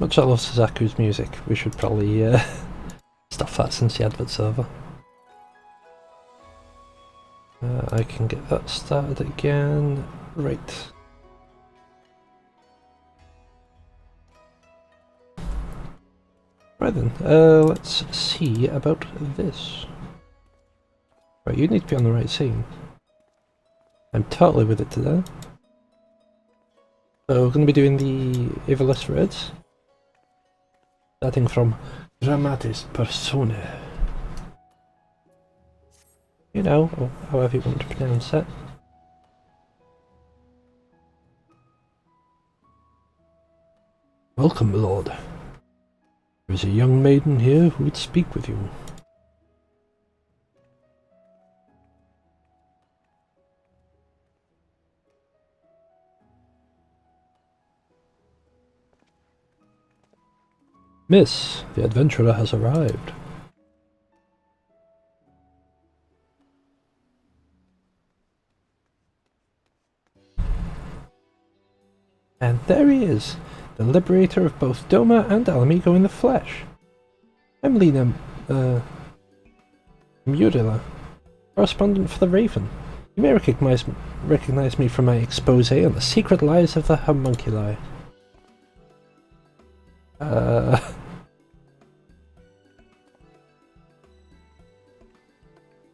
Much I love Suzaku's music, we should probably stuff that since the advert server. I can get that started again. Right. Right then, let's see about this. Right, you need to be on the right scene. I'm totally with it today. So we're going to be doing the Ivalice raids. Starting from Dramatis Personae. You know, or however you want to pronounce it. Welcome, Lord. There is a young maiden here who would speak with you. Miss, the adventurer has arrived. And there he is, the liberator of both Doma and Alamigo in the flesh. I'm Lena, Murilla, correspondent for the Raven. You may recognize me from my expose on the secret lives of the homunculi.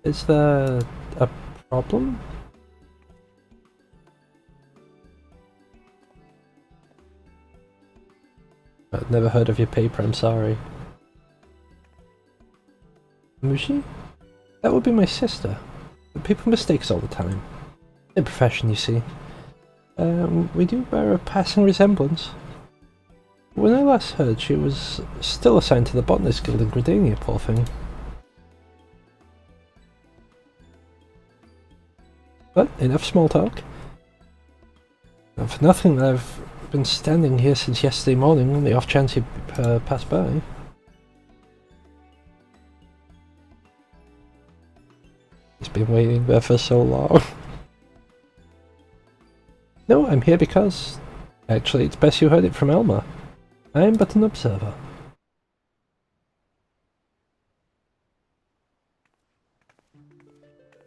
Is there a problem? I've never heard of your paper, I'm sorry. Mushi? That would be my sister. But people mistake us all the time. In profession, you see. We do bear a passing resemblance. When I last heard, she was still assigned to the Botanist Guild in Gridania, poor thing. But enough small talk. And for nothing, I've been standing here since yesterday morning on the off chance you passed by. He's been waiting there for so long. No, I'm here because... Actually, it's best you heard it from Elma. I'm but an observer.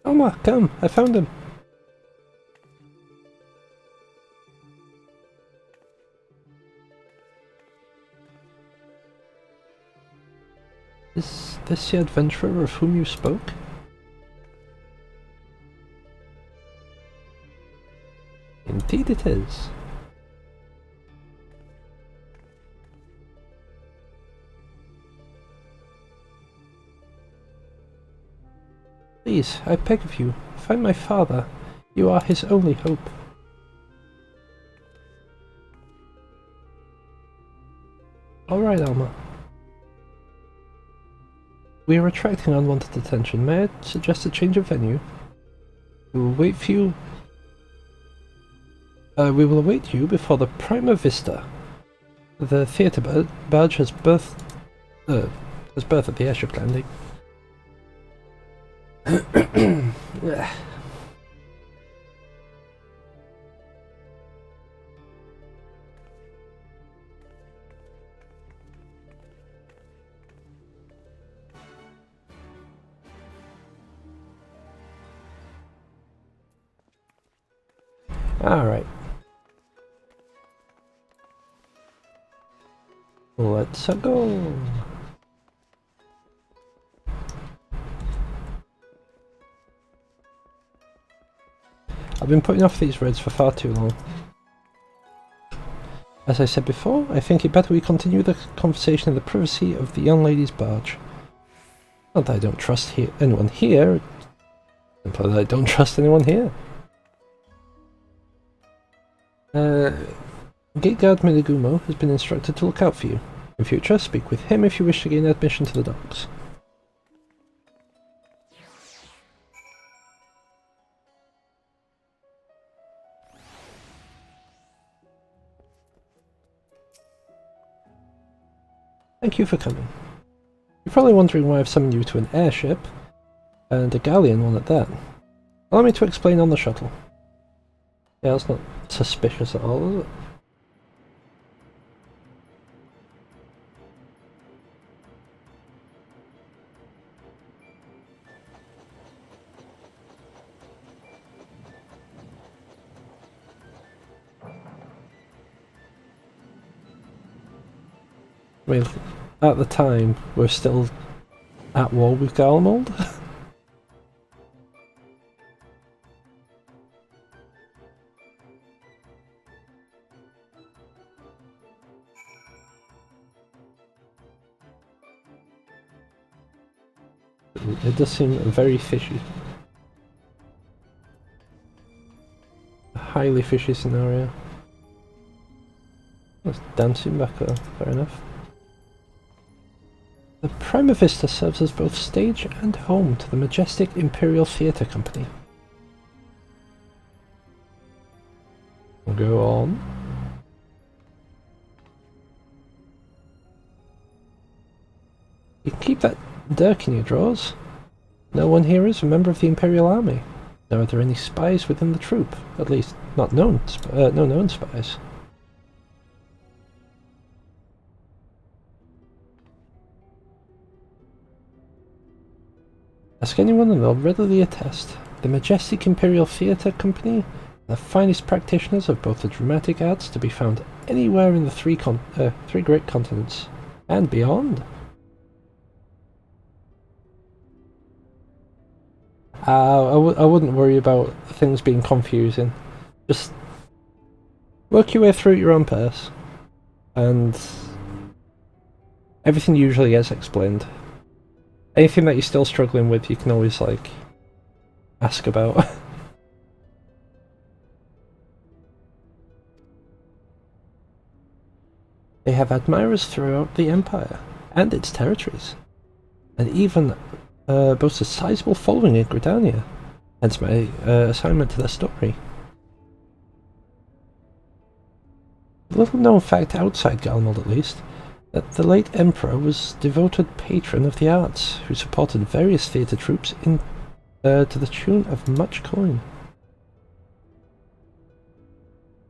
Elma, come! I found him! Is this the adventurer of whom you spoke? Indeed it is. Please, I beg of you, find my father. You are his only hope. Alright, Alma. We are attracting unwanted attention. May I suggest a change of venue? We will wait for you. We will await you before the Prima Vista. The theatre barge has berth at the airship landing. Alright. Let's go. I've been putting off these raids for far too long. As I said before, I think it better we continue the conversation in the privacy of the young lady's barge. Not that I don't trust anyone here, simply that I don't trust anyone here. Gate guard Minigumo has been instructed to look out for you. In future, speak with him if you wish to gain admission to the docks. Thank you for coming. You're probably wondering why I've summoned you to an airship, and a galleon one at that. Allow me to explain on the shuttle. Yeah, that's not suspicious at all, is it? I mean, at the time, we're still at war with Garlemald. It does seem very fishy. A highly fishy scenario. That's dancing back there, fair enough. The Prima Vista serves as both stage and home to the majestic Imperial Theatre Company. We'll go on. You can keep that dirk in your drawers. No one here is a member of the Imperial Army. Nor are there any spies within the troop. At least, not known, no known spies. Ask anyone and they'll readily attest. The majestic Imperial Theatre Company, the finest practitioners of both the dramatic arts to be found anywhere in the three great continents, and beyond. I wouldn't worry about things being confusing. Just work your way through at your own pace, and everything usually gets explained. Anything that you're still struggling with, you can always, like, ask about. They have admirers throughout the Empire, and its territories, and even boasts a sizable following in Gridania, hence my assignment to their story. A little known fact outside Garlemald, at least, that the late Emperor was devoted patron of the arts, who supported various theatre troupes to the tune of much coin.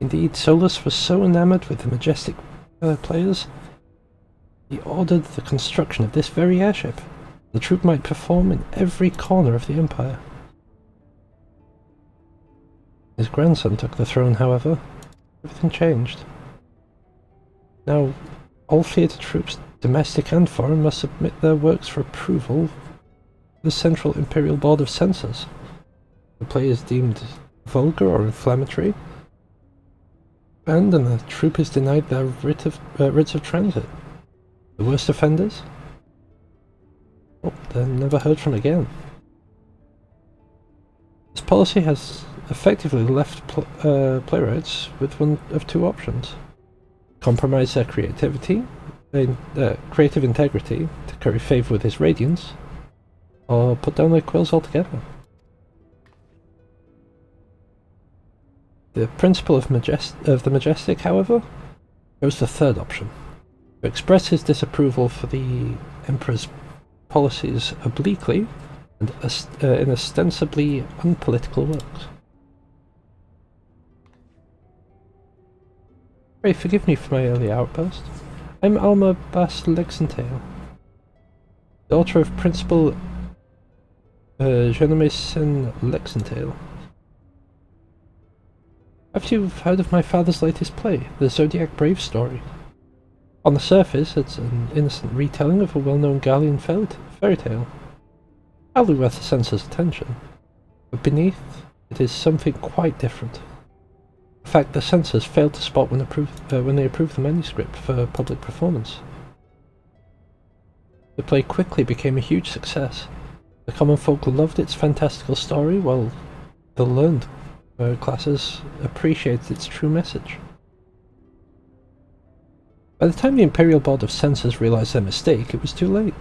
Indeed, Solus was so enamoured with the majestic players, he ordered the construction of this very airship. The troupe might perform in every corner of the Empire. His grandson took the throne, however. Everything changed. Now, all theatre troupes, domestic and foreign, must submit their works for approval to the Central Imperial Board of Censors. The play is deemed vulgar or inflammatory, banned, and the troupe is denied their writs of transit. The worst offenders? Oh, they're never heard from again. This policy has effectively left playwrights with one of two options. Compromise their creative integrity to curry favour with his radiance, or put down their quills altogether. The principal of the Majestic, however, chose the third option, to express his disapproval for the Emperor's policies obliquely and in ostensibly unpolitical works. Pray forgive me for my early outburst. I'm Alma Bas Lexentail, daughter of Principal Genomesen Lexentail. Have you heard of my father's latest play, The Zodiac Brave Story? On the surface, it's an innocent retelling of a well-known Garlean fairy tale, hardly worth the censor's attention, but beneath it is something quite different. A fact the censors failed to spot when they approved the manuscript for public performance. The play quickly became a huge success. The common folk loved its fantastical story, while the learned classes appreciated its true message. By the time the Imperial Board of Censors realised their mistake, it was too late.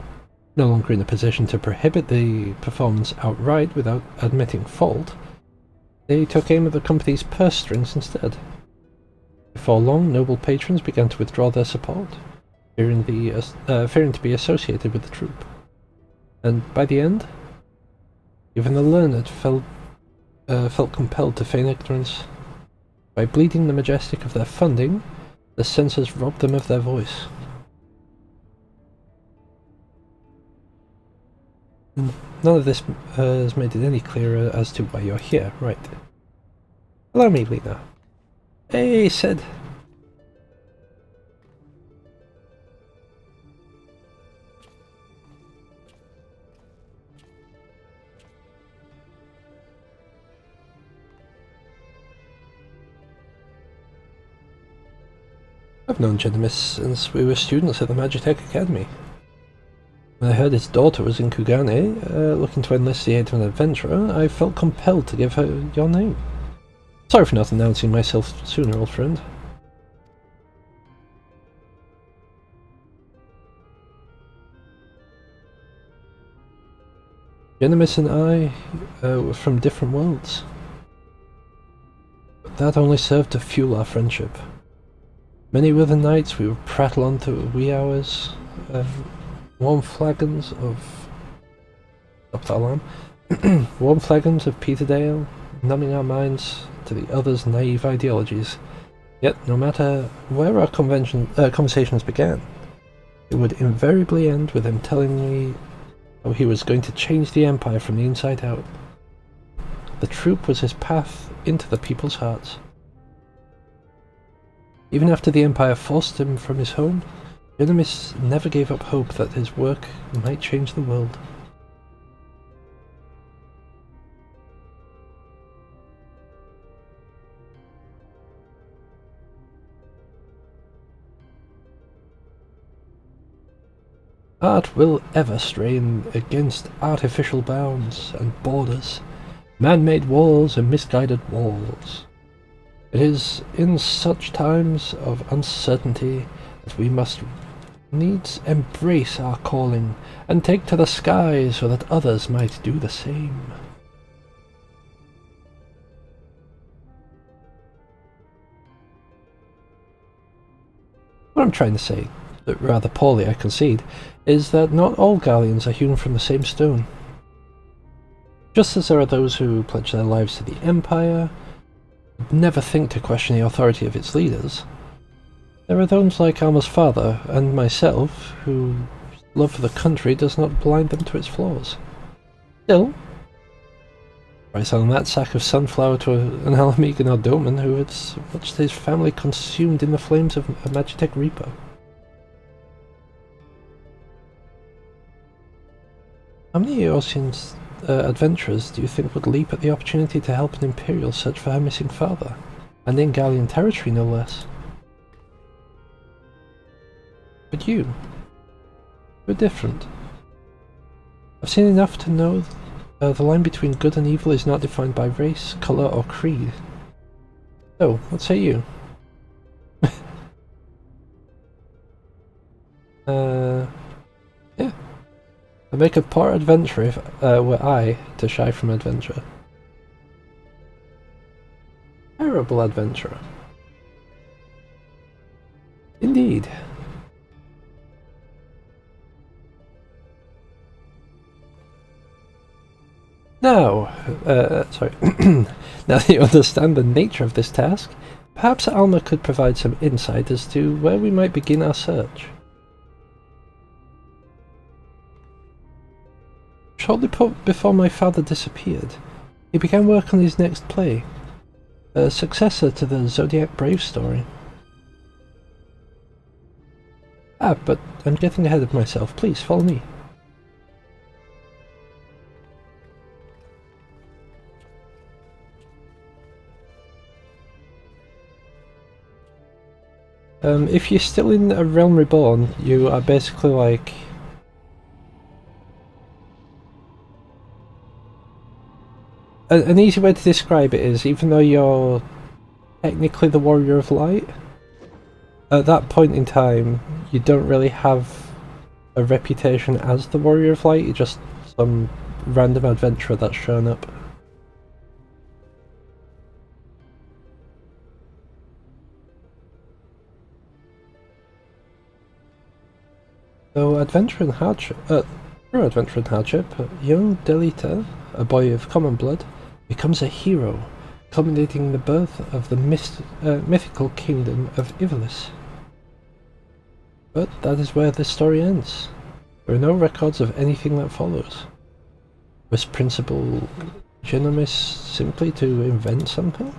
No longer in a position to prohibit the performance outright without admitting fault, they took aim at the company's purse strings instead. Before long, noble patrons began to withdraw their support, fearing to be associated with the troupe. And by the end, even the learned felt compelled to feign ignorance. By bleeding the Majestic of their funding, the censors robbed them of their voice. None of this has made it any clearer as to why you're here, right? Allow me, Lena. Hey, Sid. I've known Genimus since we were students at the Magitech Academy. When I heard his daughter was in Kugane, looking to enlist the aid of an adventurer, I felt compelled to give her your name. Sorry for not announcing myself sooner, old friend. Genimus and I were from different worlds. But that only served to fuel our friendship. Many were the nights we would prattle on to wee hours, warm flagons of... Stop that alarm. Warm flagons of Peterdale, numbing our minds to the other's naive ideologies. Yet, no matter where our conversations began, it would invariably end with him telling me how he was going to change the Empire from the inside out. The troop was his path into the people's hearts. Even after the Empire forced him from his home, Genimus never gave up hope that his work might change the world. Art will ever strain against artificial bounds and borders, man-made walls and misguided walls. It is in such times of uncertainty that we must needs embrace our calling and take to the sky so that others might do the same. What I'm trying to say, rather poorly I concede, is that not all Gallians are hewn from the same stone. Just as there are those who pledge their lives to the Empire, never think to question the authority of its leaders, there are those like Alma's father and myself whose love for the country does not blind them to its flaws. Still, try selling that sack of sunflower to an Alamegan or Doman who had watched his family consumed in the flames of a Magitech Reaper. How many Eorzean adventurers do you think would leap at the opportunity to help an Imperial search for her missing father? And in Gallian territory, no less. But you're different. I've seen enough to know the line between good and evil is not defined by race, colour or creed. So, what say you? Yeah. I'd make a poor adventurer if were I to shy from adventure. Terrible adventurer. Indeed. Now, sorry. Now that you understand the nature of this task, perhaps Alma could provide some insight as to where we might begin our search. Shortly before my father disappeared, he began work on his next play, a successor to the Zodiac Brave story. But I'm getting ahead of myself. Please, follow me. If you're still in A Realm Reborn, you are basically like... An easy way to describe it is, even though you're technically the Warrior of Light, at that point in time, you don't really have a reputation as the Warrior of Light, you're just some random adventurer that's shown up. So, through Adventure and Hardship, young Delita, a boy of common blood, becomes a hero, culminating the birth of the mythical kingdom of Ivalice. But that is where this story ends. There are no records of anything that follows. Was Principal Genimus simply to invent something?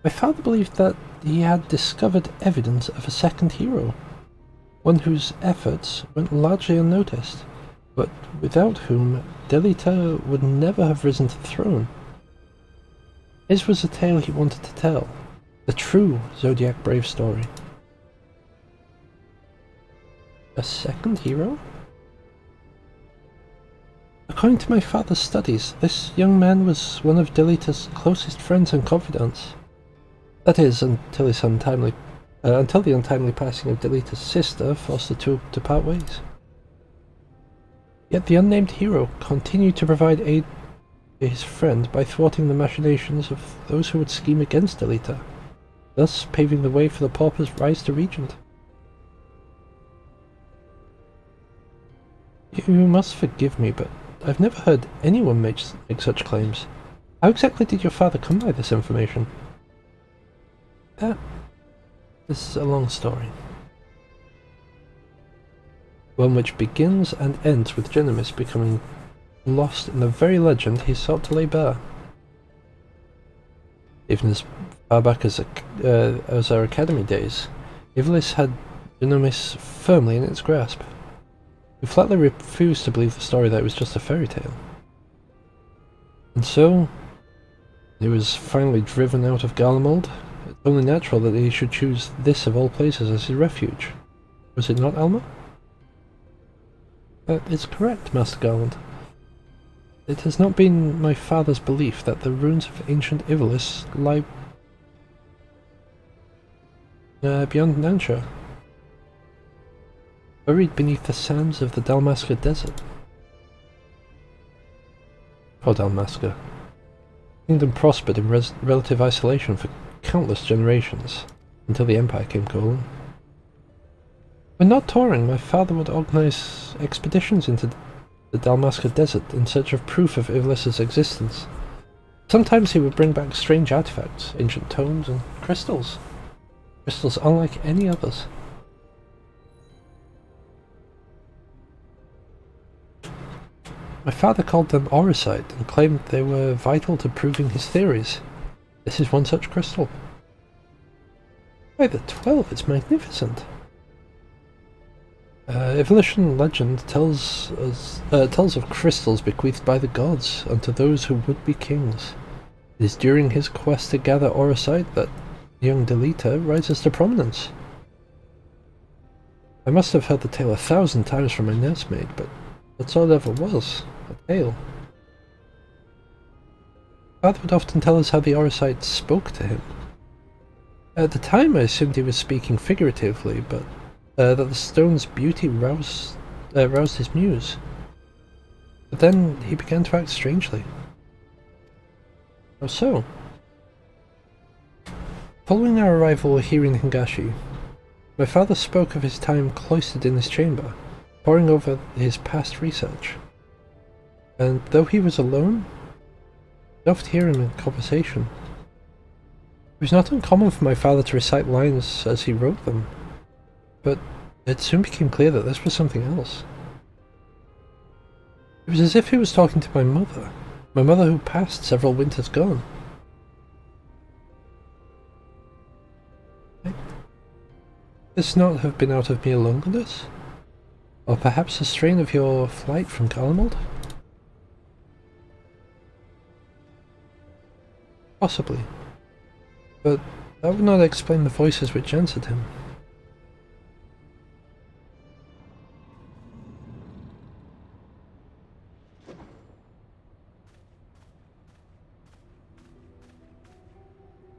My father believed that he had discovered evidence of a second hero, one whose efforts went largely unnoticed, but without whom Delita would never have risen to the throne. His was a tale he wanted to tell, The true Zodiac Brave story. A second hero? According to my father's studies, this young man was one of Delita's closest friends and confidants. That is, until the untimely passing of Delita's sister forced the two to part ways. Yet the unnamed hero continued to provide aid to his friend by thwarting the machinations of those who would scheme against Delita, thus paving the way for the pauper's rise to regent. You must forgive me, but I've never heard anyone make such claims. How exactly did your father come by this information? That is a long story. One which begins and ends with Genimus becoming lost in the very legend he sought to lay bare. Even as far back as our academy days, Ivalice had Genimus firmly in its grasp. He flatly refused to believe the story that it was just a fairy tale. And so, he was finally driven out of Garlemald. It's only natural that he should choose this of all places as his refuge. Was it not, Alma? That is correct, Master Garland. It has not been my father's belief that the ruins of ancient Ivalice lie beyond Nansha, buried beneath the sands of the Dalmasca Desert. Poor Dalmasca. The kingdom prospered in relative isolation for countless generations, until the Empire came calling. When not touring, my father would organize expeditions into the Dalmasca Desert in search of proof of Ivalice's existence. Sometimes he would bring back strange artifacts, ancient tomes, and crystals. Crystals unlike any others. My father called them oricite and claimed they were vital to proving his theories. This is one such crystal. By the 12, it's magnificent. Evolution legend tells of crystals bequeathed by the gods unto those who would be kings. It is during his quest to gather oricite that young Delita rises to prominence. I must have heard the tale 1,000 times from my nursemaid, but that's all it ever was, a tale. Father would often tell us how the oricite spoke to him. At the time I assumed he was speaking figuratively, but that the stone's beauty roused his muse. But then he began to act strangely. How so? Following our arrival here in Hingashi, my father spoke of his time cloistered in his chamber, poring over his past research. And though he was alone, I often hear him in conversation. It was not uncommon for my father to recite lines as he wrote them, but it soon became clear that this was something else. It was as if he was talking to my mother who passed several winters gone. Might this not have been out of mere loneliness? Or perhaps a strain of your flight from Garlemald? Possibly. But that would not explain the voices which answered him.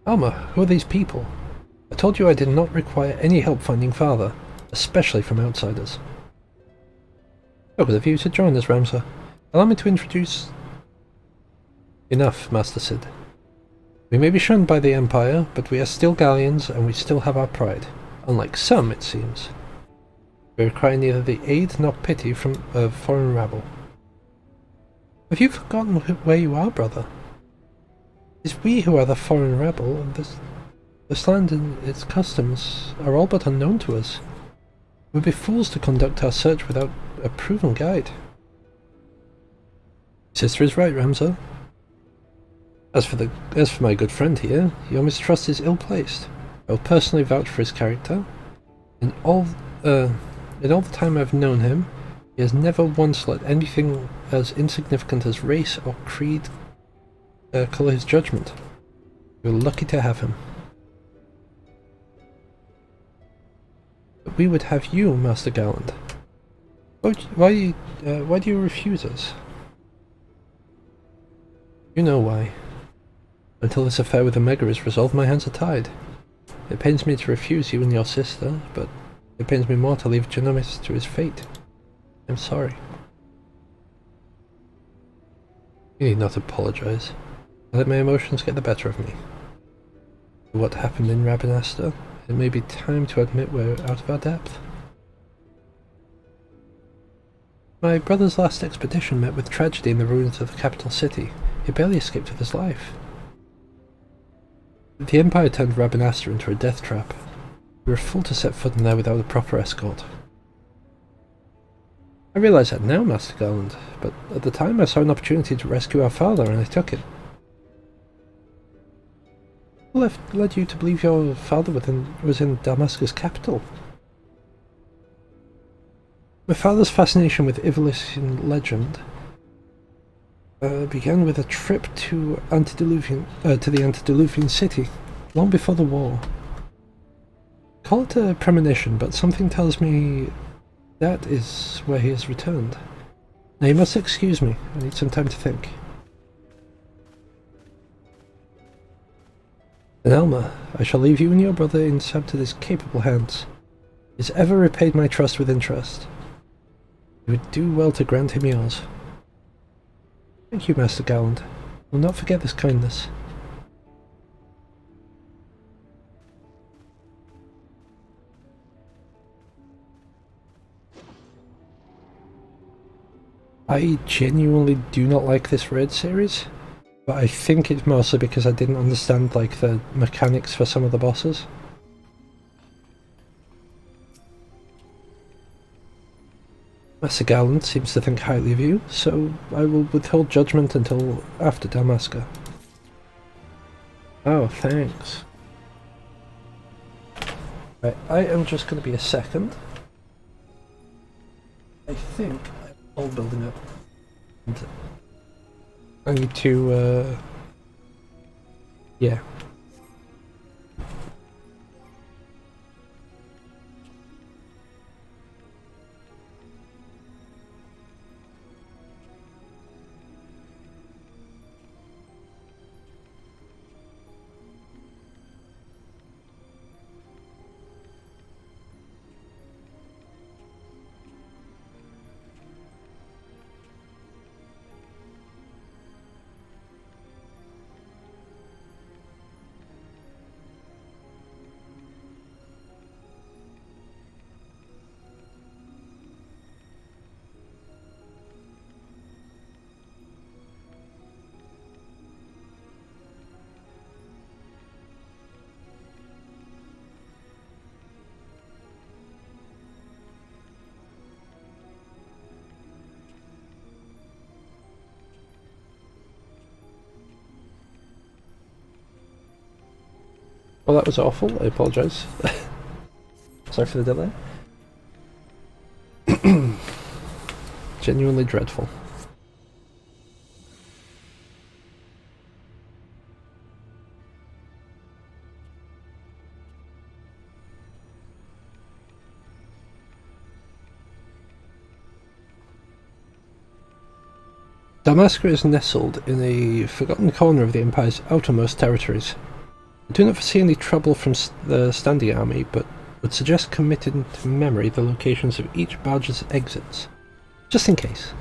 Alma, who are these people? I told you I did not require any help finding father, especially from outsiders. Oh, with a view to join us, Ramsar. Allow me to introduce... Enough, Master Cid. We may be shunned by the Empire, but we are still Gallians and we still have our pride. Unlike some, it seems. We require neither the aid nor pity from a foreign rabble. Have you forgotten where you are, brother? It is we who are the foreign rebel, and this land and its customs are all but unknown to us. We would be fools to conduct our search without a proven guide. Sister is right, Ramsar. As for my good friend here, your mistrust is ill-placed. I will personally vouch for his character. In all the time I've known him, he has never once let anything as insignificant as race or creed colour his judgment. You're lucky to have him. we would have you, Master Galland. Why do you refuse us? You know why. Until this affair with Omega is resolved, my hands are tied. It pains me to refuse you and your sister, but it pains me more to leave Genomics to his fate. I'm sorry. You need not apologize. I let my emotions get the better of me. For what happened in Rabanastre, it may be time to admit we're out of our depth. My brother's last expedition met with tragedy in the ruins of the capital city. He barely escaped with his life. The Empire turned Rabanastre into a death trap. We were a fool to set foot in there without a proper escort. I realize that now, Master Garland, but at the time I saw an opportunity to rescue our father and I took it. What led you to believe your father was in Damascus' capital? My father's fascination with Ivalice legend began with a trip to the antediluvian city, long before the war. Call it a premonition, but something tells me that is where he has returned. Now you must excuse me, I need some time to think. Then Elma, I shall leave you and your brother in Sabtada's capable hands. He has ever repaid my trust with interest. You would do well to grant him yours. Thank you, Master Galland. I will not forget this kindness. I genuinely do not like this raid series, but I think it's mostly because I didn't understand like the mechanics for some of the bosses. Master Galland seems to think highly of you, so I will withhold judgment until after Damascus. Oh, thanks. Right, I am just going to be a second. I think I'm all building up. And I need to, yeah. Well, that was awful. I apologise. Sorry for the delay. Genuinely dreadful. Damascus is nestled in a forgotten corner of the Empire's outermost territories. I do not foresee any trouble from the standing army, but would suggest committing to memory the locations of each barge's exits, just in case.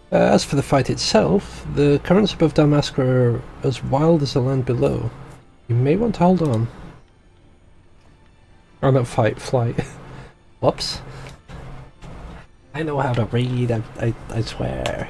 As for the fight itself, the currents above Damascus are as wild as the land below. You may want to hold on. Oh, not fight, flight. Whoops. I know how to read, I swear.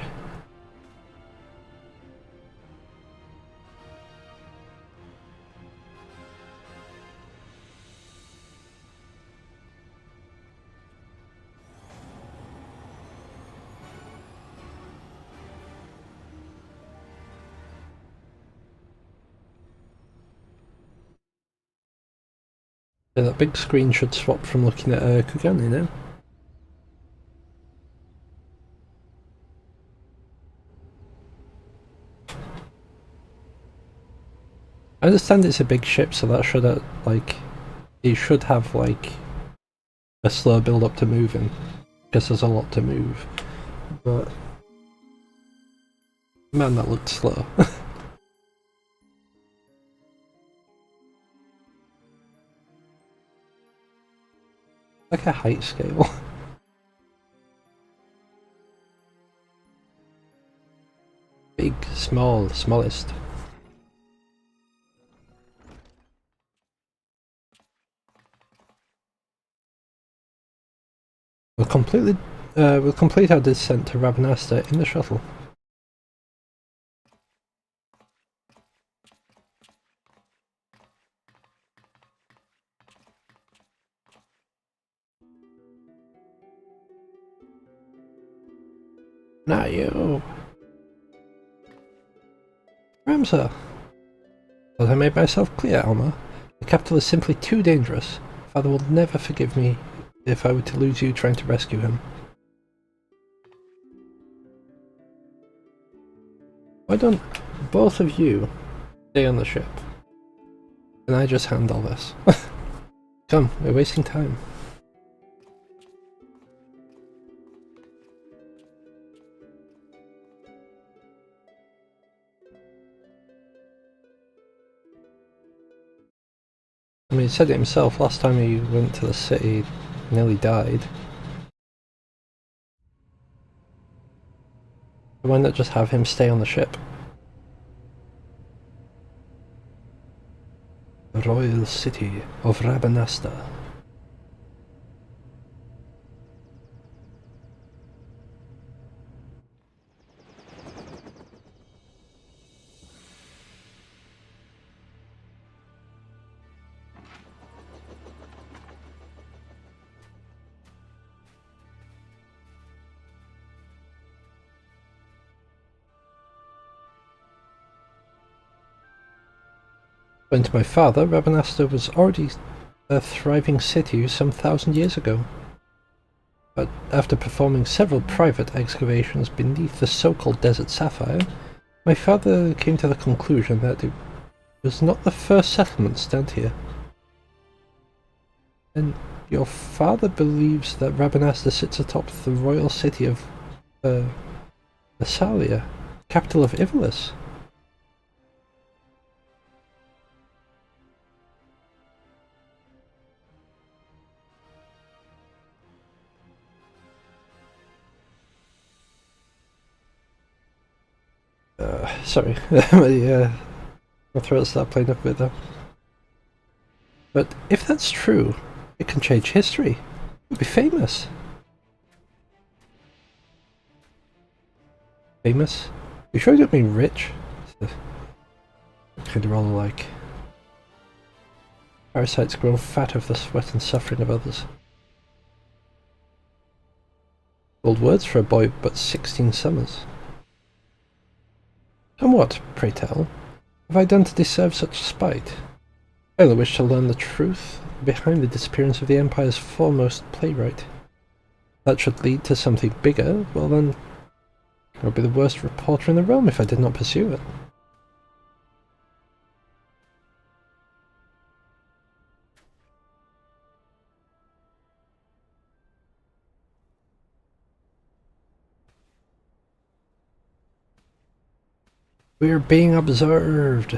Yeah, that big screen should swap from looking at Kugani now. I understand it's a big ship, so that should like it should have like a slow build up to moving, because there's a lot to move. But man, that looked slow. Like a height scale. Big, small, smallest. We'll complete our descent to Rabanasta in the shuttle. Not you. Ramsar. But I made myself clear, Alma. The capital is simply too dangerous. Father will never forgive me if I were to lose you trying to rescue him. Why don't both of you stay on the ship? And I just handle this. Come, we're wasting time. I mean, he said it himself, last time he went to the city, he nearly died. Why not just have him stay on the ship? The royal city of Rabanasta. According to my father, Rabanasta was already a thriving city some 1,000 years ago. But after performing several private excavations beneath the so-called Desert Sapphire, my father came to the conclusion that it was not the first settlement stand here. And your father believes that Rabanasta sits atop the royal city of Massalia, capital of Ivalice. Sorry, my throat started playing up a bit though. But if that's true, it can change history. We'll be famous. Famous? You sure you don't mean rich? Kind of rather like parasites grow fat of the sweat and suffering of others. Old words for a boy but 16 summers. And what, pray tell, have I done to deserve such spite? I only wish to learn the truth behind the disappearance of the Empire's foremost playwright. That should lead to something bigger, well then, I would be the worst reporter in the realm if I did not pursue it. We're being observed.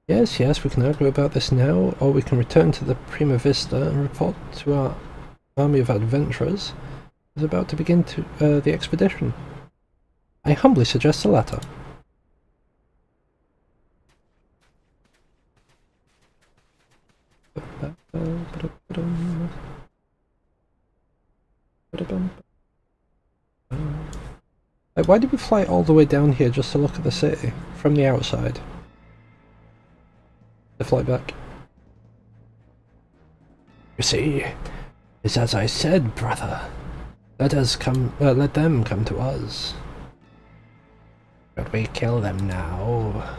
Yes, we can argue about this now, or we can return to the Prima Vista and report to our army of adventurers who is about to begin the expedition. I humbly suggest the latter. Why did we fly all the way down here just to look at the city from the outside? To fly back. You see, it's as I said, brother. Let them come to us. But we kill them now?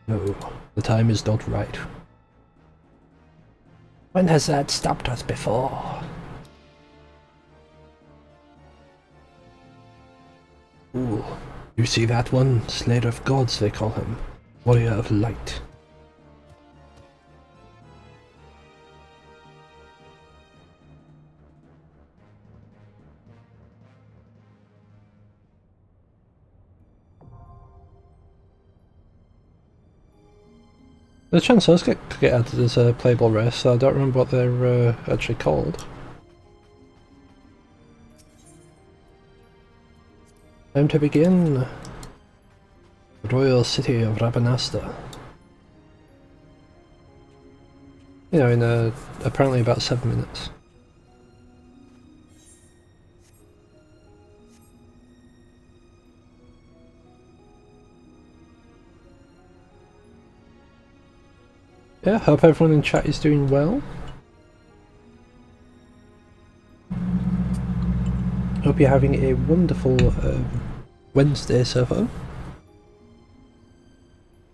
No, the time is not right. When has that stopped us before? Ooh, You see that one? Slayer of gods, they call him. Warrior of light. The chance does get added as a playable race, so I don't remember what they're actually called. Time to begin. The royal city of Rabanasta. You know, in apparently about 7 minutes. Yeah, hope everyone in chat is doing well. Hope you're having a wonderful Wednesday so far.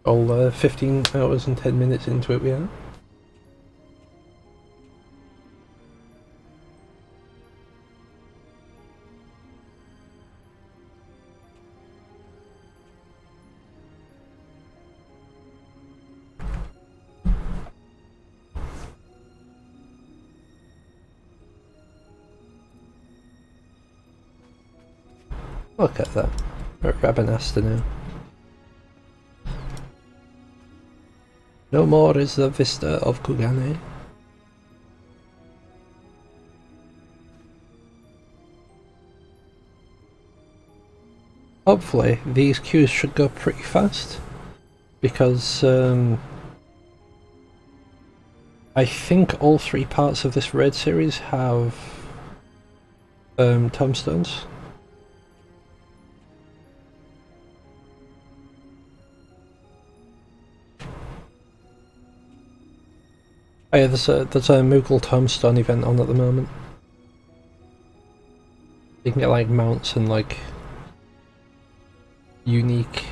All 15 hours and 10 minutes into it we are. Look at that. We're at Rabanasta now. No more is the vista of Kugane. Hopefully these queues should go pretty fast, because I think all 3 parts of this raid series have tombstones. Oh yeah, there's a Moogle tombstone event on at the moment. You can get like mounts and like unique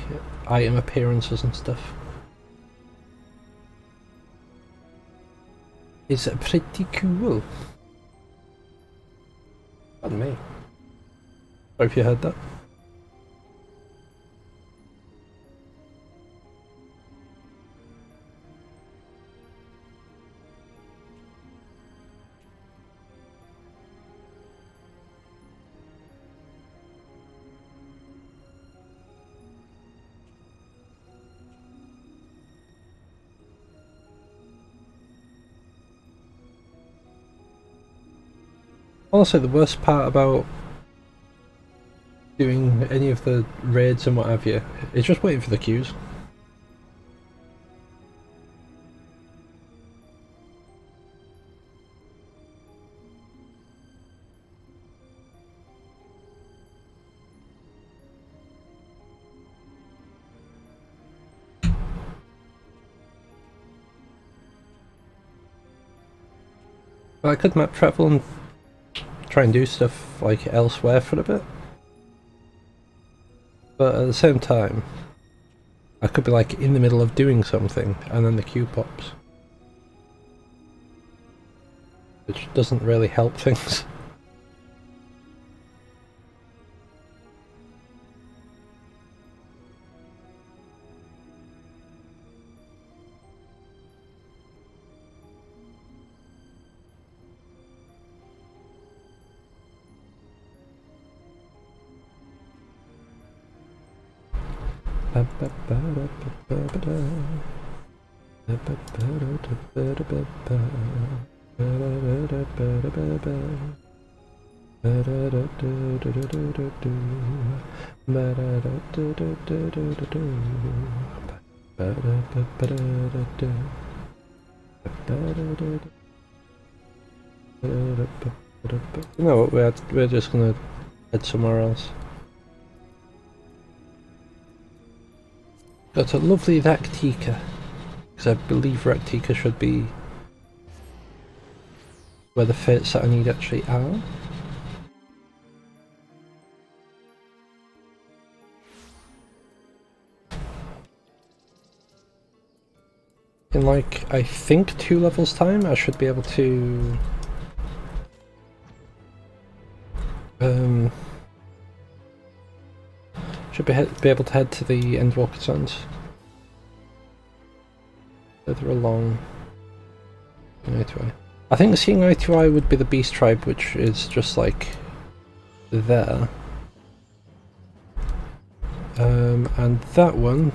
item appearances and stuff. It's pretty cool. Pardon me. Sorry if you heard that. Honestly, the worst part about doing any of the raids and what have you is just waiting for the queues. Well, I could map travel and try and do stuff like elsewhere for a bit, but at the same time I could be like in the middle of doing something and then the queue pops, which doesn't really help things. You know what, we're just gonna head somewhere else. Got a lovely Raktika, because I believe Raktika should be where the fates that I need actually are. In like, I think 2 levels time I should be able to Should be able to head to the Endwalker Sands. Further along. Eye to eye. I think seeing eye to eye would be the Beast Tribe, which is just like there. And that one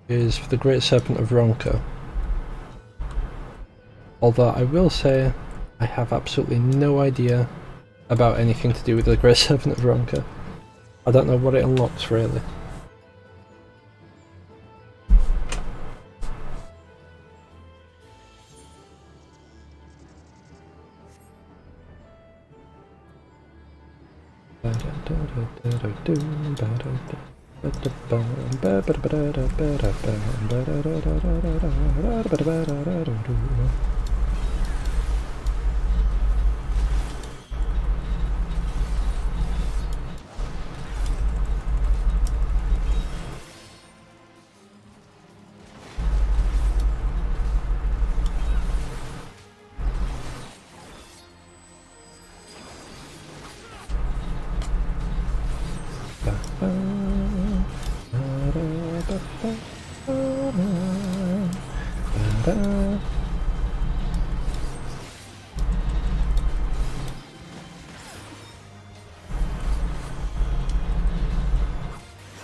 is for the Great Serpent of Ronka. Although I will say I have absolutely no idea about anything to do with the Great Serpent of Ronka. I don't know what it unlocks really.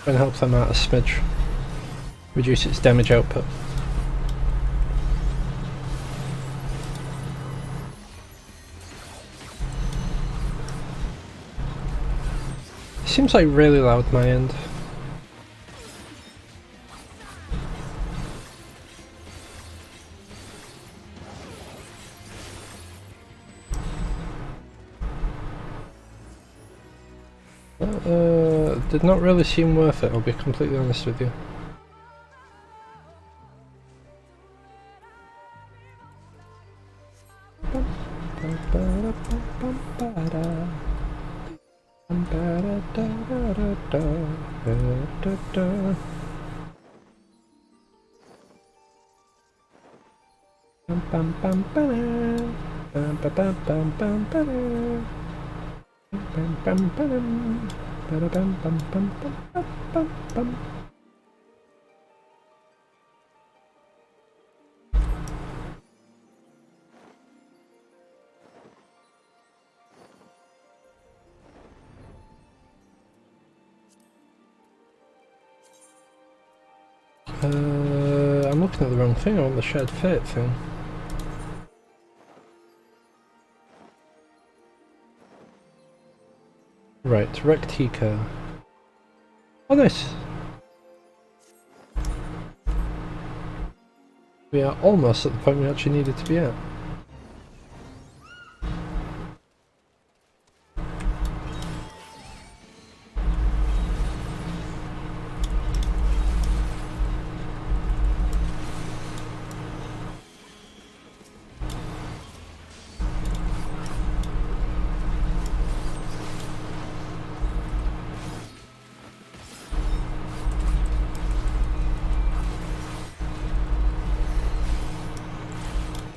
Try and help them out a smidge. Reduce its damage output. It seems like really loud my end. Did not really seem worth it, I'll be completely honest with you. I'm looking at the wrong thing, I want the shared fate thing. Right, Rectica. Oh nice! We are almost at the point we actually needed to be at.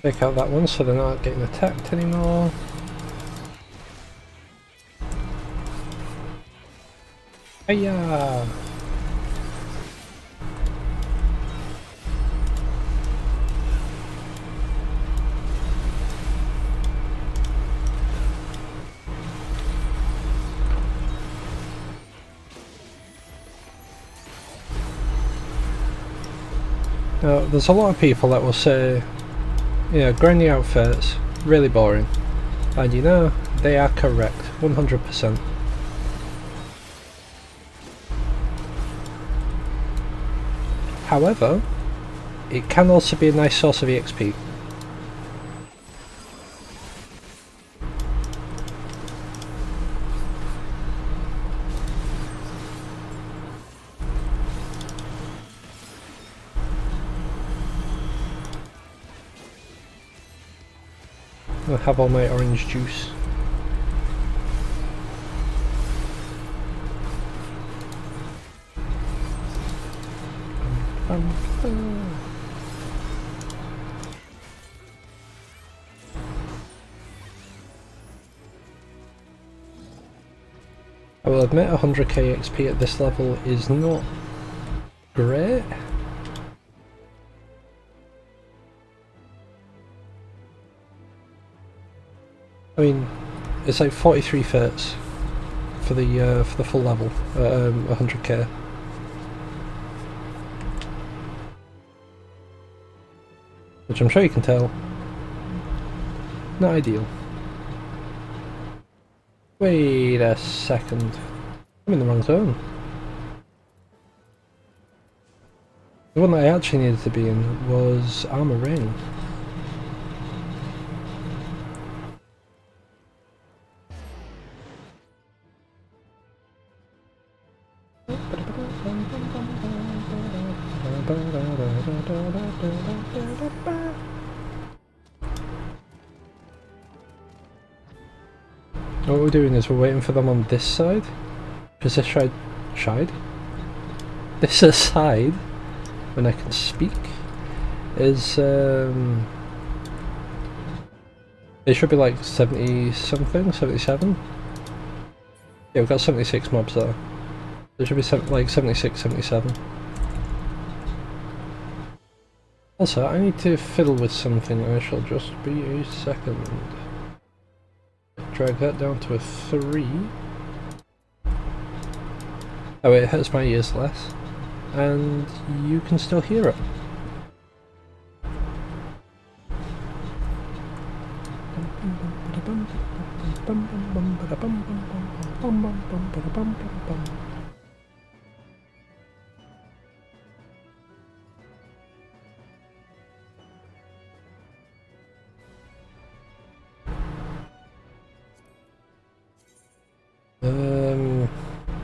Take out that one so they're not getting attacked anymore. Hiya! Now, there's a lot of people that will say, yeah, grinding outfits, really boring. And you know, they are correct, 100%. However, it can also be a nice source of EXP. I'll have all my orange juice. I will admit 100k XP at this level is not great. I mean, it's like 43 fates for the full level, 100k. Which I'm sure you can tell, not ideal. Wait a second, I'm in the wrong zone. The one that I actually needed to be in was Armor Ring. What we're doing is we're waiting for them on this side, because this side, when I can speak, is they should be like 70 something, 77. Yeah, we've got 76 mobs there. There should be like 76, 77. Also, I need to fiddle with something. I shall just be a second. Drag that down to a 3. Oh wait, it hurts my ears less. And you can still hear it.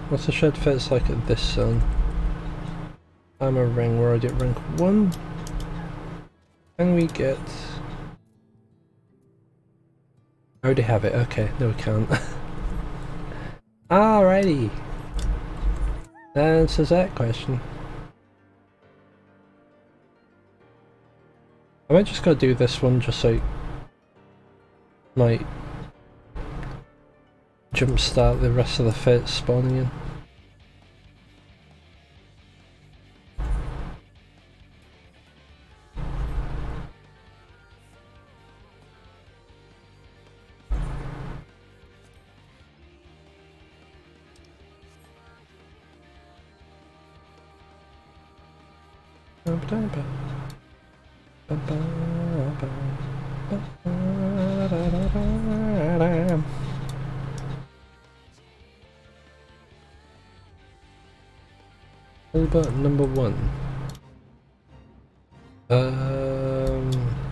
What's the shed fates like at this zone? Armor Ring, we're already at rank 1. Can we get... I already have it, okay, no we can't. Alrighty! That answers that question. I might just go do this one just so might jumpstart the rest of the fates spawning in. Albert number 1.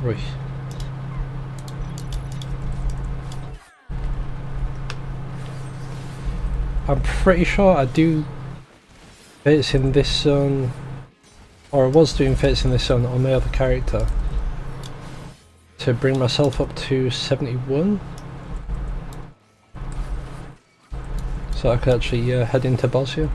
Right. I'm pretty sure I do fates in this zone, or I was doing fates in this zone on my other character to bring myself up to 71, so I could actually head into Bosnia.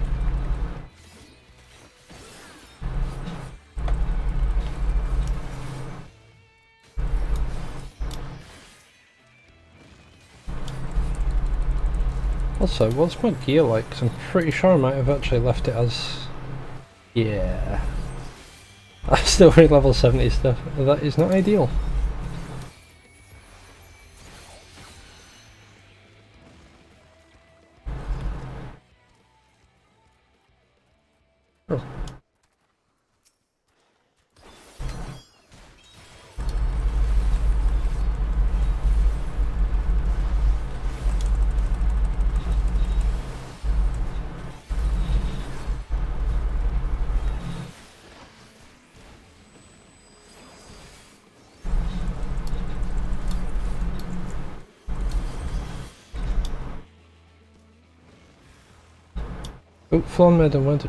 Also, what's my gear like? 'Cause I'm pretty sure I might have actually left it as... Yeah. I'm still wearing level 70 stuff. That is not ideal. Oh. Oh, Flan Meadow went.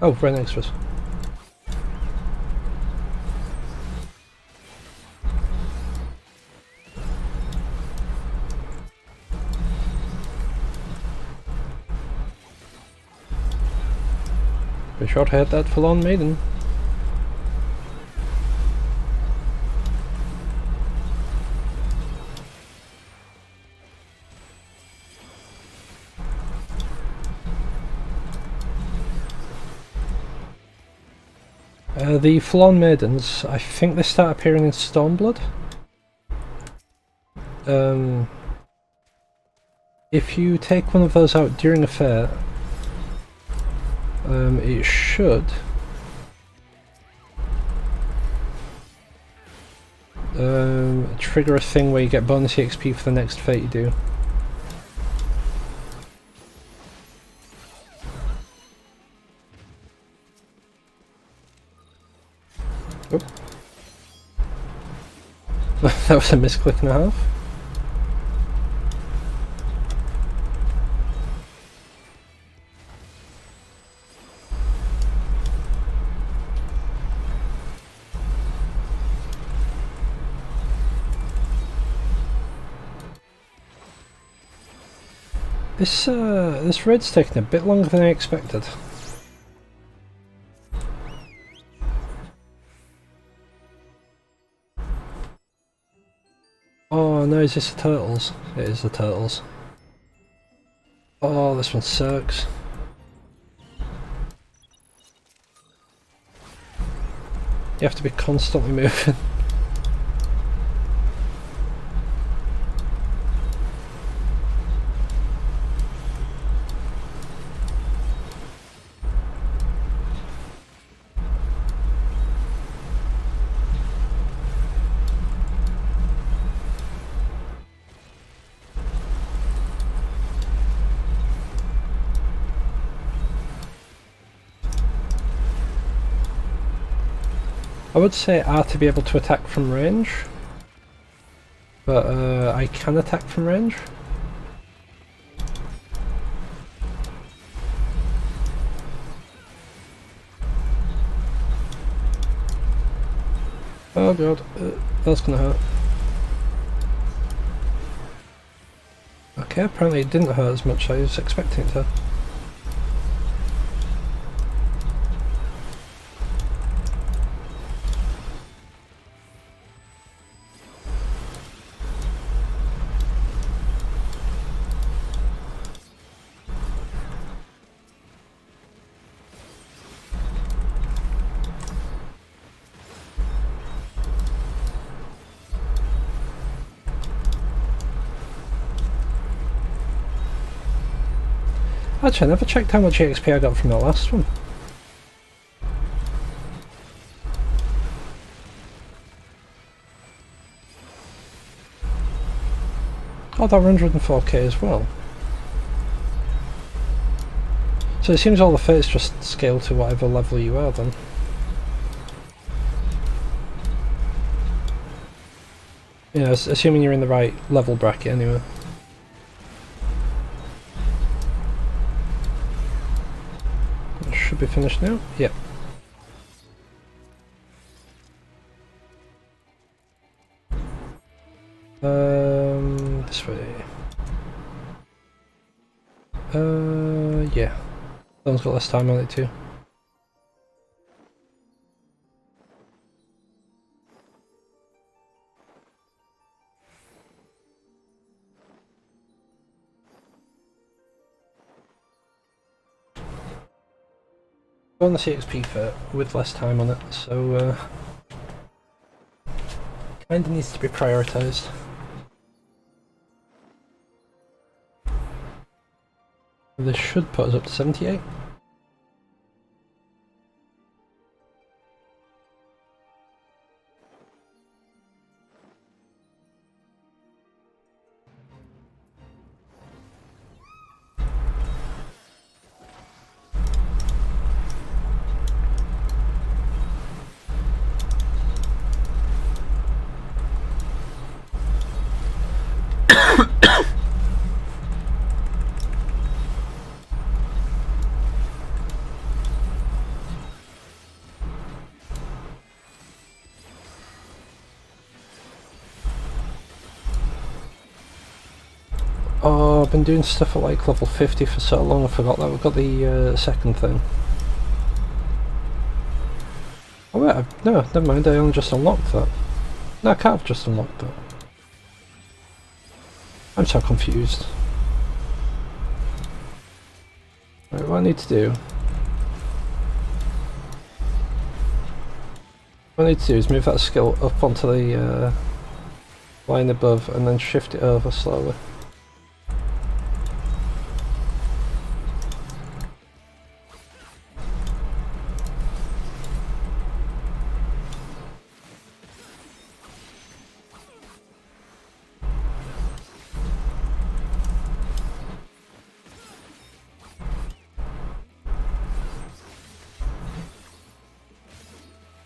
Oh, right next to us. Be sure to hit that Fallen Maiden. The Forlorn Maidens, I think they start appearing in Stormblood. If you take one of those out during a fair, it should trigger a thing where you get bonus EXP for the next fate you do. Oh. That was a misclick and a half. This raid's taking a bit longer than I expected. Oh no, is this the turtles? It is the turtles. Oh, this one sucks. You have to be constantly moving. I would say R to be able to attack from range, but I can attack from range. Oh god, that's gonna hurt. Okay, apparently it didn't hurt as much as I was expecting it to. Actually, I never checked how much EXP I got from that last one. Oh, that 104k as well. So it seems all the fates just scale to whatever level you are then. Yeah, assuming you're in the right level bracket anyway. Should be finished now? Yep. This way. Yeah. That one's got less time on it too. On the CXP for with less time on it, so kinda needs to be prioritised. This should put us up to 78. Oh, I've been doing stuff at like level 50 for so long I forgot that we've got the second thing. Oh wait, no, never mind, I only just unlocked that. No, I can't have just unlocked that. I'm so confused. Right, what I need to do What I need to do is move that skill up onto the line above and then shift it over slowly.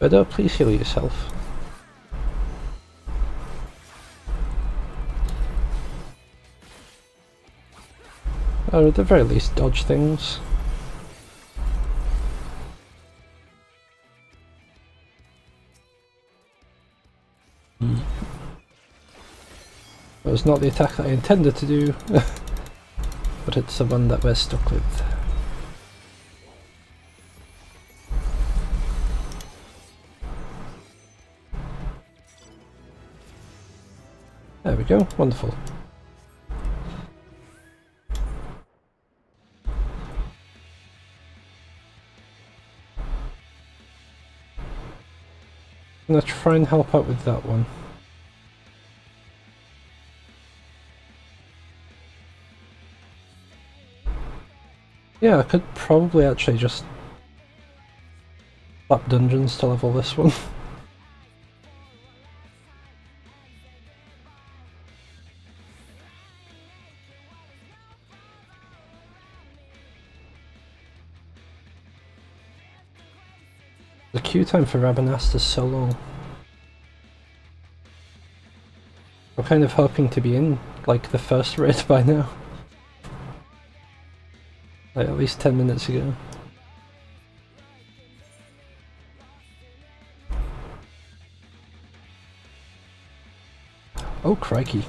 But please heal yourself. Or at the very least dodge things. That was not the attack that I intended to do, but it's the one that we're stuck with. There we go, wonderful. I'm gonna try and help out with that one. Yeah, I could probably actually just slap dungeons to level this one. The queue time for Rabanast is so long. I'm kind of hoping to be in, like, the first raid by now. Like, at least 10 minutes ago. Oh, crikey.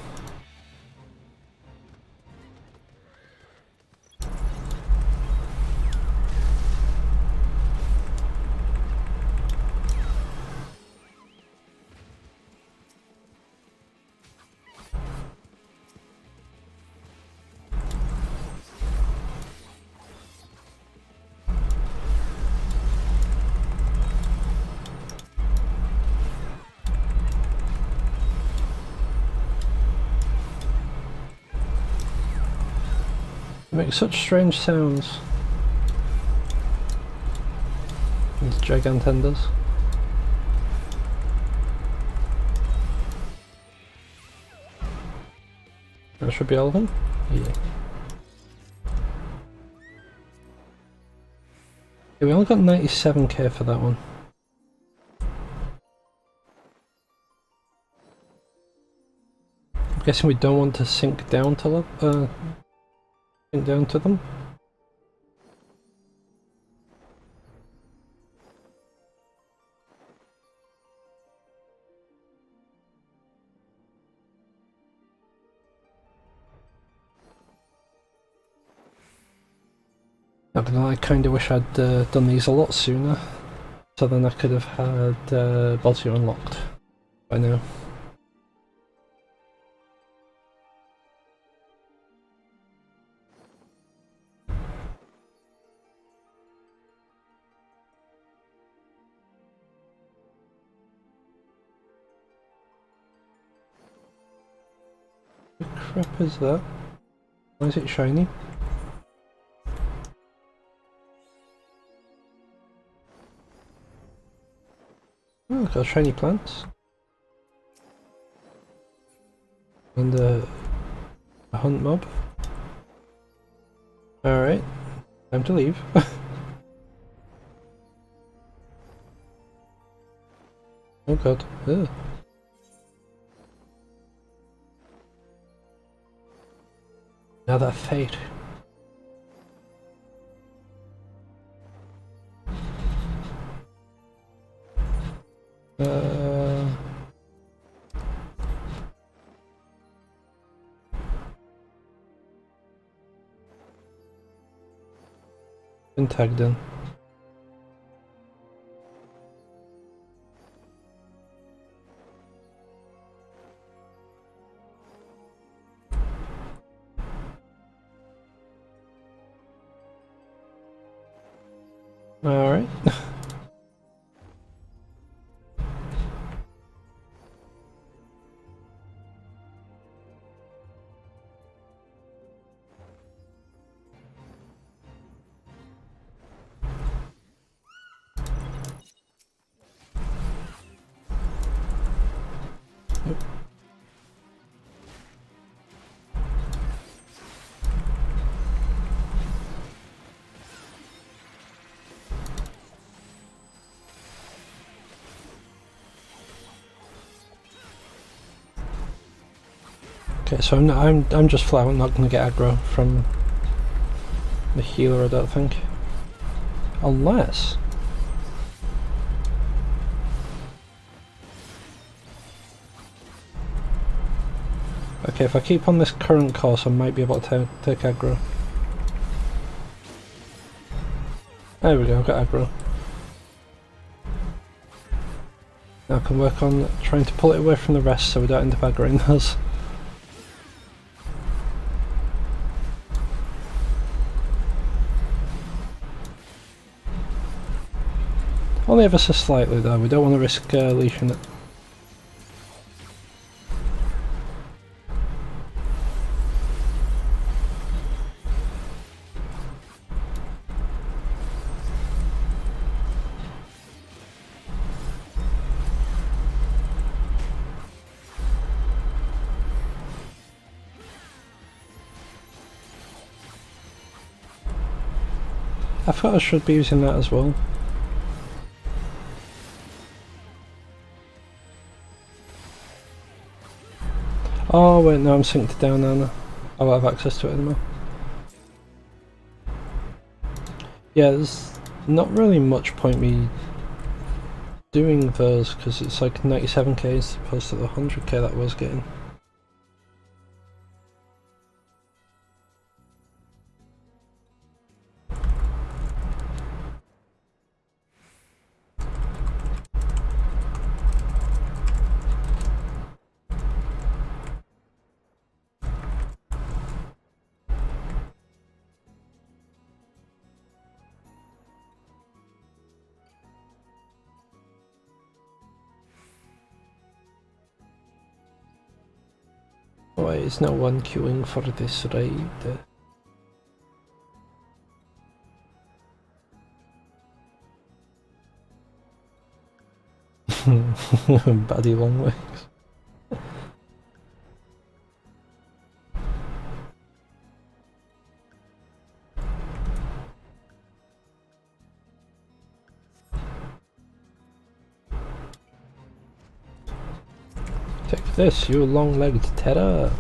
They make such strange sounds. These gigantenders. That should be all of them? Yeah. Yeah, we only got 97k for that one. I'm guessing we don't want to sink down to down to them. I don't know, I kinda wish I'd done these a lot sooner, so then I could have had Bosnia unlocked by now. What the crap is that? Why is it shiny? Oh, got shiny plants. And a hunt mob. Alright, time to leave. Oh god. Ugh. Now that fate. Been tagged in. Alright. Okay, so I'm just flat out not going to get aggro from the healer, I don't think. Unless... Okay, if I keep on this current course I might be able to take aggro. There we go, I've got aggro. Now I can work on trying to pull it away from the rest so we don't end up aggroing those. Only ever so slightly though, we don't want to risk leashing it. I thought I should be using that as well. Oh wait, no, I'm synced down now. I won't have access to it anymore. Yeah, there's not really much point me doing those because it's like 97k as opposed to the 100k that I was getting. Why is no one queuing for this raid? Baddie long legs. Take this, you long-legged terror!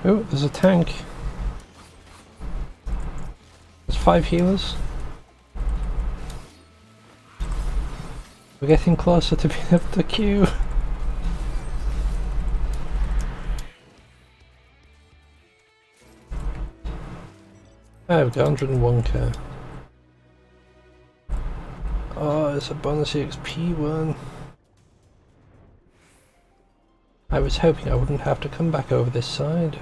Oh, there's a tank. There's 5 healers. We're getting closer to being able to queue. There we go, 101k. Oh, it's a bonus EXP one. I was hoping I wouldn't have to come back over this side.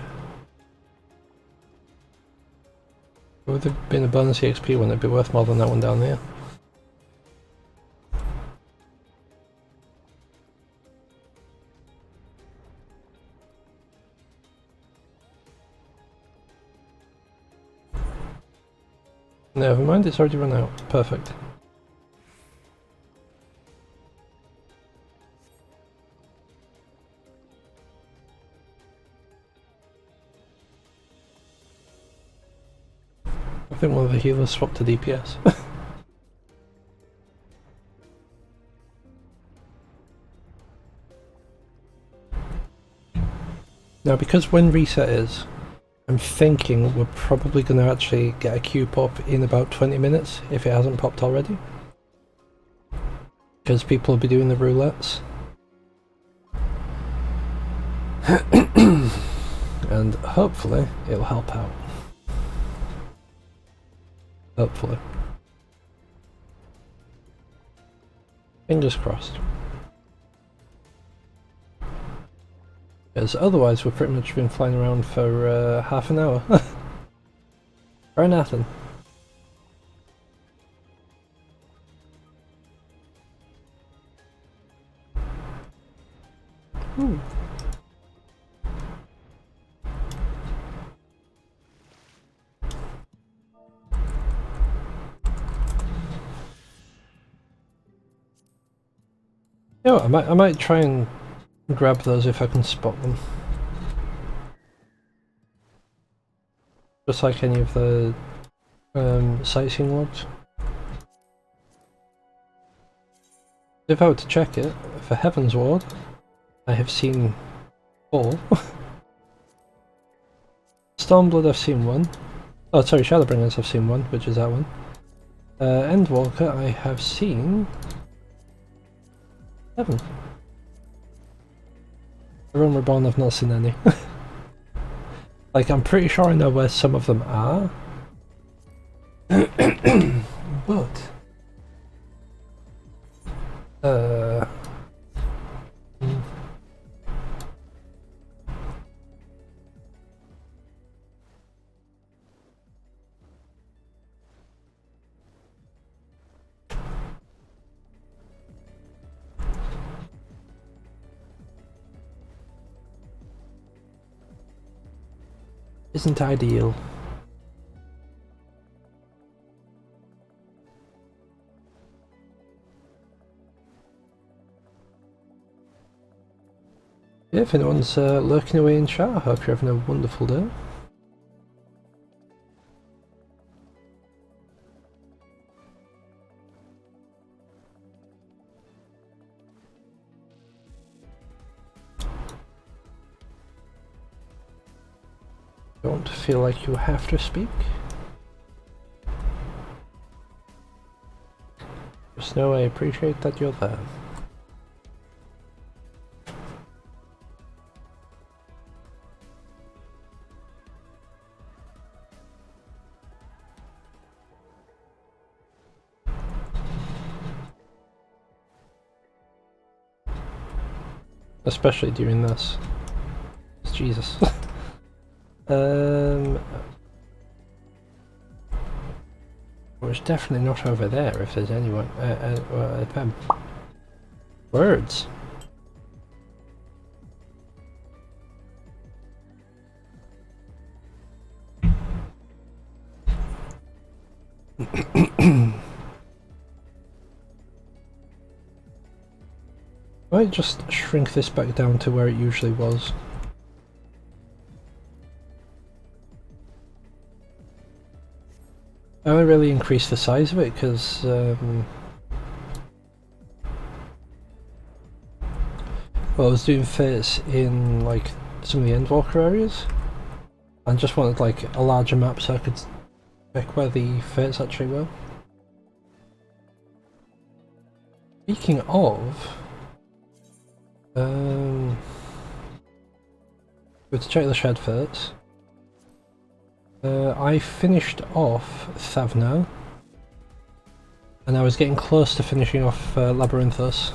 It would have been a bonus EXP one, it'd be worth more than that one down there. Never mind, it's already run out. Perfect. I think one of the healers swapped to DPS. Now, because when reset is, I'm thinking we're probably going to actually get a queue pop in about 20 minutes, if it hasn't popped already. Because people will be doing the roulettes. And hopefully it'll help out. Hopefully. Fingers crossed. Because otherwise we've pretty much been flying around for half an hour. For nothing. You know, I might try and grab those if I can spot them. Just like any of the sightseeing logs. If I were to check it, for Heaven's Ward, I have seen 4. Stormblood I've seen 1. Oh sorry, Shadowbringers I've seen 1, which is that one. Endwalker I have seen 7. The Realm Reborn I've not seen any. Like, I'm pretty sure I know where some of them are. But... isn't ideal. Yeah, if anyone's lurking away in chat, I hope you're having a wonderful day. Don't feel like you have to speak. Just know I appreciate that you're there. Especially during this. Jesus. Well, it's definitely not over there if there's anyone. Words. I might just shrink this back down to where it usually was. I only really increased the size of it because well, I was doing fates in like some of the Endwalker areas and just wanted like a larger map so I could check where the fates actually were. Speaking of, we have to check the shed fates. I finished off Thavna, and I was getting close to finishing off Labyrinthos.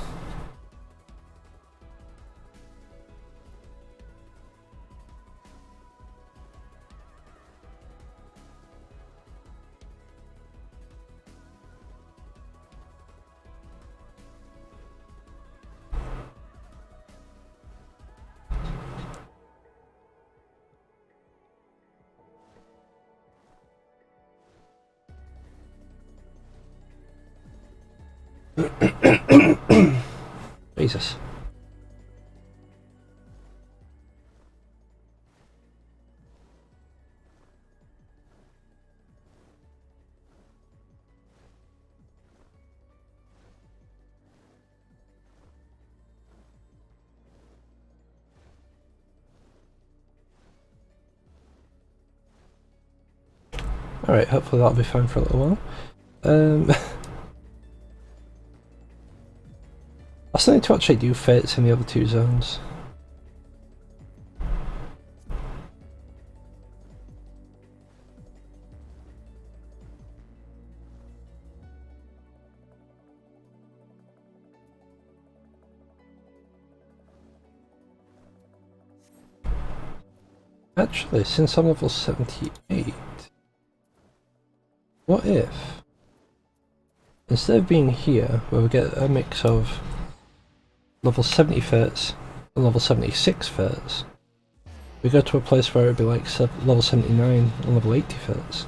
Jesus. Alright, hopefully that'll be fine for a little while. I still need to actually do fates in the other two zones. Actually, since I'm level 78, what if, instead of being here, where we get a mix of level 70 fates and level 76 fates, we go to a place where it'd be like level 79 and level 80 fates.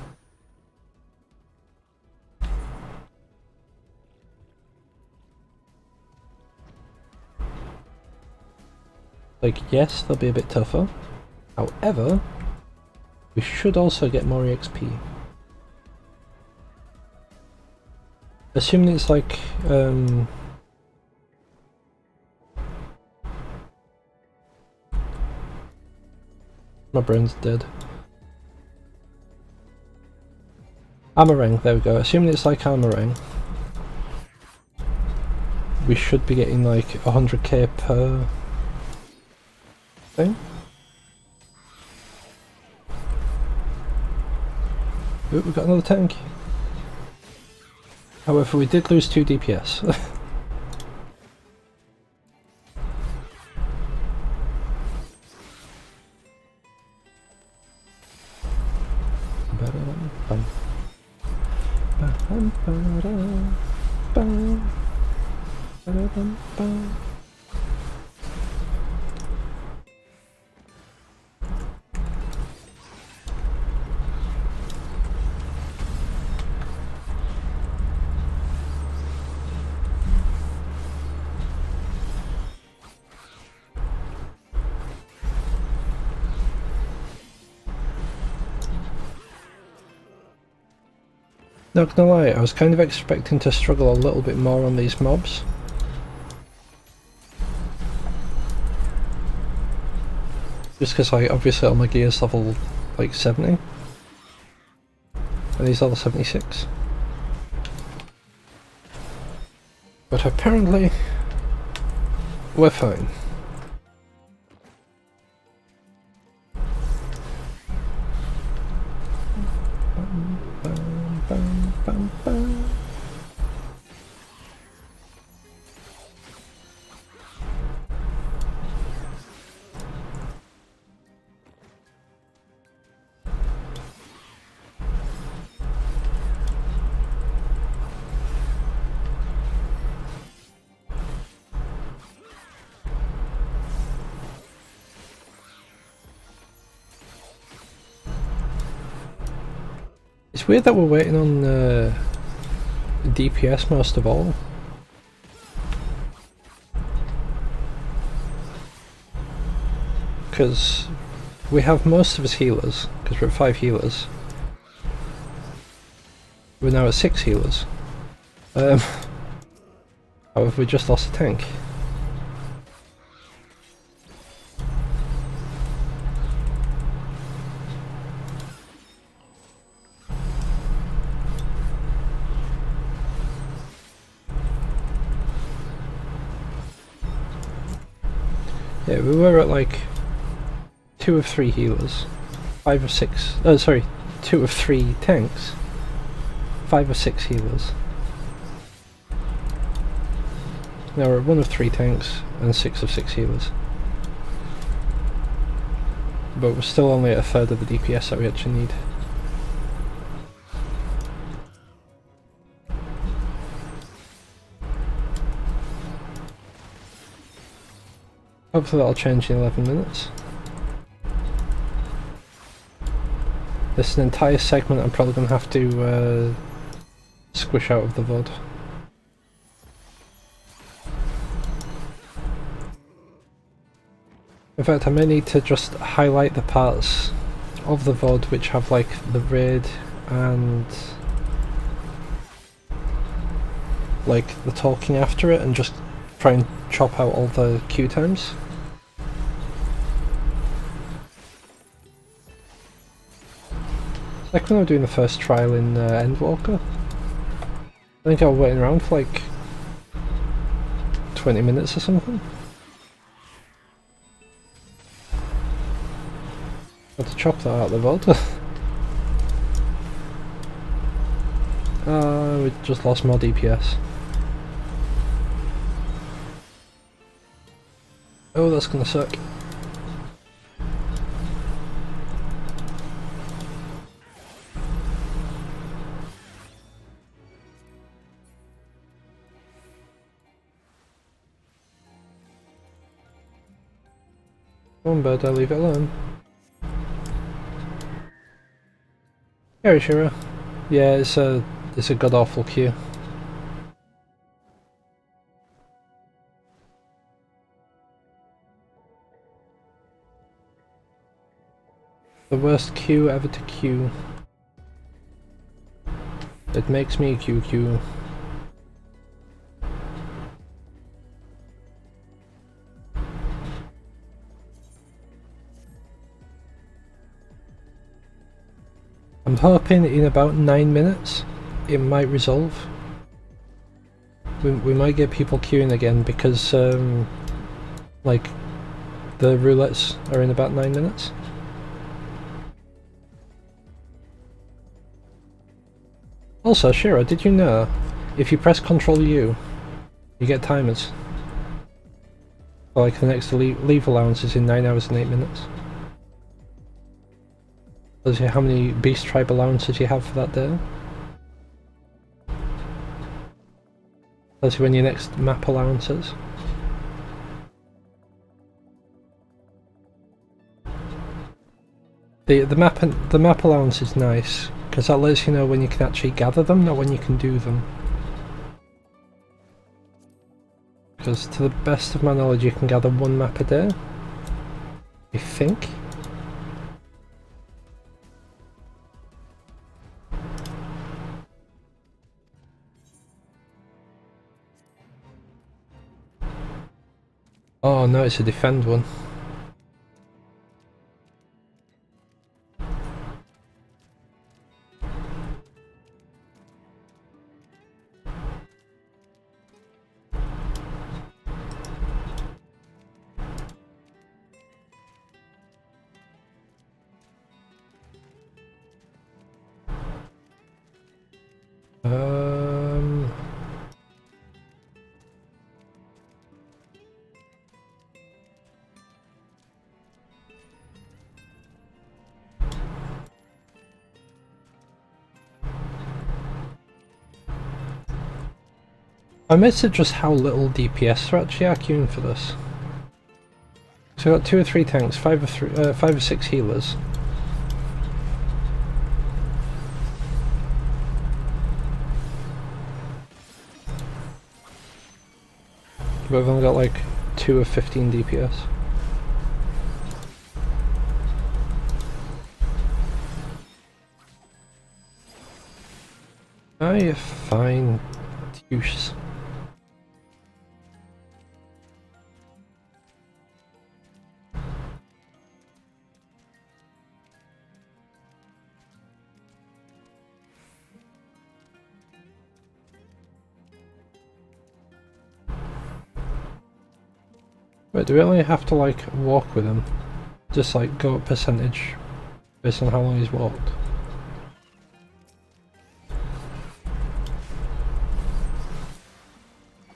Like, yes, they'll be a bit tougher. However, we should also get more EXP. Assuming it's like, my brain's dead. Amarang, there we go. Assuming it's like Amarang, we should be getting like 100k per thing. Ooh, we've got another tank. However, we did lose 2 DPS. Not gonna lie, I was kind of expecting to struggle a little bit more on these mobs. Just because, like, obviously all my gear's level, like, 70. And he's level 76. But apparently, we're fine. It's weird that we're waiting on DPS most of all. Because we have most of his healers, because we're at 5 healers. We're now at 6 healers. However, we just lost a tank. Yeah, we were at like 2 of 3 healers, 5 of 6, oh sorry, 2 of 3 tanks, 5 of 6 healers. Now we're at 1 of 3 tanks and 6 of 6 healers. But we're still only at a third of the DPS that we actually need. Hopefully that'll change in 11 minutes. This is an entire segment I'm probably going to have to squish out of the VOD. In fact, I may need to just highlight the parts of the VOD which have like the raid and like the talking after it, and just try and chop out all the queue times. Like when I was doing the first trial in Endwalker. I think I was waiting around for like 20 minutes or something. Had to chop that out of the road. We just lost more DPS. Oh, that's gonna suck. Come on, bird, I'll leave it alone. Here, Shira. Yeah, it's a god awful queue. The worst queue ever to queue. It makes me QQ. I'm hoping in about 9 minutes it might resolve. We might get people queuing again because like the roulettes are in about 9 minutes. Also, Shira, did you know if you press Ctrl U, you get timers? For like the next leave allowance is in 9 hours and 8 minutes. Tells you how many beast tribe allowances you have for that day. Tells you when your next map allowance is. The map allowance is nice because that lets you know when you can actually gather them, not when you can do them. Because to the best of my knowledge, you can gather one map a day. I think. Oh no, it's a defend one. I missed it just how little DPS are actually queuing for this. So I got 2 or 3 tanks, 5 or 6 healers. But I've only got like 2 of 15 DPS. Oh, you're fine, douches. Wait, do we only have to like walk with him? Just like go up percentage based on how long he's walked?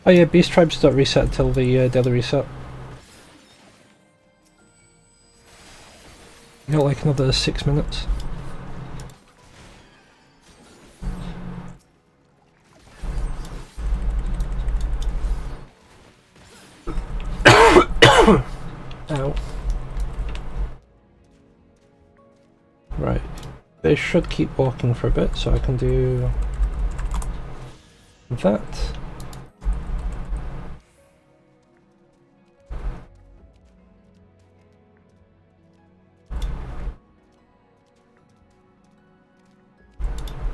Oh yeah, beast tribes don't reset till the daily reset. You got like another 6 minutes. Ow. Right. They should keep walking for a bit, so I can do that.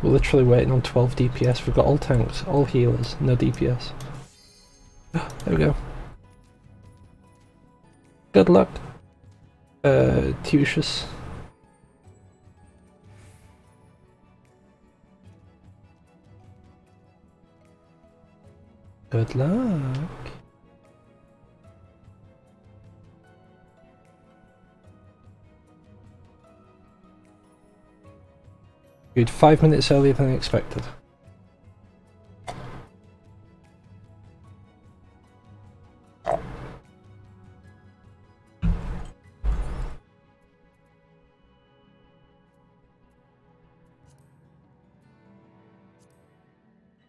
We're literally waiting on 12 DPS. We've got all tanks, all healers, no DPS. There we go. Good luck, Tucius. Good luck. Good, 5 minutes earlier than expected.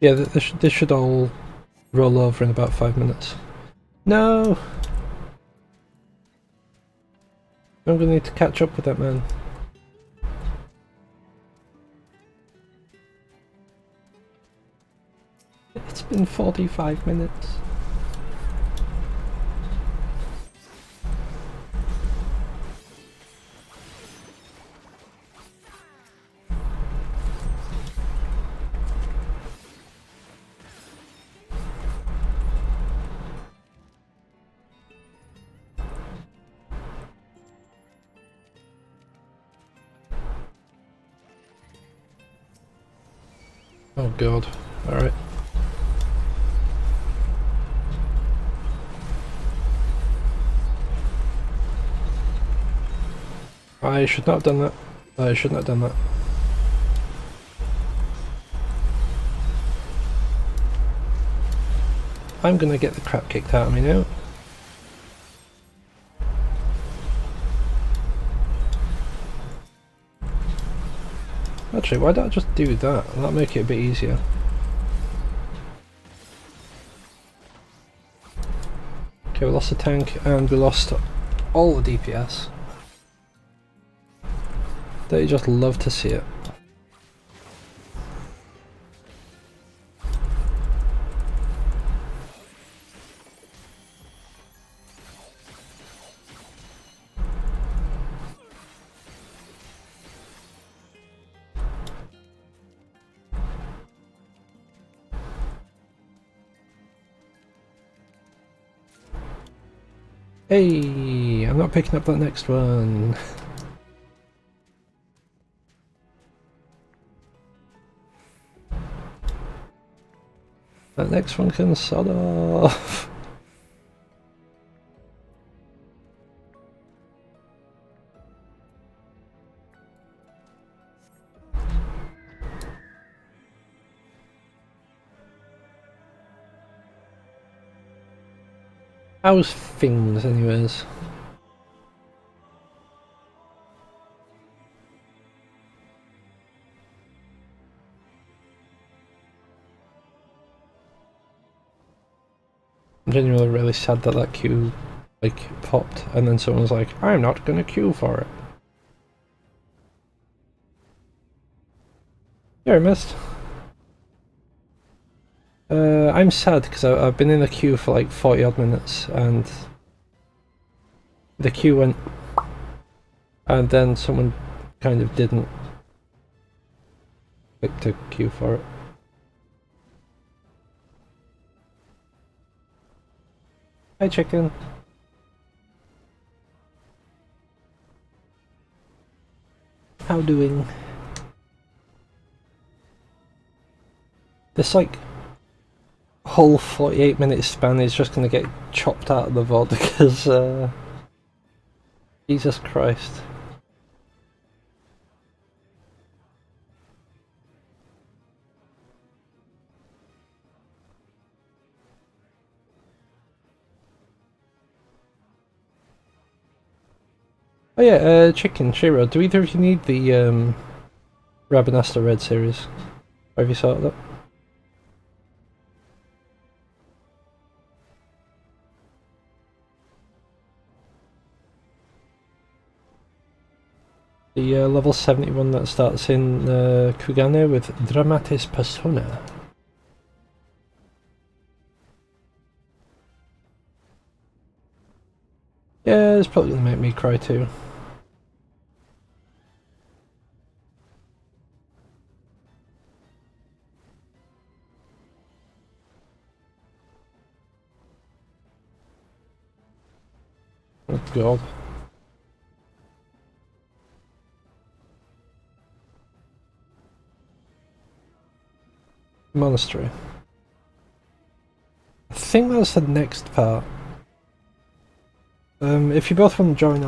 Yeah, this should all roll over in about 5 minutes. No! I'm gonna need to catch up with that man. It's been 45 minutes. Oh god. Alright. I should not have done that. I should not have done that. I'm gonna get the crap kicked out of me now. Actually, why don't I just do that? That'll make it a bit easier. Okay, we lost the tank and we lost all the DPS. Don't you just love to see it? Hey, I'm not picking up that next one. That next one can sod off. How's things, anyways? I'm genuinely really sad that that queue like popped and then someone was like, I'm not gonna queue for it. Yeah, I missed. I'm sad because I've been in the queue for like 40 odd minutes and the queue went and then someone kind of didn't click to queue for it. Hi chicken. How doing? This like whole 48-minute span is just gonna get chopped out of the VOD because Jesus Christ. Oh yeah, Chicken, Shiro, do either of you need the Rabanasta Red series? Or have you sorted that? The level 71 that starts in Kugane with Dramatis Persona. Yeah, it's probably gonna make me cry too. Oh god. Monastery. think that's the next part. If you both want to join,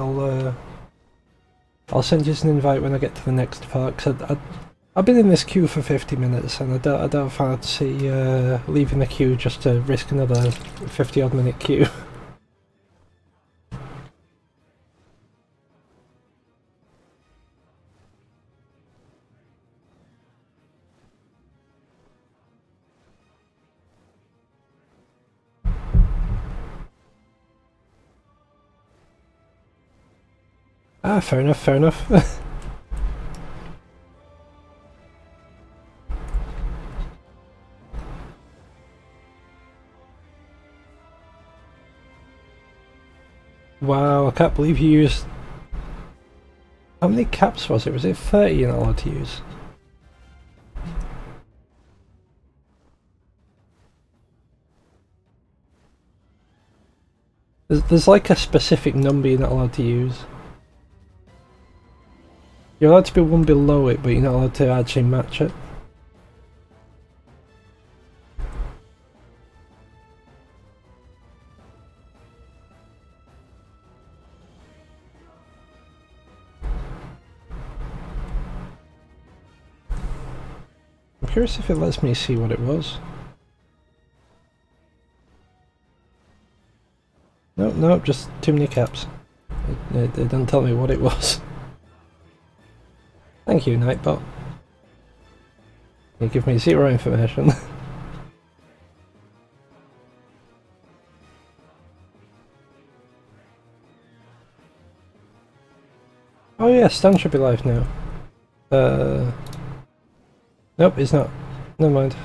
I'll send you an invite when I get to the next part. Cause I've been in this queue for 50 minutes, and I don't fancy leaving the queue just to risk another 50-odd minute queue. Ah, fair enough, fair enough. Wow, I can't believe you used... How many caps was it? Was it 30 you're not allowed to use? There's like a specific number you're not allowed to use. You're allowed to be one below it, but you're not allowed to actually match it. I'm curious if it lets me see what it was. Nope, just too many caps. It didn't tell me what it was. Thank you, Nightbot. You give me zero information. Oh yeah, Stan should be live now. Nope, he's not. Never mind.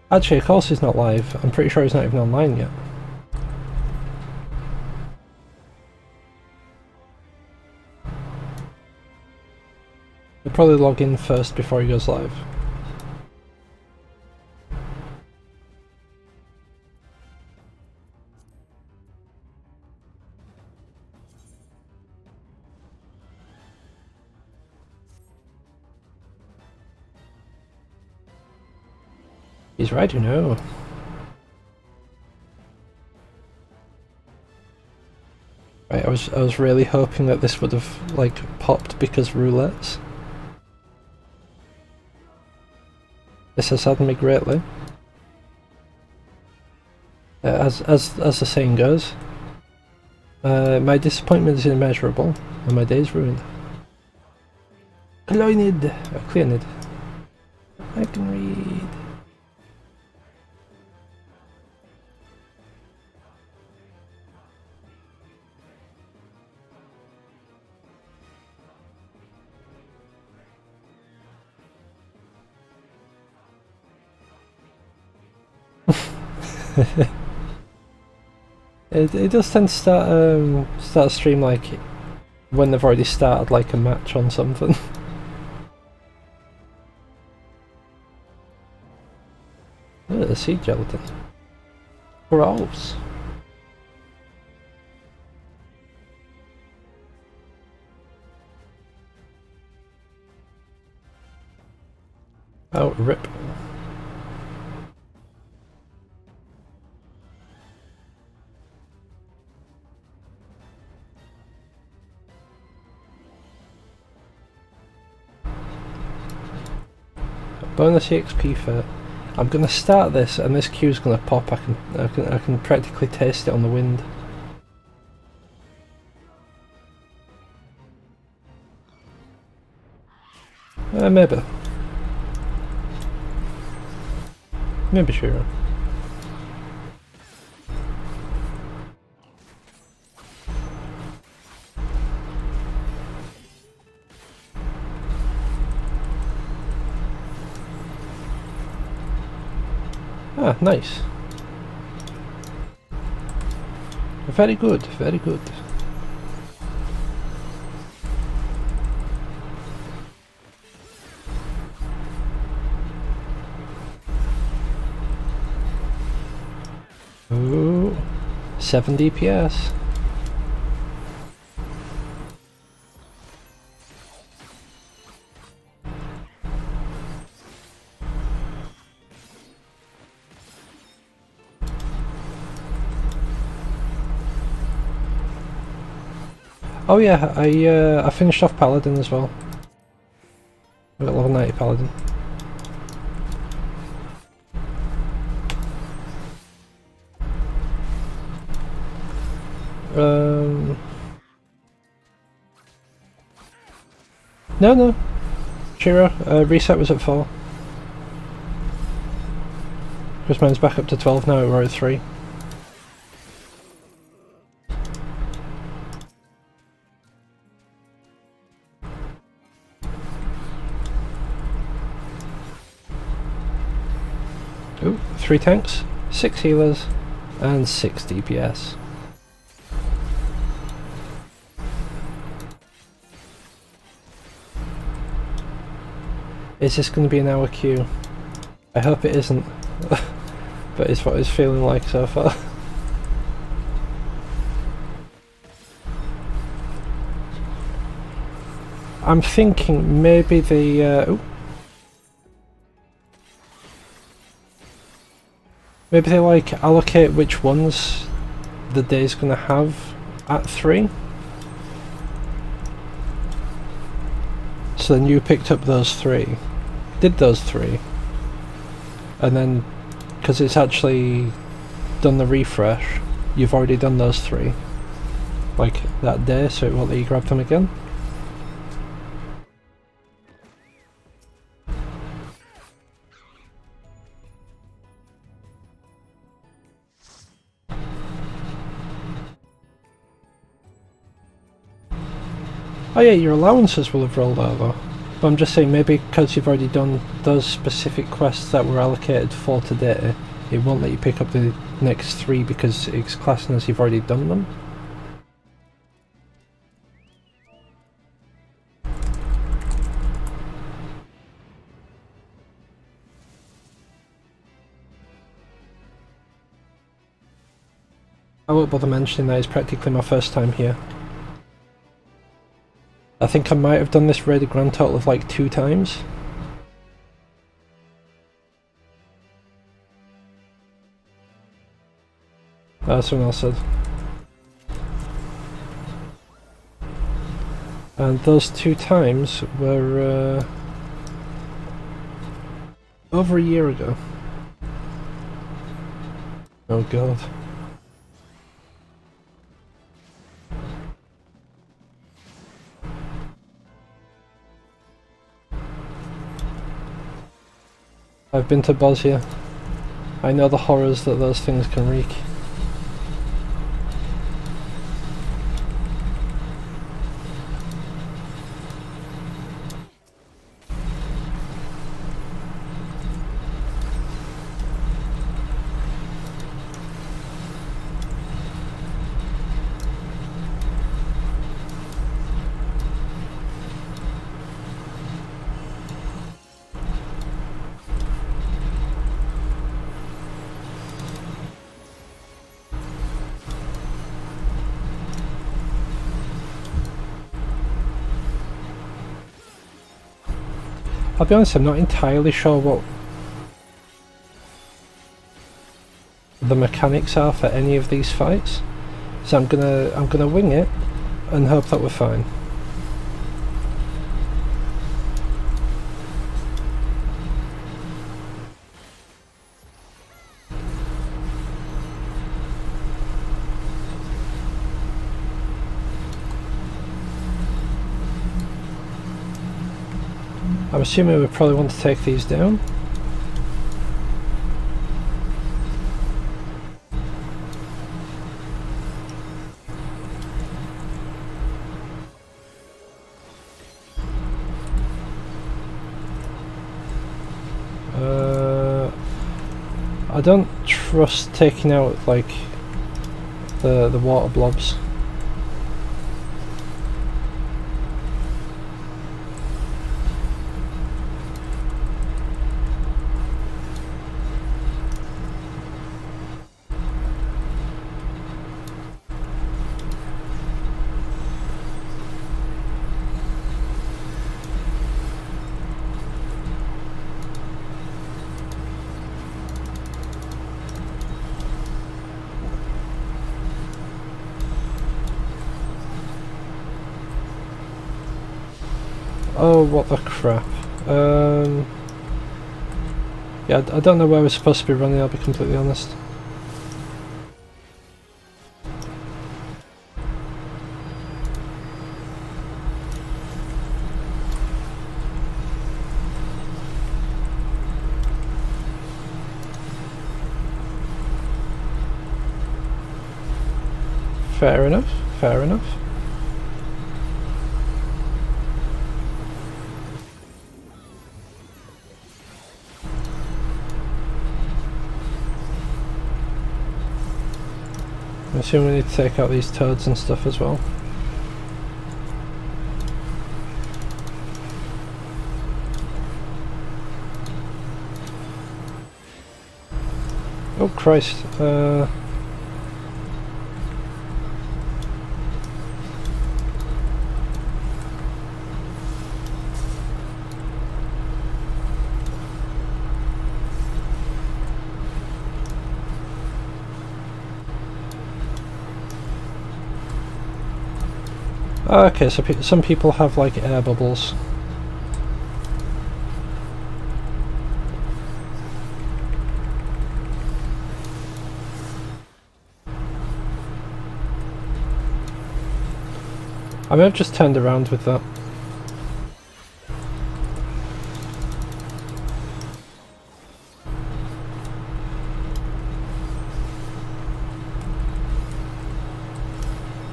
Actually, of course he's not live. I'm pretty sure he's not even online yet. He'll probably log in first before he goes live. He's right, you know. Right, I was really hoping that this would have like popped because roulettes. This has saddened me greatly. As the saying goes, my disappointment is immeasurable, and my day's ruined. Cloynid, Cleonid. I can read. It does tend to start a stream like when they've already started like a match on something. Look at the sea gelatin. Gross. Oh, rip. Bonus EXP for... I'm gonna start this and this queue's gonna pop. I can practically taste it on the wind. Maybe. Maybe sure. Ah, nice. Very good, very good. Ooh, 7 DPS. Oh yeah, I finished off Paladin as well. I got level 90 Paladin. No. Shiro, reset was at 4. Because mine's back up to 12 now, we're at 3. Ooh, 3 tanks, 6 healers, and 6 DPS. Is this going to be an hour queue? I hope it isn't, but it's what it's feeling like so far. I'm thinking maybe the maybe they like allocate which ones the day's gonna have at 3. So then you picked up those 3, did those 3, and then because it's actually done the refresh, you've already done those 3 like that day, so it won't let you grab them again. Oh yeah, your allowances will have rolled over. But I'm just saying, maybe because you've already done those specific quests that were allocated for today, it won't let you pick up the next 3 because it's classing as you've already done them. I won't bother mentioning that, it's practically my first time here. I think I might have done this raid a grand total of like 2 times. Someone else said. And those 2 times were over a year ago. Oh god. I've been to Bosnia. I know the horrors that those things can wreak. I'll be honest, I'm not entirely sure what the mechanics are for any of these fights, so I'm gonna wing it and hope that we're fine. I'm assuming we probably want to take these down. I don't trust taking out like the water blobs. Oh, what the crap. Yeah, I don't know where we're supposed to be running, I'll be completely honest. Fair enough, fair enough. I assume we need to take out these toads and stuff as well. Oh Christ, okay, so some people have like air bubbles. I may have just turned around with that.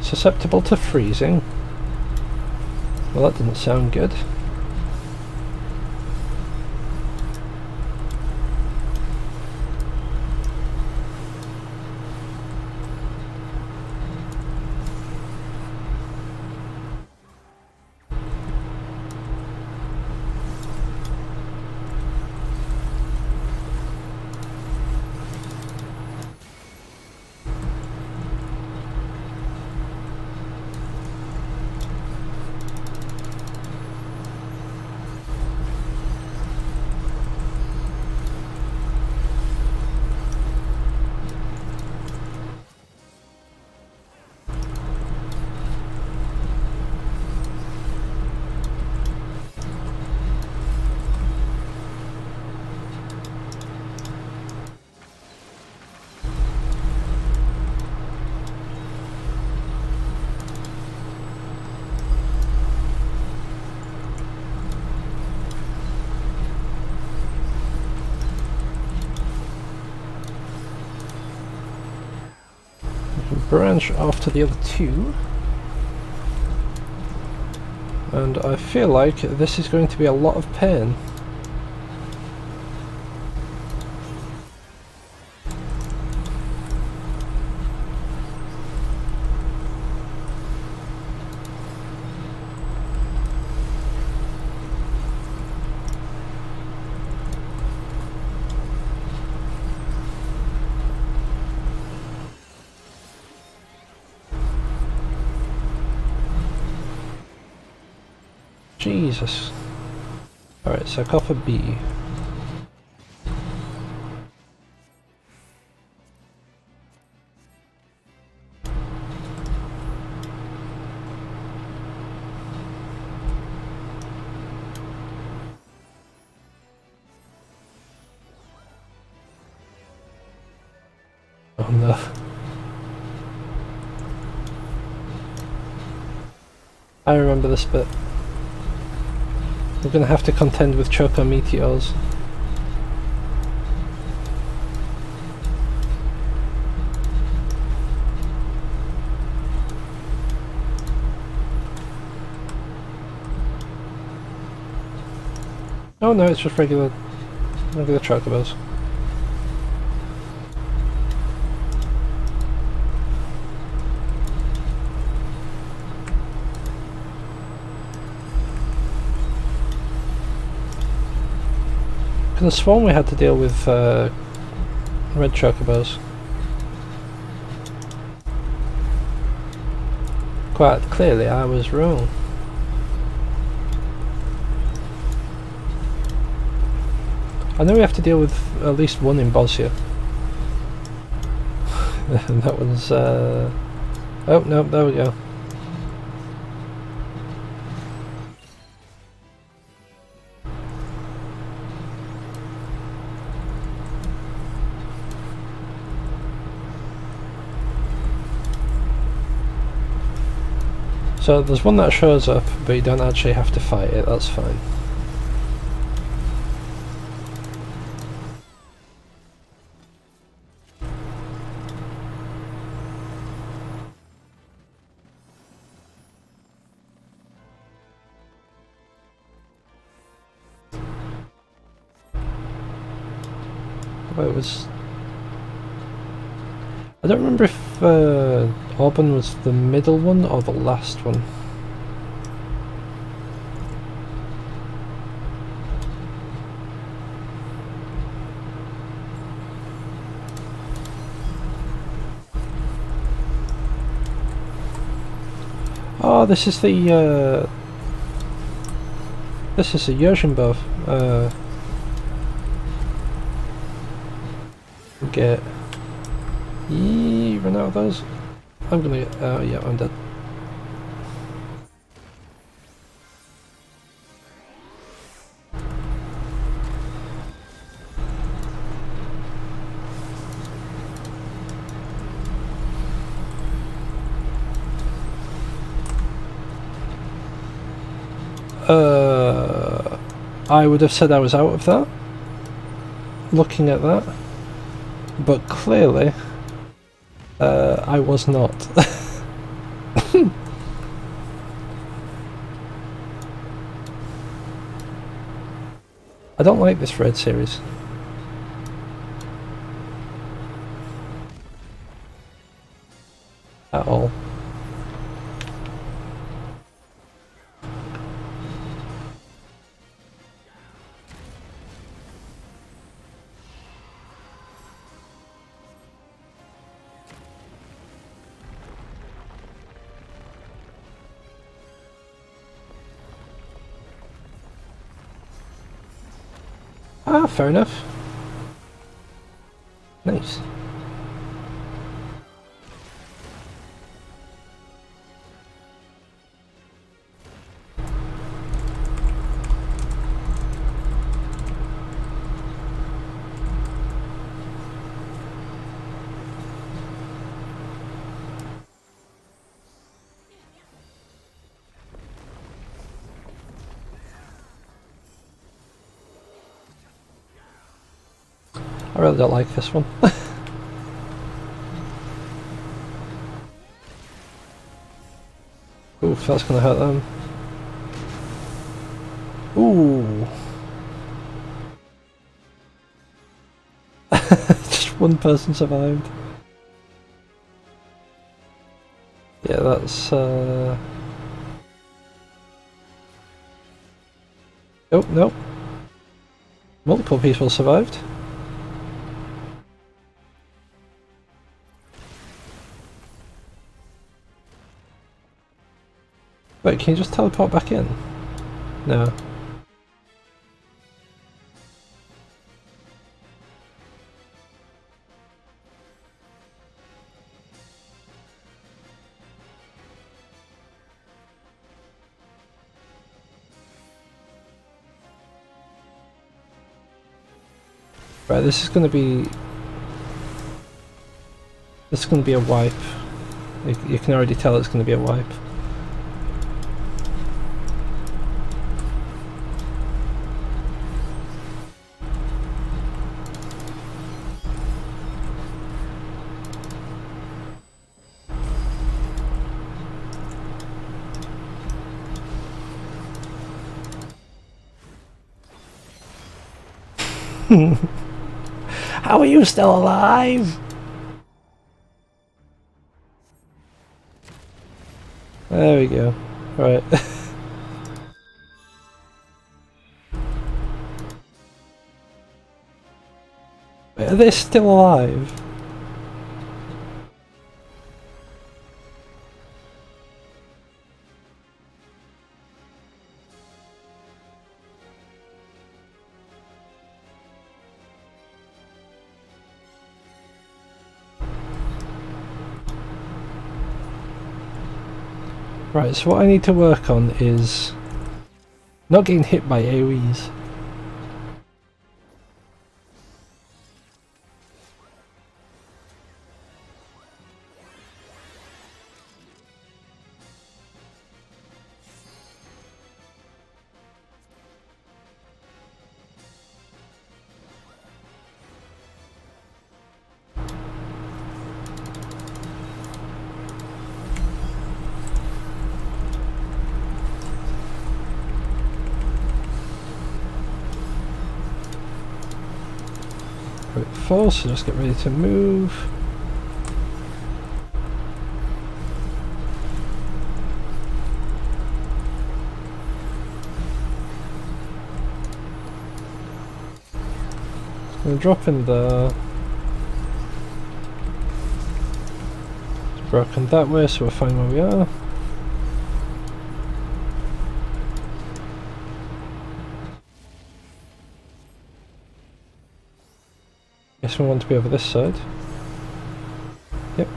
Susceptible to freezing? Well, that didn't sound good. Branch off to the other two, and I feel like this is going to be a lot of pain. Jesus. Alright, so copper B. Oh no. I remember this bit. We're gonna have to contend with choco meteors. Oh no, it's just regular chocobos. I could have sworn we had to deal with red chocobos. Quite clearly I was wrong. I know we have to deal with at least one in Bosnia. And that was oh no, there we go. So there's one that shows up, but you don't actually have to fight it, that's fine. It was... I don't remember if Auburn was the middle one or the last one. Oh, this is the this is a Yoshinbo. Get... Yee, run out of those. I'm gonna get... oh yeah, I'm dead. I would have said I was out of that, looking at that, but clearly I was not. I don't like this Red series. At all. Ah, fair enough. Nice. I really don't like this one. Oof, that's gonna hurt them. Ooh. Just one person survived. Yeah, that's oh, no. Multiple people survived. Wait, can you just teleport back in? No. Right, this is gonna be a wipe. You can already tell it's gonna be a wipe. How are you still alive? There we go. Right. Wait, are they still alive? Right, so what I need to work on is not getting hit by AoEs. Got it full, so just get ready to move. Gonna drop in there. It's broken that way, so we'll find where we are. Guess we want to be over this side. Yep.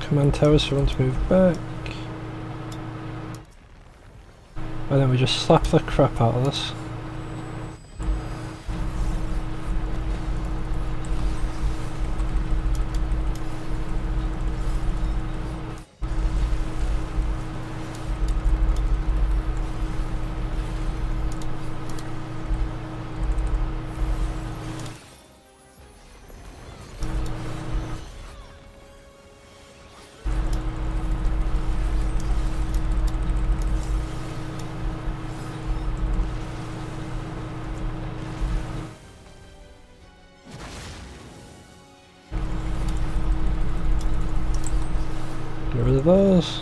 Command towers, so we want to move back. And then we just slap the crap out of this. Get rid of those.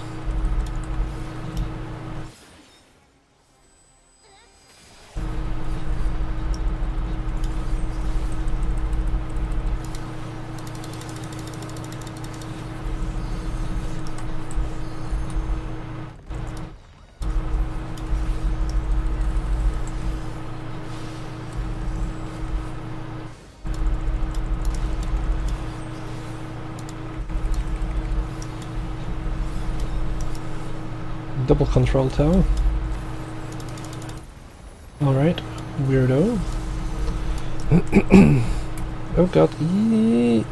Double control tower. Alright, weirdo. Oh god. Eee.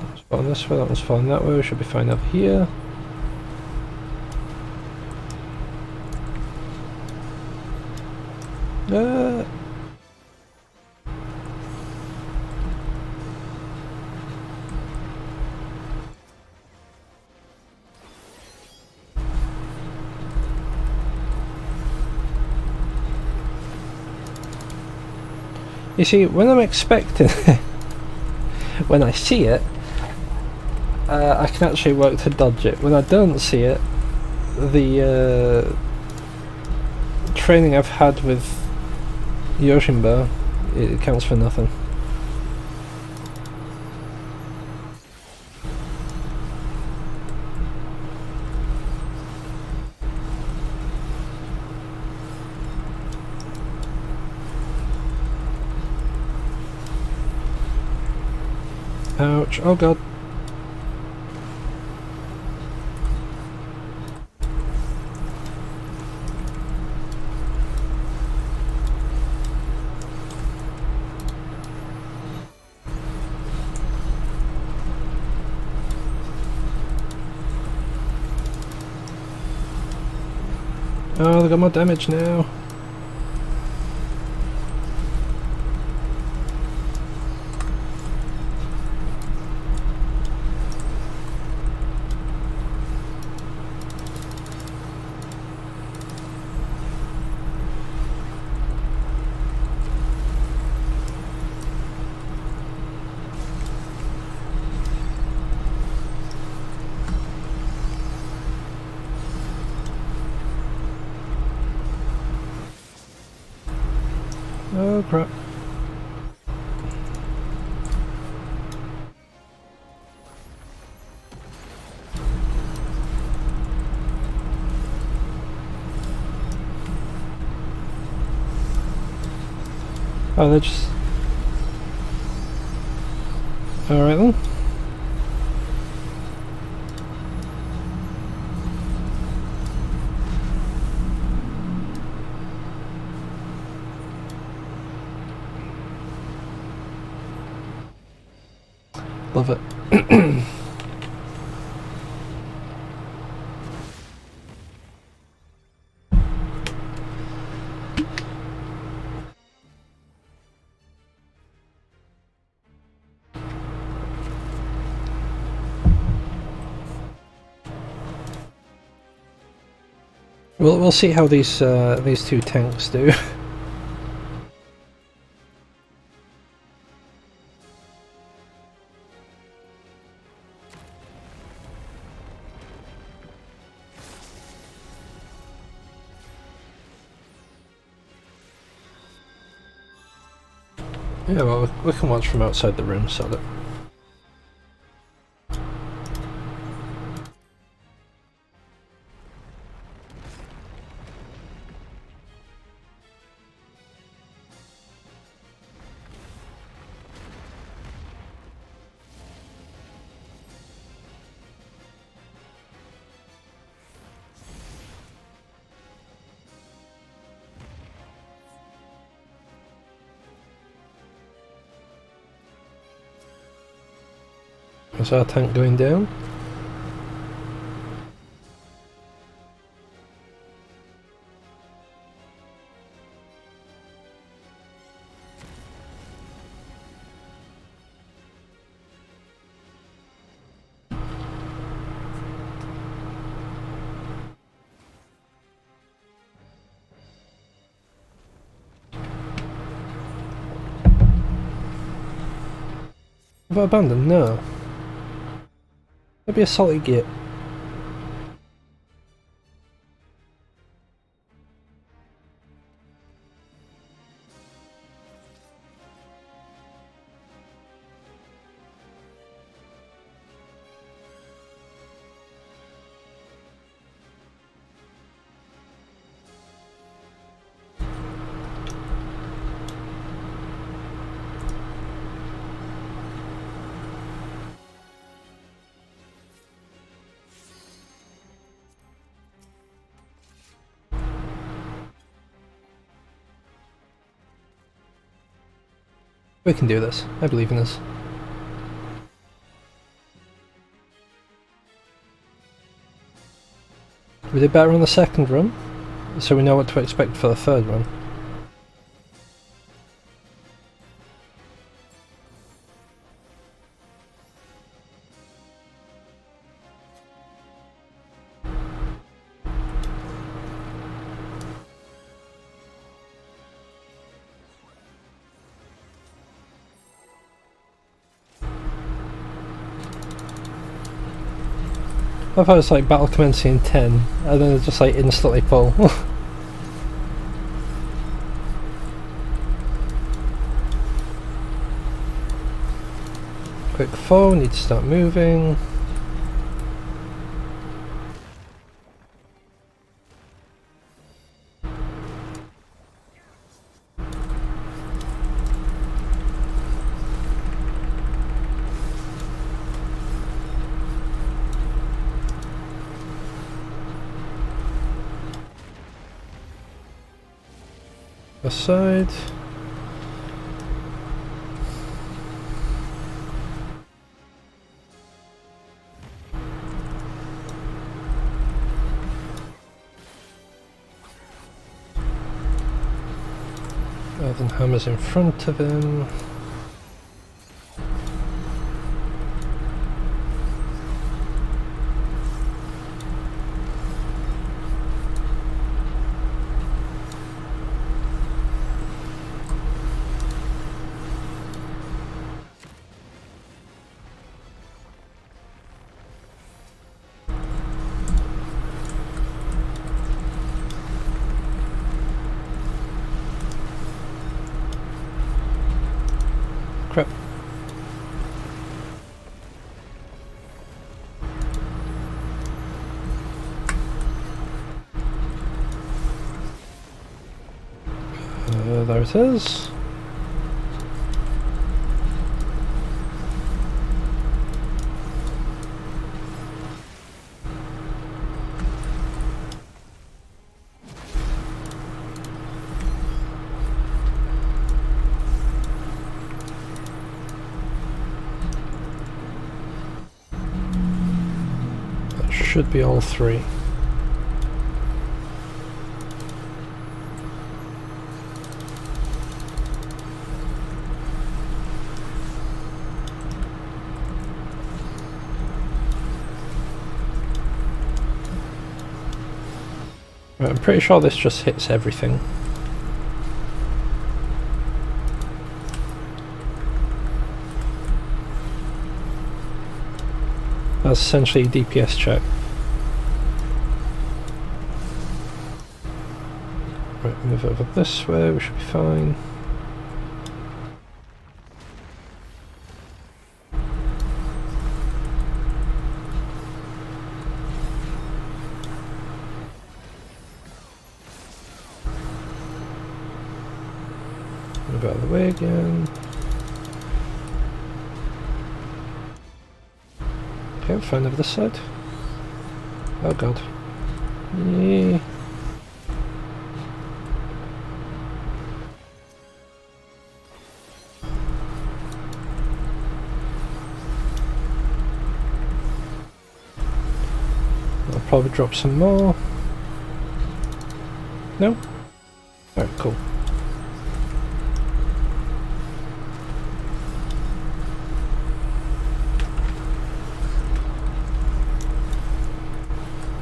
That's falling this way, that one's falling that way, we should be fine up here. You see, when I'm expecting when I see it, I can actually work to dodge it. When I don't see it, the training I've had with Yoshinbo, it counts for nothing. Ouch, oh god. Oh, they got more damage now. Oh crap. Oh, they're just... Alright then. Love it. We'll see how these two tanks do. Yeah, well, we can watch from outside the room, so that. Is our tank going down? Have I abandoned? No. Maybe a salty git. We can do this. I believe in this. We did better on the second run, so we know what to expect for the third run. I thought it was like battle commencing in 10, and then it just like instantly pull. Quick foe, need to start moving. Aside. Earthen hammers in front of him. Crap. There it is. should be all three. Right, I'm pretty sure this just hits everything. That's essentially a DPS check. Right, move over this way, we should be fine. Move out of the way again. Okay, fine over this side. Oh god. Yeah. I'll probably drop some more. No? Alright, cool.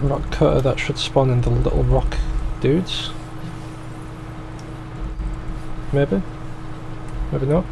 Rock cutter, that should spawn in the little rock dudes. Maybe? Maybe not.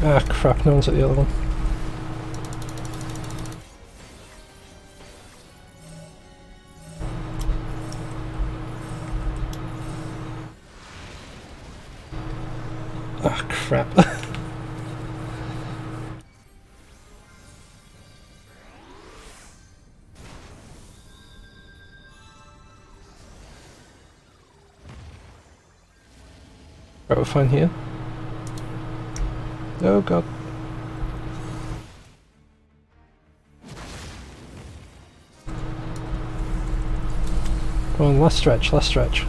Ah crap, no one's at the other one. Ah crap. Right, we're fine here. Oh god. Come on, last stretch, last stretch.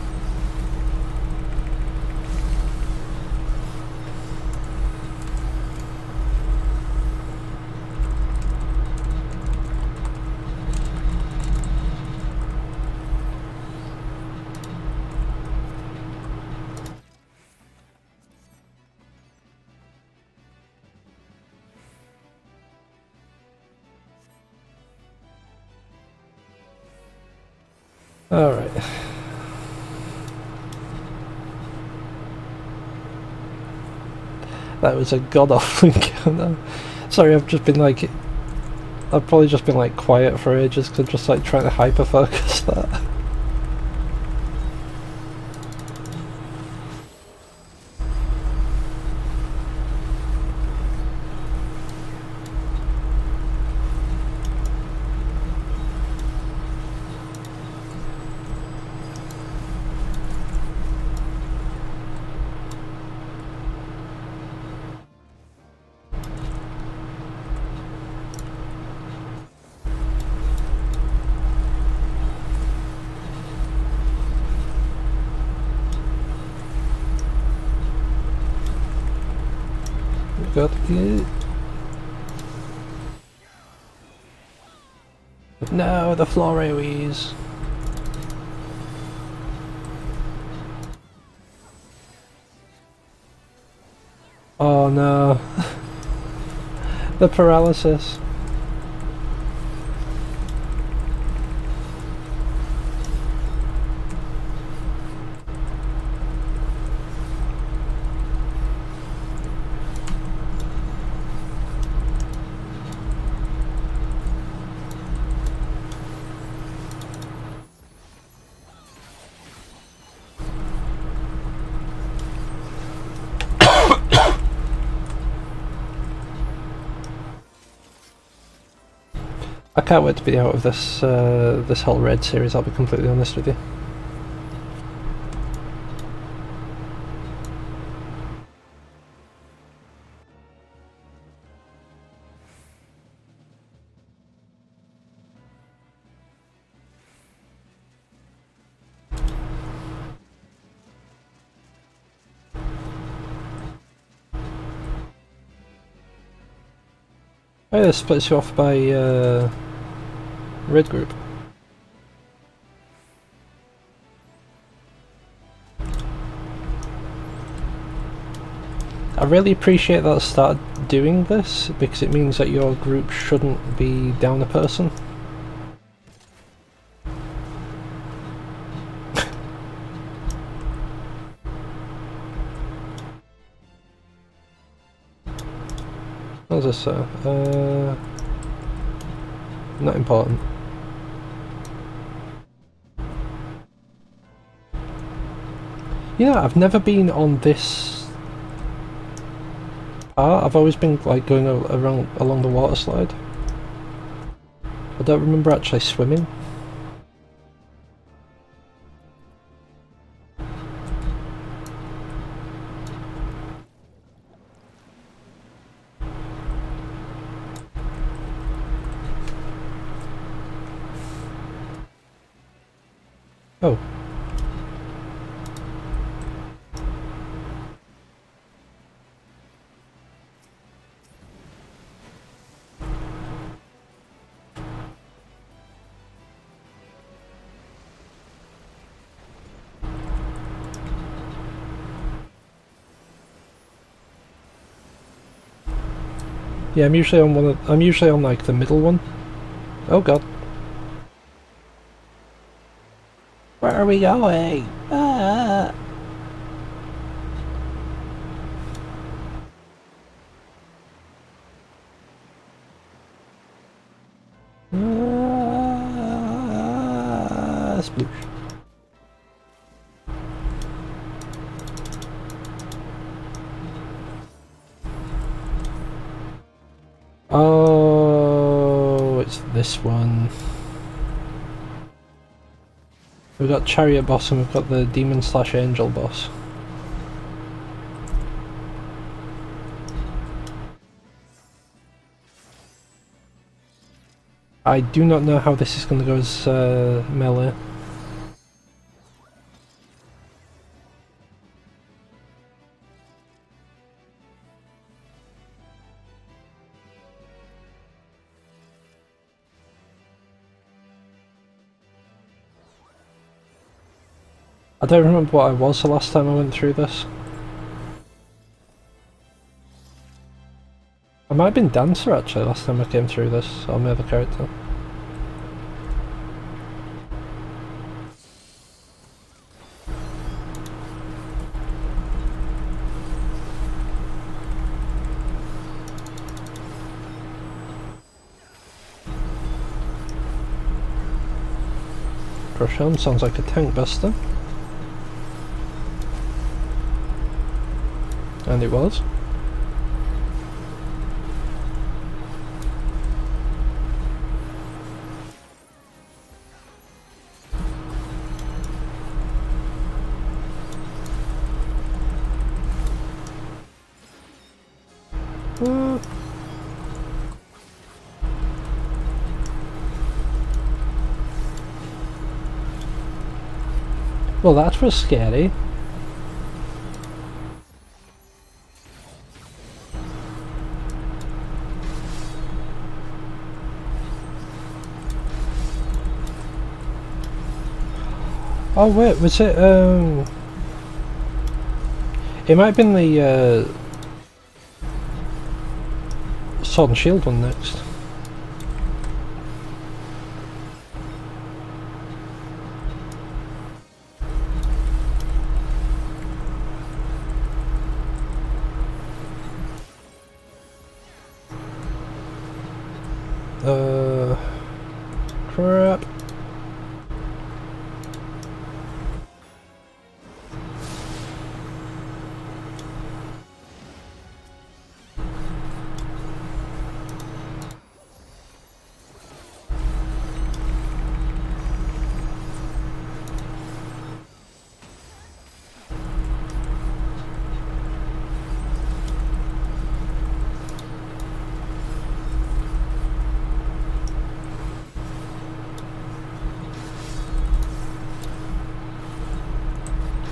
Alright. That was a god-awful encounter. Sorry, I've probably just been like quiet for ages because I'm just like trying to hyper-focus that. Got it. No, the floor AoEs. Oh no. The paralysis. I can't wait to be out of this this whole Red series, I'll be completely honest with you. Oh yeah, this splits you off by Red Group. I really appreciate that I started doing this, because it means that your group shouldn't be down a person. What does this say? Not important. You know, I've never been on this part. I've always been like going around along the water slide. I don't remember actually swimming. Oh. Yeah, I'm usually on I'm usually on like the middle one. Oh god. Where are we going? Ah. Sploosh. Oh, it's this one. We've got Chariot boss and we've got the Demon/Angel boss. I do not know how this is going to go as melee. I don't remember what I was the last time I went through this. I might have been Dancer actually last time I came through this, on my other character. Crush Helm sounds like a tank buster. And it was. Well, that was scary. Oh wait, was it, it might have been the, Sword and Shield one next. Crap.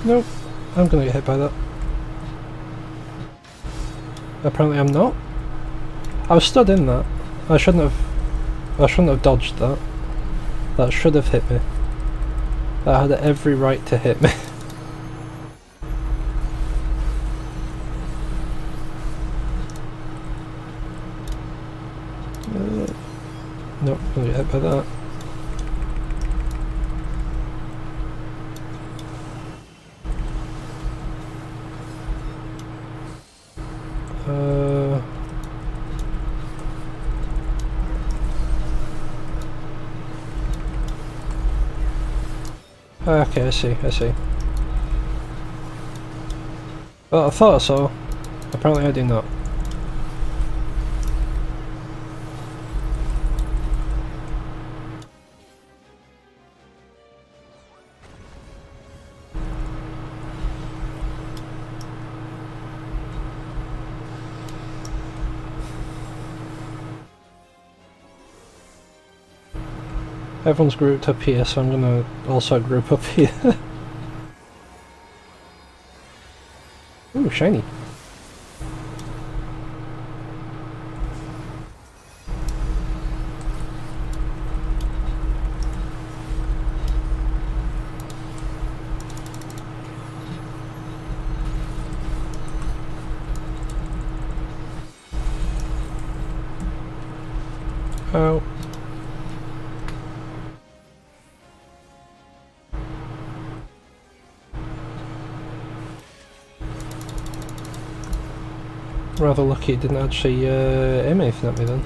Nope, I'm gonna get hit by that. Apparently I'm not. I was stood in that. I shouldn't have dodged that. That should have hit me. That had every right to hit me. Nope, I'm gonna get hit by that. Okay, I see. Well, I thought so. Apparently I do not. Everyone's grouped up here, so I'm gonna also group up here. Ooh, shiny. Oh. Rather lucky it didn't actually aim anything at me then.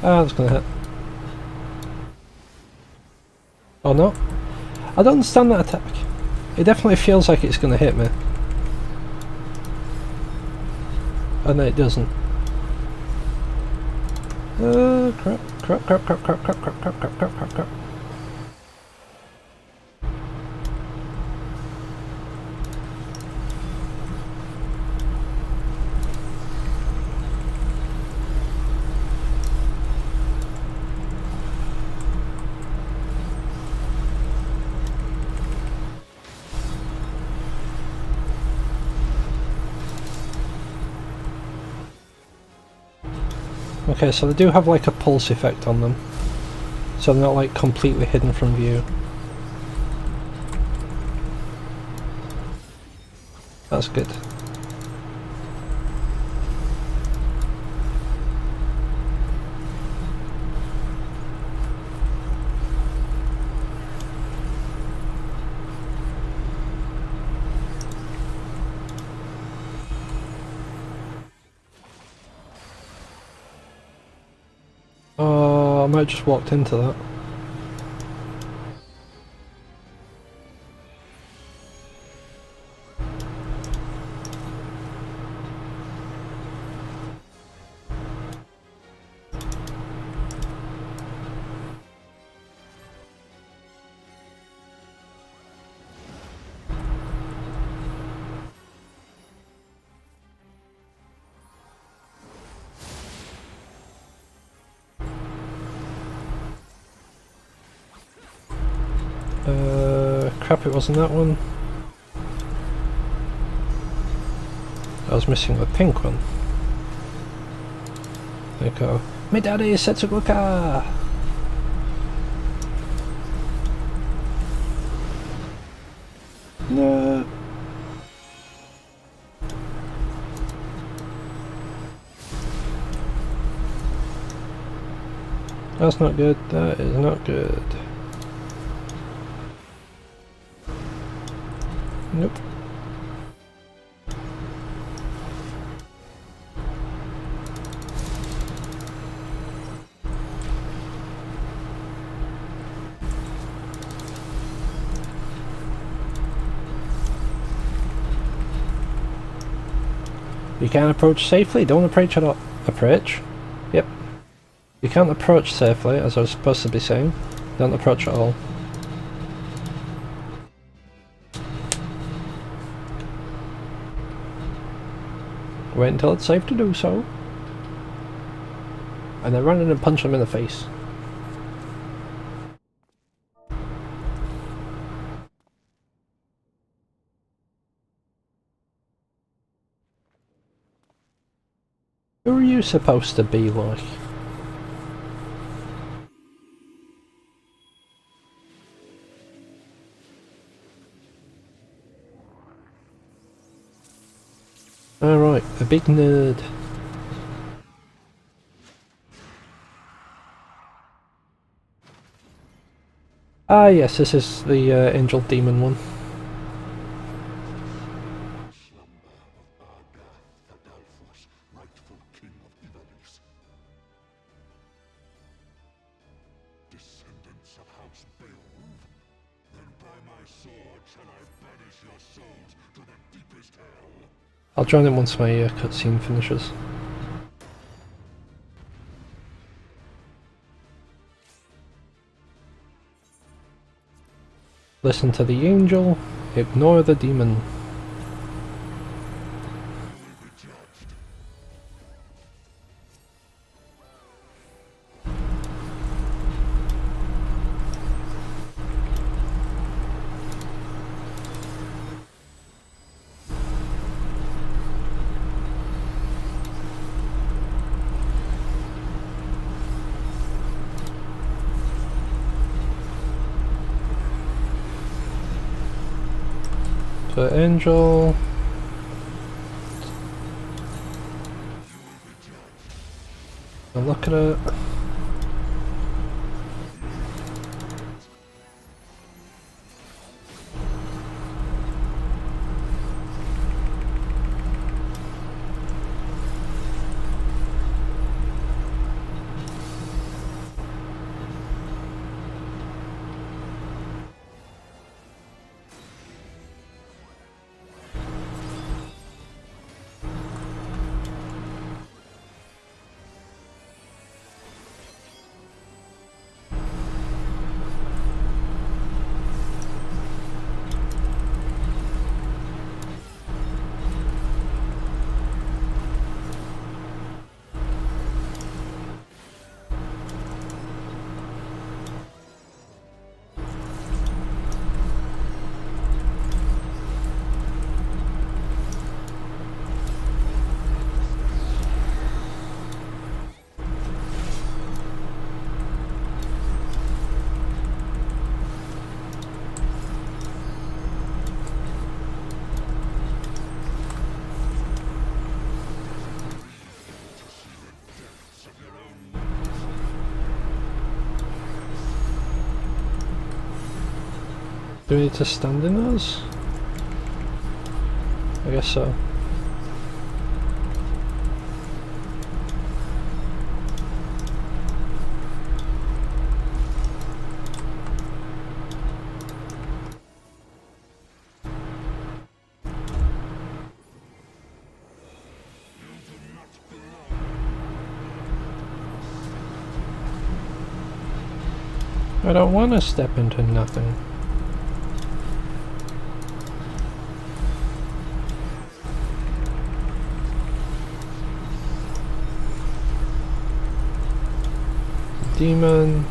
Ah, that's gonna hit. Oh no. I don't understand that attack. It definitely feels like it's gonna hit me. And then it doesn't. Crap. Okay, so they do have like a pulse effect on them, so they're not like completely hidden from view. That's good. Oh, I might have just walked into that. Crap, it wasn't that one. I was missing the pink one. There you go. My daddy Setsuguka! No. That's not good. That is not good. Nope. You can't approach safely. Don't approach at all. Approach? Yep. You can't approach safely, as I was supposed to be saying. Don't approach at all. Wait until it's safe to do so. And then run in and punch them in the face. Who are you supposed to be like? Alright, a big nerd. Ah yes, this is the angel demon one. Descendants of House Beowulf, then by my sword shall I banish your souls to the deepest hell. I'll join in once my cutscene finishes. Listen to the angel, ignore the demon. So angel. Now look at it. Do we need to stand in those? I guess so. I don't want to step into nothing. Demon.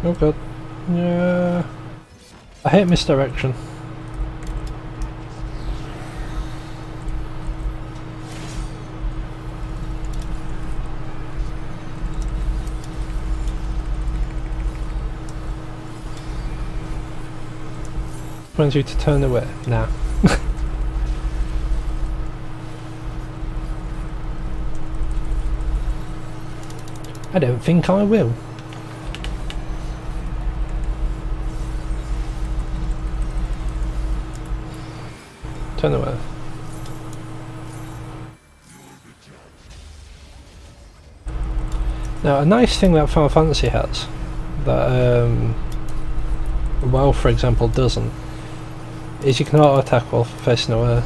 Oh god. Yeah. I hate misdirection. Wants you to turn away. Nah. I don't think I will. Turn away. Now, a nice thing that Final Fantasy has, that WoW, for example, doesn't, is you can auto-attack while facing away.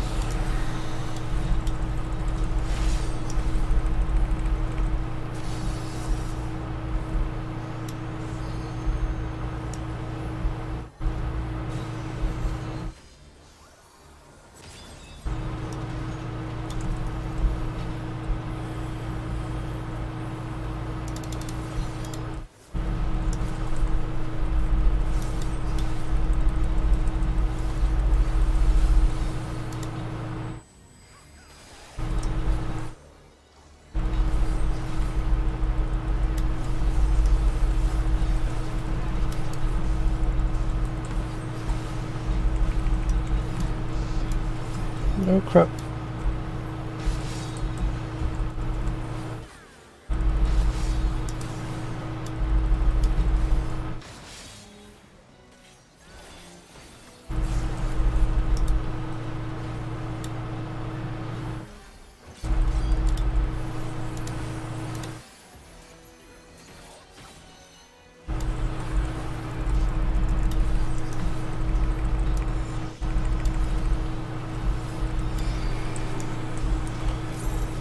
Oh crap.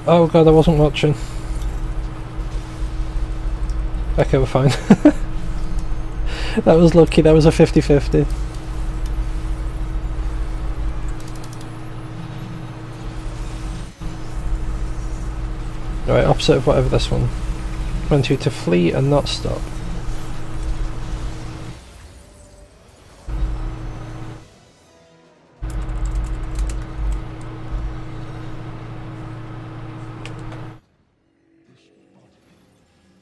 Oh god, I wasn't watching. Okay, we're fine. That was lucky, that was a 50-50. Right, opposite of whatever this one. Want you to flee and not stop.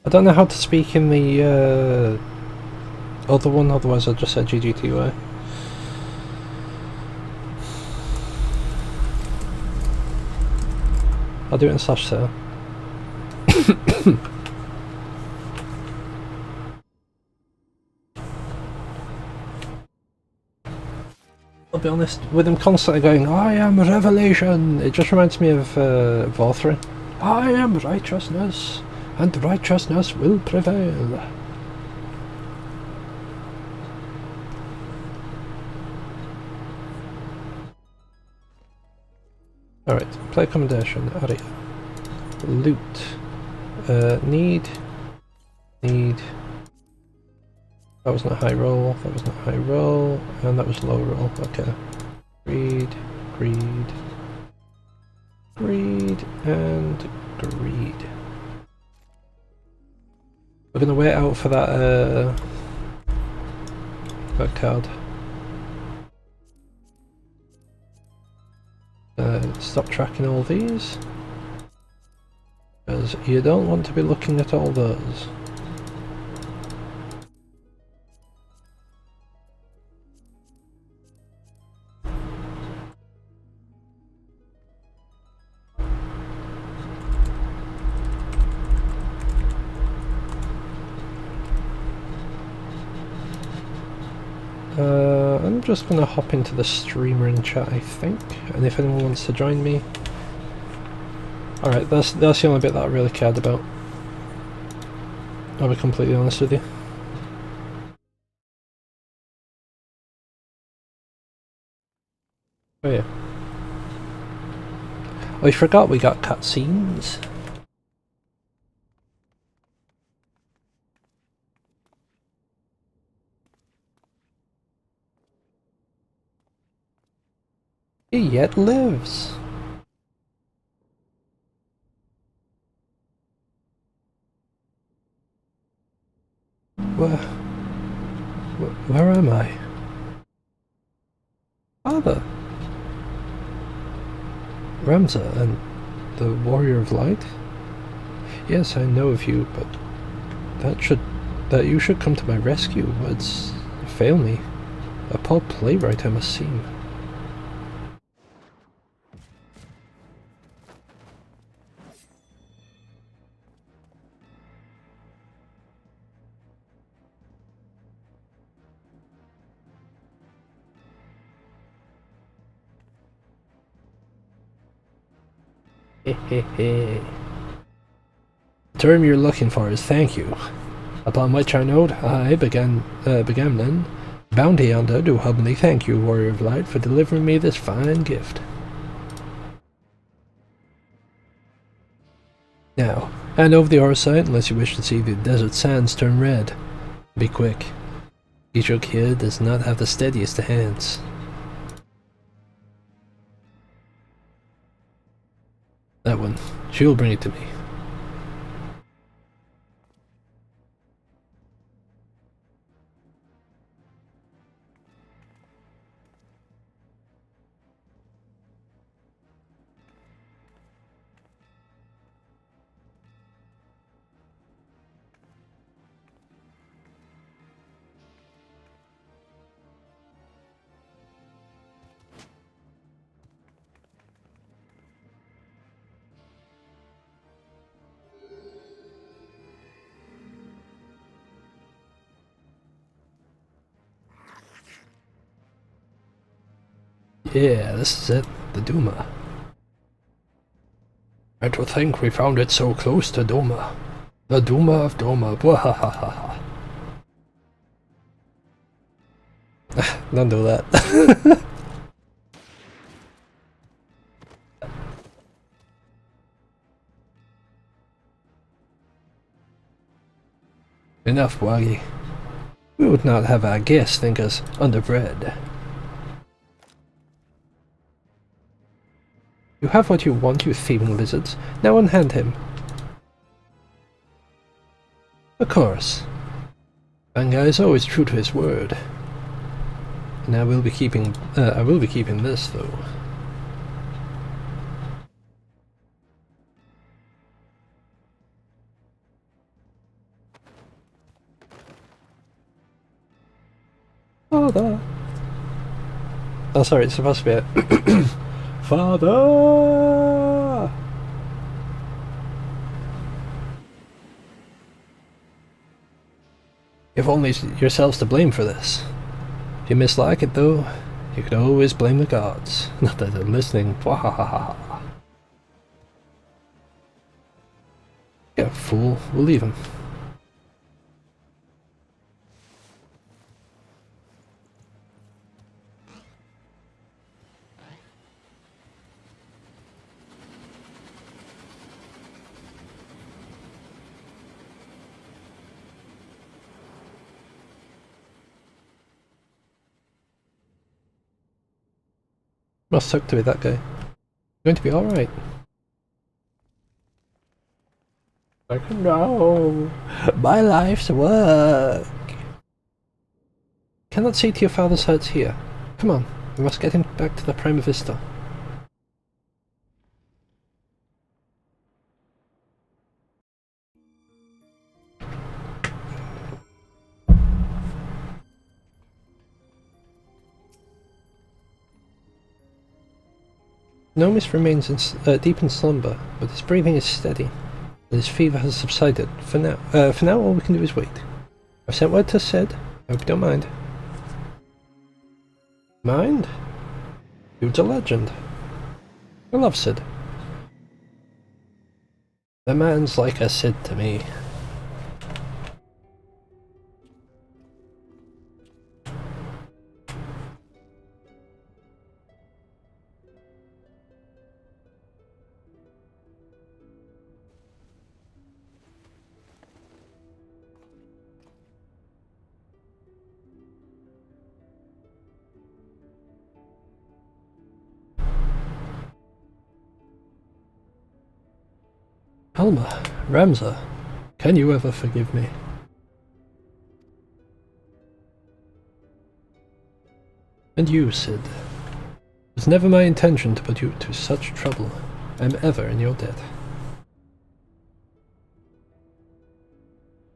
I don't know how to speak in the other one, otherwise I'll just say GGTY. I'll do it in /sale. I'll be honest, with him constantly going, I am revelation, it just reminds me of Vorthrin. I am righteousness, and righteousness will prevail. Alright, play accommodation, area. Loot. Need. That was not high roll, that was not high roll, and that was low roll, okay. Greed, and greed. We're gonna wait out for that card. Stop tracking all these, because you don't want to be looking at all those. I'm just gonna hop into the streamer in chat, I think, and if anyone wants to join me. Alright, that's the only bit that I really cared about. I'll be completely honest with you. Oh yeah. Oh, I forgot we got cutscenes. He yet lives. Well, Where am I? Father! Ramza and the Warrior of Light? Yes, I know of you, but that you should come to my rescue would fail me. A poor playwright I must seem. The term you're looking for is thank you. Upon which I note, I began then, bounty hunter, do humbly thank you, Warrior of Light, for delivering me this fine gift. Now, hand over the Orsight unless you wish to see the desert sands turn red. Be quick. Ishuk here does not have the steadiest of hands. That one. She will bring it to me. Yeah, this is it. The Duma. And to think we found it so close to Doma. The Duma of Doma. Bwahahaha. Don't do that. Enough, Wagi. We would not have our guests think us underbred. You have what you want, you thieving lizards. Now unhand him. Of course. Bangai is always true to his word. And I will be keeping this though. Father. Oh, sorry, it's supposed to be a Father. You've only yourselves to blame for this. If you mislike it, though, you could always blame the gods. Not that they're listening. Wahahaha. Yeah, fool. We'll leave him. Must suck to be that guy. Going to be alright. Like, no! My life's work! Cannot see to your father's hurts here. Come on, we must get him back to the Prima Vista. Nomis remains deep in slumber, but his breathing is steady, and his fever has subsided. For now, all we can do is wait. I've sent word to Sid. I hope you don't mind. Mind? Dude's a legend. I love Sid. That man's like a Sid to me. Alma, Ramza, can you ever forgive me? And you, Sid. It was never my intention to put you to such trouble. I am ever in your debt.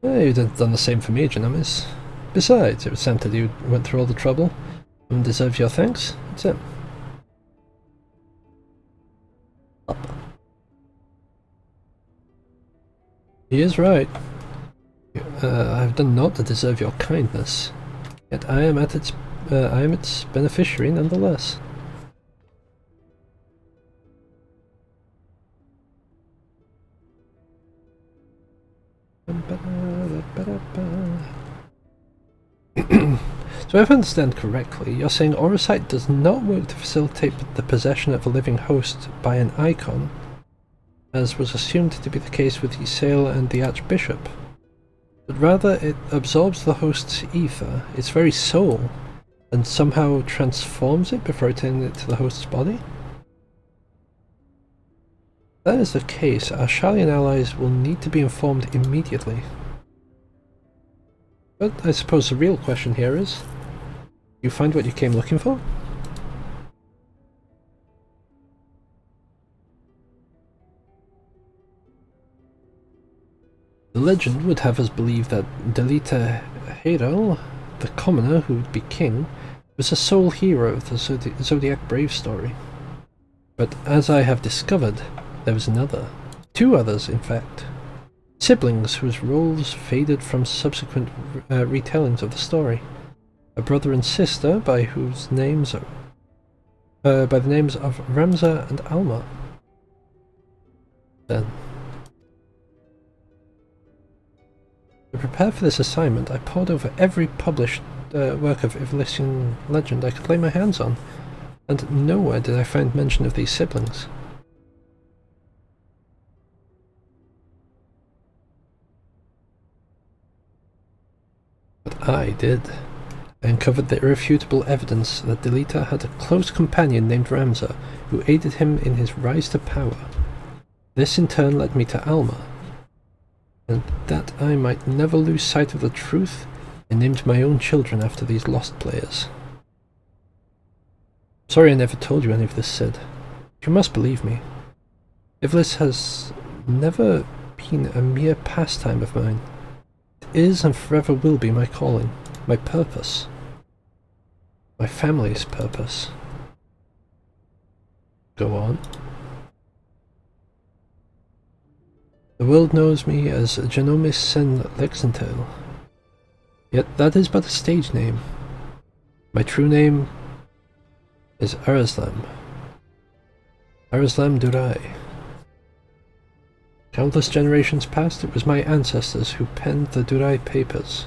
You'd have done the same for me, Genomis. Besides, it was Sam that you went through all the trouble and deserves your thanks. It's him. Up. He is right. I have done naught to deserve your kindness, yet I am its beneficiary nonetheless. So if I understand correctly, you're saying Orosite does not work to facilitate the possession of a living host by an icon, as was assumed to be the case with Ysayle and the Archbishop, but rather it absorbs the host's ether, its very soul, and somehow transforms it before returning it to the host's body? If that is the case, our Sharlayan allies will need to be informed immediately. But I suppose the real question here is, you find what you came looking for? The legend would have us believe that Delita Heral, the commoner who would be king, was the sole hero of the Zodiac Brave story. But as I have discovered, there was another. Two others, in fact. Siblings whose roles faded from subsequent retellings of the story. A brother and sister by the names of Ramza and Alma. Then, to prepare for this assignment, I pored over every published work of Ivalician legend I could lay my hands on, and nowhere did I find mention of these siblings. But I did. I uncovered the irrefutable evidence that Delita had a close companion named Ramza, who aided him in his rise to power. This in turn led me to Alma, and that I might never lose sight of the truth, I named my own children after these lost players. Sorry I never told you any of this, Sid. You must believe me. Ivalice has never been a mere pastime of mine. It is and forever will be my calling, my purpose. My family's purpose. Go on. The world knows me as Genomis Sen Lexentail. Yet that is but a stage name. My true name is Arazlam. Arazlam Durai. Countless generations past, it was my ancestors who penned the Durai papers,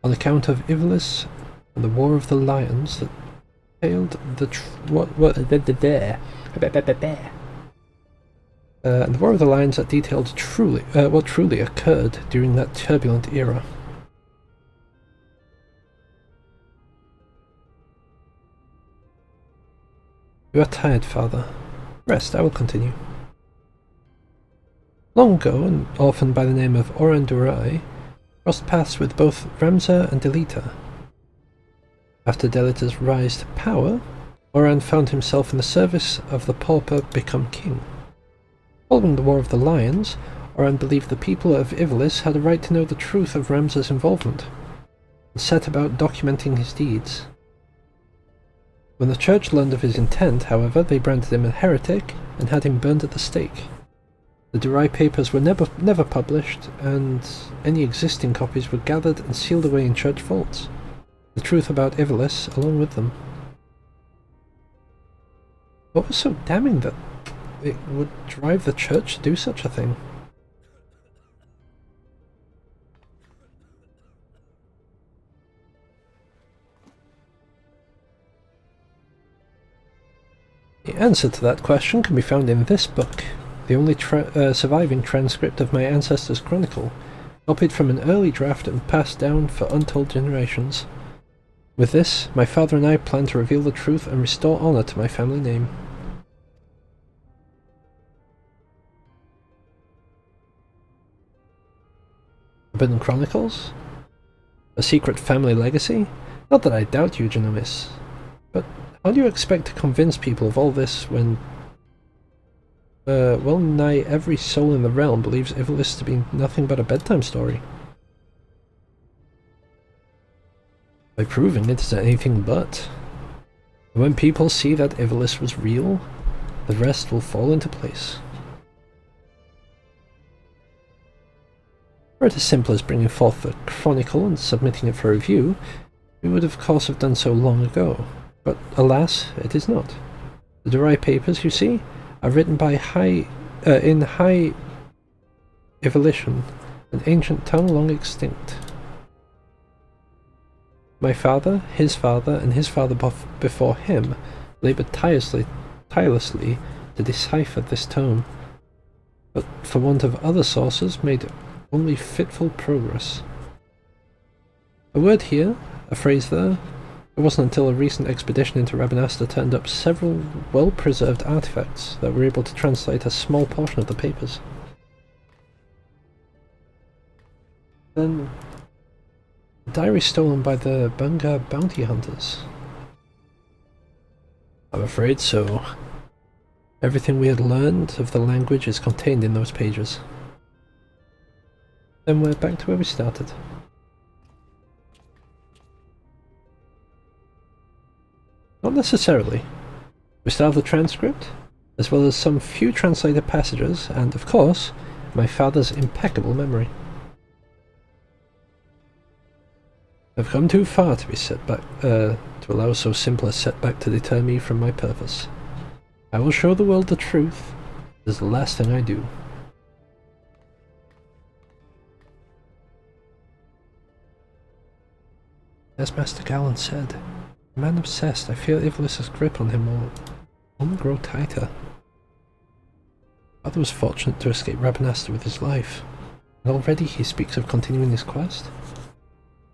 on account of Ivalice and the War of the Lions that tailed the and the War of the Lions that detailed what truly occurred during that turbulent era. You are tired, father. Rest, I will continue. Long ago, an orphan by the name of Oran Durai crossed paths with both Ramza and Delita. After Delita's rise to power, Oran found himself in the service of the pauper become king. Following the War of the Lions, Oran believed the people of Ivalice had a right to know the truth of Ramza's involvement, and set about documenting his deeds. When the church learned of his intent, however, they branded him a heretic and had him burned at the stake. The Durai papers were never published, and any existing copies were gathered and sealed away in church vaults, the truth about Ivalice along with them. What was so damning that it would drive the church to do such a thing? The answer to that question can be found in this book, the only surviving transcript of my ancestors' chronicle, copied from an early draft and passed down for untold generations. With this, my father and I plan to reveal the truth and restore honor to my family name. Forbidden Chronicles? A secret family legacy? Not that I doubt you, Genomis, But how do you expect to convince people of all this when well nigh every soul in the realm believes Ivalice to be nothing but a bedtime story? By proving it is anything but. And when people see that Ivalice was real, the rest will fall into place. Were it as simple as bringing forth the chronicle and submitting it for review, we would of course have done so long ago. But alas, it is not. The dry papers, you see, are written by in high Ivalice, an ancient tongue long extinct. My father, and his father before him laboured tirelessly to decipher this tome, but for want of other sources made only fitful progress. A word here, a phrase there. It wasn't until a recent expedition into Rabanasta turned up several well-preserved artifacts that were able to translate a small portion of the papers. Then, the diary stolen by the Bunga bounty hunters. I'm afraid so. Everything we had learned of the language is contained in those pages. Then we're back to where we started. Not necessarily. We still have the transcript, as well as some few translated passages, and of course, my father's impeccable memory. I've come too far to be set back, to allow so simple a setback to deter me from my purpose. I will show the world the truth. It is the last thing I do. As Master Gallen said, a man obsessed, I feel Ivalice's grip on him will only grow tighter. Father was fortunate to escape Rabanasta with his life, and already he speaks of continuing his quest.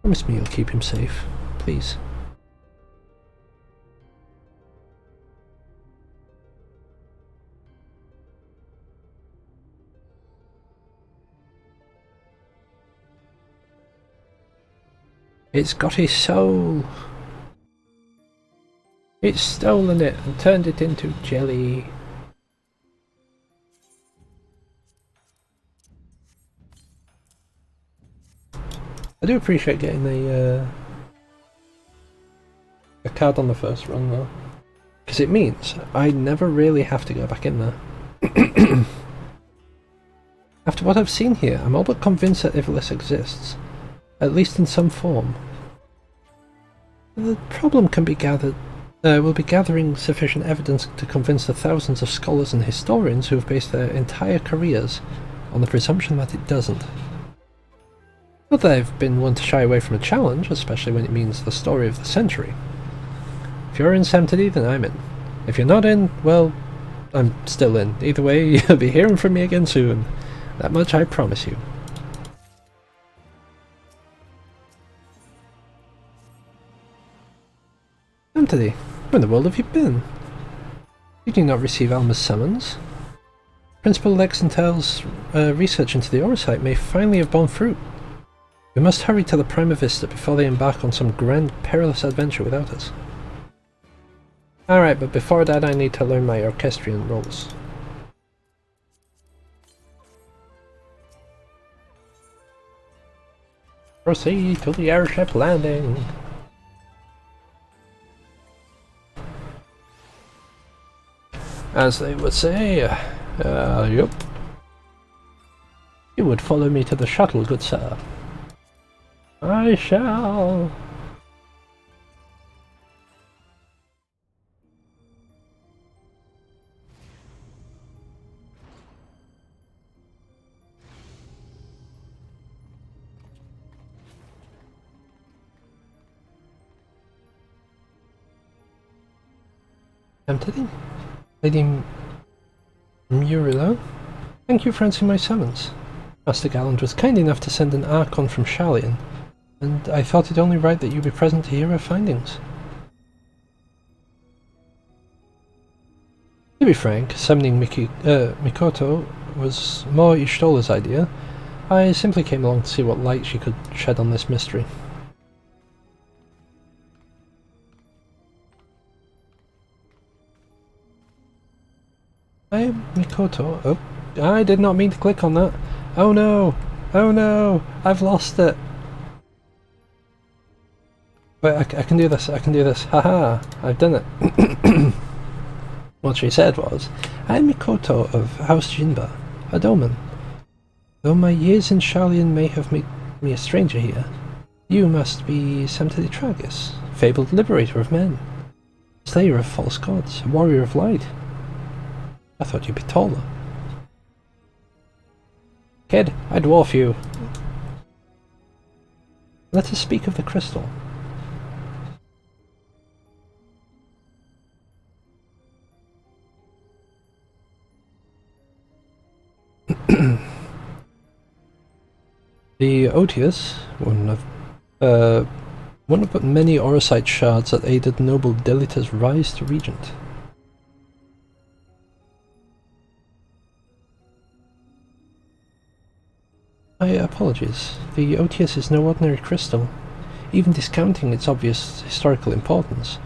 Promise me you'll keep him safe, please. It's got his soul. It's stolen it and turned it into jelly. I do appreciate getting a card on the first run though, because it means I never really have to go back in there. After what I've seen here, I'm all but convinced that Ivalice exists, at least in some form. The problem can be will be gathering sufficient evidence to convince the thousands of scholars and historians who have based their entire careers on the presumption that it doesn't. Not that I've been one to shy away from a challenge, especially when it means the story of the century. If you're in Samtidi, then I'm in. If you're not in, well, I'm still in. Either way, you'll be hearing from me again soon. That much I promise you. Samtidi, where in the world have you been? Did you not receive Alma's summons? Principal Lexentel's research into the Orosite may finally have borne fruit. We must hurry to the Prima Vista before they embark on some grand perilous adventure without us. Alright, but before that I need to learn my orchestrion roles. Proceed to the airship landing. As they would say, yup. You would follow me to the shuttle, good sir. I shall. Samtidi? Lady Murilo? Thank you for answering my summons. Master Gallant was kind enough to send an Archon from Sharlayan, and I thought it only right that you be present to hear her findings. To be frank, summoning Mikoto was more Ishtola's idea. I simply came along to see what light she could shed on this mystery. Koto. Oh, I did not mean to click on that. Oh no! Oh no! I've lost it! Wait, I can do this, I can do this. Haha! I've done it. What she said was, I am Mikoto of House Jinba, a Doman. Though my years in Sharlayan may have made me a stranger here, you must be Semte Tragus, fabled liberator of men, slayer of false gods, warrior of light. I thought you'd be taller. Kid, I dwarf you. Let us speak of the crystal. The Otius, one of but many Orosite shards that aided noble Delita's rise to regent. My apologies. The Otius is no ordinary crystal, even discounting its obvious historical importance.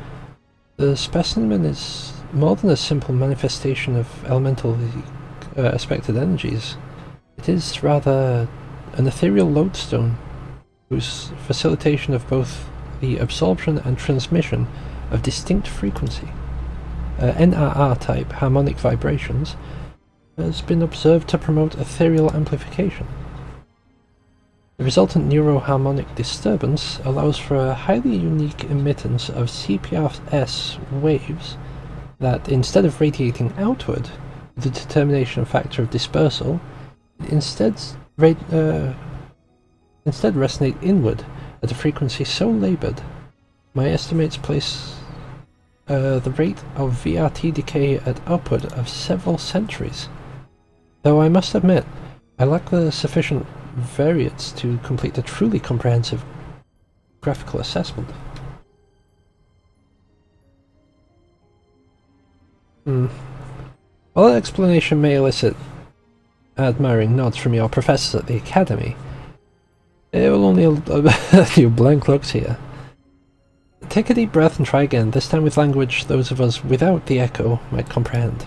The specimen is more than a simple manifestation of elementally aspected energies. It is rather an ethereal lodestone whose facilitation of both the absorption and transmission of distinct frequency, NRR-type harmonic vibrations, has been observed to promote ethereal amplification. The resultant neuroharmonic disturbance allows for a highly unique emittance of CPRS waves that, instead of radiating outward with the determination factor of dispersal, instead resonate inward at a frequency so laboured, my estimates place the rate of VRT decay at upward of several centuries. Though I must admit, I lack the sufficient variates to complete a truly comprehensive graphical assessment. While that explanation may elicit admiring nods from your professors at the Academy, it will only a few blank looks here. Take a deep breath and try again, this time with language those of us without the echo might comprehend.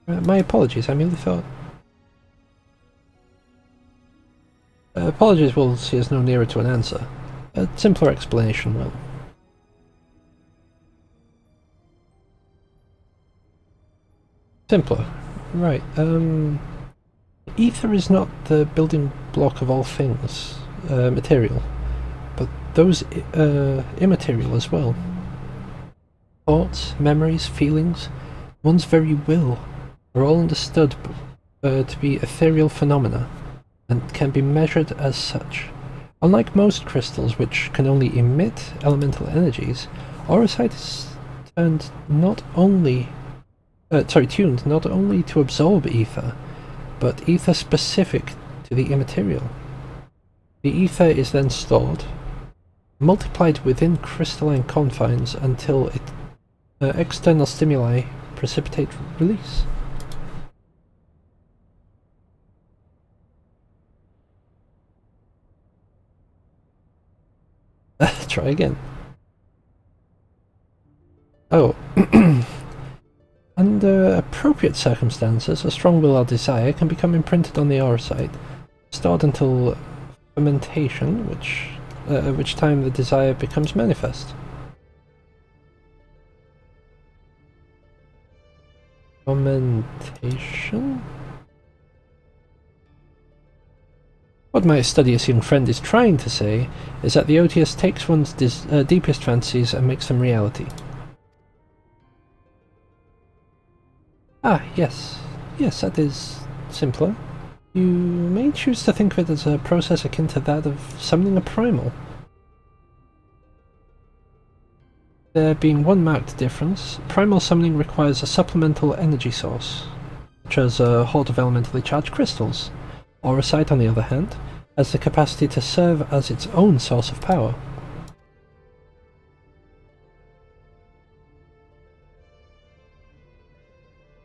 My apologies, I merely thought... apologies will see us no nearer to an answer. A simpler explanation will. Simpler. Right, ether is not the building block of all things, material, but those immaterial as well. Thoughts, memories, feelings, one's very will are all understood to be ethereal phenomena, and can be measured as such. Unlike most crystals which can only emit elemental energies, Orosite is tuned not only to absorb ether, but ether specific to the immaterial. The ether is then stored, multiplied within crystalline confines until external stimuli precipitate release. Try again. Oh. Under appropriate circumstances, a strong will or desire can become imprinted on the Orosite, stored until fermentation, at which time the desire becomes manifest. Fermentation? What my studious young friend is trying to say is that the Otius takes one's deepest fantasies and makes them reality. Ah, yes. Yes, that is simpler. You may choose to think of it as a process akin to that of summoning a primal. There being one marked difference, primal summoning requires a supplemental energy source, such as a hoard of elementally charged crystals. Orosite, on the other hand, has the capacity to serve as its own source of power.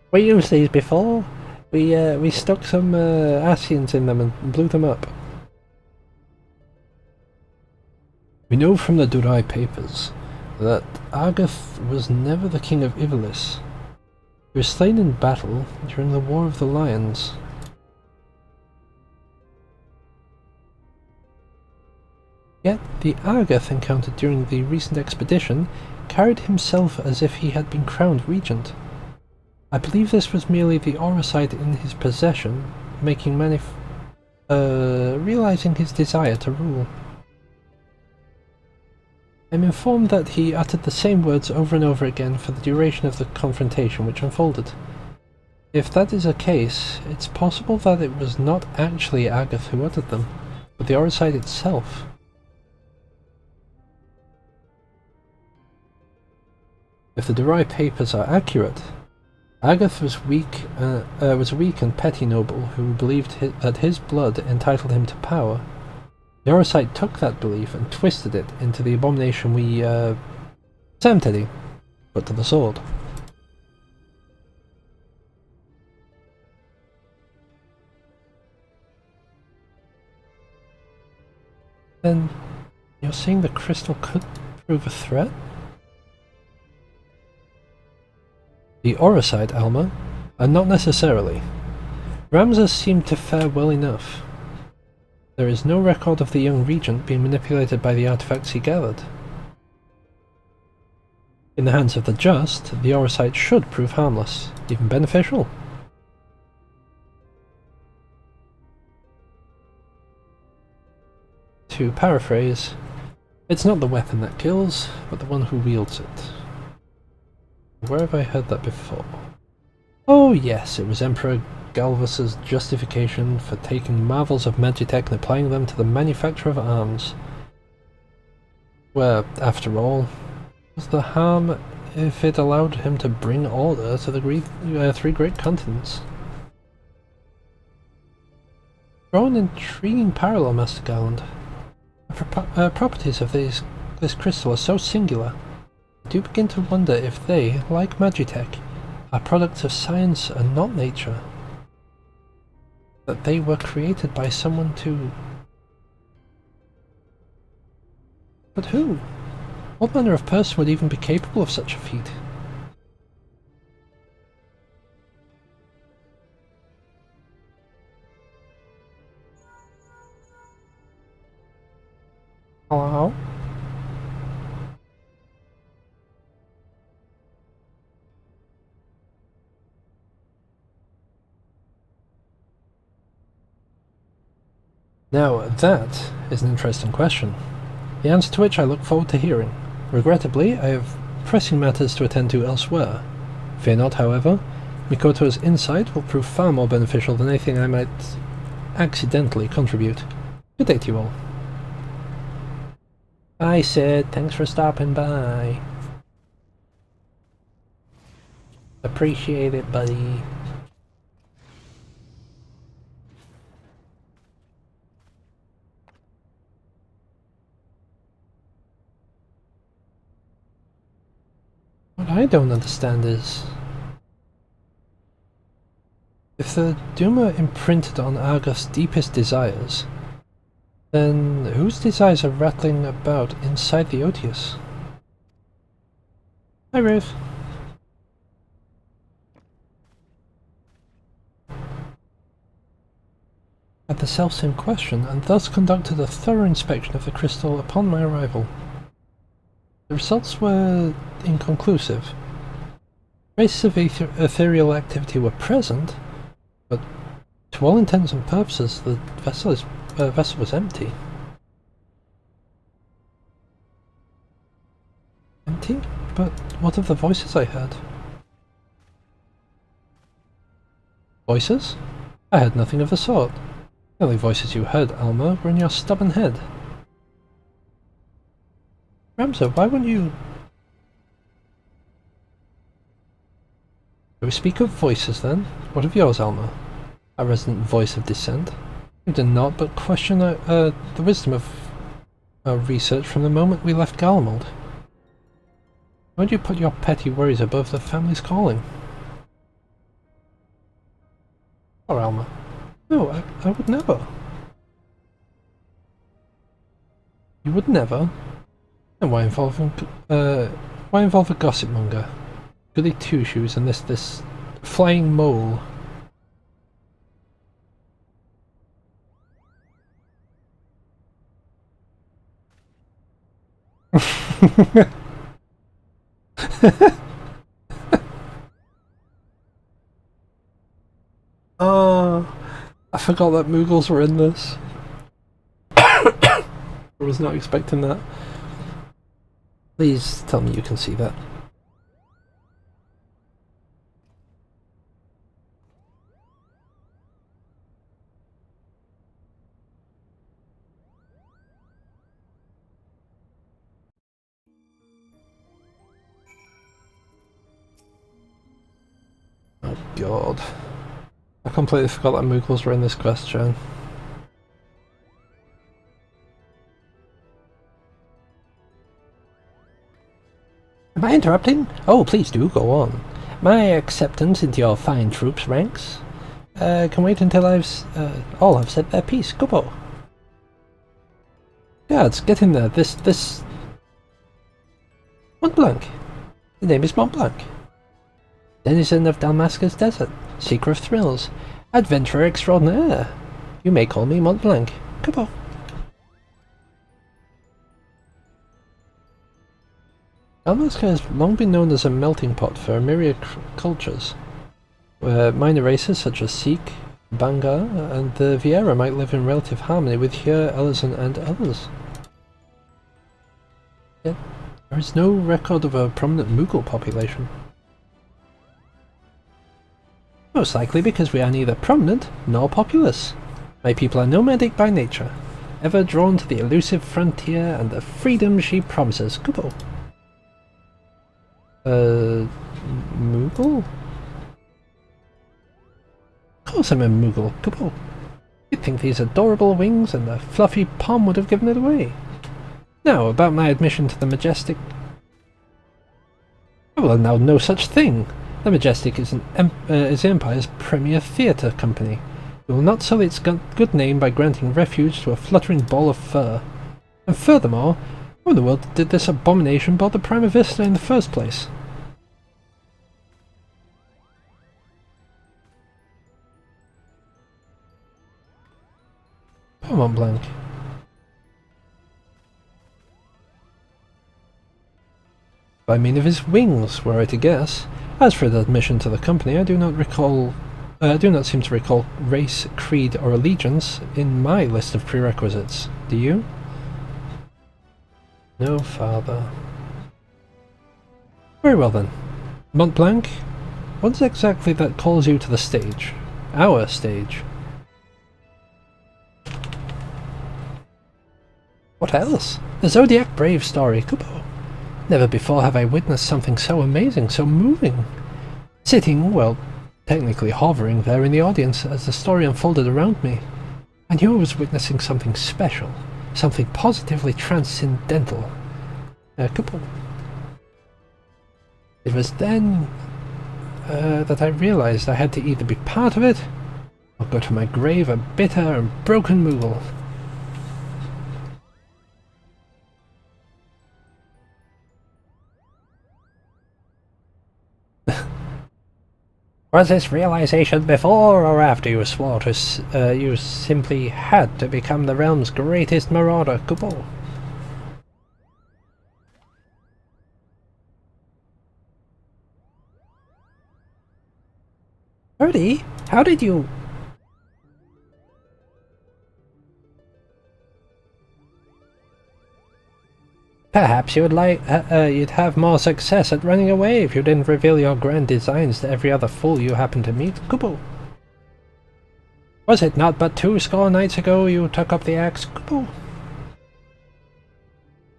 We used these before. We stuck some Asians in them and blew them up. We know from the Durai papers that Argath was never the king of Ivalice. He was slain in battle during the War of the Lions. Yet the Argath encountered during the recent expedition carried himself as if he had been crowned regent. I believe this was merely the Orosite in his possession, realizing his desire to rule. I'm informed that he uttered the same words over and over again for the duration of the confrontation which unfolded. If that is the case, it's possible that it was not actually Argath who uttered them, but the Orosite itself. If the Durai papers are accurate, Argath was a weak and petty noble who believed that his blood entitled him to power. The Orosite took that belief and twisted it into the abomination we, Sam Teddy, put to the sword. Then, you're saying the crystal could prove a threat? The Orosite, Alma? Not necessarily. Ramses seemed to fare well enough. There is no record of the young regent being manipulated by the artifacts he gathered. In the hands of the just, the Orosite should prove harmless, even beneficial. To paraphrase, it's not the weapon that kills, but the one who wields it. Where have I heard that before? Oh yes, it was Emperor Galvus's justification for taking marvels of Magitech and applying them to the manufacture of arms. Where, after all, was the harm if it allowed him to bring order to the three great continents? Draw an intriguing parallel, Master Garland. The properties of this crystal are so singular. I do begin to wonder if they, like Magitech, are products of science and not nature. That they were created by someone to... But who? What manner of person would even be capable of such a feat? Hello? Now, that is an interesting question, the answer to which I look forward to hearing. Regrettably, I have pressing matters to attend to elsewhere. Fear not, however, Mikoto's insight will prove far more beneficial than anything I might accidentally contribute. Good day to you all. Bye, Sid. Thanks for stopping by. Appreciate it, buddy. What I don't understand is... if the Duma imprinted on Argath's deepest desires, then whose desires are rattling about inside the Otius? Hi, Ruth. Had the selfsame question, and thus conducted a thorough inspection of the crystal upon my arrival. The results were inconclusive. Traces of ethereal activity were present, but to all intents and purposes the vessel was empty. Empty? But what of the voices I heard? Voices? I heard nothing of the sort. The only voices you heard, Alma, were in your stubborn head. Ramza, why wouldn't you... Do we speak of voices then? What of yours, Alma? A resident voice of dissent. You did not but question the wisdom of our research from the moment we left Garlemald. Why would you put your petty worries above the family's calling? Poor Alma. No, I would never. You would never? And why involve a gossip monger? Goody two shoes and this flying mole. Oh, I forgot that Moogles were in this. I was not expecting that. Please tell me you can see that. Oh god. I completely forgot that Moogles were in this quest, Jen. Am I interrupting? Oh, please do go on. My acceptance into your fine troops ranks can wait until all have said their piece. Kubo. Guards, get in there. This... Mont Blanc. The name is Mont Blanc. Denizen of Dalmasca's desert. Seeker of thrills. Adventurer extraordinaire. You may call me Mont Blanc. Kubo. Dalmasca has long been known as a melting pot for a myriad cultures, where minor races such as Sikh, Bangar, and the Viera might live in relative harmony with Here, Ellison, and others. Yet, there is no record of a prominent Mughal population. Most likely because we are neither prominent nor populous. My people are nomadic by nature, ever drawn to the elusive frontier and the freedom she promises. Kubo. Moogle? Of course I'm a Moogle, Kubo. You'd think these adorable wings and the fluffy palm would have given it away. Now, about my admission to the Majestic... I will allow no such thing. The Majestic is the Empire's premier theatre company. We will not sully its good name by granting refuge to a fluttering ball of fur. And furthermore, who in the world did this abomination bother Prima Vista in the first place? Mont Blanc. By mean of his wings, were I to guess. As for the admission to the company, I do not seem to recall race, creed, or allegiance in my list of prerequisites. Do you? No, father. Very well then. Mont Blanc, what is exactly that calls you to the stage? Our stage. What else? The Zodiac Brave story, Kubo. Never before have I witnessed something so amazing, so moving. Sitting, well, technically hovering there in the audience as the story unfolded around me, I knew I was witnessing something special, something positively transcendental. Kubo. It was then that I realized I had to either be part of it, or go to my grave a bitter and broken Moogle. Was this realization before or after you swore to you simply had to become the realm's greatest marauder, Kubo? Birdie, how did you... Perhaps you'd have more success at running away if you didn't reveal your grand designs to every other fool you happen to meet, Kubo. Was it not but 20 nights ago you took up the axe, Kubo?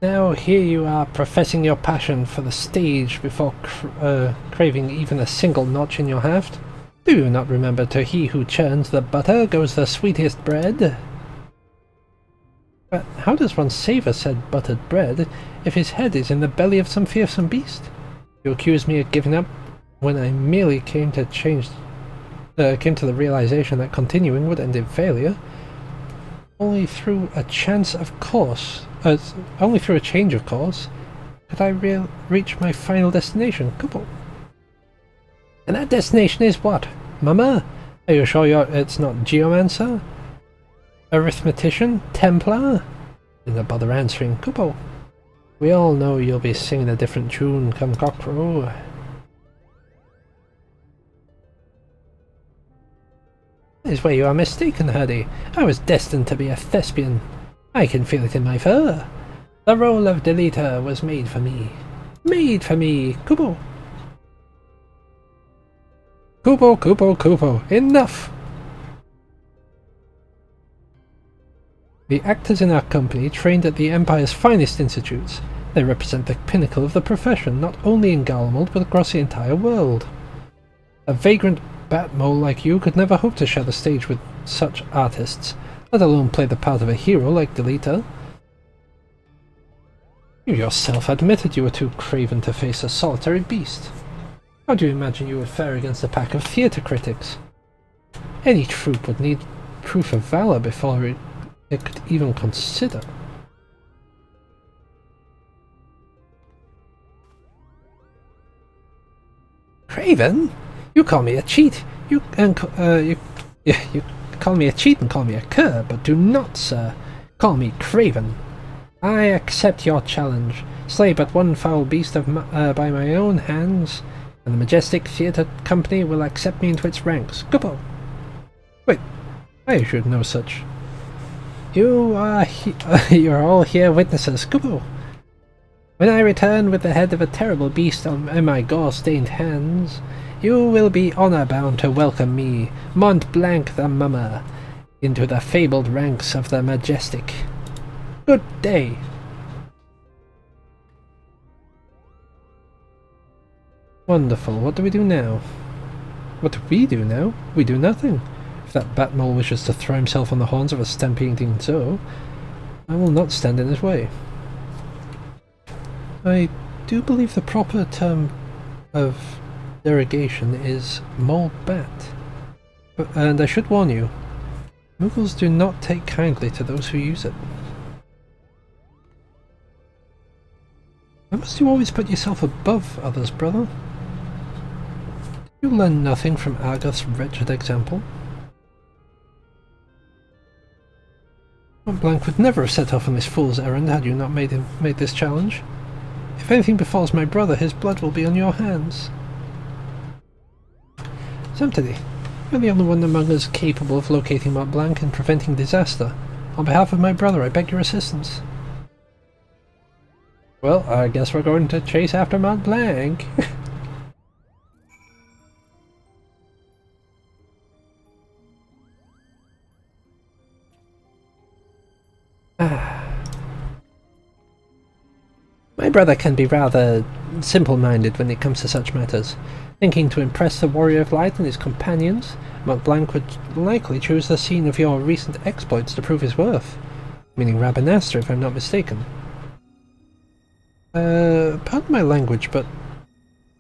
Now here you are professing your passion for the stage before craving even a single notch in your haft. Do you not remember to he who churns the butter goes the sweetest bread? But how does one savour said buttered bread if his head is in the belly of some fearsome beast? You accuse me of giving up when I merely came to the realization that continuing would end in failure. Only through a change of course, could I reach my final destination, couple. And that destination is what? Mama? Are you sure it's not Geomancer? Arithmetician? Templar? Didn't bother answering, couple. We all know you'll be singing a different tune come cockcrow. That is where you are mistaken, Hurdy. I was destined to be a thespian. I can feel it in my fur. The role of deleter was made for me. Made for me, Kubo. Kubo, Kubo, Kubo. Enough! The actors in our company trained at the Empire's finest institutes. They represent the pinnacle of the profession, not only in Garlemald, but across the entire world. A vagrant bat-mole like you could never hope to share the stage with such artists, let alone play the part of a hero like Delita. You yourself admitted you were too craven to face a solitary beast. How do you imagine you would fare against a pack of theatre critics? Any troupe would need proof of valor before it could even consider. Craven? You call me a cheat. You call me a cheat and call me a cur, but do not, sir, call me Craven. I accept your challenge. Slay but one foul beast by my own hands, and the majestic theatre company will accept me into its ranks. Kupo! Wait, I should know such. You are you're all here witnesses, Kupo. When I return with the head of a terrible beast in my gore-stained hands, you will be honour-bound to welcome me, Mont Blanc the Mummer, into the fabled ranks of the majestic. Good day. Wonderful. What do we do now? What do we do now? We do nothing. If that Batmole wishes to throw himself on the horns of a stampeding zoo, I will not stand in his way. I do believe the proper term of derogation is mole bat. And I should warn you, Muggles do not take kindly to those who use it. Why must you always put yourself above others, brother? You learn nothing from Argoth's wretched example. Mont Blanc would never have set off on this fool's errand had you not made this challenge. If anything befalls my brother, his blood will be on your hands. Samtidi, you're the only one among us capable of locating Mont Blanc and preventing disaster. On behalf of my brother, I beg your assistance. Well, I guess we're going to chase after Mont Blanc. My brother can be rather simple-minded when it comes to such matters. Thinking to impress the Warrior of Light and his companions, Mont Blanc would likely choose the scene of your recent exploits to prove his worth. Meaning Rabanastre, if I'm not mistaken. Pardon my language, but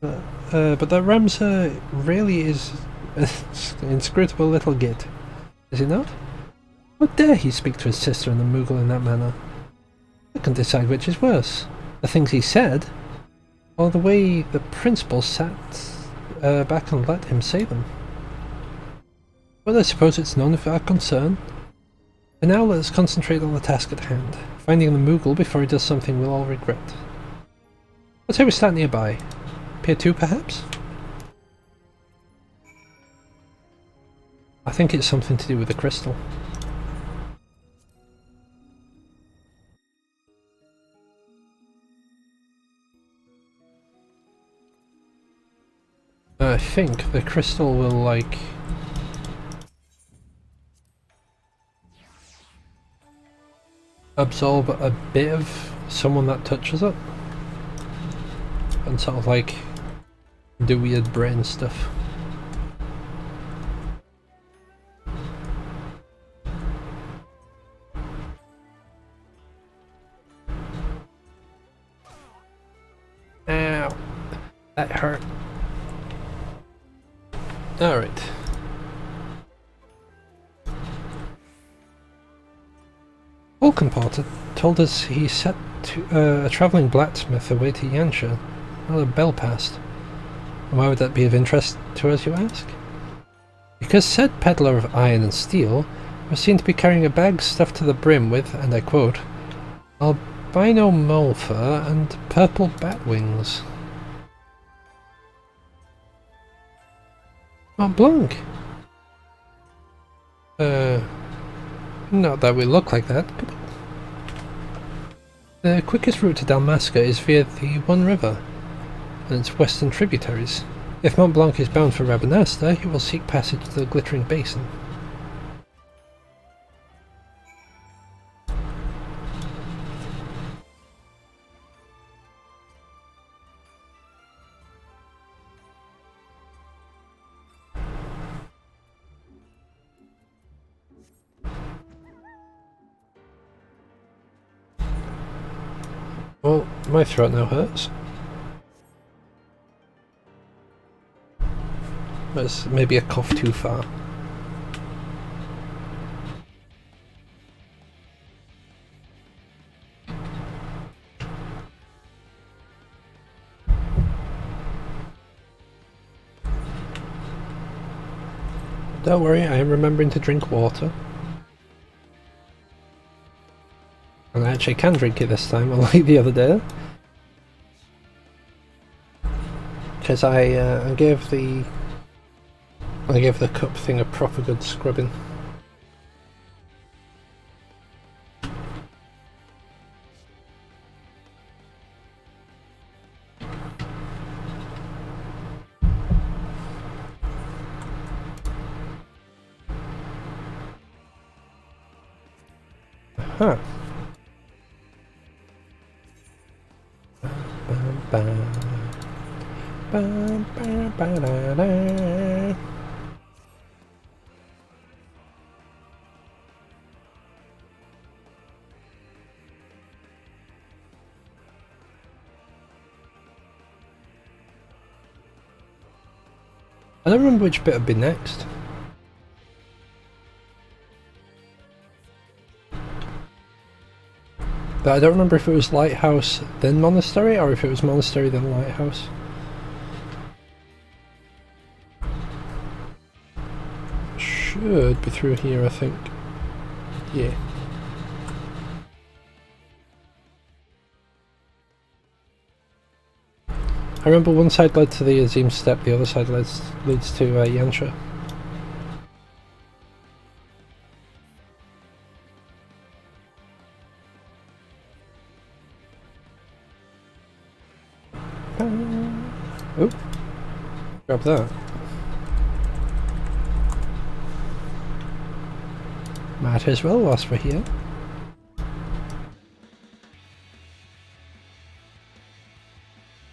that Ramsar really is an inscrutable little git, is he not? How dare he speak to his sister and the Moogle in that manner? I can decide which is worse, the things he said, or the way the principal sat back and let him say them. But I suppose it's none of our concern. For now, let us concentrate on the task at hand, finding the Moogle before he does something we'll all regret. Let's say we start nearby. Pier 2, perhaps? I think it's something to do with the crystal. I think the crystal will, like, absorb a bit of someone that touches it. And sort of like do weird brain stuff. Ow, that hurt. Alright. Vulcan Porter told us he set to, a travelling blacksmith away to Yansha, not a bell passed. And why would that be of interest to us, you ask? Because said peddler of iron and steel was seen to be carrying a bag stuffed to the brim with, and I quote, albino mole fur and purple bat wings. Mont Blanc? Not that we look like that. The quickest route to Dalmasca is via the One River and its western tributaries. If Mont Blanc is bound for Rabanasta, he will seek passage to the Glittering Basin. Well, my throat now hurts. That's maybe a cough too far. Don't worry, I am remembering to drink water. And I actually can drink it this time, unlike the other day. Because I gave the cup thing a proper good scrubbing. Huh. I don't remember which bit would be next. But I don't remember if it was Lighthouse then Monastery or if it was Monastery then Lighthouse. Should be through here, I think. Yeah. I remember one side led to the Azim Steppe, the other side leads to Yansha. Oh, grab that. Might as well whilst we're here.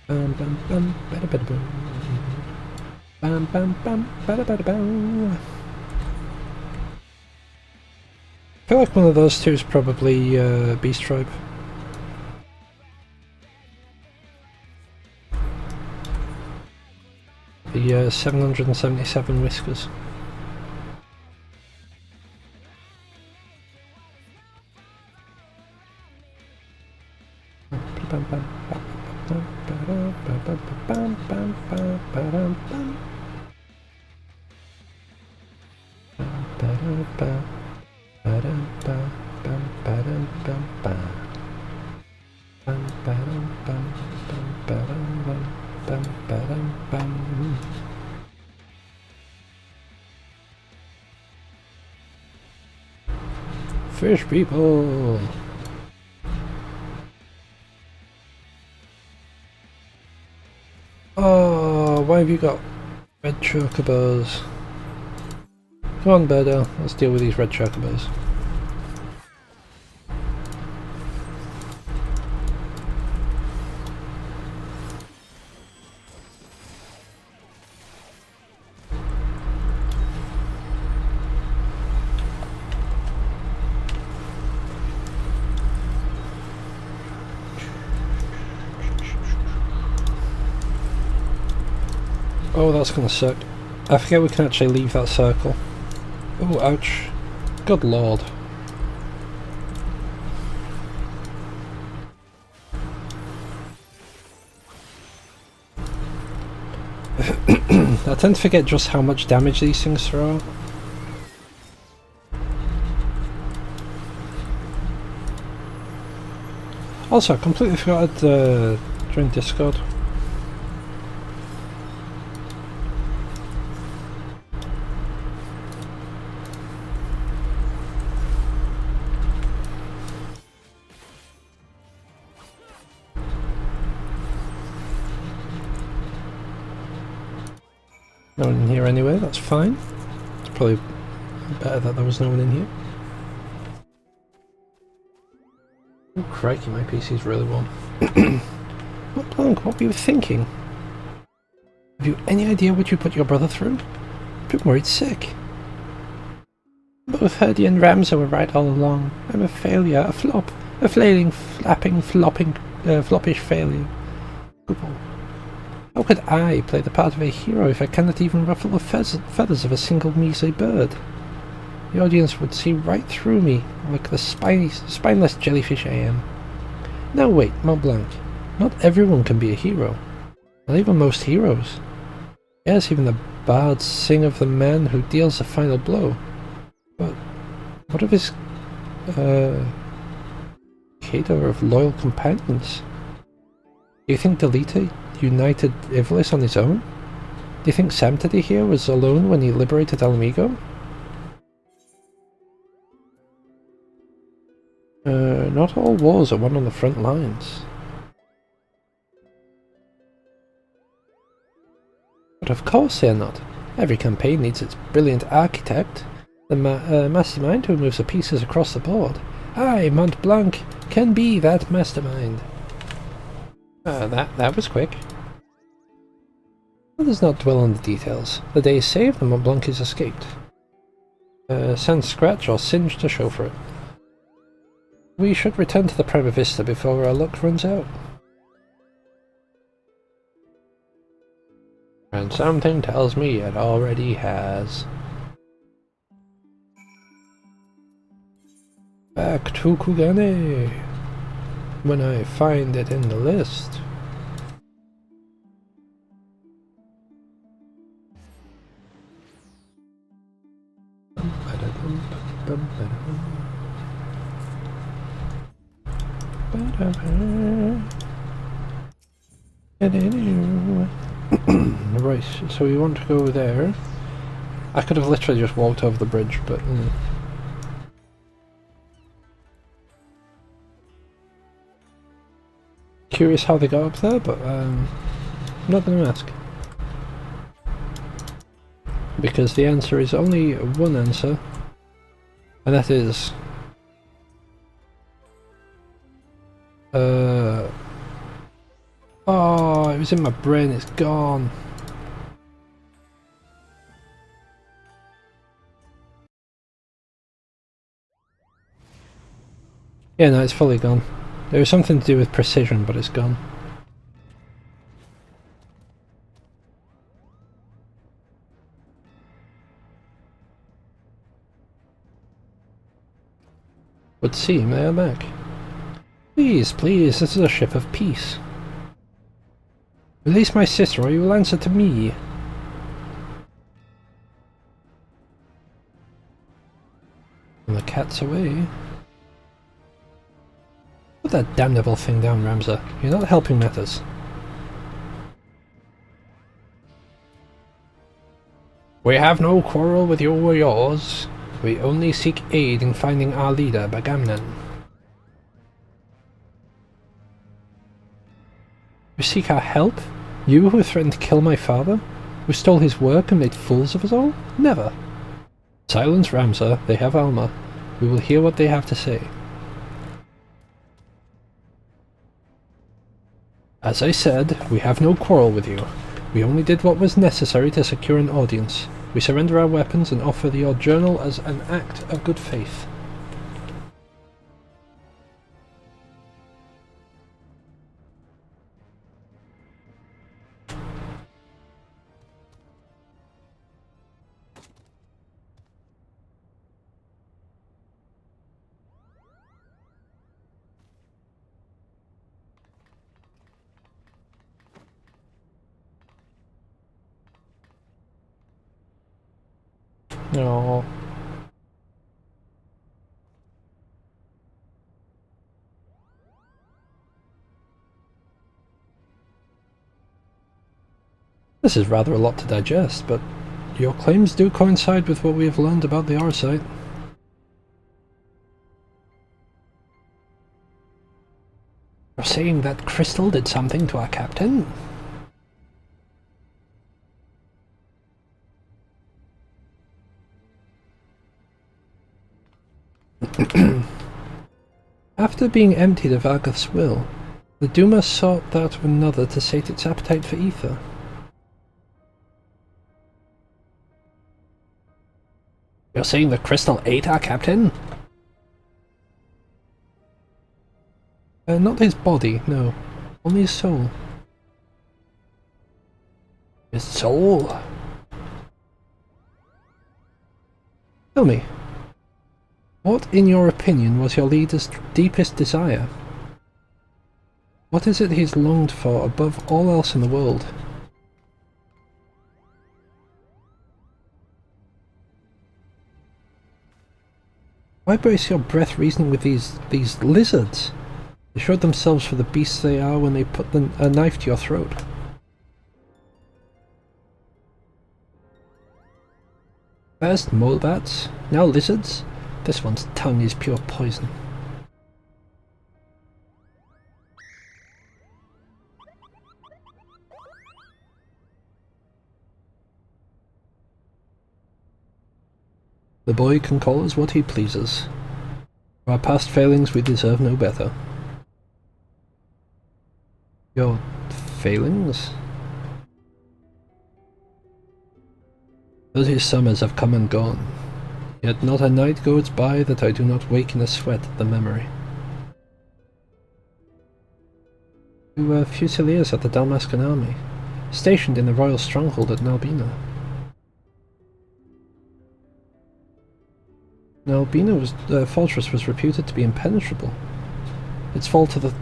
Bam bam bam bada bada boom. Bam bam bam bada bada boom. I feel like one of those two is probably Beast Tribe. The 777 whiskers. Fish people! Oh, why have you got red chocobos? Come on, Birdo, let's deal with these red chocobos. Oh, that's gonna suck. I forget we can actually leave that circle. Oh, ouch. Good lord. I tend to forget just how much damage these things throw. Also, I completely forgot to join Discord. No one in here anyway, that's fine. It's probably better that there was no one in here. Oh crikey, my PC's really warm. What, Blanc, what were you thinking? Have you any idea what you put your brother through? I've been worried sick. Both Herdy and Ramsay were right all along. I'm a failure, a flop. A flailing, flapping, floppish failure. How could I play the part of a hero if I cannot even ruffle the feathers of a single measly bird? The audience would see right through me, like the spineless jellyfish I am. Now wait, Mont Blanc. Not everyone can be a hero. Not even most heroes. Yes, even the bards sing of the man who deals the final blow. But what of his cadre of loyal companions? Do you think Delita united Ivalice on his own? Do you think Samtedy here was alone when he liberated Alamigo? Not all wars are won on the front lines. But of course they are not. Every campaign needs its brilliant architect, the mastermind who moves the pieces across the board. I, Mont Blanc, can be that mastermind. That was quick. Let us not dwell on the details. The day is saved and Mont Blanc is escaped. Send scratch or singe to show for it. We should return to the Prima Vista before our luck runs out. And something tells me it already has. Back to Kugane, when I find it in the list. Right, so we want to go there. I could have literally just walked over the bridge, but... Curious how they got up there, but I'm not going to ask. Because the answer is only one answer, and that is... Oh, it was in my brain, it's gone. Yeah, no, it's fully gone. There was something to do with precision, but it's gone. Would seem they are back. Please, please, this is a ship of peace. Release my sister or you will answer to me. And the cat's away. Put that damnable thing down, Ramsay. You're not helping matters. We have no quarrel with you or yours. We only seek aid in finding our leader, Bagamnan. You seek our help? You who threatened to kill my father? Who stole his work and made fools of us all? Never! Silence Ramsay, they have Alma. We will hear what they have to say. As I said, we have no quarrel with you. We only did what was necessary to secure an audience. We surrender our weapons and offer your journal as an act of good faith. Oh. This is rather a lot to digest, but your claims do coincide with what we have learned about the Arsite. You're saying that crystal did something to our captain? After being emptied of Agath's will, the Duma sought that of another to sate its appetite for ether. You're saying the crystal ate our captain? Not his body, no. Only his soul. His soul? Tell me, what, in your opinion, was your leader's deepest desire? What is it he's longed for above all else in the world? Why brace your breath reasoning with these lizards? They showed themselves for the beasts they are when they put a knife to your throat. First mole bats, now lizards. This one's tongue is pure poison. The boy can call us what he pleases. For our past failings we deserve no better. Your failings? 30 summers have come and gone, yet not a night goes by that I do not wake in a sweat at the memory. You were fusiliers at the Dalmascan army, stationed in the royal stronghold at Nalbina. Nalbina's fortress was reputed to be impenetrable. Its fall to the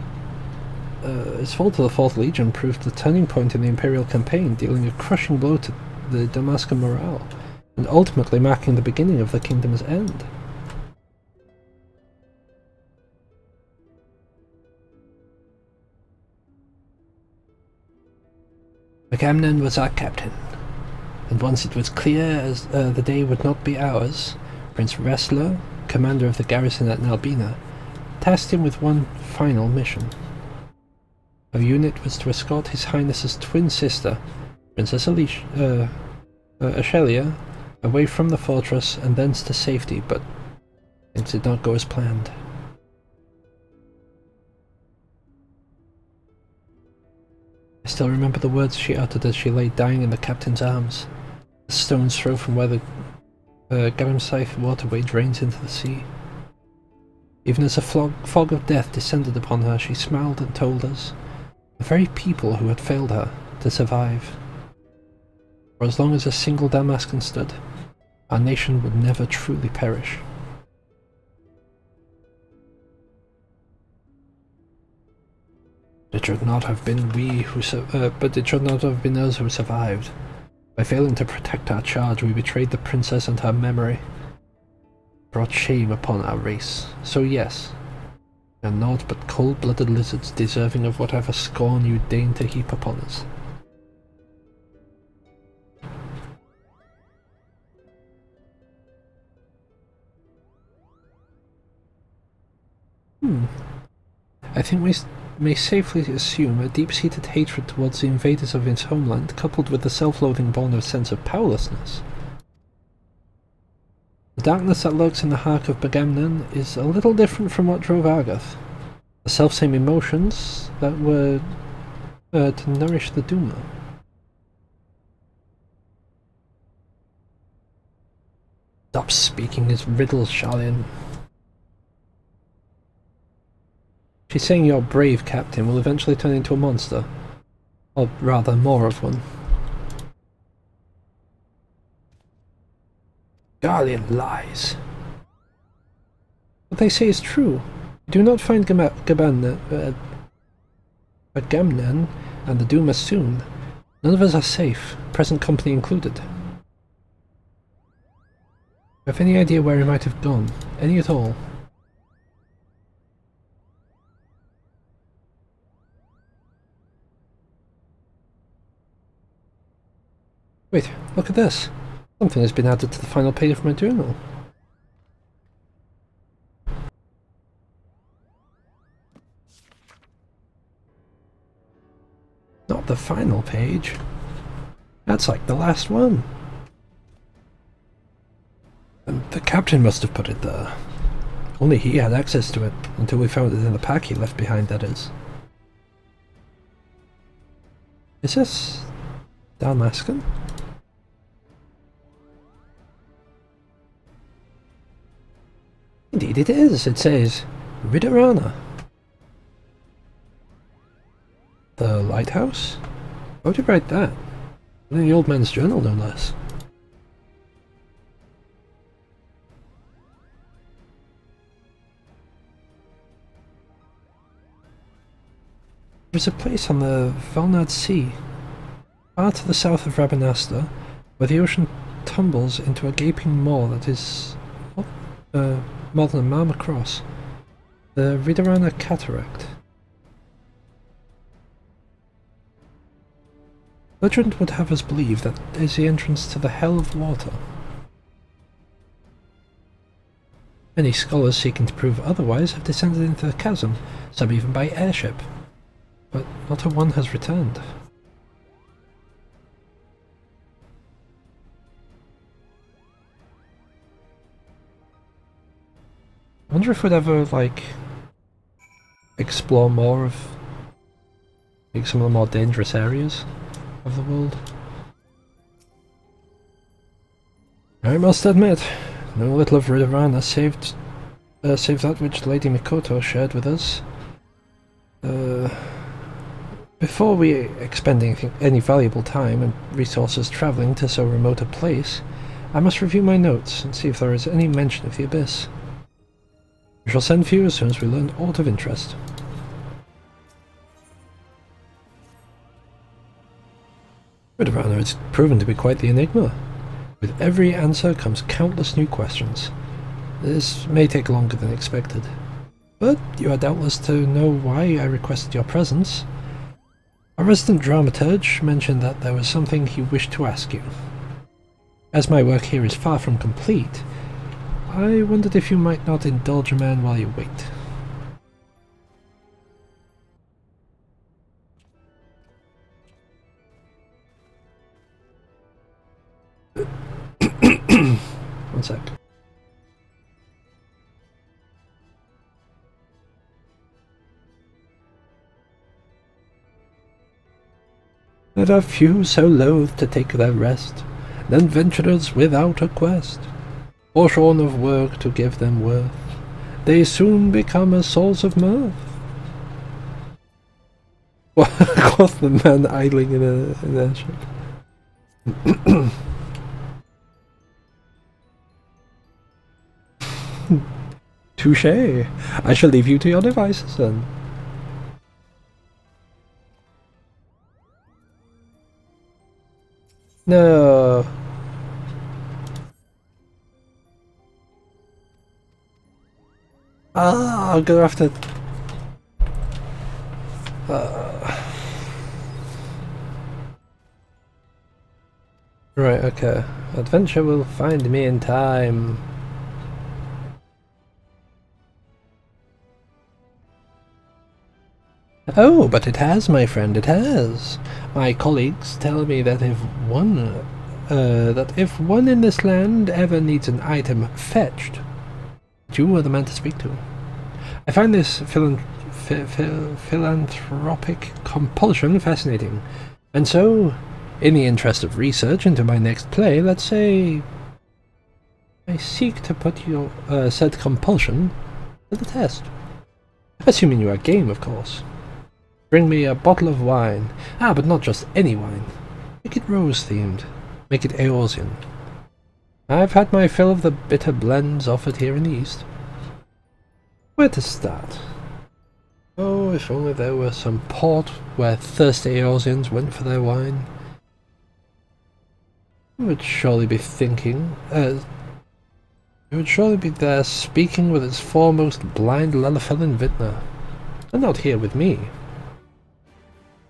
4th Legion proved the turning point in the Imperial campaign, dealing a crushing blow to the Dalmascan morale, and ultimately marking the beginning of the kingdom's end. Agamemnon was our captain, and once it was clear as the day would not be ours, Prince Wrestler, commander of the garrison at Nalbina, tasked him with one final mission. Our unit was to escort His Highness's twin sister, Princess Ashelia, away from the fortress and thence to safety, but things did not go as planned. I still remember the words she uttered as she lay dying in the captain's arms, a stone's throw from where the Garamsith waterway drains into the sea. Even as a fog of death descended upon her, she smiled and told us, the very people who had failed her, to survive. For as long as a single Dalmascan stood, our nation would never truly perish. It should not have been but it should not have been us who survived. By failing to protect our charge, we betrayed the princess and her memory, brought shame upon our race. So yes, we are naught but cold-blooded lizards, deserving of whatever scorn you deign to heap upon us. I think we may safely assume a deep-seated hatred towards the invaders of his homeland, coupled with the self-loathing born of a sense of powerlessness. The darkness that lurks in the heart of Agamemnon is a little different from what drove Agath. The selfsame emotions that were to nourish the Duma. Stop speaking his riddles, Charlian. She's saying your brave captain will eventually turn into a monster. Or rather, more of one. Garlean lies. What they say is true. Do not find Agamemnon and the Duma soon. None of us are safe, present company included. Have any idea where he might have gone? Any at all? Wait, look at this. Something has been added to the final page of my journal. Not the final page. That's like the last one. And the captain must have put it there. Only he had access to it, until we found it in the pack he left behind, that is. Is this Dalmascan? Indeed it is. It says Viera. The lighthouse? Why would you write that? In the old man's journal, no less. There's a place on the Valnad Sea, far to the south of Rabanasta, where the ocean tumbles into a gaping maw that is more than a mile across. The Viera Cataract. Legend would have us believe that is the entrance to the Hell of Water. Many scholars seeking to prove otherwise have descended into the chasm, some even by airship, but not a one has returned. I wonder if we'd ever, like, explore more of, like, some of the more dangerous areas of the world. I must admit, no little of Viera save that which Lady Mikoto shared with us. Before we expend any valuable time and resources travelling to so remote a place, I must review my notes and see if there is any mention of the Abyss. We shall send for you as soon as we learn aught of interest. Viera has proven to be quite the enigma. With every answer comes countless new questions. This may take longer than expected, but you are doubtless to know why I requested your presence. Our resident dramaturge mentioned that there was something he wished to ask you. As my work here is far from complete, I wondered if you might not indulge a man while you wait. One sec. There are few so loath to take their rest, than venturers without a quest. Forshorn of work to give them worth, they soon become a source of mirth. Quoth the man idling in an airship. Touché. I shall leave you to your devices then. No. I'm gonna have to... Right, okay. Adventure will find me in time. Oh, but it has, my friend, it has. My colleagues tell me that if one in this land ever needs an item fetched, you are the man to speak to. I find this philanthropic compulsion fascinating, and so, in the interest of research into my next play, let's say I seek to put your said compulsion to the test. Assuming you are game, of course. Bring me a bottle of wine. But not just any wine. Make it rose-themed. Make it Eorzean. I've had my fill of the bitter blends offered here in the East. Where to start? Oh, if only there were some port where thirsty Eorzeans went for their wine. You would surely be thinking, It would surely be there speaking with its foremost blind Lalafelin Vintner. And not here with me.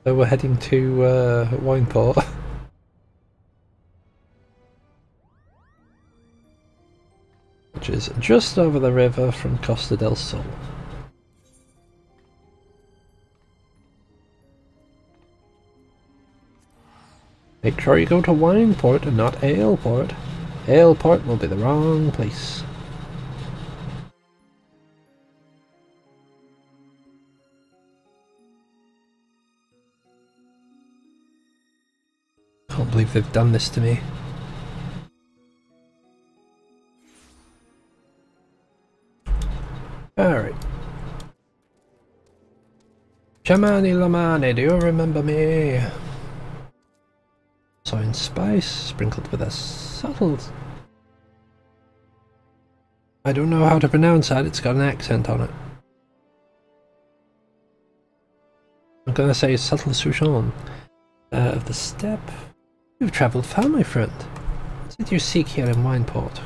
So we're heading to Wineport. Which is just over the river from Costa del Sol. Make sure you go to Wineport and not Aleport. Aleport will be the wrong place. Can't believe they've done this to me. Alright. Chamani Lamani, do you remember me? Soy and spice, sprinkled with a subtle... I don't know how to pronounce that, it's got an accent on it. I'm gonna say subtle souchon. Of the steppe. You've travelled far, my friend. What did you seek here in Wineport?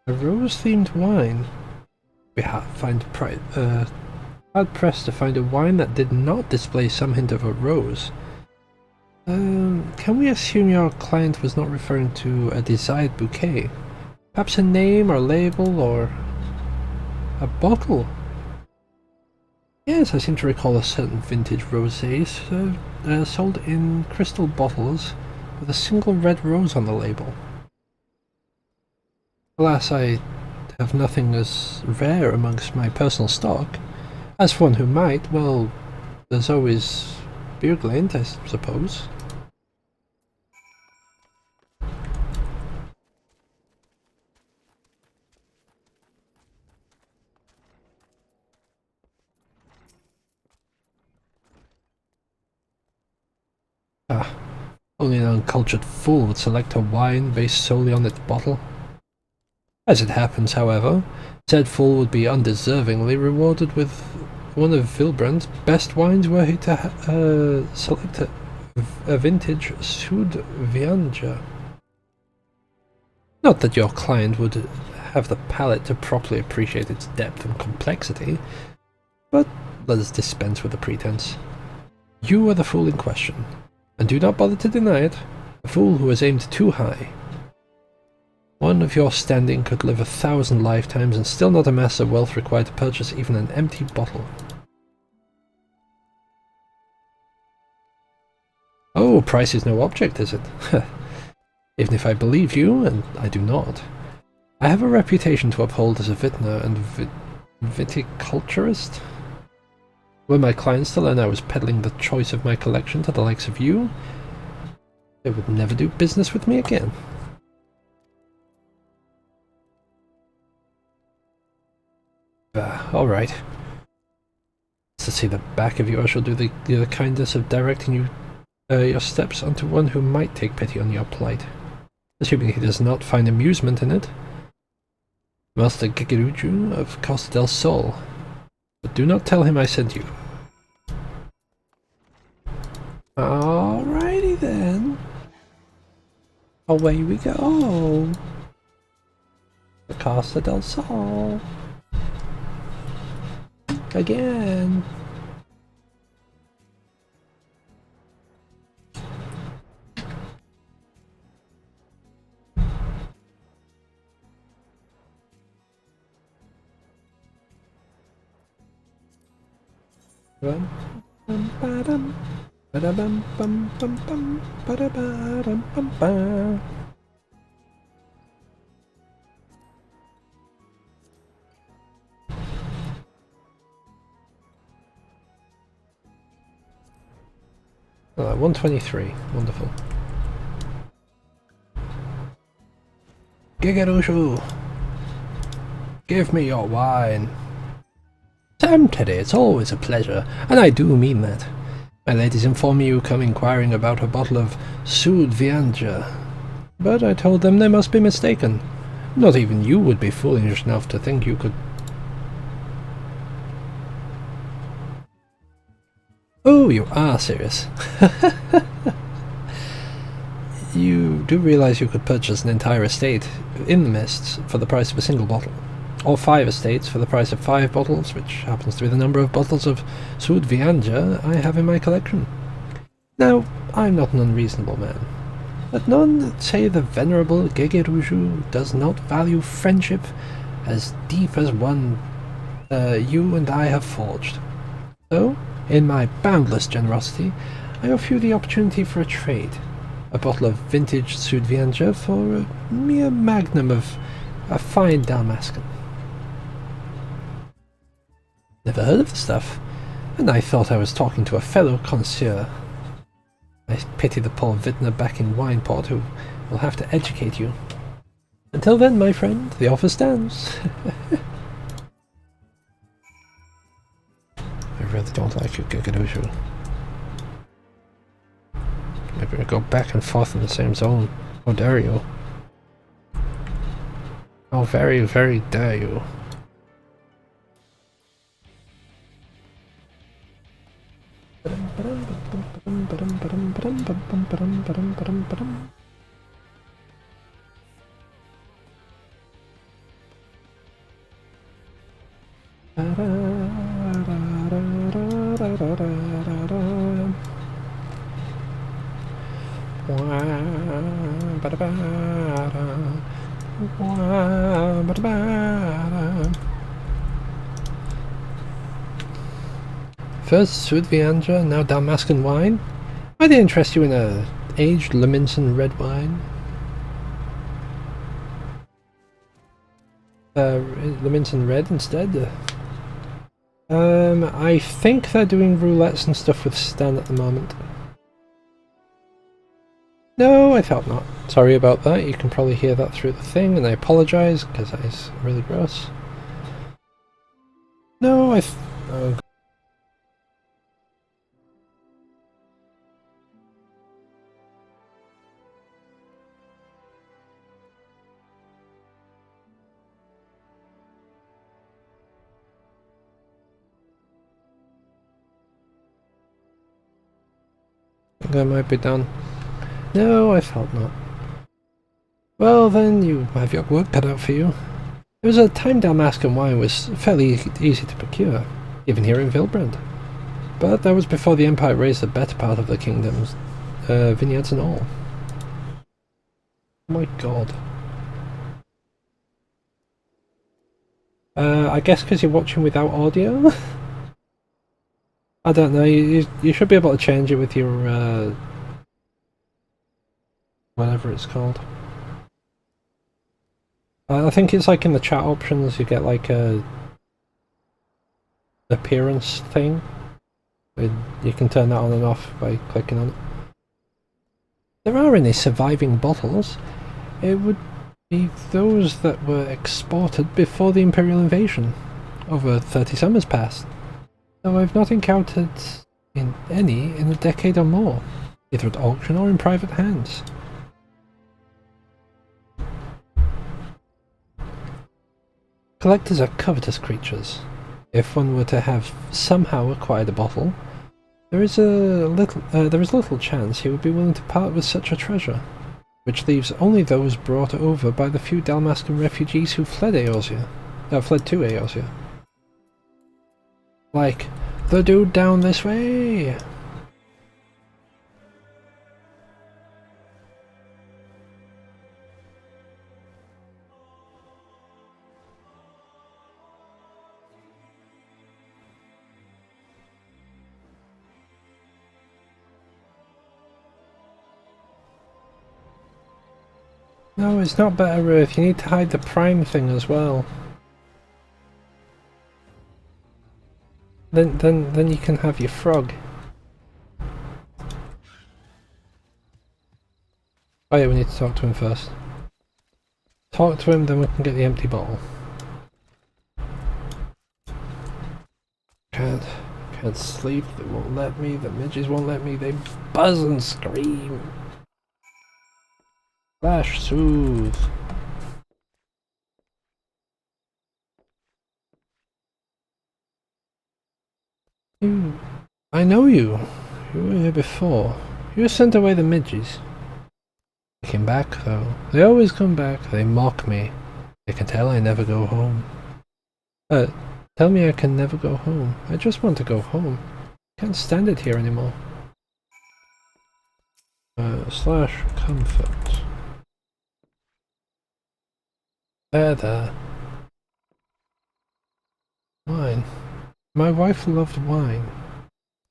A rose-themed wine? We hard-pressed to find a wine that did not display some hint of a rose. Can we assume your client was not referring to a desired bouquet? Perhaps a name or label or a bottle? Yes, I seem to recall a certain vintage rosés sold in crystal bottles with a single red rose on the label. Alas, I have nothing as rare amongst my personal stock. As for one who might, well, there's always Bugland, I suppose. Ah, only an uncultured fool would select a wine based solely on its bottle. As it happens, however, said fool would be undeservingly rewarded with one of Vilbrand's best wines were he to select a vintage Sud Vianja. Not that your client would have the palate to properly appreciate its depth and complexity, but let us dispense with the pretense. You are the fool in question, and do not bother to deny it, a fool who has aimed too high. One of your standing could live 1,000 lifetimes and still not amass the wealth required to purchase even an empty bottle. Oh, price is no object, is it? Even if I believe you, and I do not. I have a reputation to uphold as a vintner and viticulturist. Were my clients to learn I was peddling the choice of my collection to the likes of you, they would never do business with me again. Alright. To see the back of you, I shall do the kindness of directing you your steps onto one who might take pity on your plight, assuming he does not find amusement in it. Master Gigeruju of Costa del Sol. But do not tell him I sent you. Alrighty then. Away we go. The Costa del Sol. Again. Oh, 123. Wonderful. Gigerushu! Give me your wine. Sam Teddy, it's always a pleasure, and I do mean that. My ladies inform me you come inquiring about a bottle of Sud Vianja, but I told them they must be mistaken. Not even you would be foolish enough to think you could... Oh, you are serious. You do realize you could purchase an entire estate in the Mists for the price of a single bottle. Or 5 estates for the price of 5 bottles, which happens to be the number of bottles of Sud Vianja I have in my collection. Now, I'm not an unreasonable man, but none that say the venerable Gegeruju does not value friendship as deep as one you and I have forged. So, in my boundless generosity, I offer you the opportunity for a trade. A bottle of vintage Sud Vianja for a mere magnum of a fine Dalmascan. Never heard of the stuff, and I thought I was talking to a fellow connoisseur. I pity the poor vintner back in Wineport who will have to educate you. Until then, my friend, the offer stands. I really don't like you, Gegeruju. Maybe we go back and forth in the same zone. How dare you? How very, very dare you? First Sud Vianja, now Dalmascan wine? Might it interest you in a aged Leminson red wine? Leminson red instead? I think they're doing roulettes and stuff with Stan at the moment. No, I thought not. Sorry about that. You can probably hear that through the thing, and I apologise because that is really gross. No, oh. I think I might be done. No, I thought not. Well then, you have your work cut out for you. There was a time Dalmascan wine was fairly easy to procure, even here in Vilbrand. But that was before the Empire raised the better part of the kingdoms, vineyards and all. Oh my god. I guess because you're watching without audio? I don't know, you should be able to change it with your, whatever it's called. I think it's like in the chat options you get like a appearance thing. You can turn that on and off by clicking on it. If there are any surviving bottles, it would be those that were exported before the Imperial invasion. Over 30 summers past. Though I've not encountered any in a decade or more, either at auction or in private hands. Collectors are covetous creatures. If one were to have somehow acquired a bottle, there is little chance he would be willing to part with such a treasure, which leaves only those brought over by the few Dalmascan refugees who fled to Eorzea. Like, the dude down this way! No, it's not better, Ruth. You need to hide the prime thing as well. Then you can have your frog. Oh yeah, we need to talk to him first. Talk to him, then we can get the empty bottle. Can't sleep, they won't let me, the midges won't let me, they buzz and scream. Flash soothe. I know you. You were here before. You sent away the midges. They came back, though. They always come back. They mock me. They can tell I never go home. Tell me I can never go home. I just want to go home. Can't stand it here anymore. Slash comfort. There. Wine. My wife loved wine.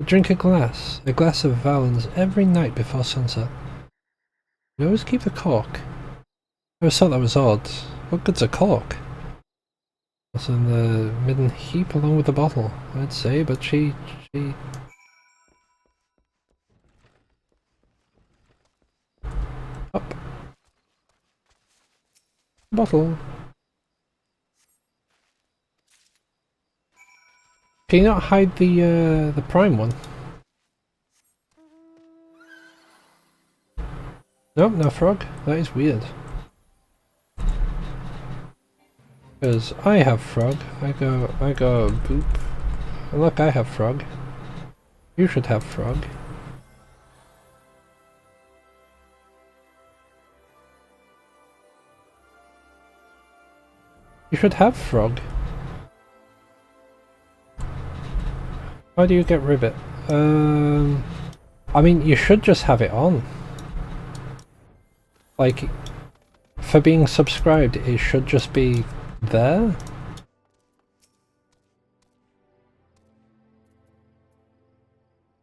I'd drink a glass of Valens every night before sunset. We always keep the cork. I always thought that was odd. What good's a cork? It's in the midden heap along with the bottle, I'd say, but she... Up. Bottle. Can you not hide the prime one? Nope, no frog. That is weird. Because I have frog. I go boop. And look, I have frog. You should have frog. You should have frog. How do you get ribbit? I mean, you should just have it on. Like, for being subscribed, it should just be there.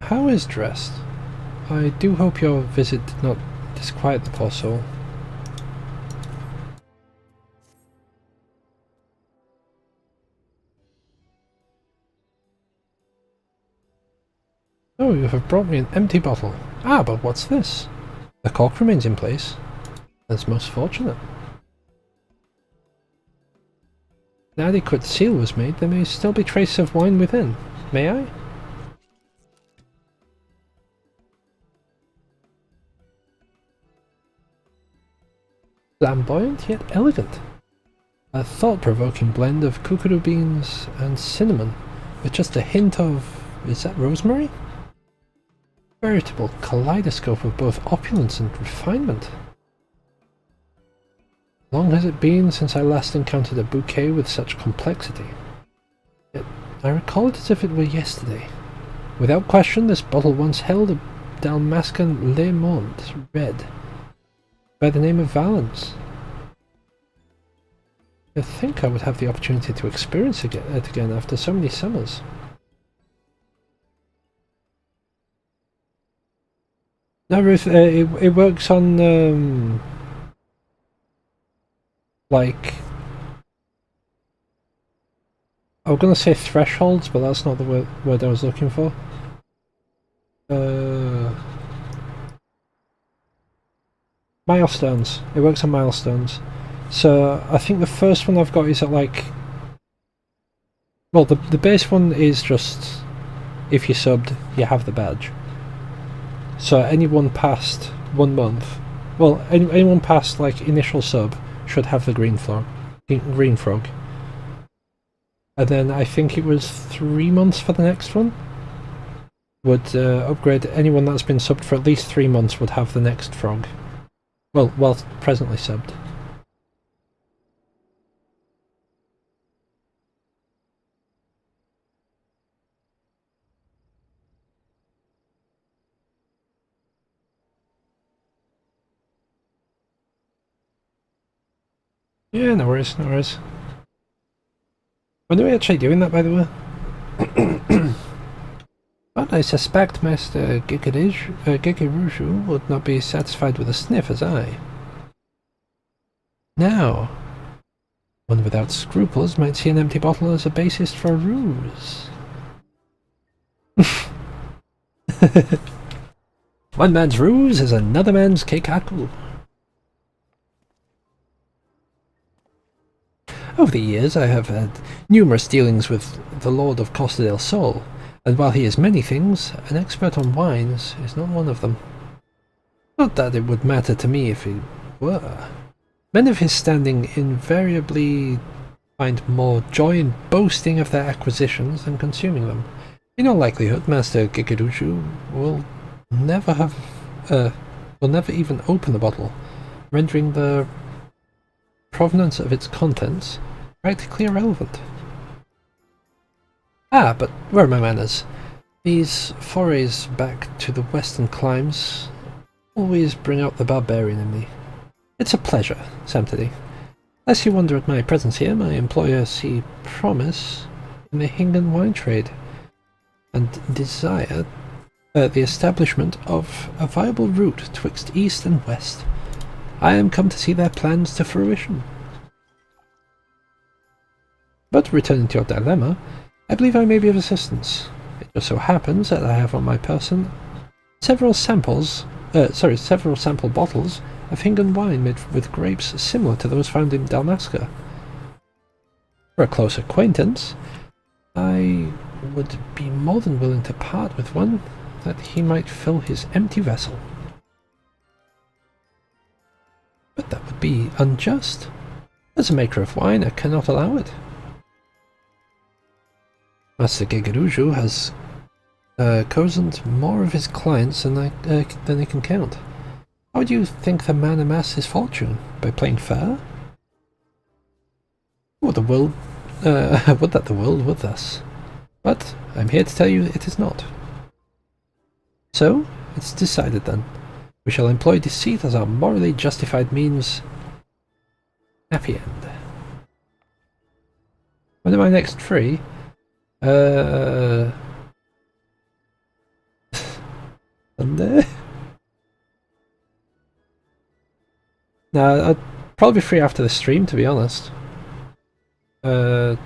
How is dressed? I do hope your visit did not disquiet the poor soul. Oh, you have brought me an empty bottle. Ah, but what's this? The cork remains in place. That's most fortunate. An adequate seal was made. There may still be traces of wine within. May I? Flamboyant yet elegant. A thought-provoking blend of kukuru beans and cinnamon, with just a hint of... is that rosemary? Veritable kaleidoscope of both opulence and refinement. Long has it been since I last encountered a bouquet with such complexity. Yet I recall it as if it were yesterday. Without question, this bottle once held a Dalmascan Le Monde red, by the name of Valens. I think I would have the opportunity to experience it again after so many summers. No, Ruth, it works on, like... I was going to say thresholds, but that's not the word I was looking for. Milestones. It works on milestones. So, I think the first one I've got is at like... Well, the base one is just... If you subbed, you have the badge. So anyone past 1 month... Well, anyone past like initial sub should have the green frog. And then I think it was 3 months for the next one. Would upgrade anyone that's been subbed for at least 3 months would have the next frog. Well, whilst presently subbed. Yeah, no worries, no worries. When are we actually doing that, by the way? But I suspect Master Gekiruju would not be satisfied with a sniff as I. Now, one without scruples might see an empty bottle as a basis for a ruse. One man's ruse is another man's keikaku. Over the years I have had numerous dealings with the Lord of Costa del Sol, and while he is many things, an expert on wines is not one of them. Not that it would matter to me if he were. Men of his standing invariably find more joy in boasting of their acquisitions than consuming them. In all likelihood, Master Gekiruju will never even open the bottle, rendering the provenance of its contents practically irrelevant. Ah, but where are my manners? These forays back to the western climes always bring out the barbarian in me. It's a pleasure, Samtity. Lest you wonder at my presence here, my employer see promise in the Hingan wine trade, and desire the establishment of a viable route twixt east and west. I am come to see their plans to fruition. But returning to your dilemma, I believe I may be of assistance. It just so happens that I have on my person several sample bottles of Hingan wine made with grapes similar to those found in Dalmasca. For a close acquaintance, I would be more than willing to part with one that he might fill his empty vessel. But that would be unjust. As a maker of wine, I cannot allow it. Master Gegeruju has cozened more of his clients than he can count. How would you think the man amassed his fortune? By playing fair? Would the world, would that the world were thus. But I'm here to tell you it is not. So, it's decided then. We shall employ deceit as our morally justified means. Happy end. When am I next free? Sunday? No, I'd probably be free after the stream, to be honest. And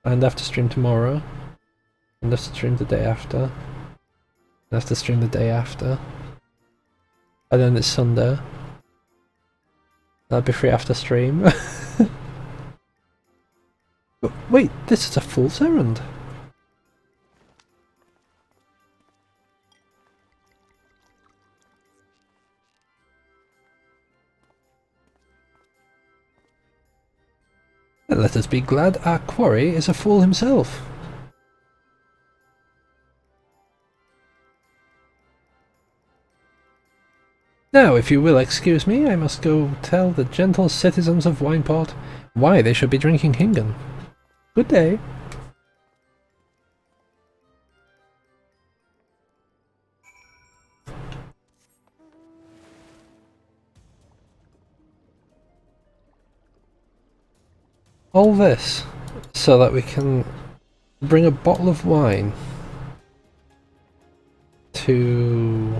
after stream tomorrow. And after stream the day after. And after stream the day after. And then it's Sunday. I'll be free after stream. Wait, this is a fool's errand. Let us be glad our quarry is a fool himself. Now, if you will excuse me, I must go tell the gentle citizens of Wineport why they should be drinking Hingan. Good day. All this so that we can bring a bottle of wine to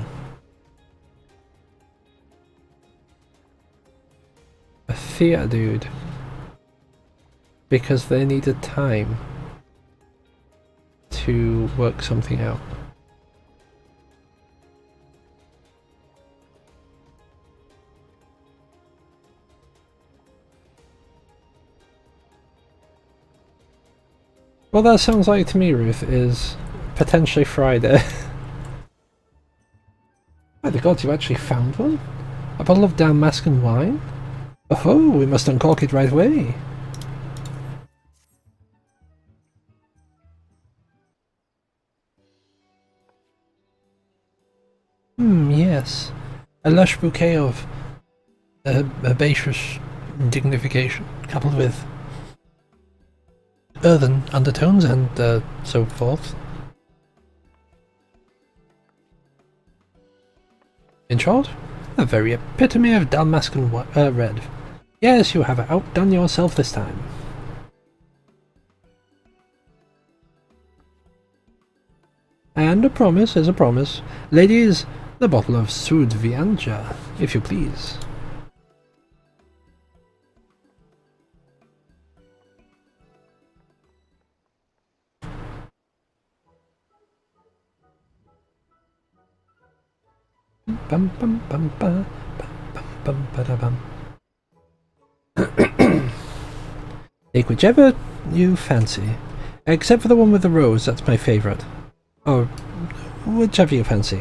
a theatre dude because they needed time to work something out. Well, that sounds like to me, Ruth, is potentially Friday. By the gods, you actually found one? A bottle of Dalmascan wine? Oh, we must uncork it right away. Yes. A lush bouquet of herbaceous dignification, coupled with earthen undertones and so forth. In short, a very epitome of Dalmascan red. Yes, you have outdone yourself this time. And a promise is a promise. Ladies, the bottle of Sud Vianja, if you please. Bum bum bum ba, bum bum ba da bum. Take whichever you fancy, except for the one with the rose. That's my favourite. Or whichever you fancy.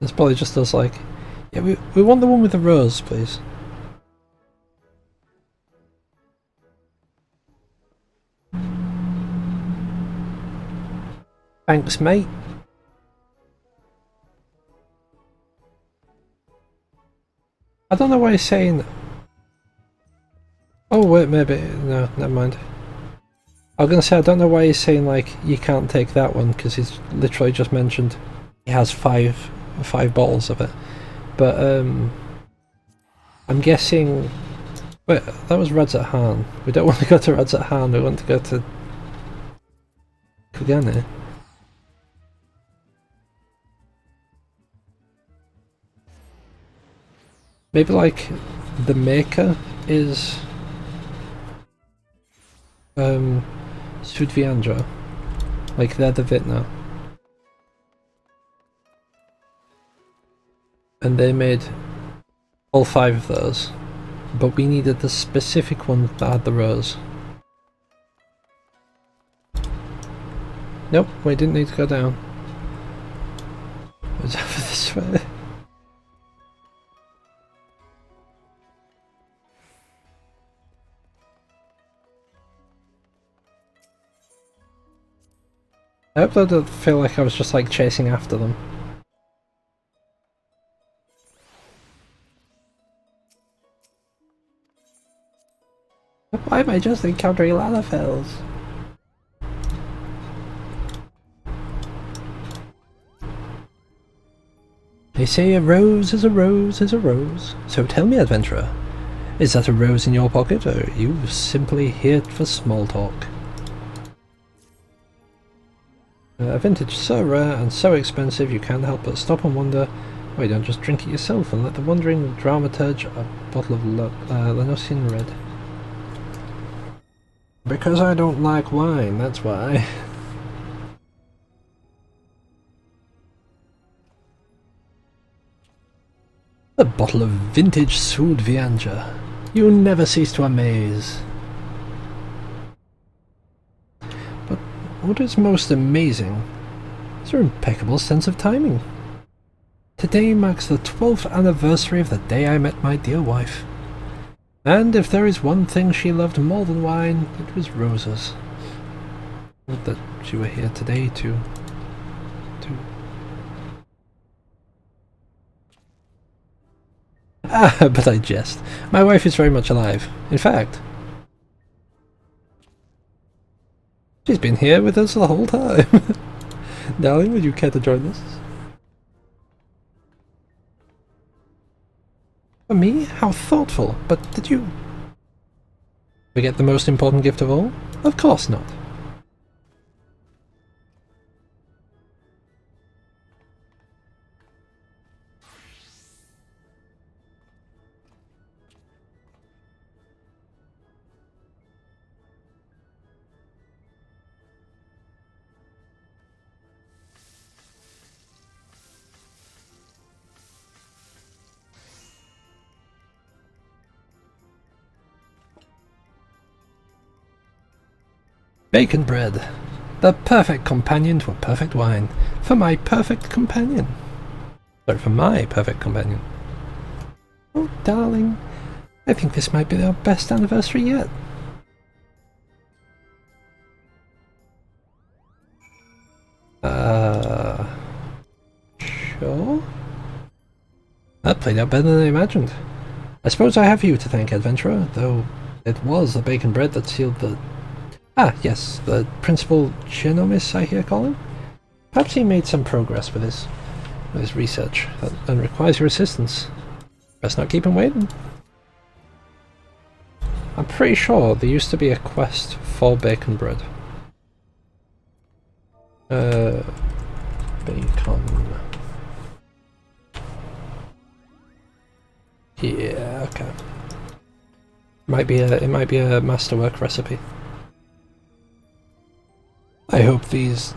It's probably just us like, yeah, we want the one with the rose, please. Thanks, mate. I don't know why he's saying... Oh wait, maybe... No, never mind. I was gonna say, I don't know why he's saying, like, you can't take that one, because he's literally just mentioned he has five bottles of it. But, I'm guessing... Wait, that was Radzat Han. We don't want to go to Radzat Han, we want to go to... Kugane. Maybe, like, the maker is... Sudviandra. Like, they're the Vintner. And they made all 5 of those. But we needed the specific one that had the rose. Nope, we didn't need to go down. It was over this way. I hope that didn't feel like I was just like chasing after them. Why am I just encountering Lalafels? They say a rose is a rose is a rose. So tell me, adventurer, is that a rose in your pocket, or are you simply here for small talk? A vintage so rare and so expensive you can't help but stop and wonder why you don't just drink it yourself and let the wandering dramaturge a bottle of Lanosian Red. Because I don't like wine, that's why. A bottle of vintage Sudviandra. You never cease to amaze. But what is most amazing is your impeccable sense of timing. Today marks the 12th anniversary of the day I met my dear wife. And if there is one thing she loved more than wine, it was roses. Not that she were here today to... Ah, but I jest. My wife is very much alive. In fact, she's been here with us the whole time. Darling, would you care to join us? For me? How thoughtful. But did you forget the most important gift of all? Of course not. Bacon bread. The perfect companion to a perfect wine. For my perfect companion. Sorry, for my perfect companion. Oh, darling. I think this might be our best anniversary yet. Sure? That played out better than I imagined. I suppose I have you to thank, adventurer, though it was the bacon bread that sealed the... Ah, yes, the principal genomist, I hear calling. Perhaps he made some progress with his research and requires your assistance. Best not keep him waiting. I'm pretty sure there used to be a quest for bacon bread. Bacon. Yeah, okay. It might be a masterwork recipe. I hope these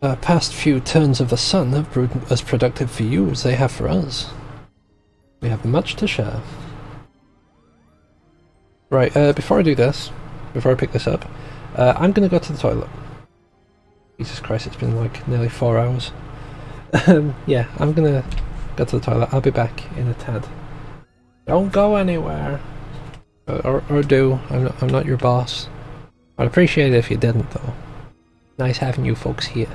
past few turns of the sun have proven as productive for you as they have for us. We have much to share. Right, before I do this, before I pick this up, I'm gonna go to the toilet. Jesus Christ, it's been like nearly 4 hours. Yeah, I'm gonna go to the toilet. I'll be back in a tad. Don't go anywhere. Or do. I'm not your boss. I'd appreciate it if you didn't, though. Nice having you folks here.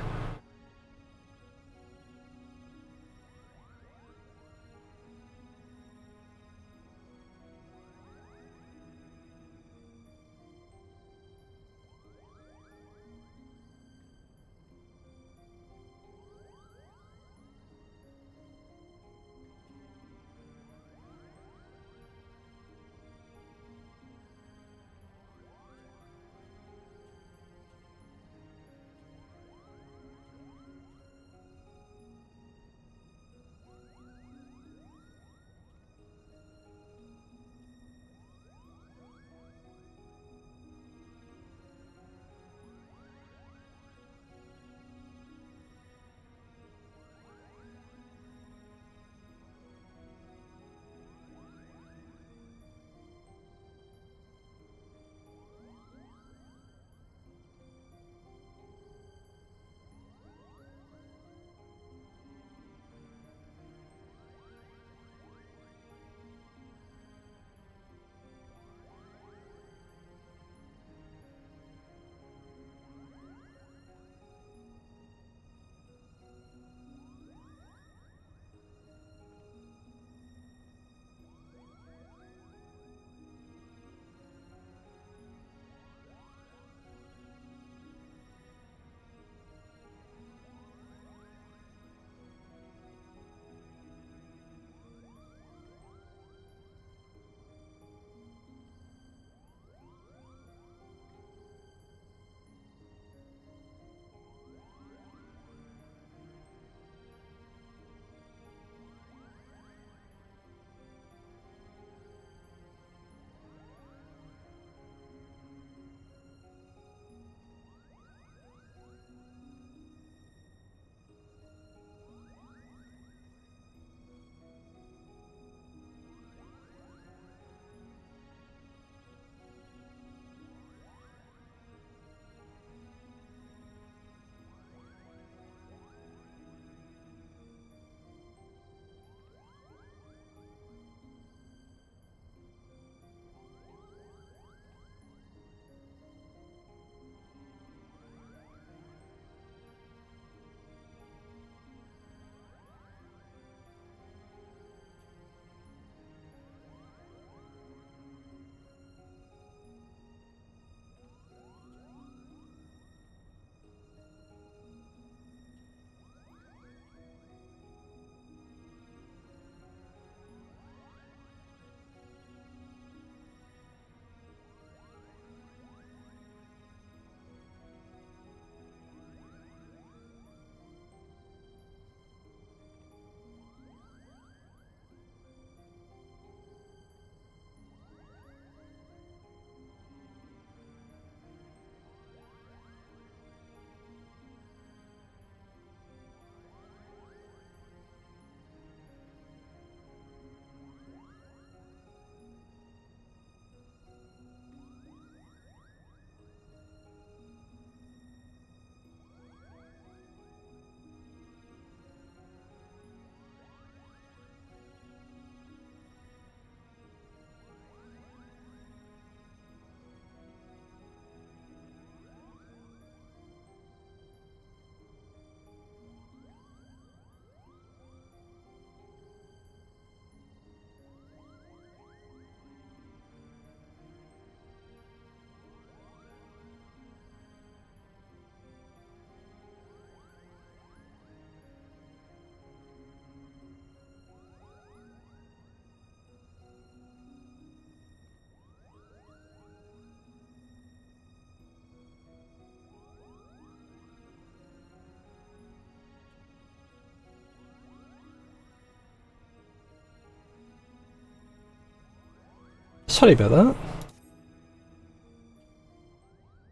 Sorry about that.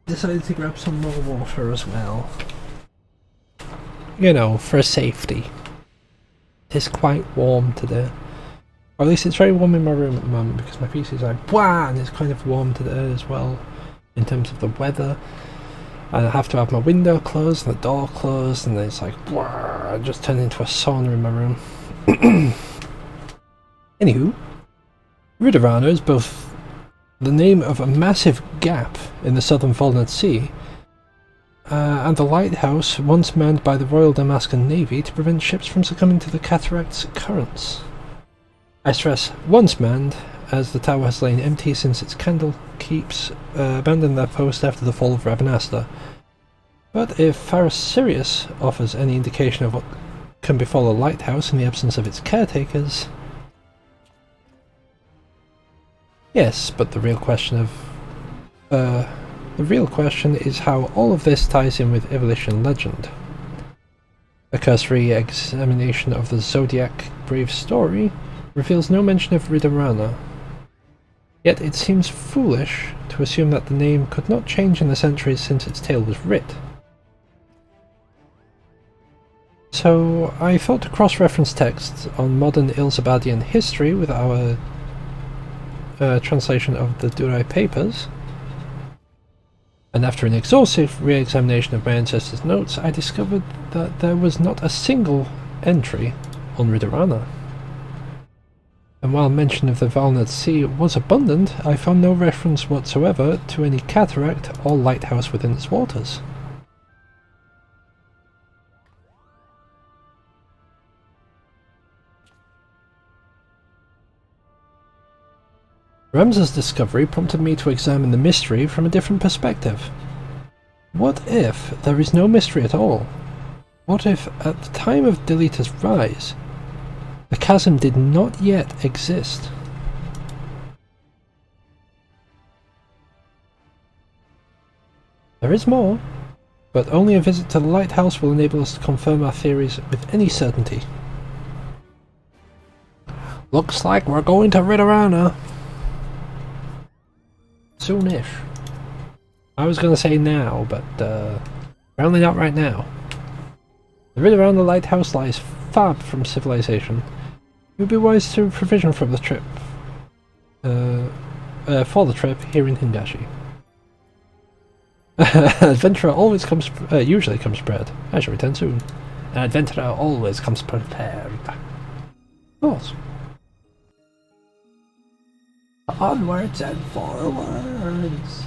Decided to grab some more water as well. You know, for safety. It's quite warm today. Or at least it's very warm in my room at the moment because my PC is like, "Wah!" and it's kind of warm today as well in terms of the weather. And I have to have my window closed and the door closed, and it's like, "Wah!" I just turned into a sauna in my room. Anywho, Riderana is both the name of a massive gap in the southern Volnad Sea and the lighthouse once manned by the Royal Damascus Navy to prevent ships from succumbing to the cataract's currents. I stress once manned, as the tower has lain empty since its candlekeeps abandoned their post after the fall of Rabanasta. But if Faris Sirius offers any indication of what can befall a lighthouse in the absence of its caretakers... Yes, but the real question is how all of this ties in with Ivalice legend. A cursory examination of the Zodiac Brave story reveals no mention of Riderana. Yet it seems foolish to assume that the name could not change in the centuries since its tale was writ. So I thought to cross-reference texts on modern Ilzabadian history with our translation of the Durai Papers, and after an exhaustive re-examination of my ancestors' notes, I discovered that there was not a single entry on Riderana. And while mention of the Volnad Sea was abundant, I found no reference whatsoever to any cataract or lighthouse within its waters. Ramza's discovery prompted me to examine the mystery from a different perspective. What if there is no mystery at all? What if, at the time of Delita's rise, the chasm did not yet exist? There is more, but only a visit to the lighthouse will enable us to confirm our theories with any certainty. Looks like we're going to Riderana. Soonish. I was going to say now, but apparently not right now. The Riderana lighthouse lies far from civilization. It would be wise to provision for the trip here in Hingashi. Adventurer always usually comes prepared. I shall return soon. An adventurer always comes prepared. Of course. Onwards and forwards.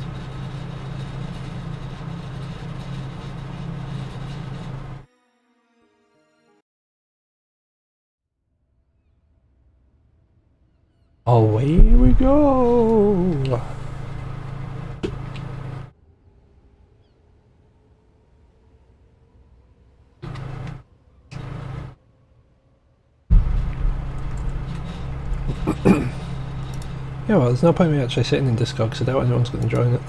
Away we go. Yeah, well, there's no point in me actually sitting in Discord because I doubt anyone's going to join it.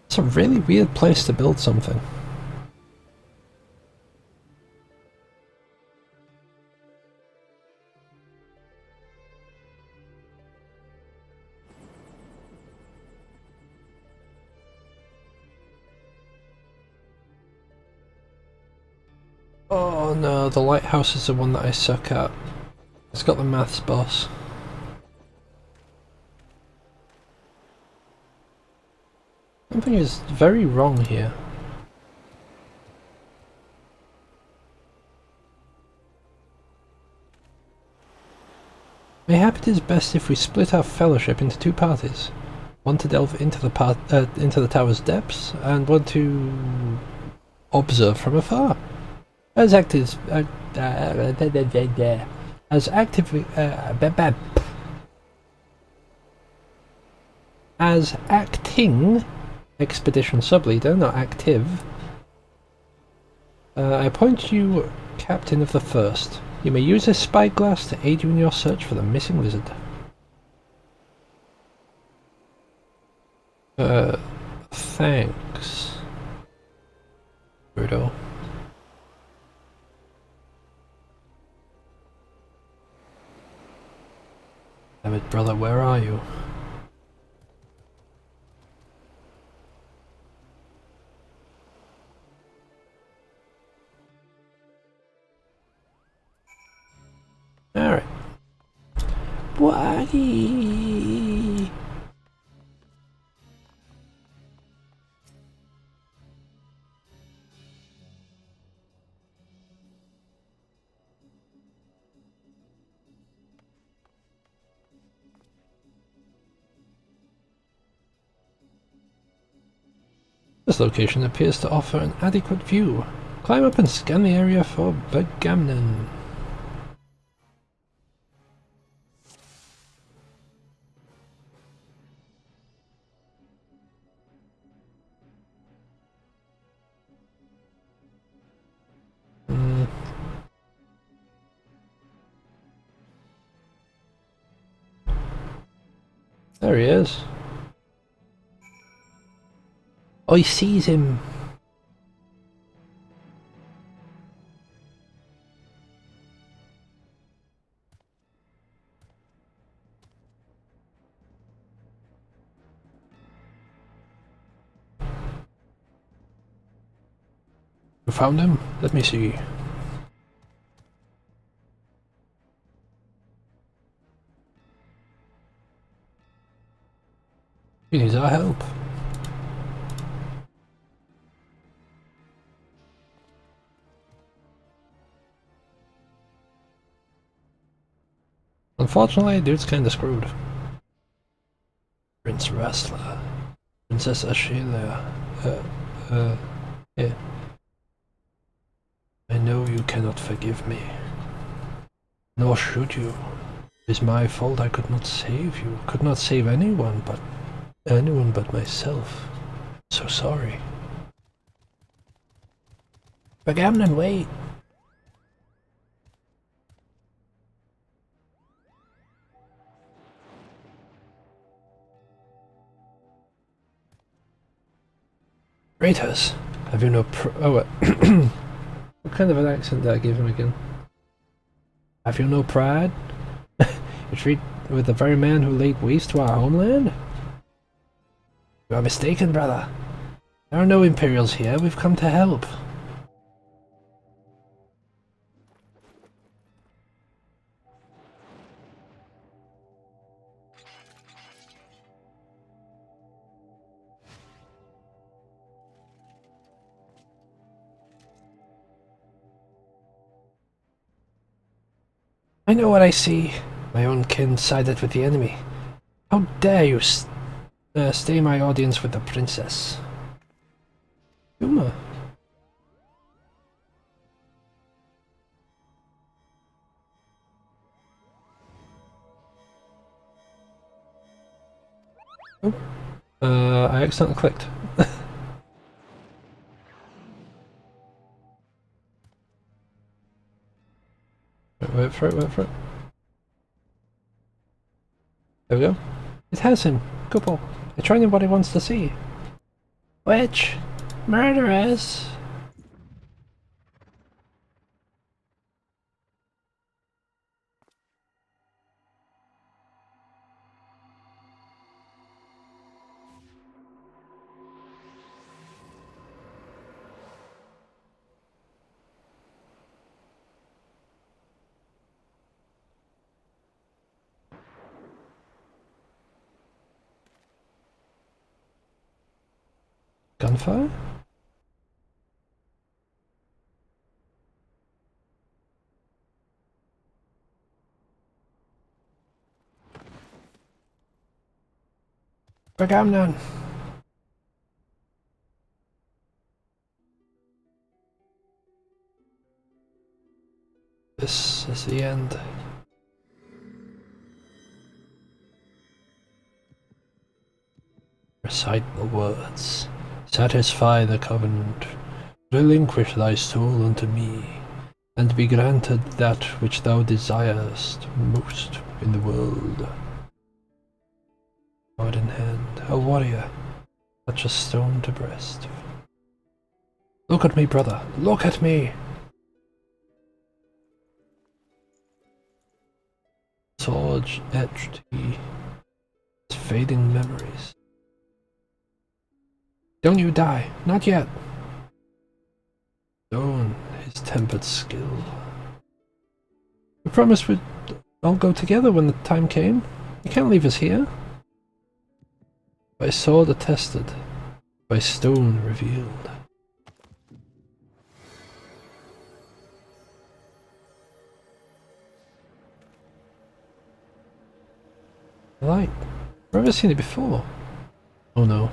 It's a really weird place to build something. Oh no, the lighthouse is the one that I suck at. It's got the maths boss. Something is very wrong here. Mayhap it is best if we split our fellowship into two parties. One to delve into the tower's depths, and one to observe from afar. As acting expedition subleader, not active, I appoint you captain of the first. You may use this spyglass to aid you in your search for the missing lizard. Thanks. Weirdo. Damn it, brother, where are you? Alright. Why? This location appears to offer an adequate view. Climb up and scan the area for Bagamnon. There he is. Oh, he sees him. You found him? Let me see. He needs our help. Unfortunately, dude's kinda screwed. Prince Rastler. Princess Ashelia. Yeah. I know you cannot forgive me. Nor should you. It is my fault I could not save you. Could not save anyone but myself. So sorry. Bagamnon, wait! Raiders, have you no what kind of an accent did I give him again? Have you no pride? You treat with the very man who laid waste to our homeland? You are mistaken, brother. There are no Imperials here, we've come to help. I know what I see. My own kin sided with the enemy. How dare you stay my audience with the princess? Yuma. Oh. I accidentally clicked. Wait for it, wait for it. There we go. It has him. Couple. It's showing him what he wants to see. Witch! Murderers! Gunfire? Bagamnon! This is the end. Recite the words. Satisfy the covenant. Relinquish thy soul unto me. and be granted that which thou desirest most in the world. Sword in hand, a warrior, touch a stone to breast. Look at me, brother, look at me! Sword etched he his fading memories. Don't you die, not yet! Stone his tempered skill. We promised we'd all go together when the time came. You can't leave us here. By sword attested, by stone revealed. Light. I've never seen it before. Oh no.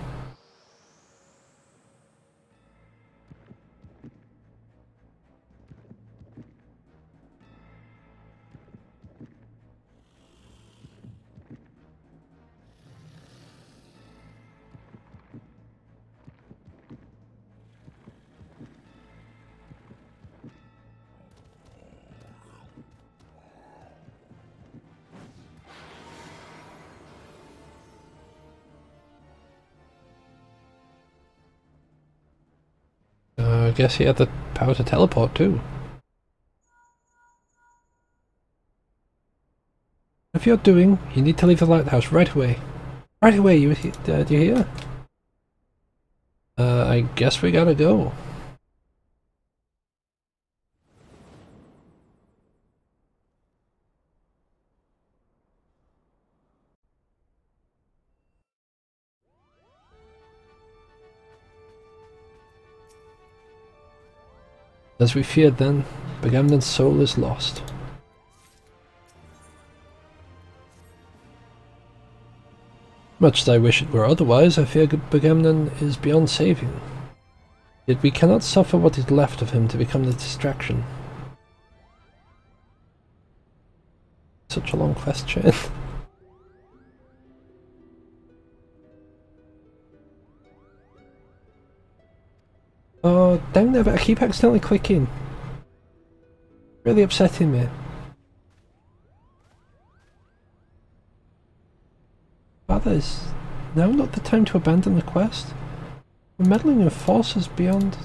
I guess he had the power to teleport too. If you're doing, you need to leave the lighthouse right away. Right away, do you hear? I guess we gotta go. As we feared then, Begamnen's soul is lost. Much as I wish it were otherwise, I fear Begamnen is beyond saving. Yet we cannot suffer what is left of him to become the distraction. Such a long question. Oh, dang it, I keep accidentally clicking. Really upsetting me. Father, is now not the time to abandon the quest? We're meddling in forces beyond...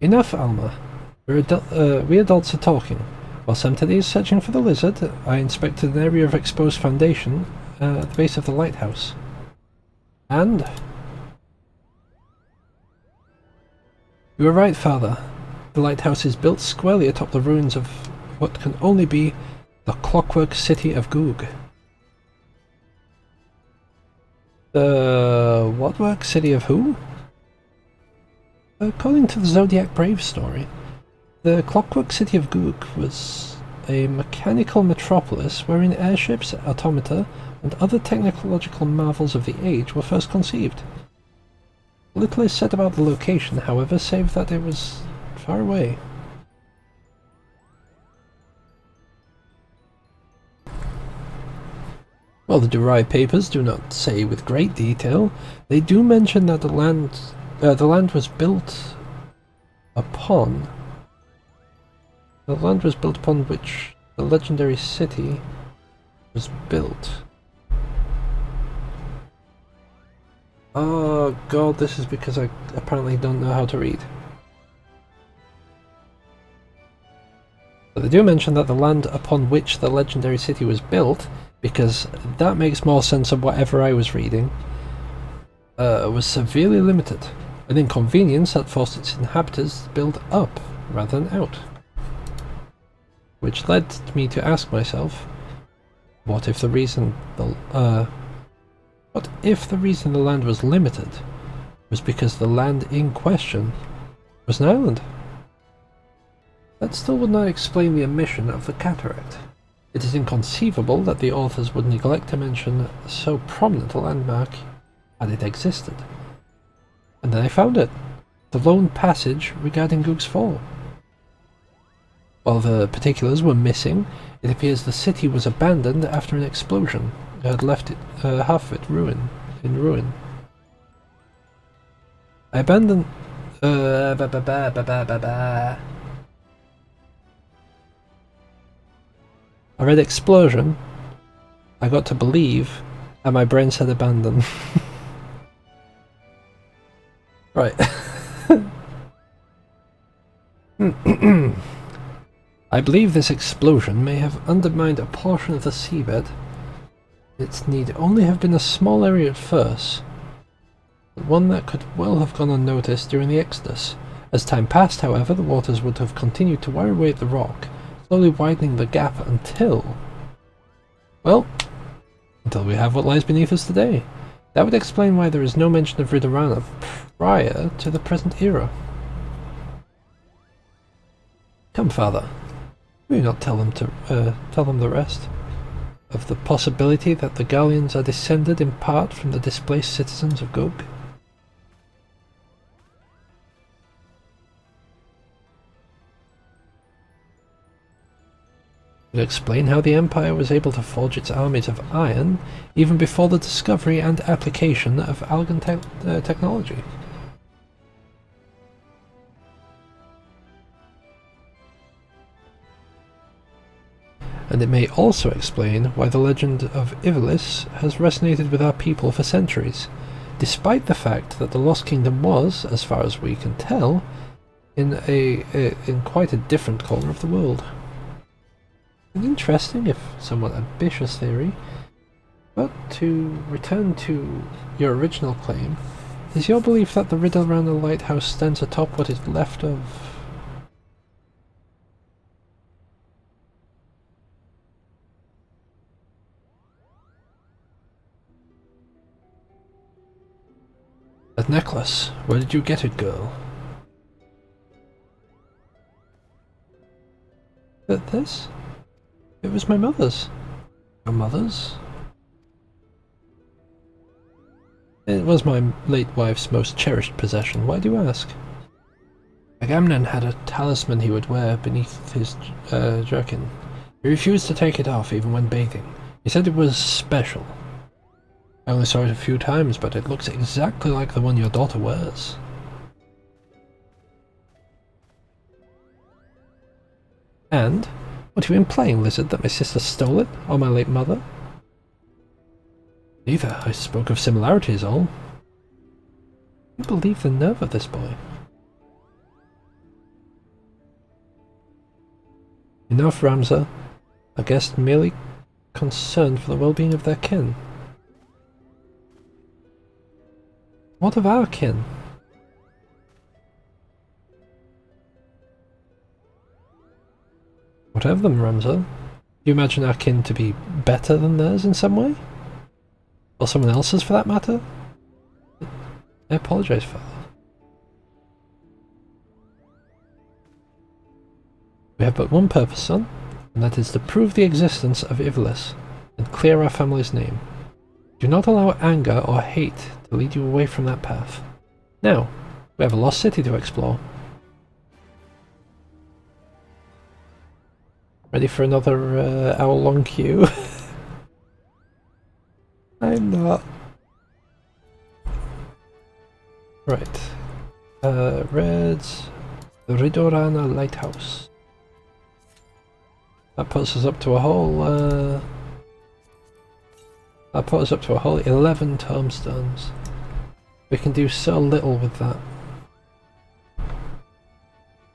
Enough, Alma. We adults are talking. While Semtede is searching for the lizard, I inspected an area of exposed foundation at the base of the lighthouse. And... You were right, Father. The lighthouse is built squarely atop the ruins of what can only be the clockwork city of Goog. The what-work city of who? According to the Zodiac Brave story, the clockwork city of Goog was a mechanical metropolis wherein airships, automata, and other technological marvels of the age were first conceived. Little is said about the location, however, save that it was far away. While the derived papers do not say with great detail, they do mention that the land was built upon which the legendary city was built. Oh god, this is because I apparently don't know how to read. But they do mention that the land upon which the legendary city was built, because that makes more sense of whatever I was reading, was severely limited, an inconvenience that forced its inhabitants to build up rather than out. Which led me to ask myself, what if the reason the land was limited was because the land in question was an island? That still would not explain the omission of the cataract. It is inconceivable that the authors would neglect to mention so prominent a landmark had it existed. And then I found it, the lone passage regarding Goog's fall. While the particulars were missing, it appears the city was abandoned after an explosion had left it half of it in ruin. I abandoned I read explosion, I got to believe, and my brain said abandon. Right. I believe this explosion may have undermined a portion of the seabed. It need only have been a small area at first, but one that could well have gone unnoticed during the exodus. As time passed, however, the waters would have continued to wear away at the rock, slowly widening the gap until... well, until we have what lies beneath us today. That would explain why there is no mention of Ridorana prior to the present era. Come, father. Will you not tell them the rest? Of the possibility that the Gallians are descended in part from the displaced citizens of Gog? Would explain how the Empire was able to forge its armies of iron even before the discovery and application of Algan technology. And it may also explain why the legend of Ivalice has resonated with our people for centuries, despite the fact that the Lost Kingdom was, as far as we can tell, in quite a different corner of the world. An interesting, if somewhat ambitious theory, but to return to your original claim, is your belief that the Ridorana lighthouse stands atop what is left of... That necklace, where did you get it, girl? This? It was my mother's. Your mother's? It was my late wife's most cherished possession. Why do you ask? Agamemnon had a talisman he would wear beneath his jerkin. He refused to take it off even when bathing. He said it was special. I only saw it a few times, but it looks exactly like the one your daughter wears. And? What have you been playing, Lizard, that my sister stole it? Or my late mother? Neither. I spoke of similarities, all. You believe the nerve of this boy. Enough, Ramza. Our guest merely concerned for the well-being of their kin. What of our kin? What of them, Ramza? Do you imagine our kin to be better than theirs in some way? Or someone else's, for that matter? I apologize, father. We have but one purpose, son, and that is to prove the existence of Ivalice and clear our family's name. Do not allow anger or hate to lead you away from that path. Now, we have a lost city to explore. Ready for another hour-long queue? I'm not. Right. Reds. The Ridorana Lighthouse. That puts us up to a whole... that puts us up to a whole 11 tombstones. We can do so little with that.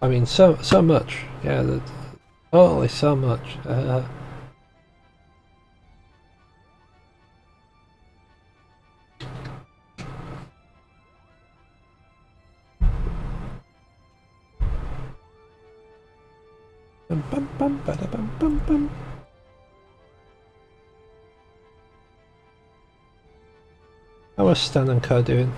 I mean, so much. Yeah, totally so much. Bum, bum, bum, bada, bum, bum, bum. How was Stan and Kerr doing?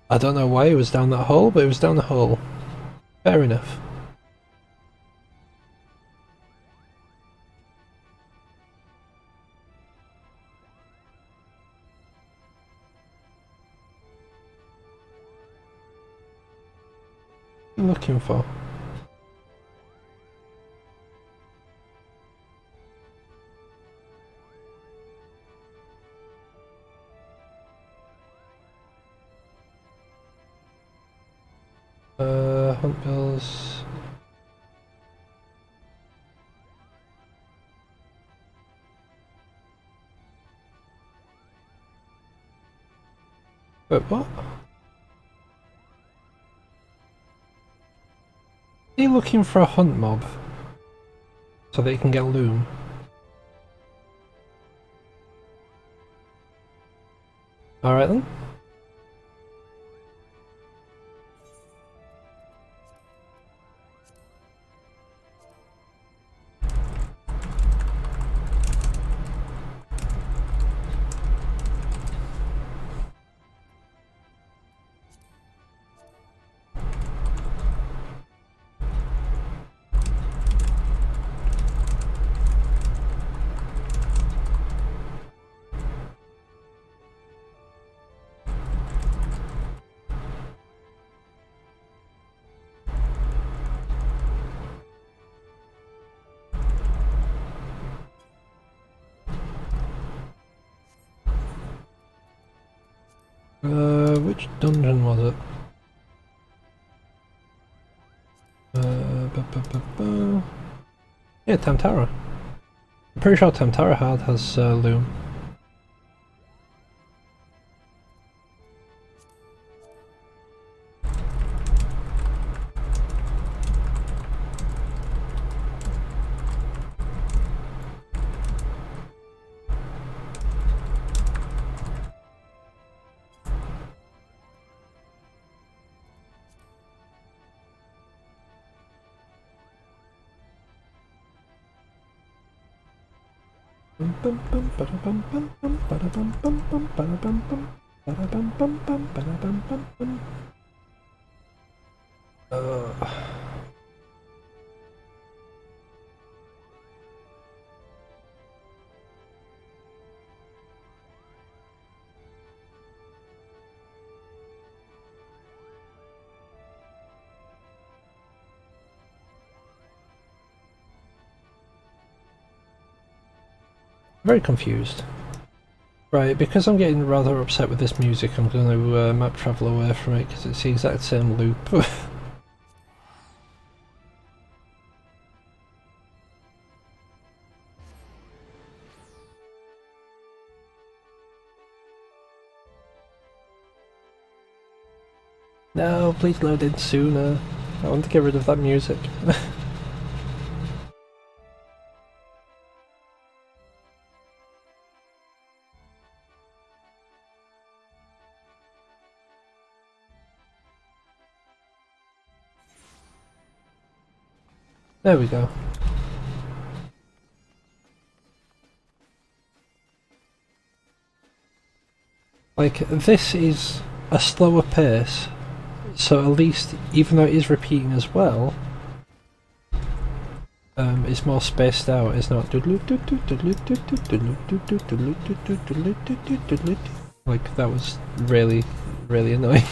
I don't know why he was down that hole, but he was down the hole. Fair enough. What are you looking for? Hunt bills. Wait, what? Are you looking for a hunt mob? So that you can get loom? Alright then. Which dungeon was it? Yeah, Tamtara. I'm pretty sure Tamtara Hard has loom. Very confused. Right, because I'm getting rather upset with this music, I'm going to map travel away from it because it's the exact same loop. No, please load in sooner. I want to get rid of that music. There we go. Like, this is a slower pace, so at least, even though it is repeating as well, it's more spaced out. It's not like that was really, really annoying.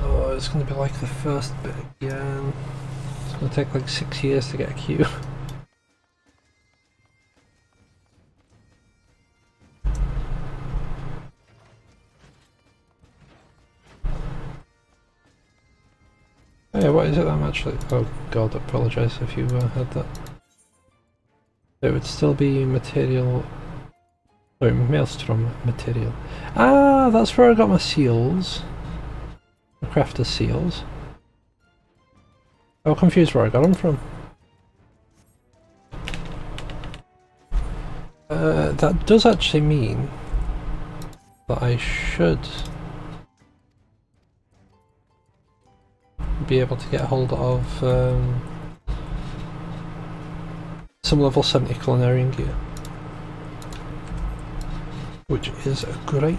Oh, it's gonna be like the first bit again. It's gonna take like 6 years to get a queue. Oh yeah, what is it I'm actually... Oh god, I apologise if you heard that. It would still be material... Sorry, Maelstrom material. Ah, that's where I got my seals. The crafter seals. I'm confused where I got them from. That does actually mean that I should be able to get hold of some level 70 culinarian gear, which is great.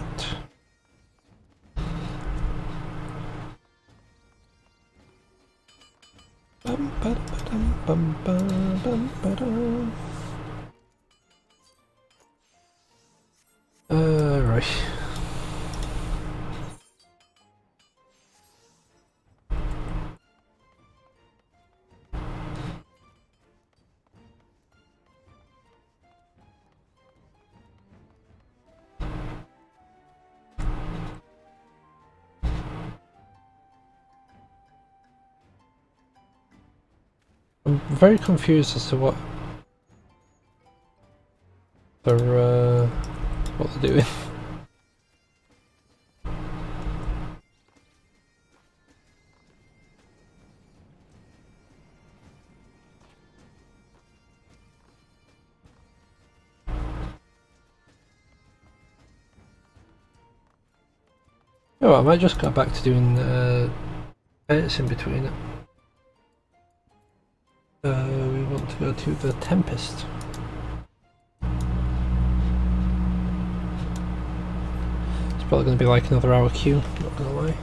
I'm very confused as to what they're doing. Oh, I might just go back to doing edits in between it. We want to go to the Tempest. It's probably going to be like another hour queue, not going to lie.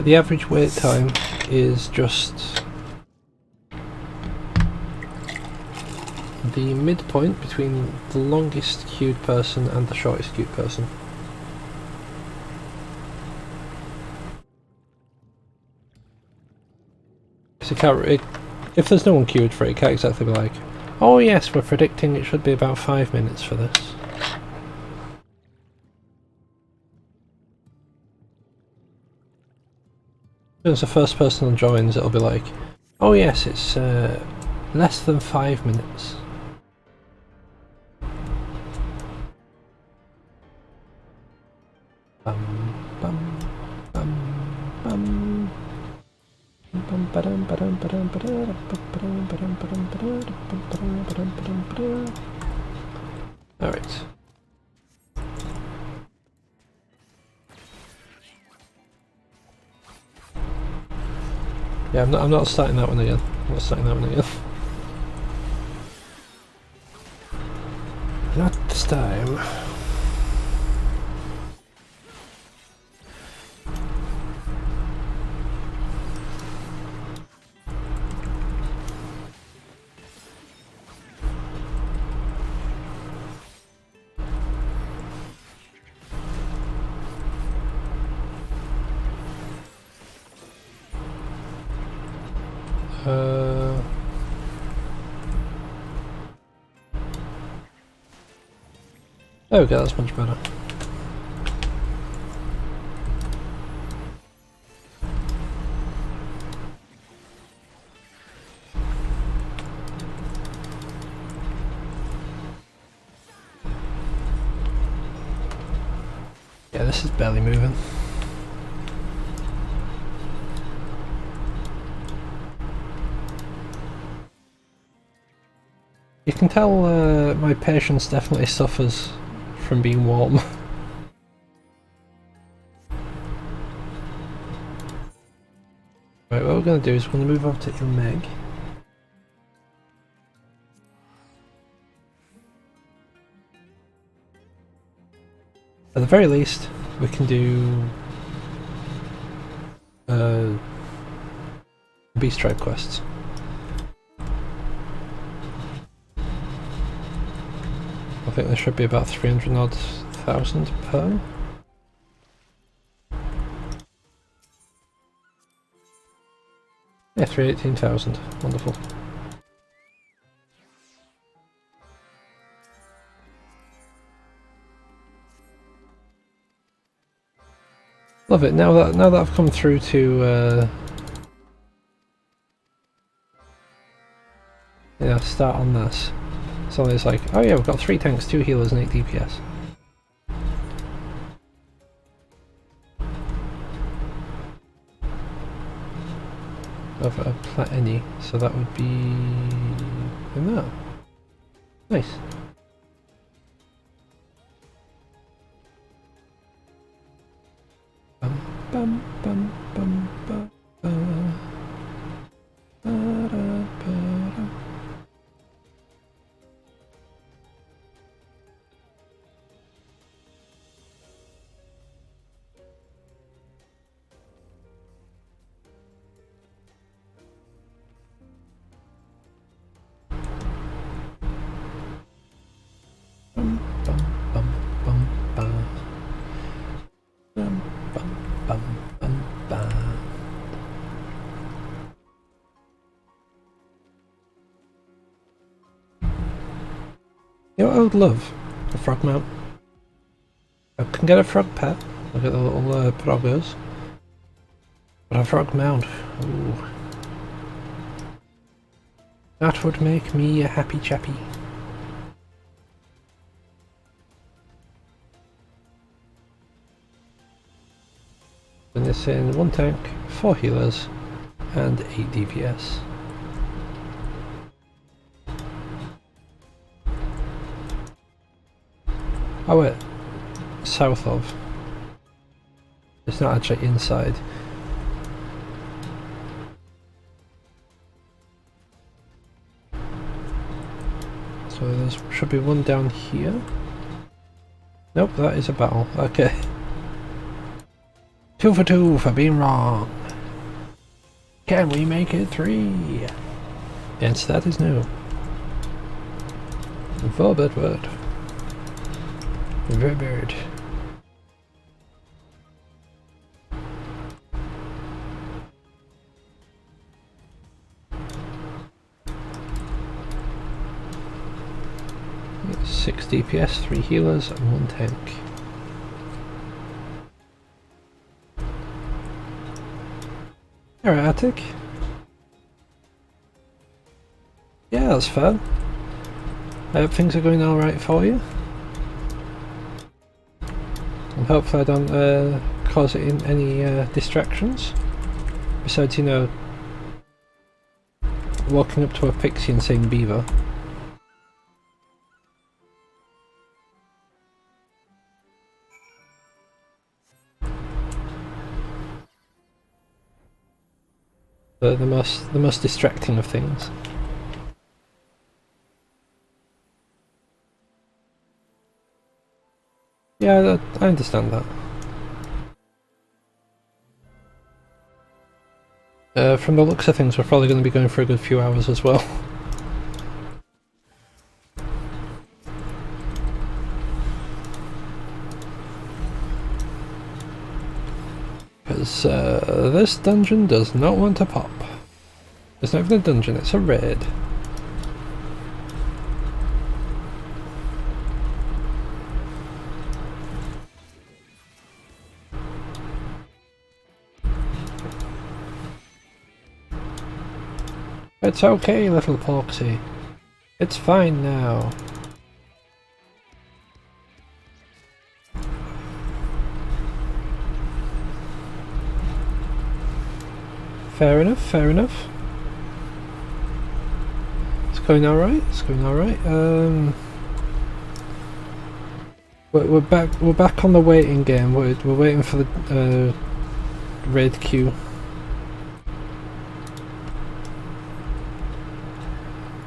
The average wait time is just the midpoint between the longest queued person and the shortest queued person. So if there's no one queued for it, it can't exactly be like, oh yes, we're predicting it should be about 5 minutes for this. As the first person joins, it'll be like, oh yes, it's less than 5 minutes. Alright. Yeah, I'm not starting that one again. I'm not starting that one again. Not this time. There we go, that's much better. Yeah, this is barely moving. You can tell my patience definitely suffers from being warm. Right, what we're going to do is we're going to move over to Ilmeg. At the very least, we can do Beast Tribe quests. I think there should be about 300 odd thousand per. Yeah, 318,000. Wonderful. Love it. Now that I've come through to yeah, start on this. So it's like, oh yeah, we've got 3 tanks, 2 healers, and 8 DPS. Of a Platini, so that would be in there. Nice. Bum bum bum bum bum. You know what I would love? A frog mount. I can get a frog pet. Look at the little proggers. But a frog mount. Ooh. That would make me a happy chappy. And this in 1 tank, 4 healers, and 8 DPS. Oh wait, south of. It's not actually inside. So there should be one down here. Nope, that is a battle. Okay. 2 for 2 for being wrong. Can we make it 3? The answer to that is no. 4-bit word. Very bird. Six DPS, 3 healers, and 1 tank. Alright, Attic. Yeah, that's fair. I hope things are going alright for you. And hopefully I don't cause it in any distractions. Besides, you know, walking up to a pixie and saying beaver. The most distracting of things. Yeah, I understand that. From the looks of things, we're probably going to be going for a good few hours as well. Because this dungeon does not want to pop. It's not even a dungeon, it's a raid. It's okay, little Porksy. It's fine now. Fair enough, fair enough. It's going alright, it's going alright. We're back on the waiting game. We're waiting for the raid queue.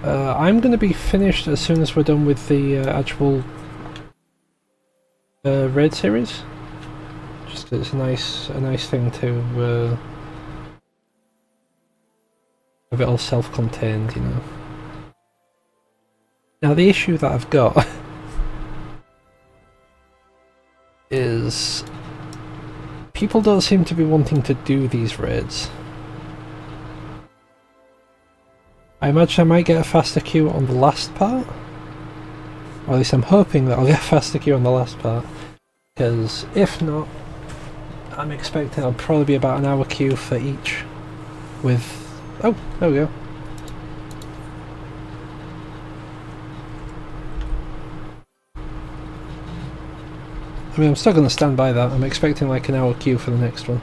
I'm going to be finished as soon as we're done with the actual raid series. Just it's a nice thing to have it all self-contained, you know. Now the issue that I've got is people don't seem to be wanting to do these raids. I imagine I might get a faster queue on the last part. Or at least I'm hoping that I'll get a faster queue on the last part. Because if not, I'm expecting it'll probably be about an hour queue for each. With... oh, there we go. I mean, I'm still going to stand by that. I'm expecting like an hour queue for the next one.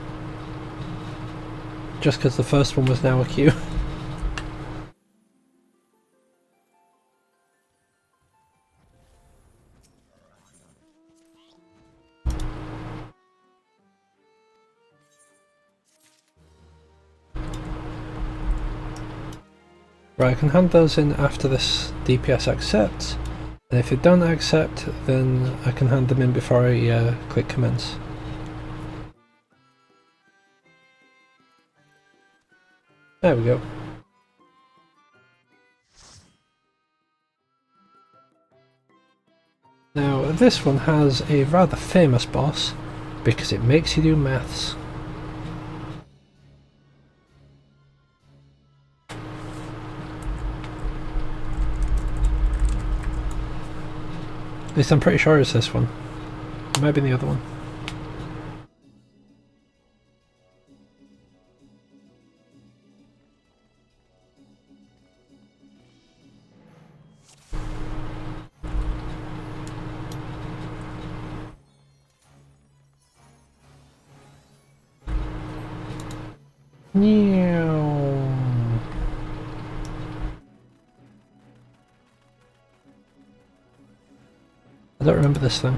Just because the first one was an hour queue. Right, I can hand those in after this DPS accepts, and if they don't accept, then I can hand them in before I click commence. There we go. Now, this one has a rather famous boss, because it makes you do maths. At least I'm pretty sure it's this one. It might be the other one. Meow. I don't remember this thing.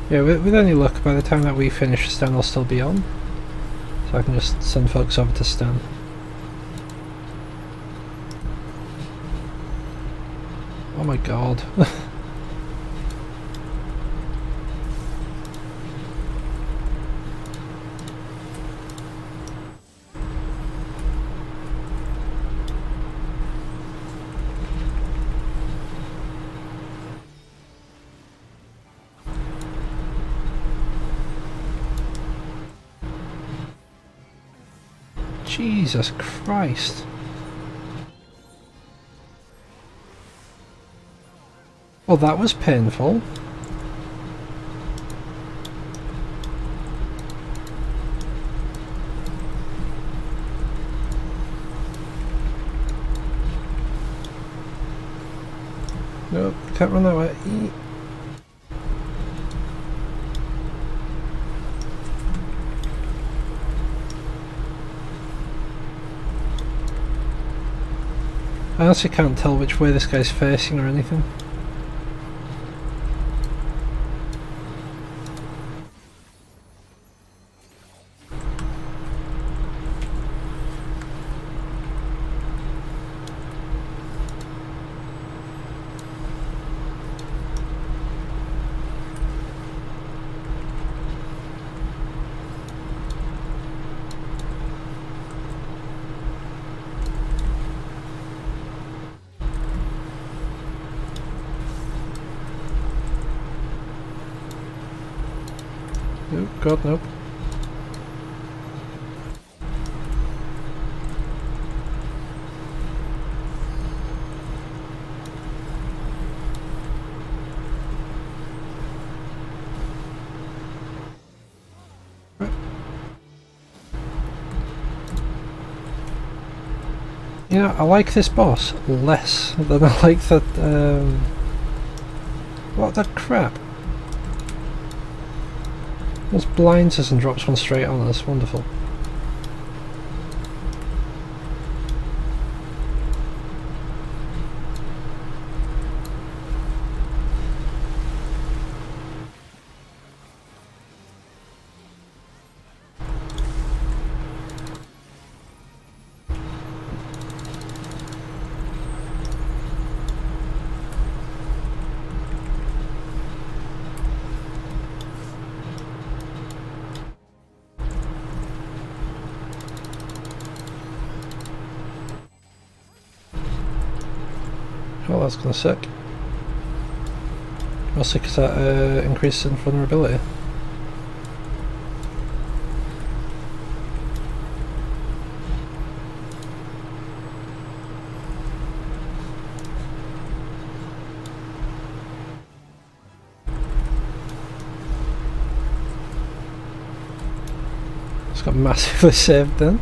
Yeah, with any luck, by the time that we finish, Stan will still be on. So I can just send folks over to Stan. Oh my god. Jesus Christ. Well, that was painful. Nope, can't run that way. I honestly can't tell which way this guy's facing or anything. Oh god, nope. You know, I like this boss less than I like that, what the crap? Just blinds us and drops one straight on us, wonderful. Oh, that's gonna suck. Mostly because that increases in vulnerability. It's got massively saved then.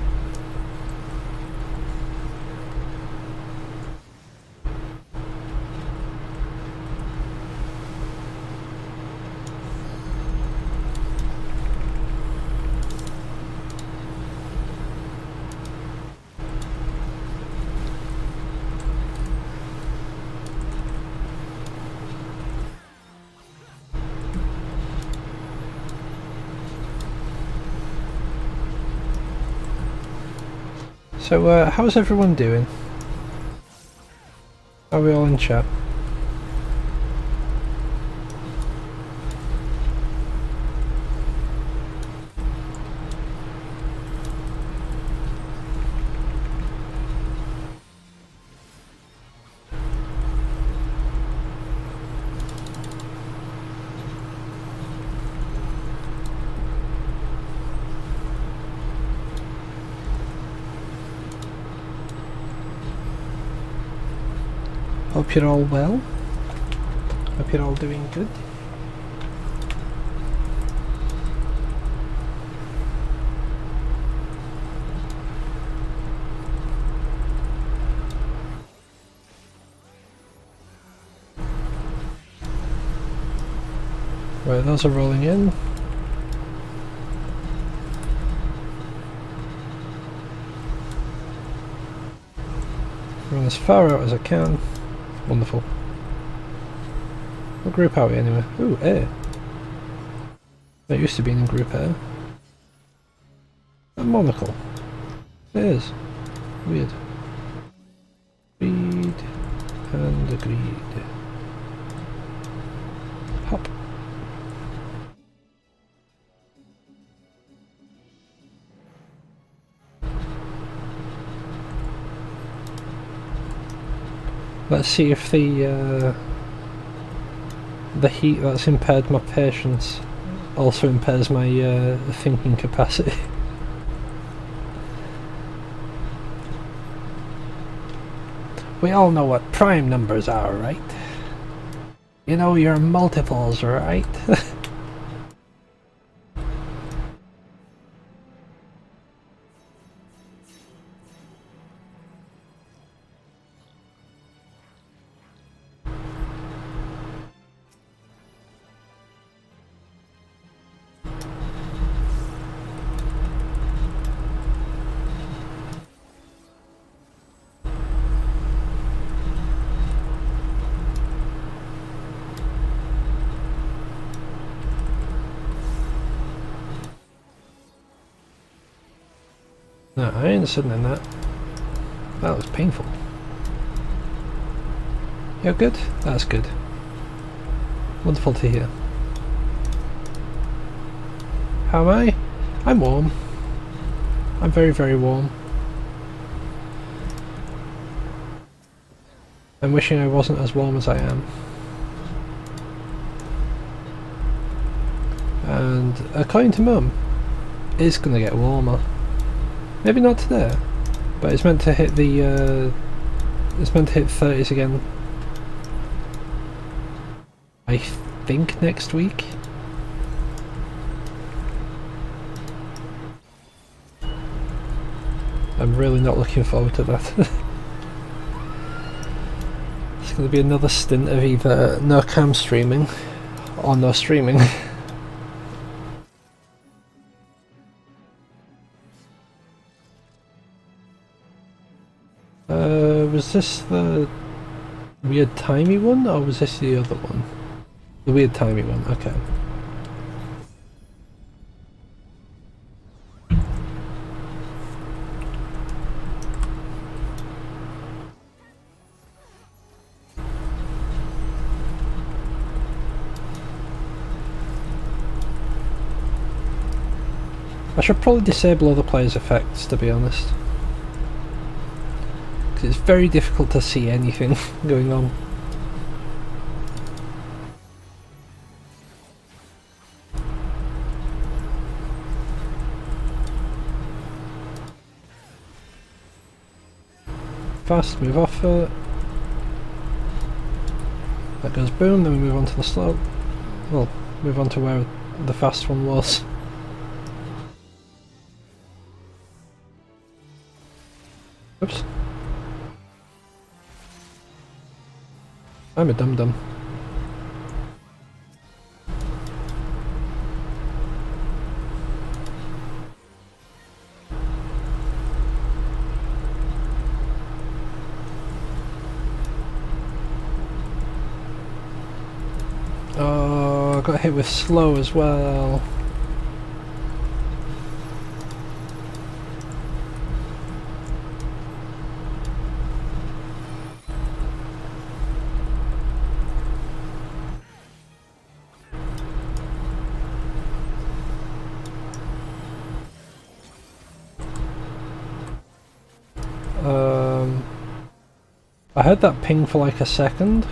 So, how's everyone doing? Are we all in chat? Hope you're all well. Hope you're all doing good. Right, those are rolling in. Run as far out as I can. Wonderful. What group are we anyway? Ooh, A. That used to be in group A. A monocle. It is. Weird. Read and agreed. Hop. Let's see if the heat that's impaired my patience also impairs my thinking capacity. We all know what prime numbers are, right? You know your multiples, right? No, I ain't sitting in that. That was painful. You're good? That's good. Wonderful to hear. How am I? I'm warm. I'm very, very warm. I'm wishing I wasn't as warm as I am. And according to Mum, it's gonna get warmer. Maybe not today, but it's meant to hit the it's meant to hit 30s again, I think, next week. I'm really not looking forward to that. It's going to be another stint of either no cam streaming or no streaming. Was this the weird timey one, or was this the other one? The weird timey one, okay. I should probably disable other players' effects, to be honest. It's very difficult to see anything going on. Fast, move off it. That goes boom, then we move on to the slow. Well, move on to where the fast one was. Oops. I'm a dum-dum. Oh, I got hit with slow as well. I heard that ping for like a second.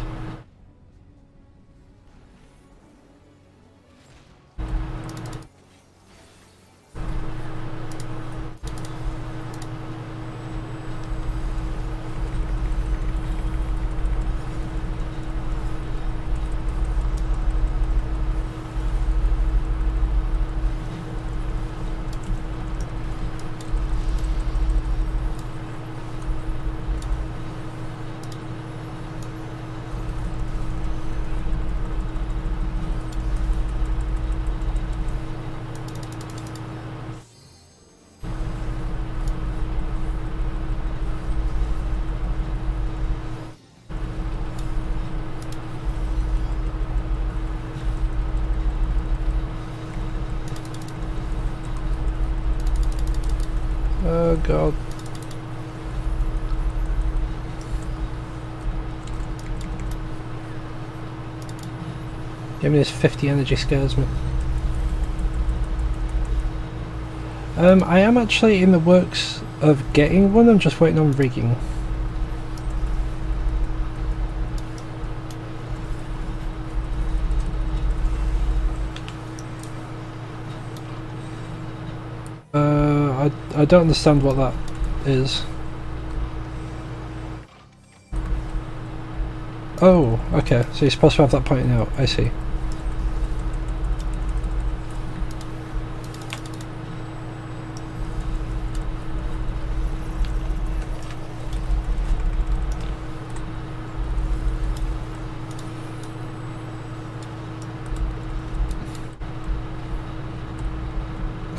god. Giving this 50 energy scares me. I am actually in the works of getting one, I'm just waiting on rigging. I don't understand what that is. Oh, okay, so you're supposed to have that pointing out, I see.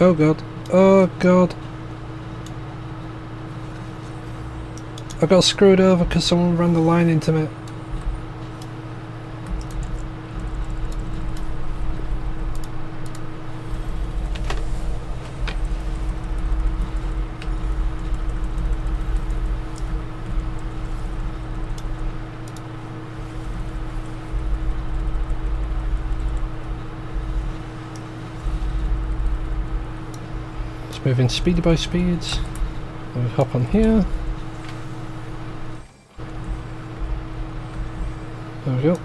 Oh god, oh god. I got screwed over because someone ran the line into me. Let's move in speedy by speeds. And we hop on here. There we go.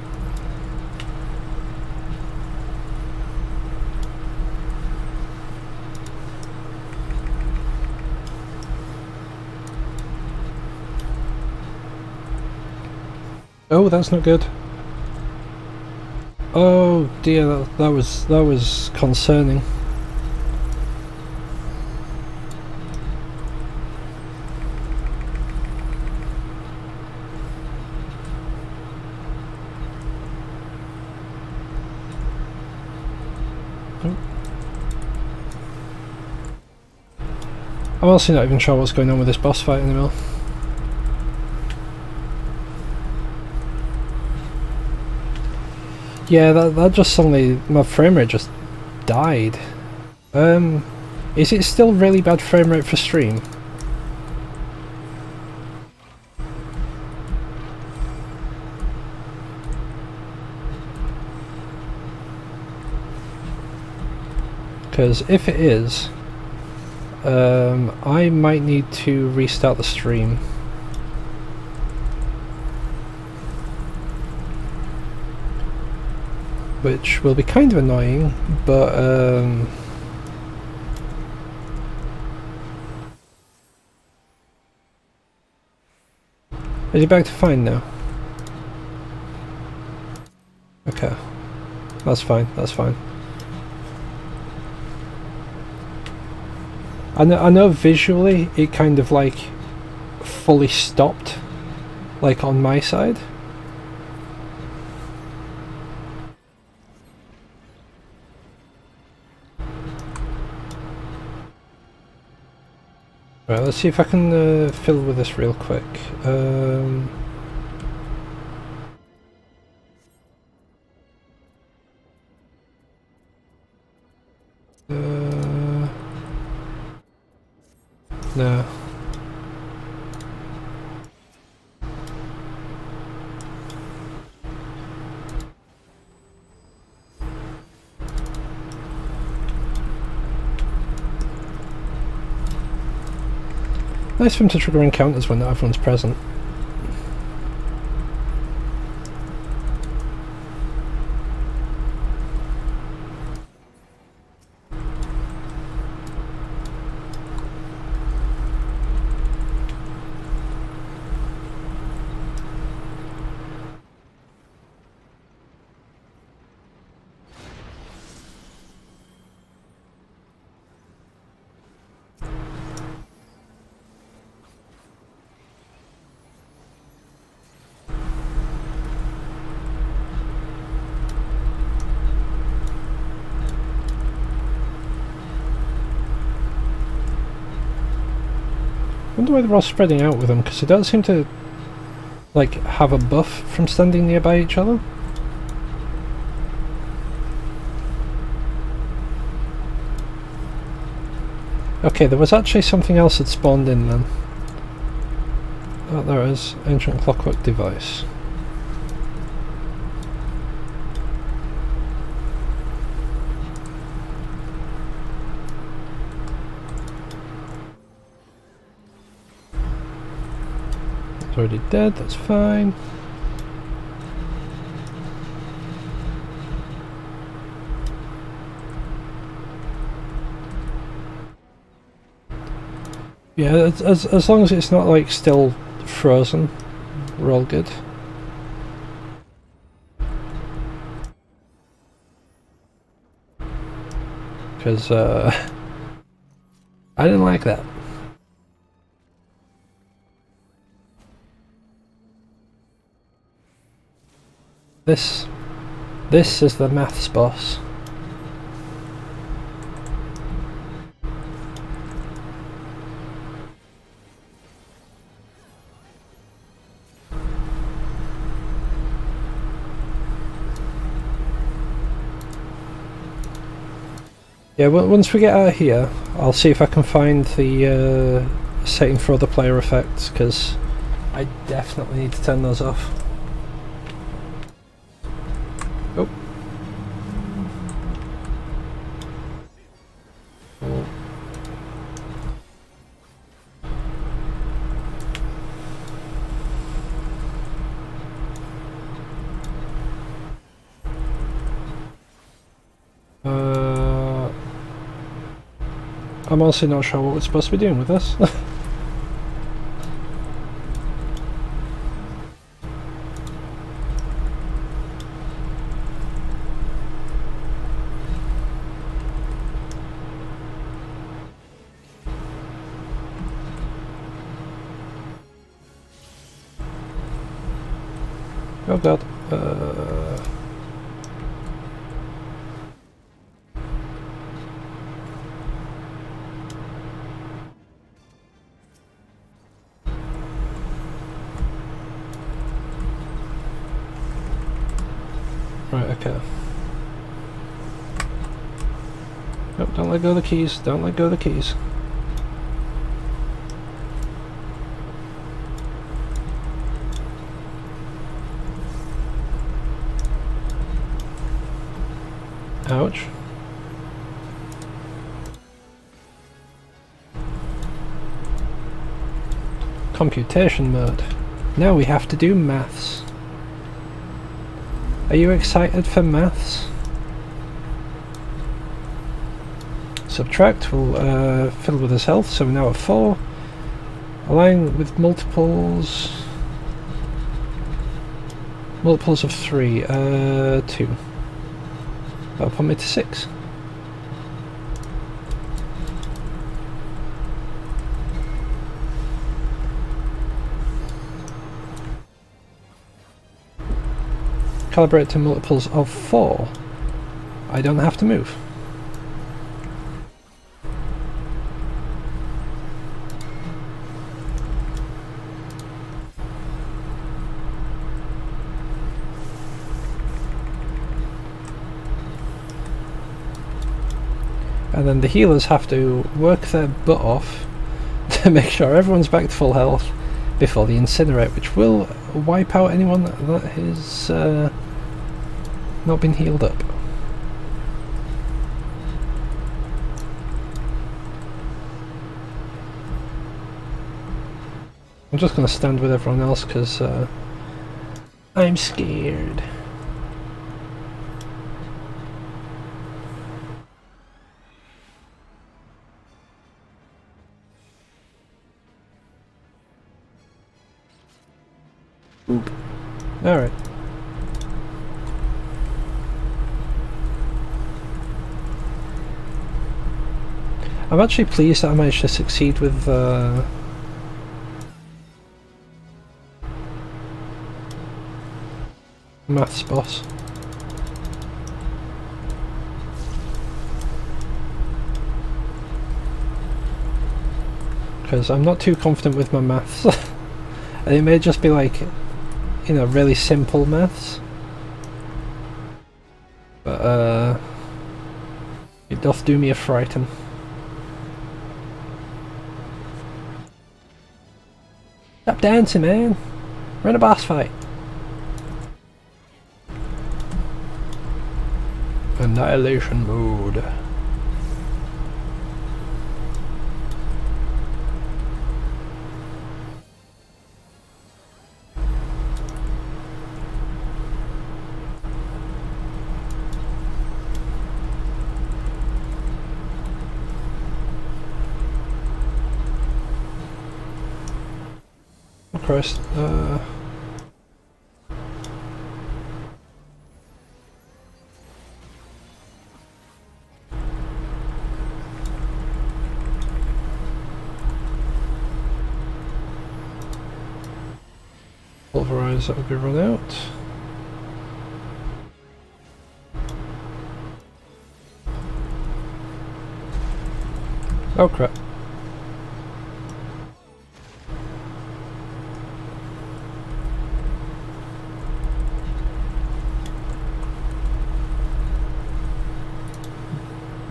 Oh, that's not good. Oh dear, that was concerning. I'm honestly not even sure what's going on with this boss fight in the middle. Yeah, that just suddenly, my frame rate just died. Is it still really bad frame rate for stream? Because if it is, I might need to restart the stream. Which will be kind of annoying, but is he back to fine now? Okay. That's fine, that's fine. I know visually it kind of like fully stopped, like on my side. Right, let's see if I can fiddle with this real quick. No. Nice for him to trigger encounters when not everyone's present. I wonder why they're all spreading out with them, because they don't seem to like have a buff from standing nearby each other. Okay, there was actually something else that spawned in then. Oh, there is. Ancient clockwork device. It's already dead, that's fine. Yeah, as long as it's not like still frozen, we're all good. Because I didn't like that. This is the maths boss. Yeah, once we get out of here, I'll see if I can find the setting for other player effects, because I definitely need to turn those off. Oh. I'm honestly not sure what we're supposed to be doing with this. Oh god. Right, okay. Nope, don't let go of the keys, don't let go of the keys. Ouch. Computation mode. Now we have to do maths. Are you excited for maths? Subtract will fill with his health, so we're now at 4. Align with multiples. Multiples of 3, 2. That'll put me to 6. Calibrate to multiples of 4. I don't have to move. And then the healers have to work their butt off to make sure everyone's back to full health before the incinerate, which will wipe out anyone that has not been healed up. I'm just going to stand with everyone else because I'm scared. Oop. Alright. I'm actually pleased that I managed to succeed with maths boss. Because I'm not too confident with my maths. And it may just be like, you know, really simple maths. But it doth do me a frighten. Stop dancing, man. We're in a boss fight. Annihilation mode. Oh Christ, pulverize, that would be run out. Oh crap.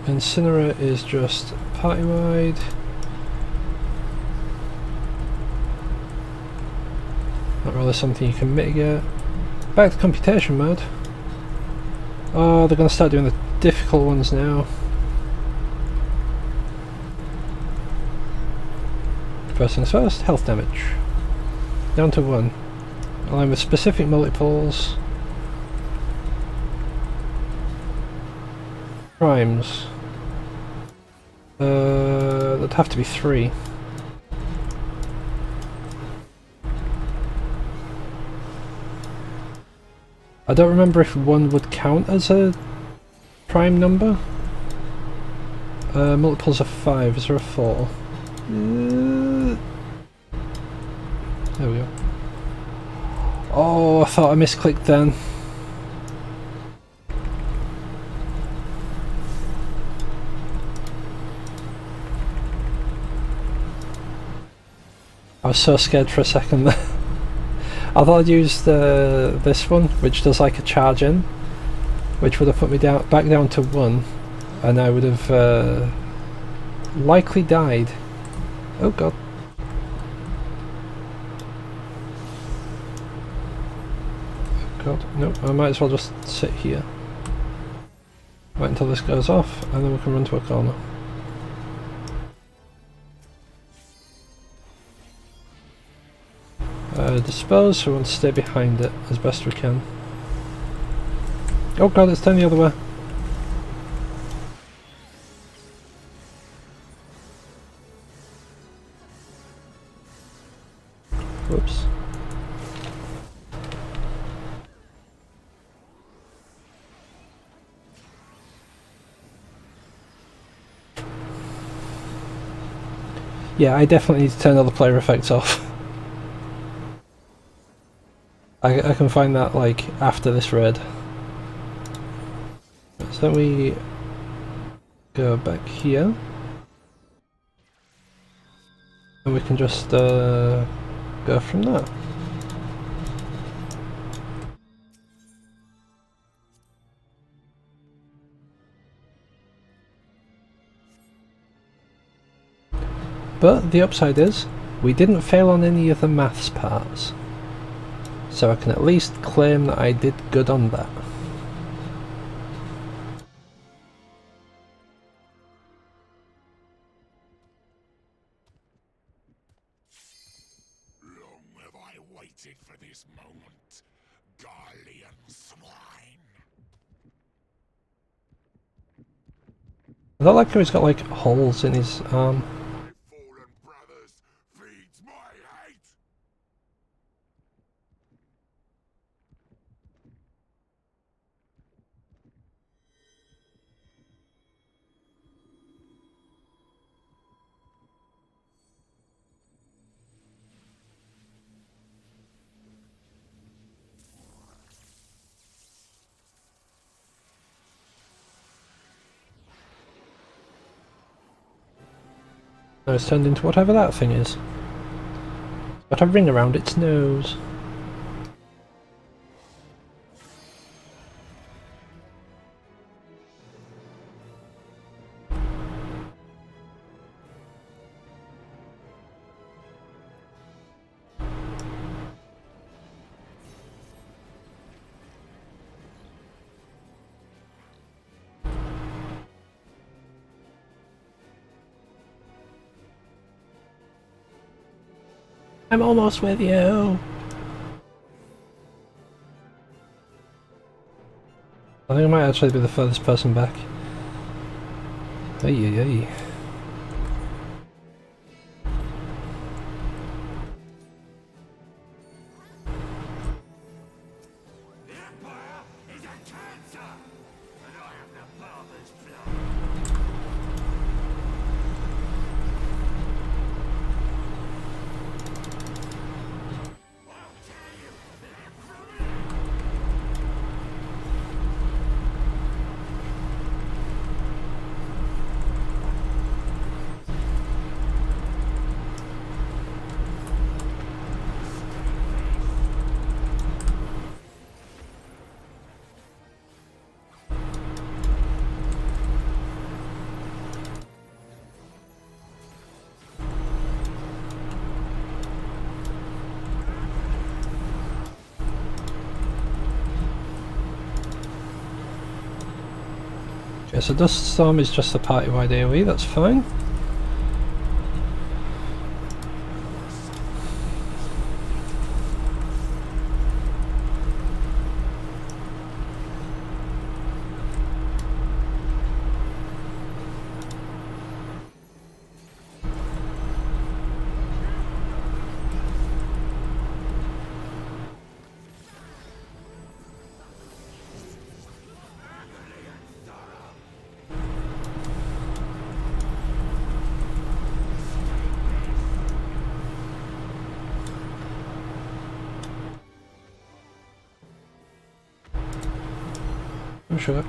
Incinerate is just party-wide. Not really something you can mitigate. Back to computation mode. Oh, they're going to start doing the difficult ones now. First things first, health damage. Down to 1. Align with specific multiples. Primes. That'd have to be 3. I don't remember if 1 would count as a prime number. Multiples of 5, is there a 4? There we go. Oh, I thought I misclicked then. I was so scared for a second there. I thought I'd used this one, which does like a charge in, which would have put me down back down to 1, and I would have likely died. Oh god. Oh god, no, I might as well just sit here. Wait until this goes off, and then we can run to a corner. Dispose, so we want to stay behind it as best we can. Oh god, it's turned the other way. Whoops. Yeah, I definitely need to turn all the player effects off. I can find that like after this raid. So then we go back here, and we can just go from there. But the upside is, we didn't fail on any of the maths parts. So I can at least claim that I did good on that. Long have I waited for this moment, Garlean swine. I don't like how he's got like holes in his arm. My fallen brothers feeds my hate. Now it's turned into whatever that thing is. It's got a ring around its nose. I'm almost with you. I think I might actually be the furthest person back. Ay, ay, ay. Okay, so Dust Storm is just a party-wide AoE, that's fine. I'm sure.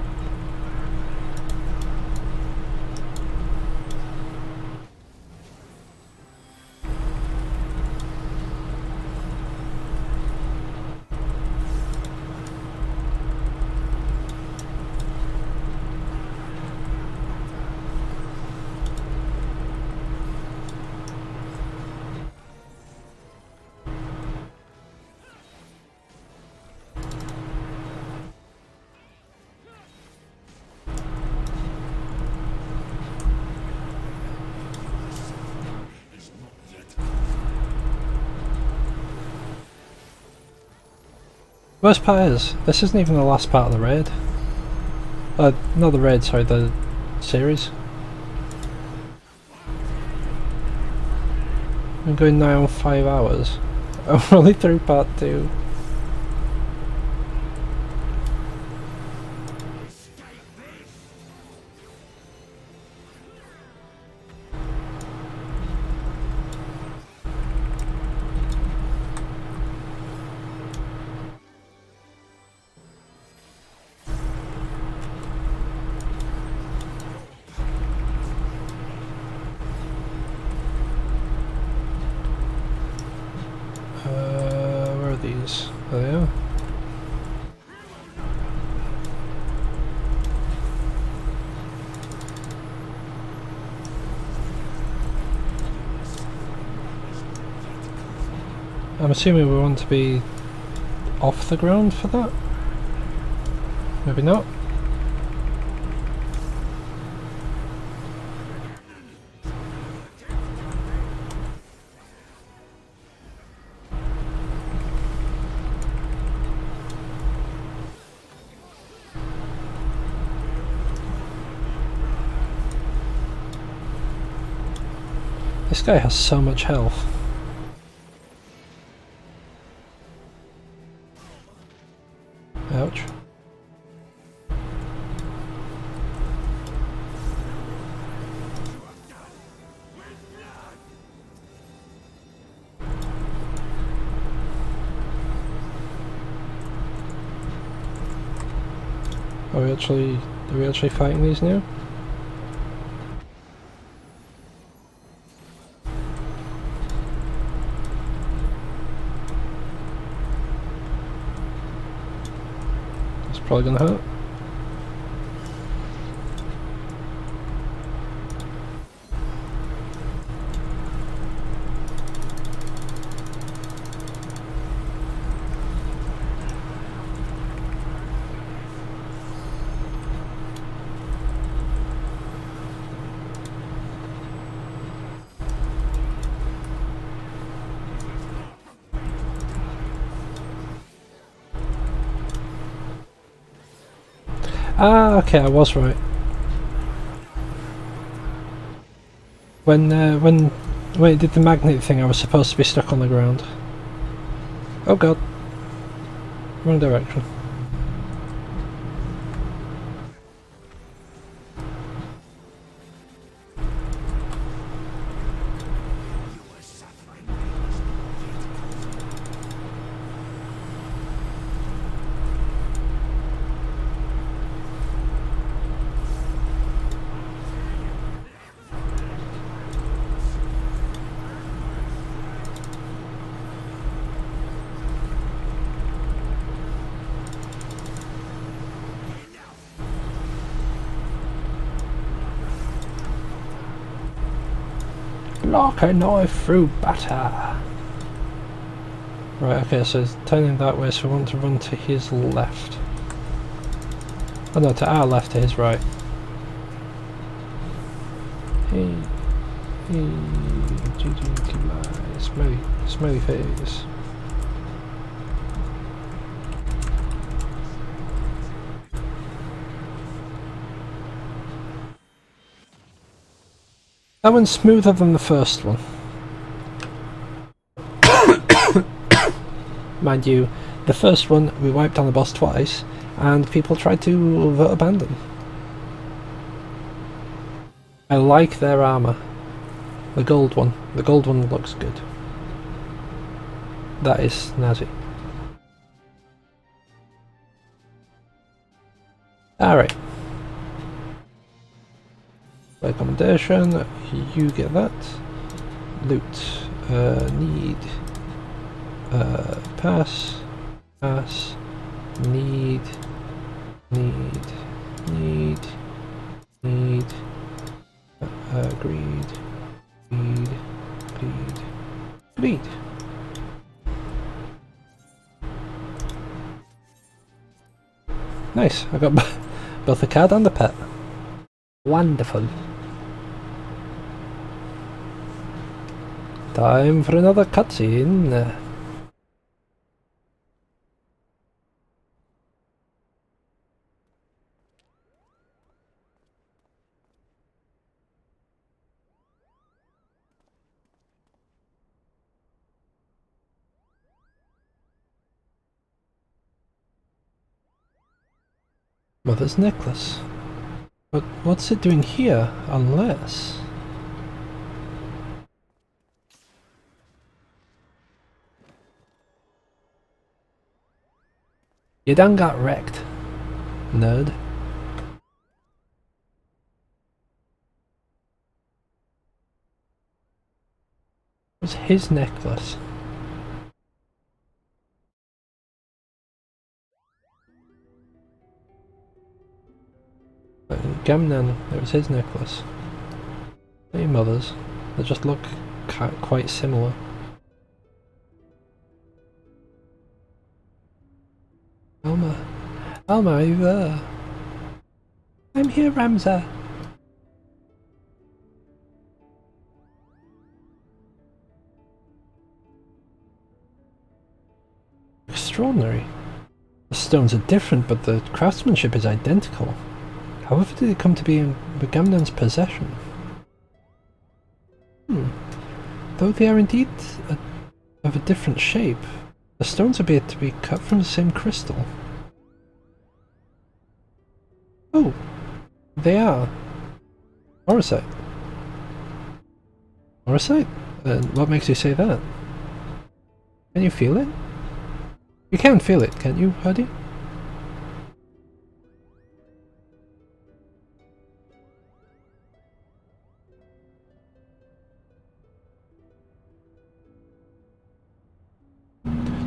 Worst part is, this isn't even the last part of the raid. Not the raid, sorry, the series. I'm going now on 5 hours. I'm only through part 2. Where are these? There they are. I'm assuming we want to be off the ground for that? Maybe not? This guy has so much health. Ouch. Are we actually fighting these now? It's probably gonna hurt. Ah, okay, I was right. When it did the magnet thing, I was supposed to be stuck on the ground. Oh god. Wrong direction. Like a knife through butter. Right, okay, so it's turning that way, so we want to run to his left. Oh no, to our left, to his right. Hey, hey, GG, smiley face. That one's smoother than the first one. Mind you, the first one we wiped on the boss twice, and people tried to vote abandon. I like their armour. The gold one. The gold one looks good. That is snazzy. Alright. Accommodation, you get that. Loot. Need. Pass. Pass. Need. Greed. Nice, I got both the card and the pet. Wonderful. Time for another cutscene. Mother's necklace. But what's it doing here, unless... You done got wrecked, nerd. It was his necklace. Gamnan, it was his necklace. Hey mothers, they just look quite similar. Alma, are you there? I'm here, Ramza. Extraordinary. The stones are different, but the craftsmanship is identical. However did it come to be in Gamnan's possession? Though they are indeed of a different shape, the stones appear to be cut from the same crystal. Oh, they are. Orosite. Orosite? What makes you say that? Can you feel it? You can feel it, can't you, Huddy?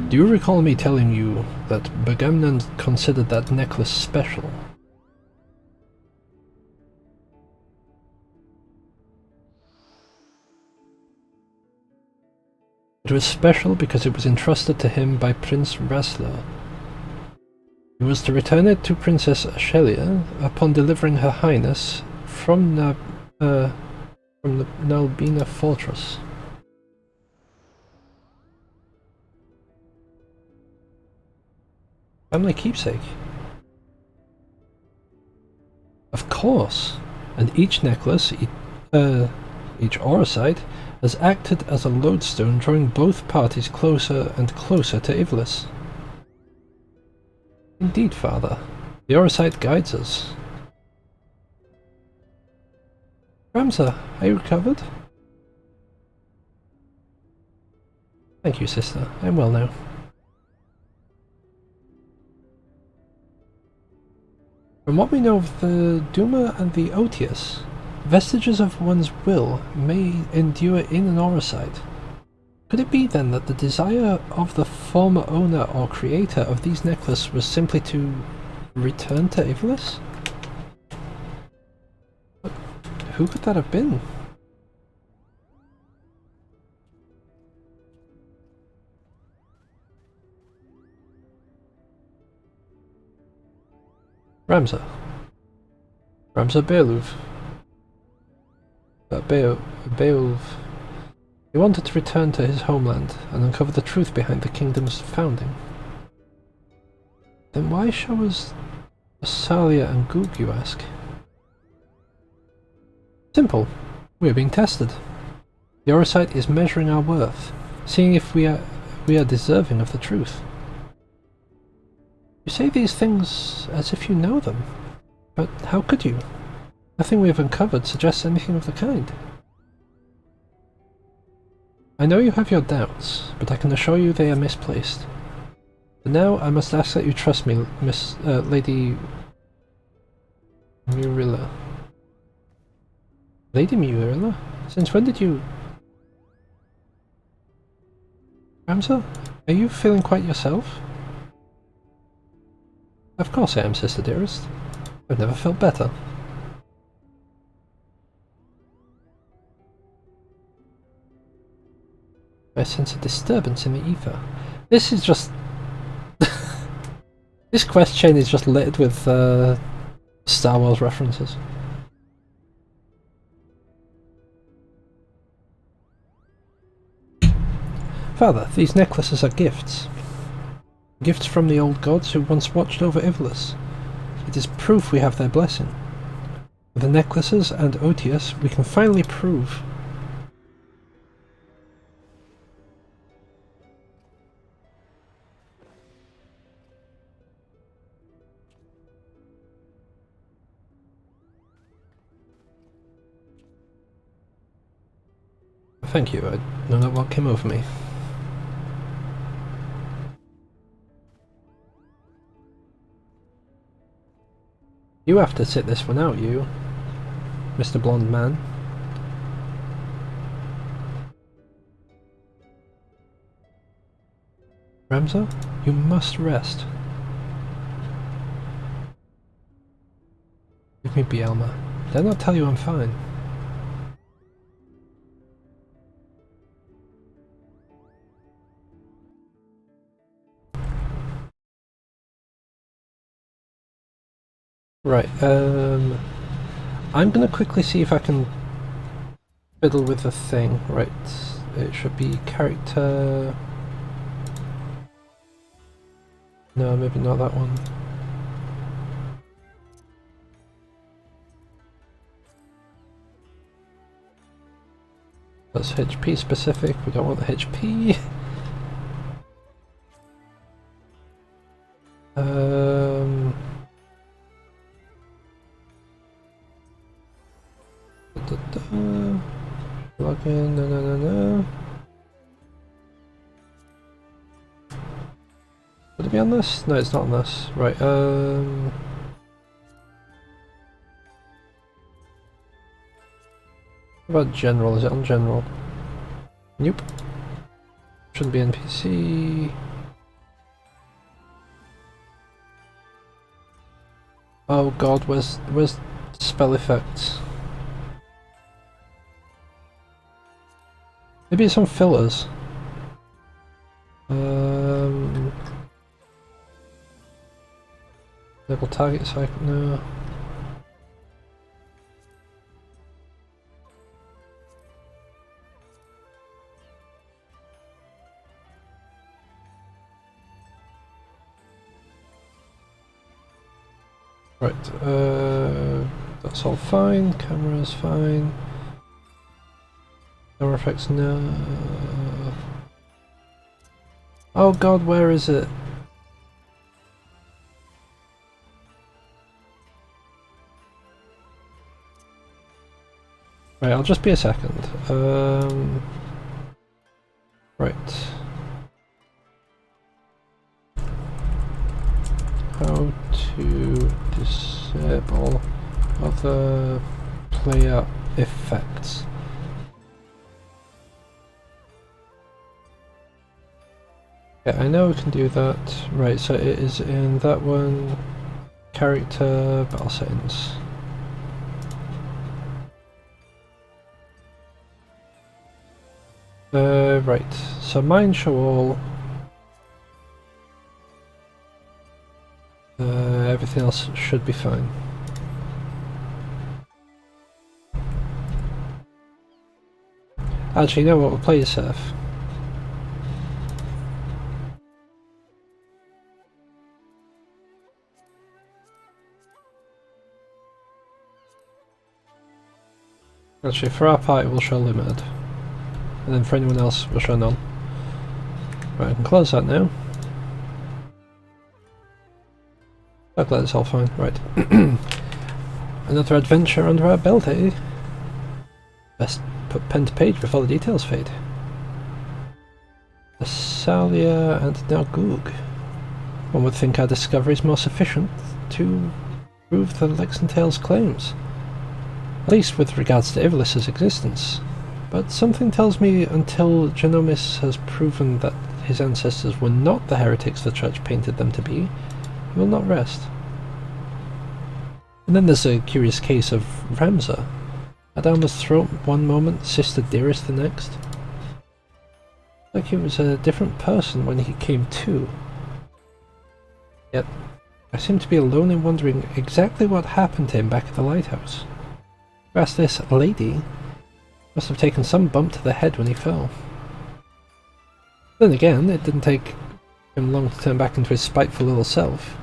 Do you recall me telling you that Bagamnan considered that necklace special? It was special because it was entrusted to him by Prince Rasler. He was to return it to Princess Ashelia upon delivering Her Highness from the Nalbina fortress. Family keepsake. Of course. And each necklace, each Auracite, has acted as a lodestone, drawing both parties closer and closer to Ivalice. Indeed, Father. The Auracite guides us. Ramza, are you recovered? Thank you, sister. I'm well now. From what we know of the Duma and the Otius, vestiges of one's will may endure in an Auracite. Could it be then that the desire of the former owner or creator of these necklaces was simply to return to Ivalice? But who could that have been? Ramza. Ramza Beowulf. He wanted to return to his homeland and uncover the truth behind the kingdom's founding. Then why show us Asalia and Goog, you ask? Simple. We are being tested. The Auracite is measuring our worth, seeing if we are deserving of the truth. You say these things as if you know them, but how could you? Nothing we have uncovered suggests anything of the kind. I know you have your doubts, but I can assure you they are misplaced. But now I must ask that you trust me, Lady Murilla. Lady Murilla? Since when did you... Ramza, are you feeling quite yourself? Of course I am, sister dearest. I've never felt better. I sense a disturbance in the ether. This is just... this quest chain is just littered with Star Wars references. Father, these necklaces are gifts. Gifts from the old gods who once watched over Ivalice. It is proof we have their blessing. With the necklaces and Otius, we can finally prove. Thank you, I don't know what came over me. You have to sit this one out, you, Mr. Blonde Man. Ramza, you must rest. Give me Bielma. Did I not tell you I'm fine? Right, I'm gonna quickly see if I can fiddle with the thing. Right, it should be character... No, maybe not that one. That's HP specific, we don't want the HP. Login, no. Would it be on this? No, it's not on this. Right, what about general? Is it on general? Nope. Shouldn't be NPC. Oh god, where's spell effects? Maybe it's on fillers. Level target cycle, no. Right, That's all fine. Camera's fine. Camera effects, no. Oh god, where is it? Right, I'll just be a second. Right. How to disable other player effects. Yeah, I know we can do that. Right, so it is in that one. Character, battle settings. Right, so mine show all. Everything else should be fine. Actually, you know what? We'll play it safe. Actually, for our party, we'll show limited, and then for anyone else, we'll show none. Right, I can close that now. I'm glad it's all fine. Right. Another adventure under our belt, eh? Best put pen to page before the details fade. Thessalia and now Goog. One would think our discovery is more sufficient to prove the Lexentale's claims, at least with regards to Ivalice's existence. But something tells me until Genomis has proven that his ancestors were not the heretics the Church painted them to be, he will not rest. And then there's a curious case of Ramza. Adama's throat one moment, sister dearest the next. Like he was a different person when he came to. Yet, I seem to be alone in wondering exactly what happened to him back at the lighthouse. Whereas this lady must have taken some bump to the head when he fell. Then again, it didn't take him long to turn back into his spiteful little self.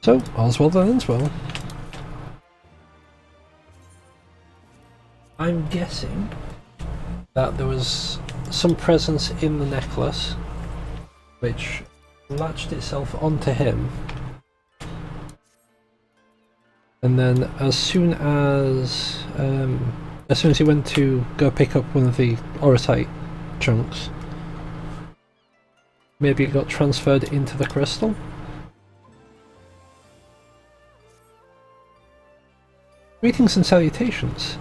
So, all's well that ends well. I'm guessing that there was some presence in the necklace which latched itself onto him, and then as soon as he went to go pick up one of the orotite chunks, maybe it got transferred into the crystal. Greetings and salutations.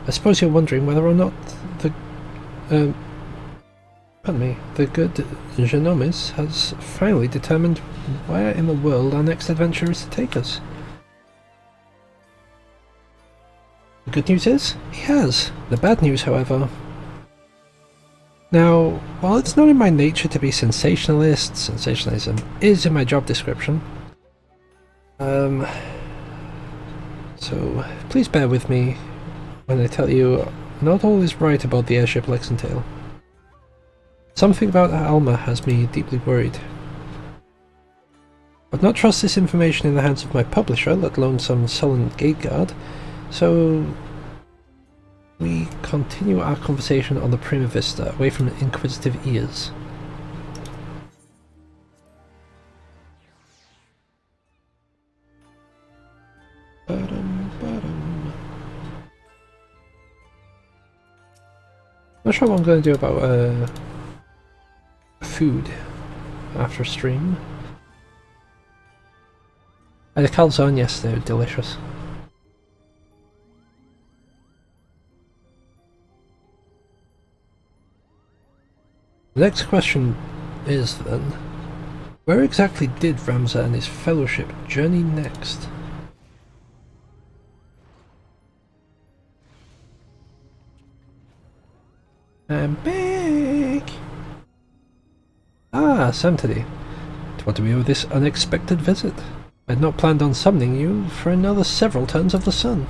I suppose you're wondering whether or not the the good Genomis has finally determined where in the world our next adventure is to take us. The good news is, he has. The bad news, however... Now, while it's not in my nature to be sensationalist, sensationalism is in my job description. So, please bear with me when I tell you not all is right about the airship Lexentale. Something about Alma has me deeply worried. I'd not trust this information in the hands of my publisher, let alone some sullen gate guard, so we continue our conversation on the Prima Vista, away from inquisitive ears. Not sure what I'm going to do about food after stream. I had a calzone yesterday, delicious. The next question is then, where exactly did Ramza and his fellowship journey next? I'm back! Ah, Samtidi. To what do we owe this unexpected visit? I had not planned on summoning you for another several turns of the sun.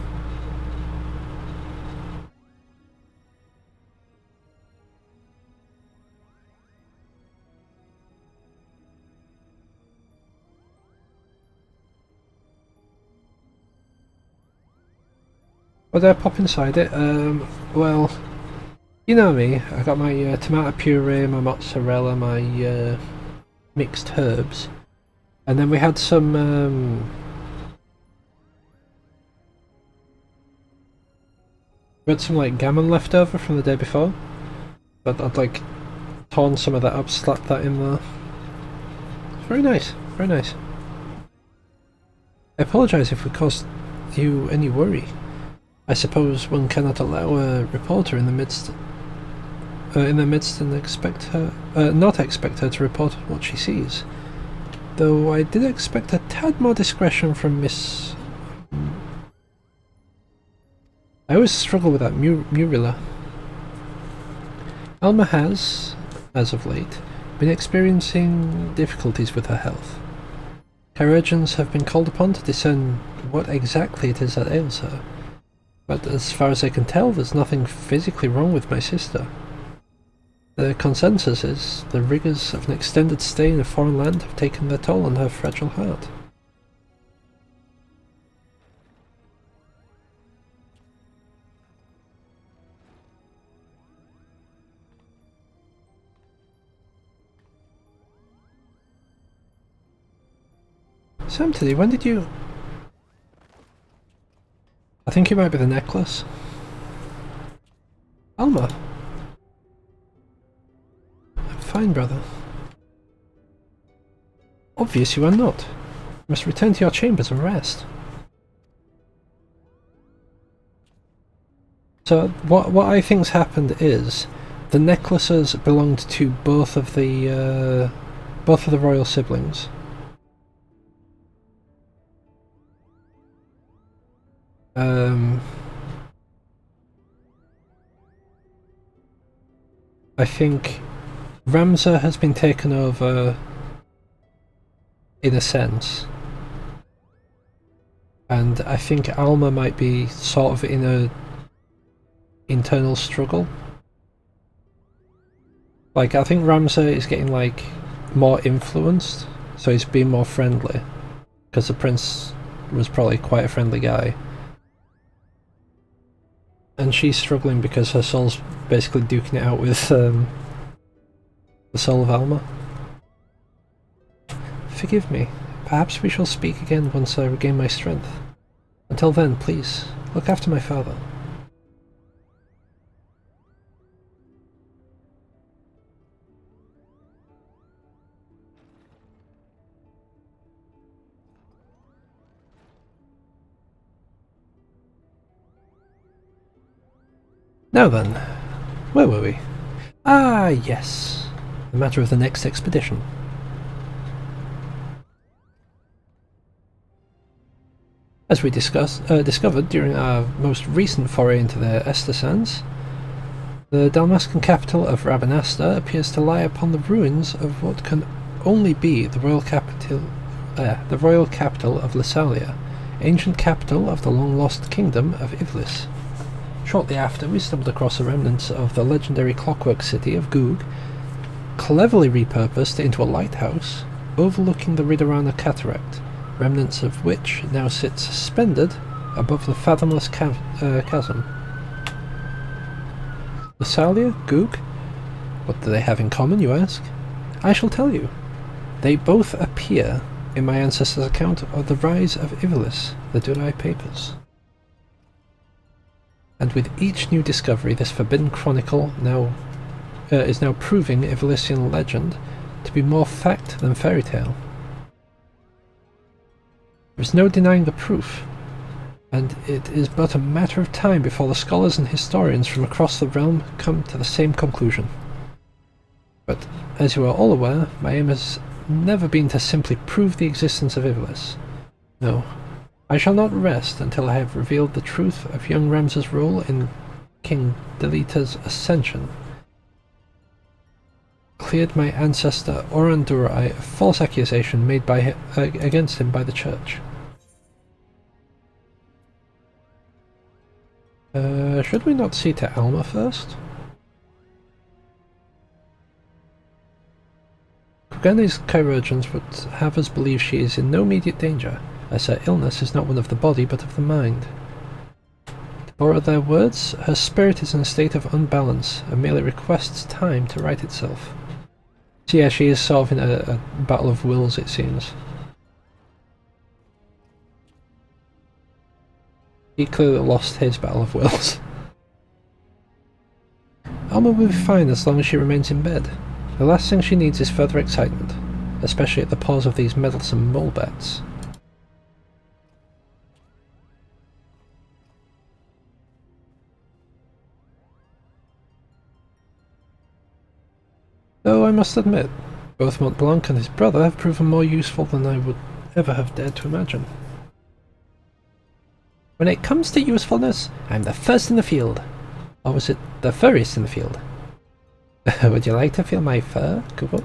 Would I pop inside it? Well, you know me. I got my tomato puree, my mozzarella, my mixed herbs, and then we had some. We had some like gammon left over from the day before, but I'd like torn some of that up, slapped that in there. It's very nice, very nice. I apologise if we caused you any worry. I suppose one cannot allow a reporter in the midst and expect her, not expect her to report what she sees. Though I did expect a tad more discretion from Miss. I always struggle with that Murilla. Alma has, as of late, been experiencing difficulties with her health. Chirurgeons have been called upon to discern what exactly it is that ails her, but as far as I can tell, there's nothing physically wrong with my sister. The consensus is the rigours of an extended stay in a foreign land have taken their toll on her fragile heart. Samtony, when did you... I think it might be the necklace. Alma. I'm fine, brother. Obvious you are not. You must return to your chambers and rest. So what I think's happened is the necklaces belonged to both of the royal siblings. I think Ramza has been taken over in a sense, and I think Alma might be sort of in a internal struggle. Like, I think Ramza is getting like more influenced, so he's being more friendly, because the prince was probably quite a friendly guy. And she's struggling because her soul's basically duking it out with the soul of Alma. Forgive me. Perhaps we shall speak again once I regain my strength. Until then, please, look after my father. Now then, where were we? Ah, yes, the matter of the next expedition. As we discovered during our most recent foray into the Ester Sands, the Dalmascan capital of Rabanasta appears to lie upon the ruins of what can only be the royal capital of Lysalia, ancient capital of the long-lost kingdom of Ivalice. Shortly after, we stumbled across the remnants of the legendary clockwork city of Goog, cleverly repurposed into a lighthouse overlooking the Ridarana cataract, remnants of which now sit suspended above the fathomless chasm. Lysalia, Goog? What do they have in common, you ask? I shall tell you. They both appear in my ancestors' account of the rise of Ivalice, the Durai Papers. And with each new discovery, this forbidden chronicle is now proving Ivalician legend to be more fact than fairy tale. There is no denying the proof, and it is but a matter of time before the scholars and historians from across the realm come to the same conclusion. But, as you are all aware, my aim has never been to simply prove the existence of Ivalice. No. I shall not rest until I have revealed the truth of young Ramza's role in King Delita's ascension, cleared my ancestor Orandurai of false accusation made against him by the church. Should we not see to Alma first? Kugane's chirurgeons would have us believe she is in no immediate danger, as her illness is not one of the body but of the mind. To Or other words, her spirit is in a state of unbalance and merely requests time to right itself. So yeah, she is sort of in a battle of wills, it seems. He clearly lost his battle of wills. Alma will be fine as long as she remains in bed. The last thing she needs is further excitement, especially at the paws of these meddlesome mole bats. Though I must admit, both Mont Blanc and his brother have proven more useful than I would ever have dared to imagine. When it comes to usefulness, I'm the first in the field. Or was it the furriest in the field? Would you like to feel my fur, Kubo?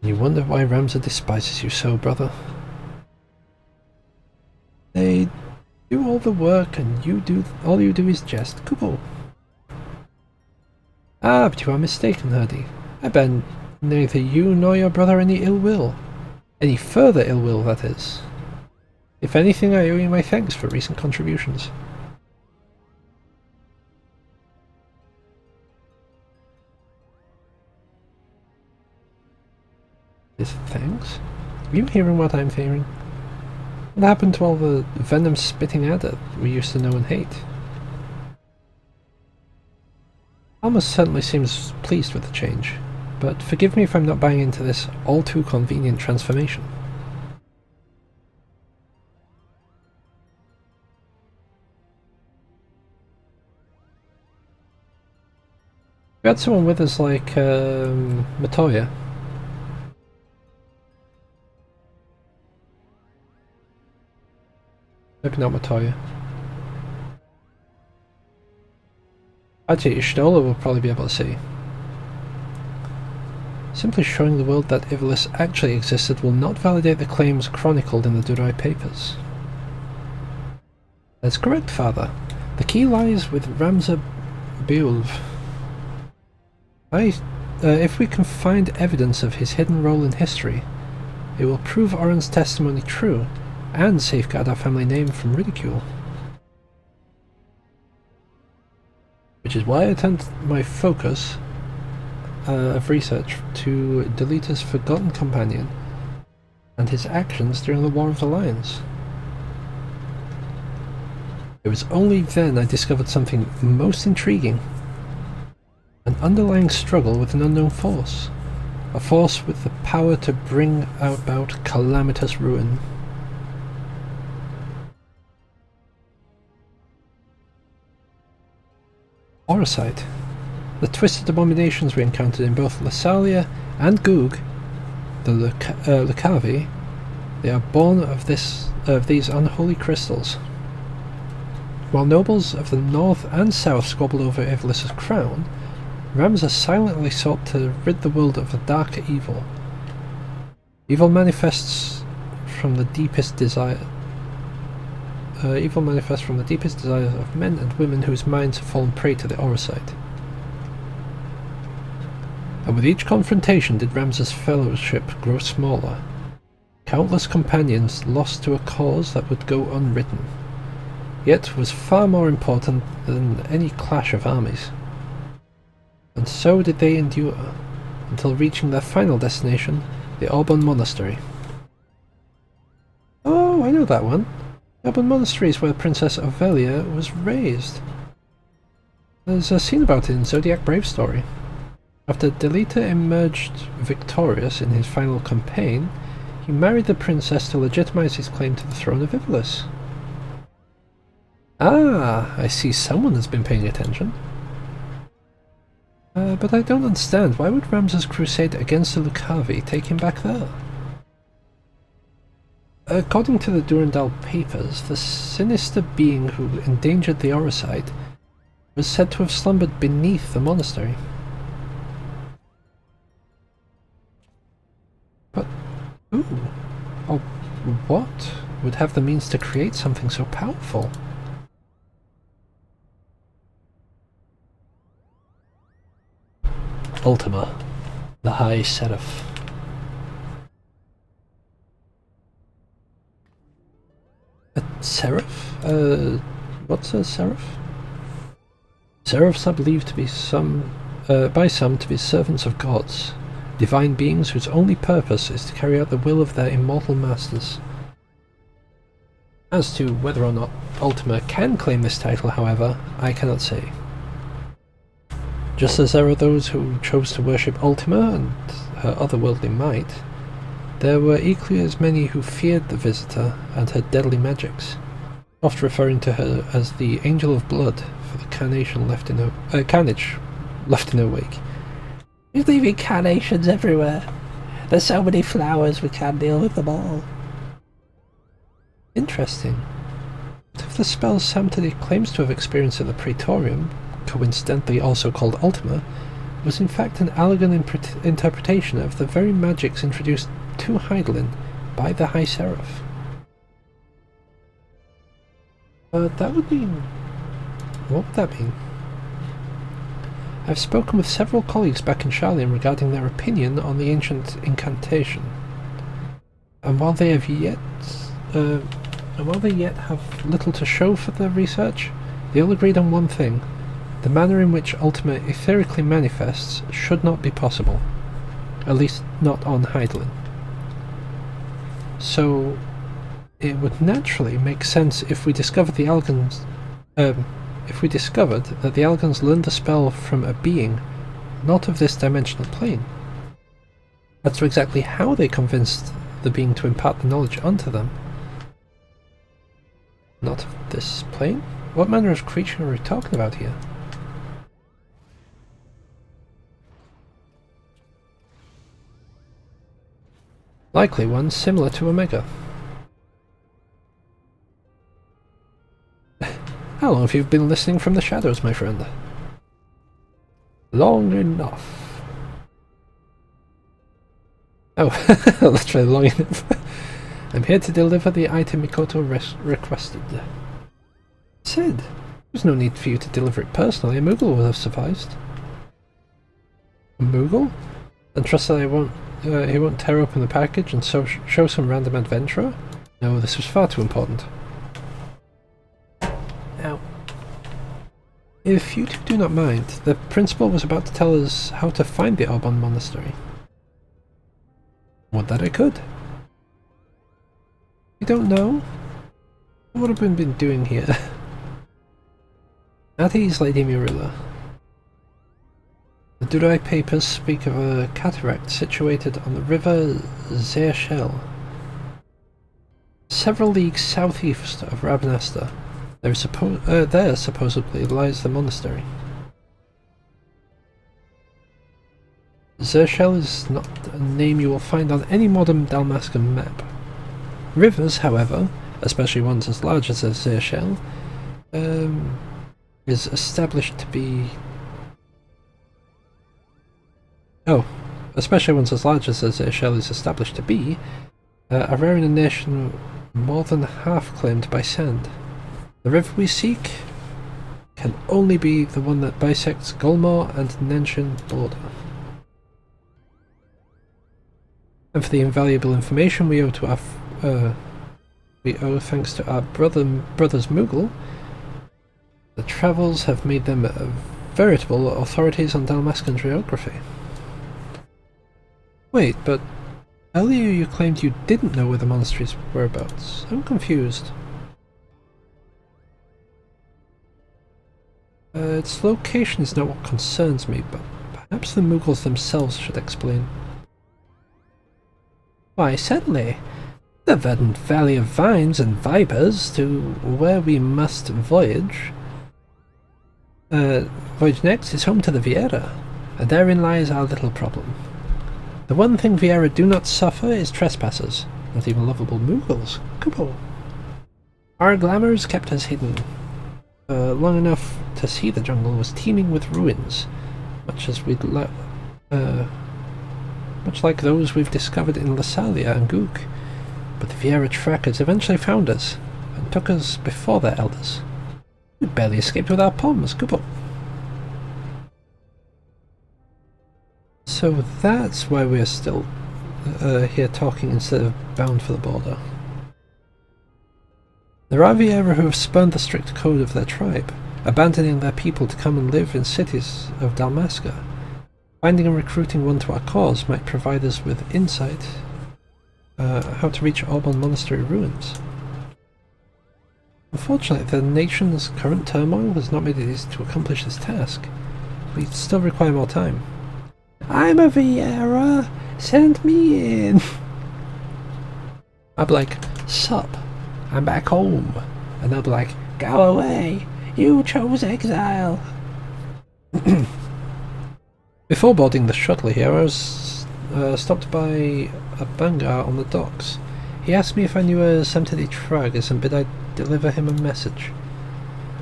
You wonder why Ramza despises you so, brother. They do all the work and all you do is jest, Kubo. Ah, but you are mistaken, Herdy. I bear neither you nor your brother any ill will. Any further ill will, that is. If anything, I owe you my thanks for recent contributions. Is it thanks? Are you hearing what I'm hearing? What happened to all the venom-spitting adder we used to know and hate? Alma certainly seems pleased with the change, but forgive me if I'm not buying into this all-too-convenient transformation. We had someone with us like Matoya. Maybe not Matoya. Actually, Ishtola will probably be able to see. Simply showing the world that Ivalice actually existed will not validate the claims chronicled in the Durai papers. That's correct, Father. The key lies with Ramza Beulv. If we can find evidence of his hidden role in history, it will prove Oren's testimony true and safeguard our family name from ridicule. Which is why I turned my focus of research to Delita's forgotten companion and his actions during the War of the Lions. It was only then I discovered something most intriguing. An underlying struggle with an unknown force. A force with the power to bring about calamitous ruin. Orosite. The twisted abominations we encountered in both Lassalia and Goog, the Lucavi, they are born of these unholy crystals. While nobles of the north and south squabbled over Ivalice's crown, Ramza silently sought to rid the world of a darker evil. Evil manifests from the deepest desires of men and women whose minds have fallen prey to the Orosite. And with each confrontation did Ramza's fellowship grow smaller. Countless companions lost to a cause that would go unwritten, yet was far more important than any clash of armies. And so did they endure, until reaching their final destination, the Auburn Monastery. Oh, I know that one. The Auburn Monastery is where Princess Ovelia was raised. There's a scene about it in Zodiac Brave Story. After Delita emerged victorious in his final campaign, he married the princess to legitimize his claim to the throne of Ivalice. Ah, I see someone has been paying attention. But I don't understand. Why would Ramza's crusade against the Lucavi take him back there? According to the Durandal papers, the sinister being who endangered the Orosite was said to have slumbered beneath the monastery. But who, or what, would have the means to create something so powerful? Ultima, the High Seraph. Seraph? What's a seraph? Seraphs are believed to be by some to be servants of gods, divine beings whose only purpose is to carry out the will of their immortal masters. As to whether or not Ultima can claim this title, however, I cannot say. Just as there are those who chose to worship Ultima and her otherworldly might, there were equally as many who feared the visitor and her deadly magics, oft referring to her as the Angel of Blood for the carnage left in her wake. He's leaving carnations everywhere. There's so many flowers, we can't deal with them all. Interesting. What if the spell Samtidi claims to have experienced at the Praetorium, coincidentally also called Ultima, was in fact an elegant interpretation of the very magics introduced to Hydaelyn by the High Seraph? That would mean... What would that mean? I've spoken with several colleagues back in Charlian regarding their opinion on the ancient incantation, and while they yet have little to show for their research, they all agreed on one thing: the manner in which Ultima etherically manifests should not be possible, at least not on Hydaelyn. So it would naturally make sense if we discovered that the Allagans learned the spell from a being not of this dimensional plane. As to exactly how they convinced the being to impart the knowledge unto them. Not of this plane? What manner of creature are we talking about here? Likely one similar to Omega. How long have you been listening from the shadows, my friend? Long enough. Oh, literally long enough. I'm here to deliver the item Mikoto requested. Said, there's no need for you to deliver it personally. A Moogle would have sufficed. A Moogle? And trust that he won't tear open the package and show some random adventurer? No, this was far too important. Now, if you two do not mind, the principal was about to tell us how to find the Arbonne Monastery. Would that I could. You don't know? What have we been doing here? At ease, Lady Murilla. The Durai papers speak of a cataract situated on the river Zeershell, several leagues southeast of Rabanastre. There supposedly lies the monastery. Zeershell is not a name you will find on any modern Dalmascan map. Rivers, however, especially ones as large as the Zeershell, is established to be... especially ones as large as the Zeershell is established to be, are rare in a nation more than half claimed by sand. The river we seek can only be the one that bisects Golmor and Nenshin border. And for the invaluable information we owe thanks to our brothers Moogle, the travels have made them veritable authorities on Dalmascan geography. Wait, but earlier you claimed you didn't know where the monastery's whereabouts. I'm confused. Its location is not what concerns me, but perhaps the Moogles themselves should explain. Why, certainly. The verdant valley of vines and vipers to where we must voyage. Voyage next is home to the Viera, and therein lies our little problem. The one thing Viera do not suffer is trespassers, not even lovable Moogles. Kupo. Our glamours kept us hidden. Long enough to see the jungle was teeming with ruins, much like those we've discovered in Lassalia and Gook. But the Viera trackers eventually found us, and took us before their elders. We barely escaped with our palms, Kupo. So that's why we're still here talking instead of bound for the border. There are Viera who have spurned the strict code of their tribe, abandoning their people to come and live in cities of Dalmasca. Finding and recruiting one to our cause might provide us with insight how to reach Auburn Monastery ruins. Unfortunately, the nation's current turmoil has not made it easy to accomplish this task. We still require more time. I'm a Viera. Send me in. I'll be like, sup, I'm back home. And they'll be like, go away. You chose exile. Before boarding the shuttle here, I was stopped by a Bangar on the docks. He asked me if I knew a Semtidi Tragus and bid I deliver him a message.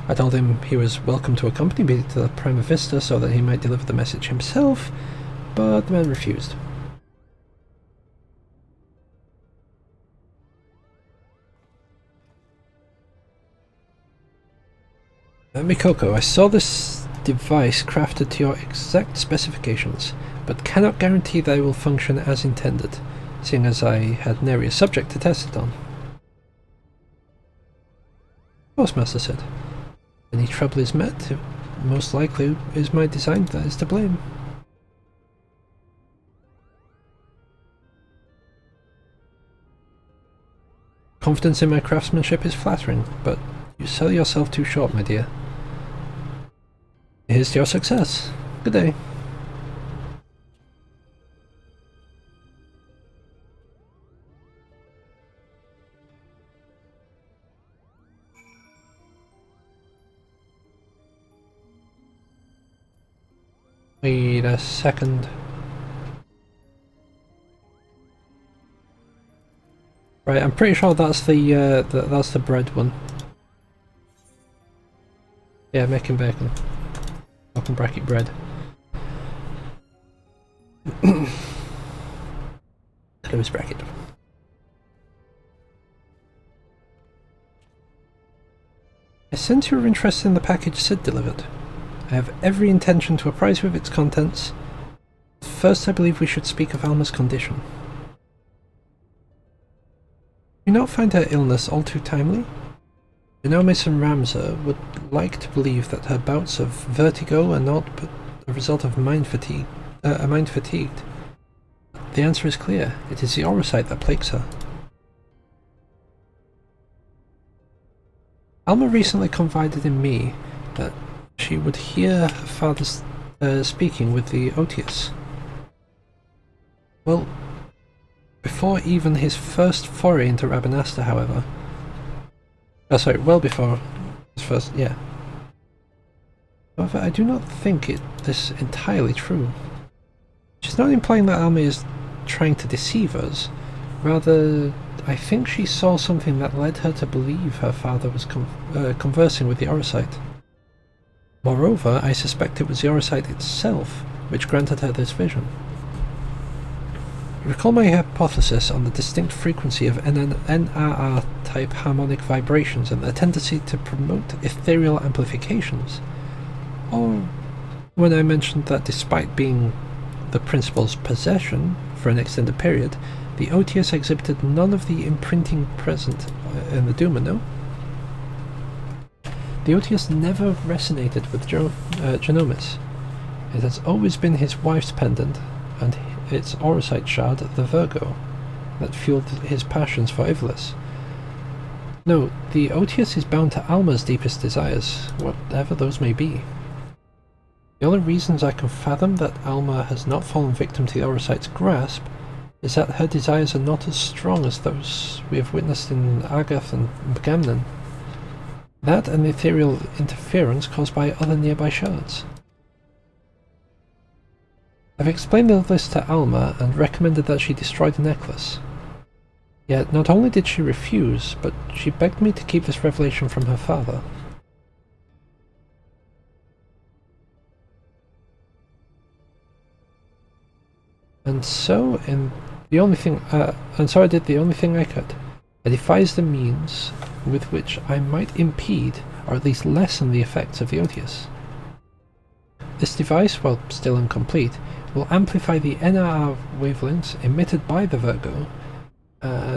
I told him he was welcome to accompany me to the Prima Vista so that he might deliver the message himself, but the man refused. Mikoko, I saw this device crafted to your exact specifications, but cannot guarantee that it will function as intended, seeing as I had nary a subject to test it on. Of course, Master said. Any trouble is met, it most likely is my design that is to blame. Confidence in my craftsmanship is flattering, but you sell yourself too short, my dear. Here's to your success. Good day. Wait a second. Right, I'm pretty sure that's the bread one. Yeah, making bacon. Open bracket bread. Close bracket. I sense you are interested in the package Sid delivered. I have every intention to apprise you of its contents. First, I believe we should speak of Alma's condition. Do you not find her illness all too timely? Genomis and Ramza would like to believe that her bouts of vertigo are not but a result of mind fatigued. The answer is clear. It is the orosite that plagues her. Alma recently confided in me that she would hear her father speaking with the Otius. Well, before even his first foray into Rabanasta, however. Oh, sorry, well before his first, yeah. However, I do not think this entirely true. She's not implying that Alma is trying to deceive us. Rather, I think she saw something that led her to believe her father was conversing with the orosite. Moreover, I suspect it was the orosite itself which granted her this vision. You recall my hypothesis on the distinct frequency of NRR-type harmonic vibrations and their tendency to promote ethereal amplifications? Or when I mentioned that despite being the principal's possession for an extended period, the Otius exhibited none of the imprinting present in the Duma, no? The Otius never resonated with Genomis. It has always been his wife's pendant, and its orosite shard, the Virgo, that fueled his passions for Ivalice. No, the Otius is bound to Alma's deepest desires, whatever those may be. The only reasons I can fathom that Alma has not fallen victim to the orosite's grasp is that her desires are not as strong as those we have witnessed in Agath and Gamnon. That and the ethereal interference caused by other nearby shards. I've explained all this to Alma and recommended that she destroy the necklace. Yet not only did she refuse, but she begged me to keep this revelation from her father. And so I did the only thing I could. I devised a means with which I might impede, or at least lessen the effects of the Otius. This device, while still incomplete, will amplify the NRR wavelengths emitted by the Virgo,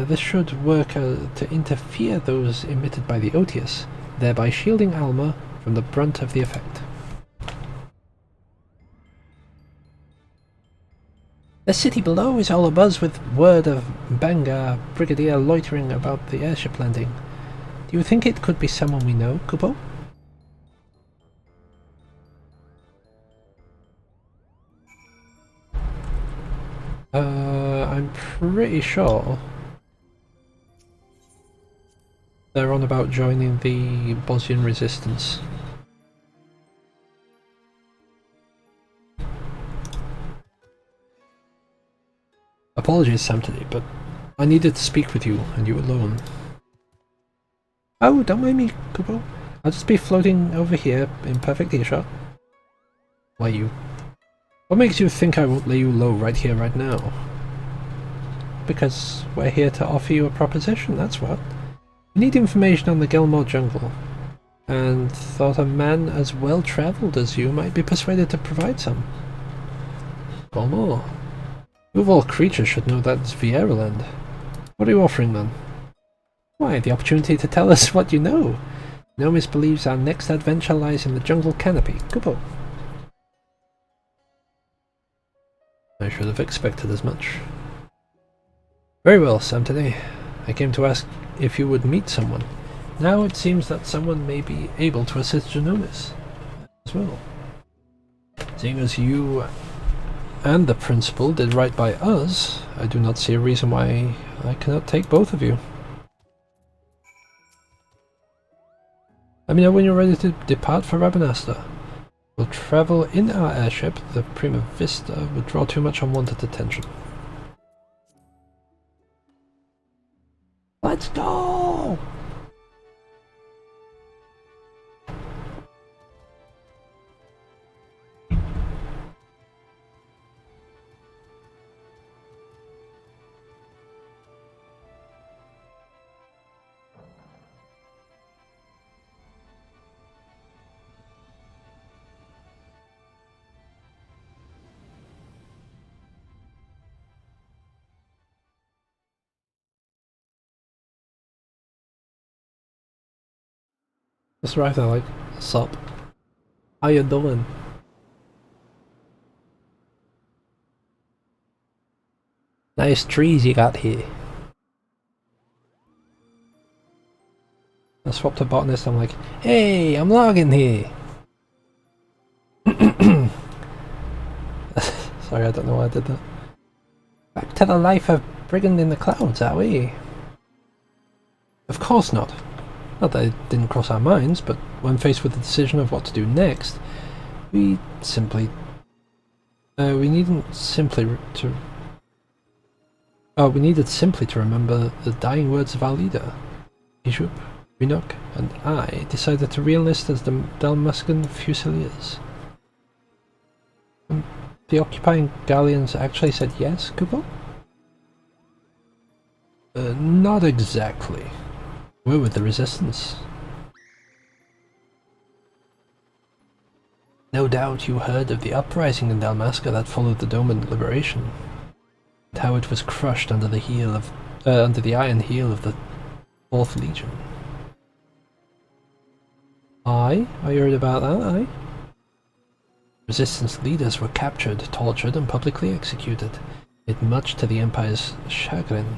This should work to interfere those emitted by the Otius, thereby shielding Alma from the brunt of the effect. The city below is all abuzz with word of Banga Brigadier loitering about the airship landing. Do you think it could be someone we know, Kupo? I'm pretty sure they're on about joining the Bosnian resistance. Apologies, Sam, today, but I needed to speak with you, and you alone. Oh, don't mind me, Kupo. I'll just be floating over here in perfect earshot. Why you? What makes you think I won't lay you low right here, right now? Because we're here to offer you a proposition, that's what. We need information on the Gilmore jungle, and thought a man as well-travelled as you might be persuaded to provide some. Gilmore? You of all creatures should know that's Viera land. What are you offering then? Why, the opportunity to tell us what you know. Nomis believes our next adventure lies in the jungle canopy. Kupo. I should have expected as much. Very well, Sam, today. I came to ask if you would meet someone. Now it seems that someone may be able to assist Genomis as well. Seeing as you and the principal did right by us, I do not see a reason why I cannot take both of you. Let me know when you're ready to depart for Rabanasta. We'll travel in our airship. The Prima Vista would draw too much unwanted attention. Let's go! Just arrived there like, sup? How you doing? Nice trees you got here. I swapped to botanist, I'm like, hey, I'm logging here! Sorry, I don't know why I did that. Back to the life of brigand in the clouds, are we? Of course not. Not that it didn't cross our minds, but when faced with the decision of what to do next, we simply... we needed simply to remember the dying words of our leader. Bishoop, Enoch, and I decided to re-enlist as the Dalmascan Fusiliers. The occupying galleons actually said yes, Kupo? Not exactly. We're with the resistance. No doubt you heard of the uprising in Dalmasca that followed the Doman liberation, and how it was crushed under the iron heel of the 4th Legion. Aye, I heard about that, aye. Resistance leaders were captured, tortured, and publicly executed, it much to the Empire's chagrin.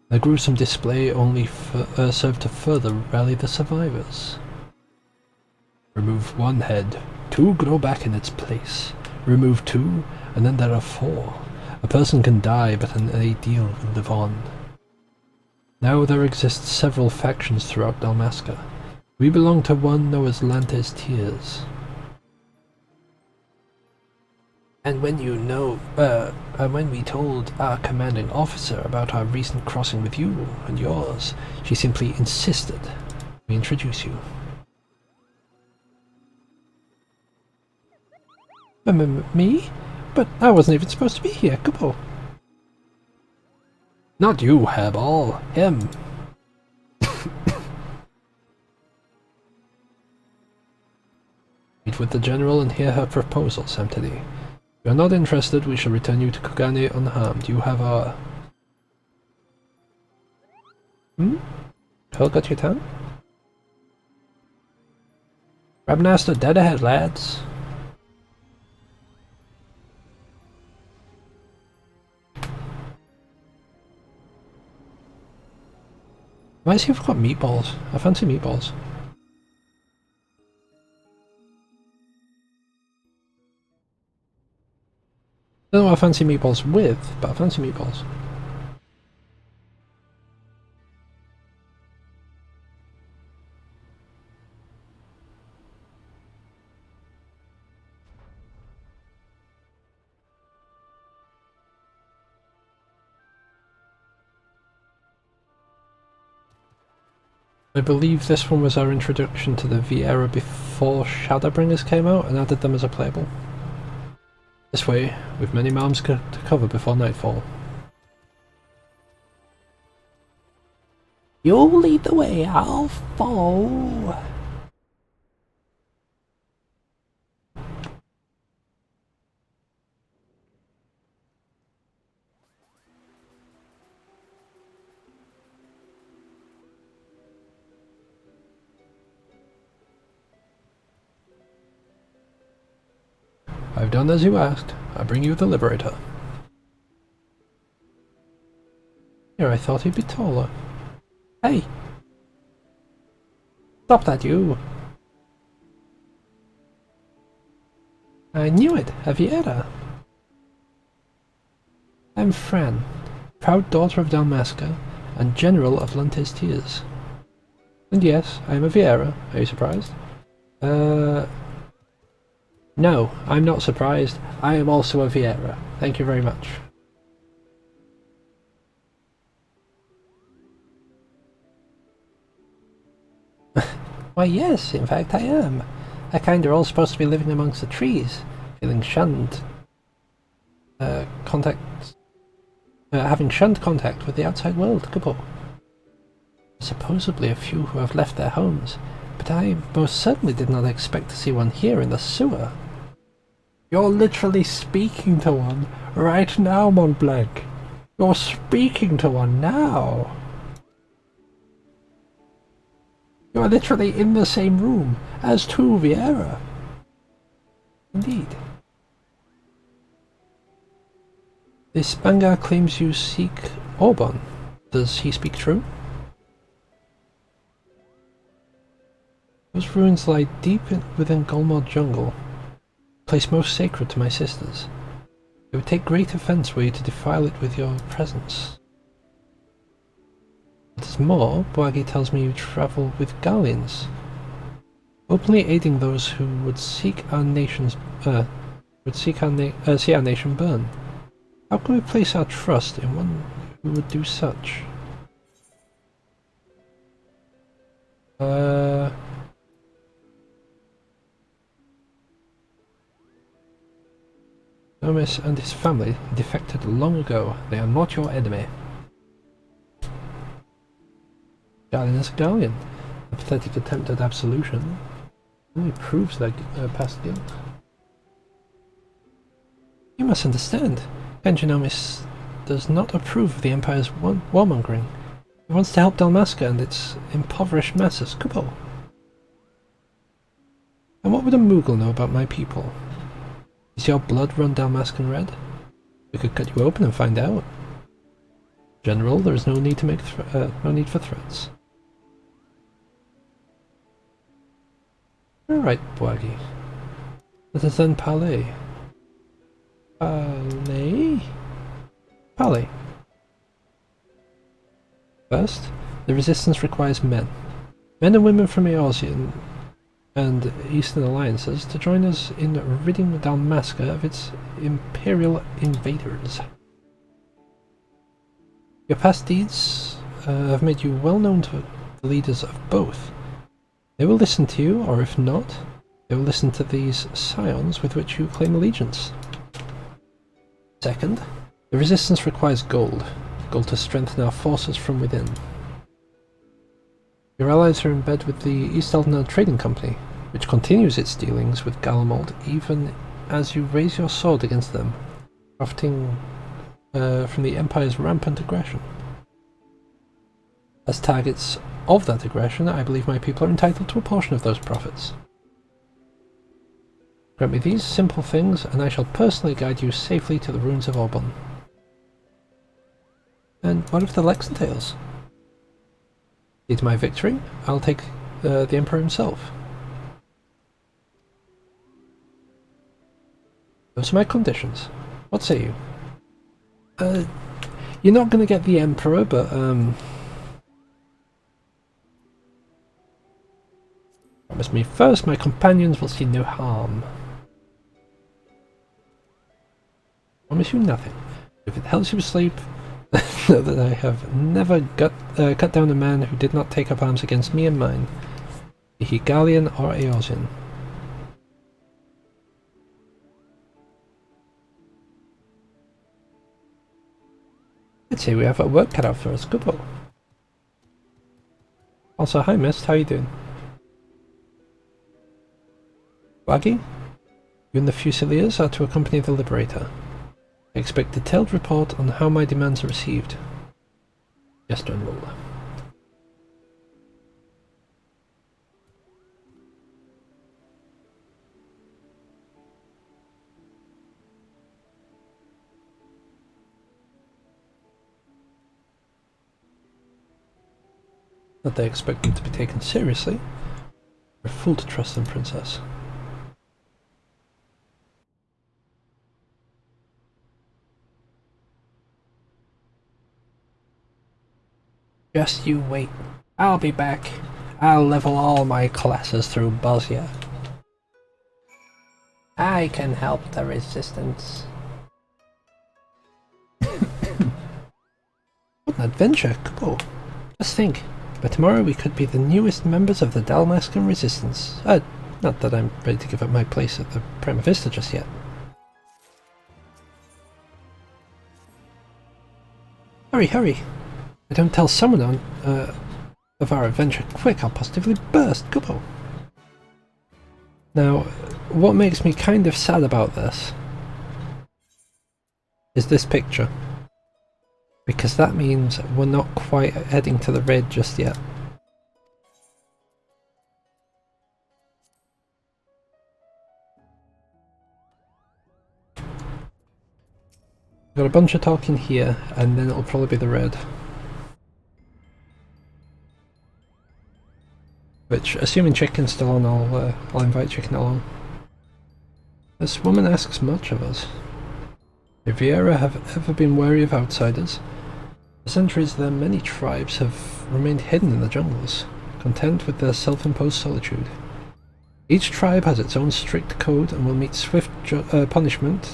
The gruesome display only served to further rally the survivors. Remove one head, 2 grow back in its place. Remove 2, and then there are 4. A person can die, but an ideal will live on. Now there exist several factions throughout Dalmasca. We belong to one known as Lante's Tears. And when when we told our commanding officer about our recent crossing with you and yours, she simply insisted we introduce you. Me? But I wasn't even supposed to be here, Kupo. Not you, hairball. Him. Meet with the general and hear her proposal, Samtidi. If you are not interested, we shall return you to Kugane unharmed. You have our... Hmm? Hell got your tongue? Grabmaster dead ahead, lads. Might see if I've got meatballs. I fancy meatballs. I don't know what I fancy meatballs with, but I fancy meatballs. I believe this one was our introduction to the Viera before Shadowbringers came out and added them as a playable. This way, with many mounds to cover before nightfall. You lead the way, I'll follow. I've done as you asked. I bring you the Liberator. Here, I thought he'd be taller. Hey! Stop that, you! I knew it! A Viera! I'm Fran, proud daughter of Dalmasca, and General of Lantes Tears. And yes, I am a Viera. Are you surprised? No, I'm not surprised. I am also a Viera. Thank you very much. Why yes, in fact I am. I kinda all supposed to be living amongst the trees, feeling shunned. Having shunned contact with the outside world, Kupo. Supposedly a few who have left their homes, but I most certainly did not expect to see one here in the sewer. You're literally speaking to one right now, Mont Blanc. You're speaking to one now. You're literally in the same room as two Viera. Indeed. This Bangar claims you seek Orban. Does he speak true? Those ruins lie deep within Golmod jungle, a place most sacred to my sisters. It would take great offence were you to defile it with your presence. What is more, Boagi tells me you travel with Galleons, openly aiding those who would seek our nation's see our nation burn. How can we place our trust in one who would do such? Nomis and his family defected long ago. They are not your enemy. Galleon is a galleon. A pathetic attempt at absolution only proves their past guilt. You must understand. Nomis does not approve of the Empire's warmongering. He wants to help Dalmasca and its impoverished masses. Kupo. And what would a Moogle know about my people? Is your blood run Dalmascan red? We could cut you open and find out. General, there is no need to make no need for threats. All right, Boagi. Let us then parley. Parley. First, the resistance requires men. Men and women from Eorzean and Eastern alliances to join us in ridding Dalmasca of its imperial invaders. Your past deeds have made you well known to the leaders of both. They will listen to you, or if not, they will listen to these scions with which you claim allegiance. Second, the resistance requires gold to strengthen our forces from within. Your allies are in bed with the East Eldnar Trading Company, which continues its dealings with Galamold even as you raise your sword against them, profiting from the Empire's rampant aggression. As targets of that aggression, I believe my people are entitled to a portion of those profits. Grant me these simple things, and I shall personally guide you safely to the ruins of Aubon. And what of the Lexentales? Lead to my victory, I'll take the Emperor himself. Those are my conditions. What say you? You're not going to get the Emperor, but promise me first my companions will see no harm. Promise you nothing. If it helps you sleep, know that I have never cut down a man who did not take up arms against me and mine, be he Gallian or Eosian. I'd say we have our work cut out for us, Kupo. Also, hi Mist, how you doing? Waggy, you and the Fusiliers are to accompany the Liberator. I expect a detailed report on how my demands are received. Yes, General. That they expect them to be taken seriously. You're a fool to trust them, Princess. Just you wait. I'll be back. I'll level all my classes through Bosnia. I can help the resistance. What an adventure, Kupo. Just think, by tomorrow we could be the newest members of the Dalmascan resistance. Not that I'm ready to give up my place at the Prima Vista just yet. Hurry, hurry! If I don't tell someone of our adventure quick, I'll positively burst, Kupo. Now, what makes me kind of sad about this is this picture. Because that means we're not quite heading to the raid just yet. Got a bunch of talking here, and then it'll probably be the raid. Which, assuming Chicken's still on, I'll invite Chicken along. This woman asks much of us. If Viera have ever been wary of outsiders, for centuries their many tribes have remained hidden in the jungles, content with their self-imposed solitude. Each tribe has its own strict code and will meet swift punishment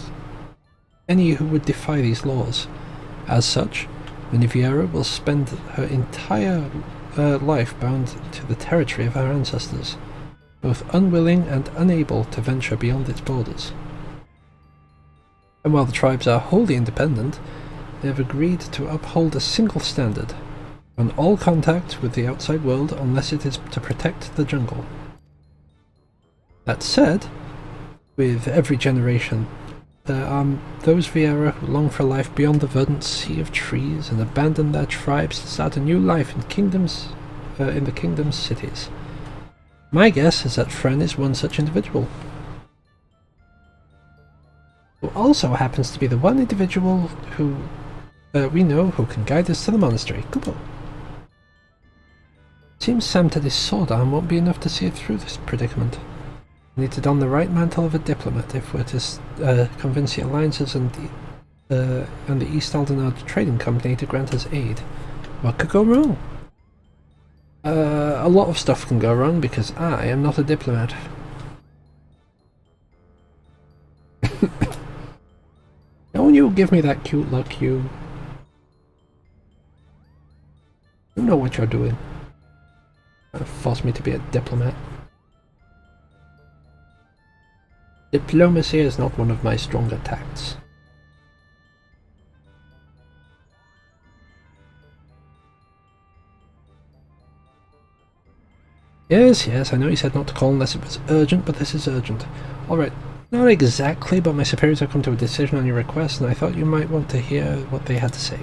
any who would defy these laws. As such, Lady Viera will spend her entire life bound to the territory of our ancestors, both unwilling and unable to venture beyond its borders. And while the tribes are wholly independent, they have agreed to uphold a single standard on all contact with the outside world unless it is to protect the jungle. That said, with every generation, there are those Viera who long for life beyond the verdant sea of trees and abandon their tribes to start a new life in the kingdom's cities. My guess is that Fren is one such individual, who also happens to be the one individual who we know who can guide us to the monastery. Kupo. Seems Samtedi's sword arm won't be enough to see it through this predicament. We need to don the right mantle of a diplomat if we're to convince the alliances and the East Aldenard Trading Company to grant us aid. What could go wrong? A lot of stuff can go wrong because I am not a diplomat. Don't you give me that cute look, you. You know what you're doing. Force me to be a diplomat. Diplomacy is not one of my stronger tacts. Yes, I know you said not to call unless it was urgent, but this is urgent. Alright, not exactly, but my superiors have come to a decision on your request, and I thought you might want to hear what they had to say.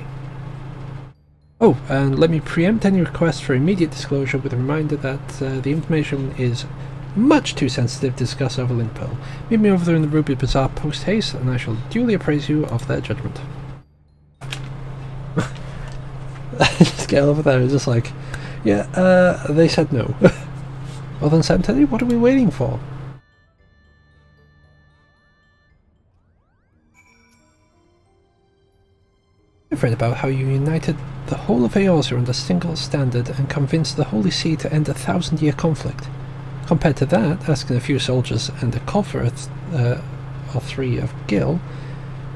Oh, and let me preempt any request for immediate disclosure with a reminder that the information is much too sensitive to discuss over Link Pearl. Meet me over there in the Ruby Bazaar post-haste, and I shall duly appraise you of their judgment. Just get over there and just like, yeah, they said no. Well then, Santelli, what are we waiting for? I've read about how you united the whole of Eorzea under a single standard and convinced the Holy See to end a 1,000-year conflict. Compared to that, asking a few soldiers and a coffer or three of Gil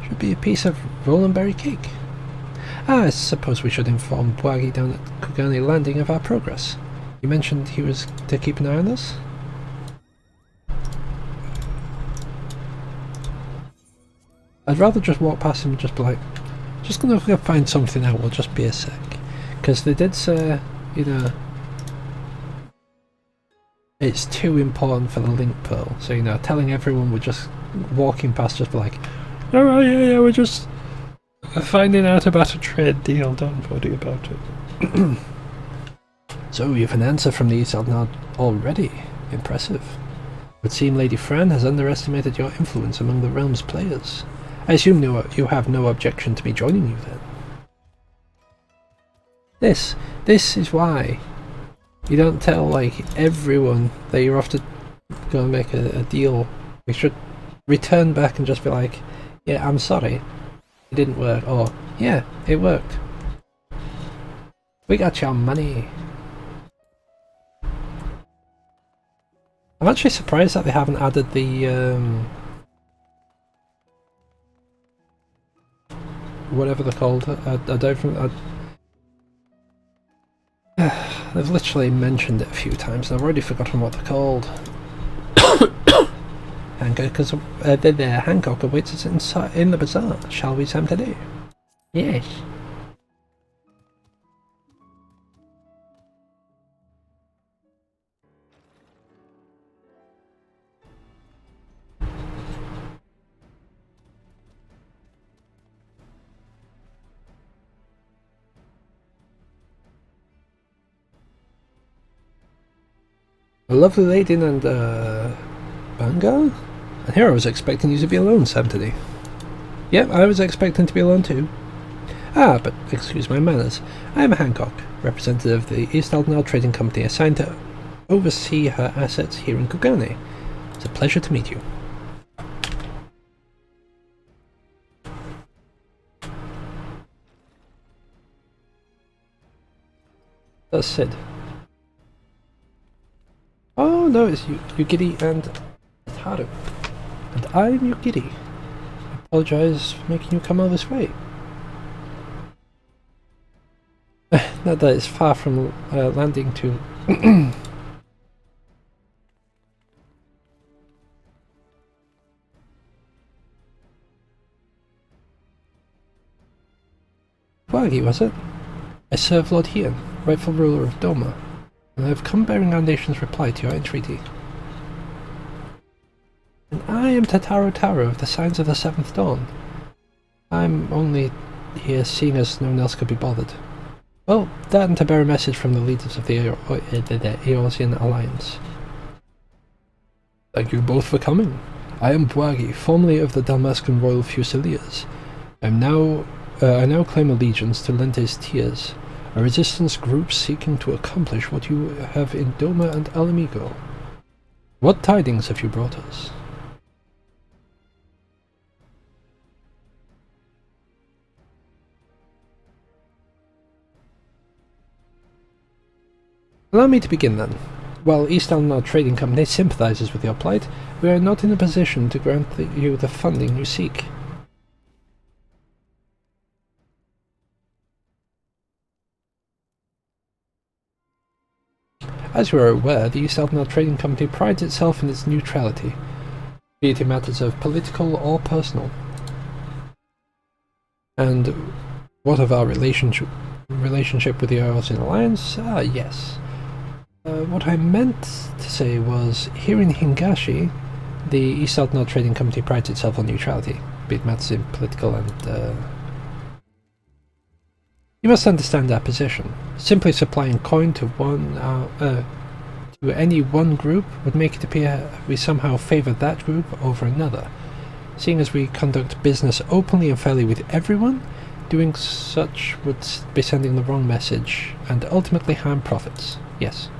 should be a piece of roll-and-berry cake. I suppose we should inform Bwagi down at Kugane Landing of our progress. You mentioned he was to keep an eye on us? I'd rather just walk past him and just be like, just gonna go find something out, we'll just be a sec. Because they did say, you know, it's too important for the Link Pearl. So, you know, telling everyone we're just walking past, just be like, oh yeah, we're just finding out about a trade deal, don't worry about it. So, you've an answer from the East Nod already. Impressive. It would seem Lady Fran has underestimated your influence among the realm's players. I assume you have no objection to me joining you then. This is why you don't tell like everyone that you're off to go and make a deal. We should return back and just be like, yeah, I'm sorry, it didn't work, or yeah, it worked. We got your money. I'm actually surprised that they haven't added the whatever they're called. I don't think they've literally mentioned it a few times and I've already forgotten what they're called. Because they're there. Hancock awaits us inside in the bazaar. Shall we, Sam, today? Yes. A lovely lady and Banga? And here I was expecting you to be alone, Sam, today. Yep, I was expecting to be alone too. Ah, but excuse my manners. I am Hancock, representative of the East Aldenal Trading Company assigned to oversee her assets here in Kugane. It's a pleasure to meet you. That's Sid. Oh no, it's Yugiri and Haru. And I'm Yugiri. I apologise for making you come all this way. Not that it's far from landing to... Wagi, was it? I serve Lord Hien, rightful ruler of Doma, and I have come bearing our nation's reply to your entreaty. And I am Tataro Taro of the Signs of the Seventh Dawn. I'm only here seeing as no one else could be bothered. Well, that and to bear a message from the leaders of the Eorzean Alliance. Thank you both for coming. I am Bwagi, formerly of the Dalmascan Royal Fusiliers. I now claim allegiance to Lente's Tiers, a resistance group seeking to accomplish what you have in Doma and Alamigo. What tidings have you brought us? Allow me to begin then. While East Aldenal Trading Company sympathizes with your plight, we are not in a position to grant you the funding you seek. As you are aware, the East Aldenal Trading Company prides itself in its neutrality, be it in matters of political or personal. And what of our relationship with the Eorzean Alliance? Ah, yes. What I meant to say was, here in Hingashi, the East Aldenal Trading Company prides itself on neutrality, be it matters in political and You must understand our position. Simply supplying coin to any one group would make it appear we somehow favour that group over another. Seeing as we conduct business openly and fairly with everyone, doing such would be sending the wrong message and ultimately harm profits. Yes.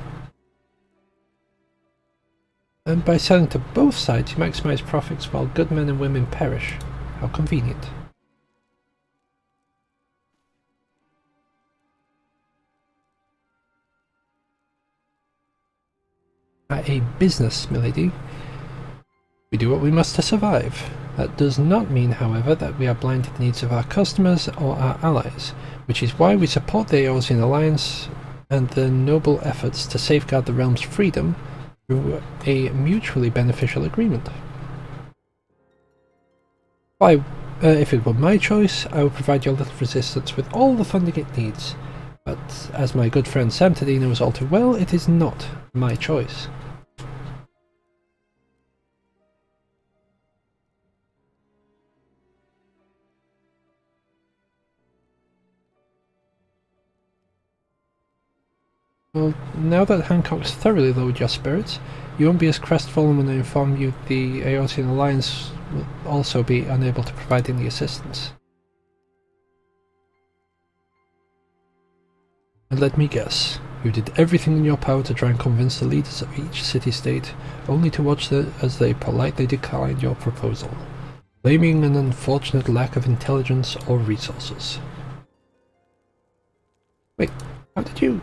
And by selling to both sides, you maximize profits while good men and women perish. How convenient. A business, milady. We do what we must to survive. That does not mean, however, that we are blind to the needs of our customers or our allies, which is why we support the Eorzean Alliance and their noble efforts to safeguard the realm's freedom through a mutually beneficial agreement. If it were my choice, I would provide your little resistance with all the funding it needs, but as my good friend Sam Teddy knows all too well, it is not my choice. Well, now that Hancock's thoroughly lowered your spirits, you won't be as crestfallen when I inform you the Eorzean Alliance will also be unable to provide any assistance. And let me guess, you did everything in your power to try and convince the leaders of each city-state, only to watch as they politely declined your proposal, blaming an unfortunate lack of intelligence or resources. Wait, how did you...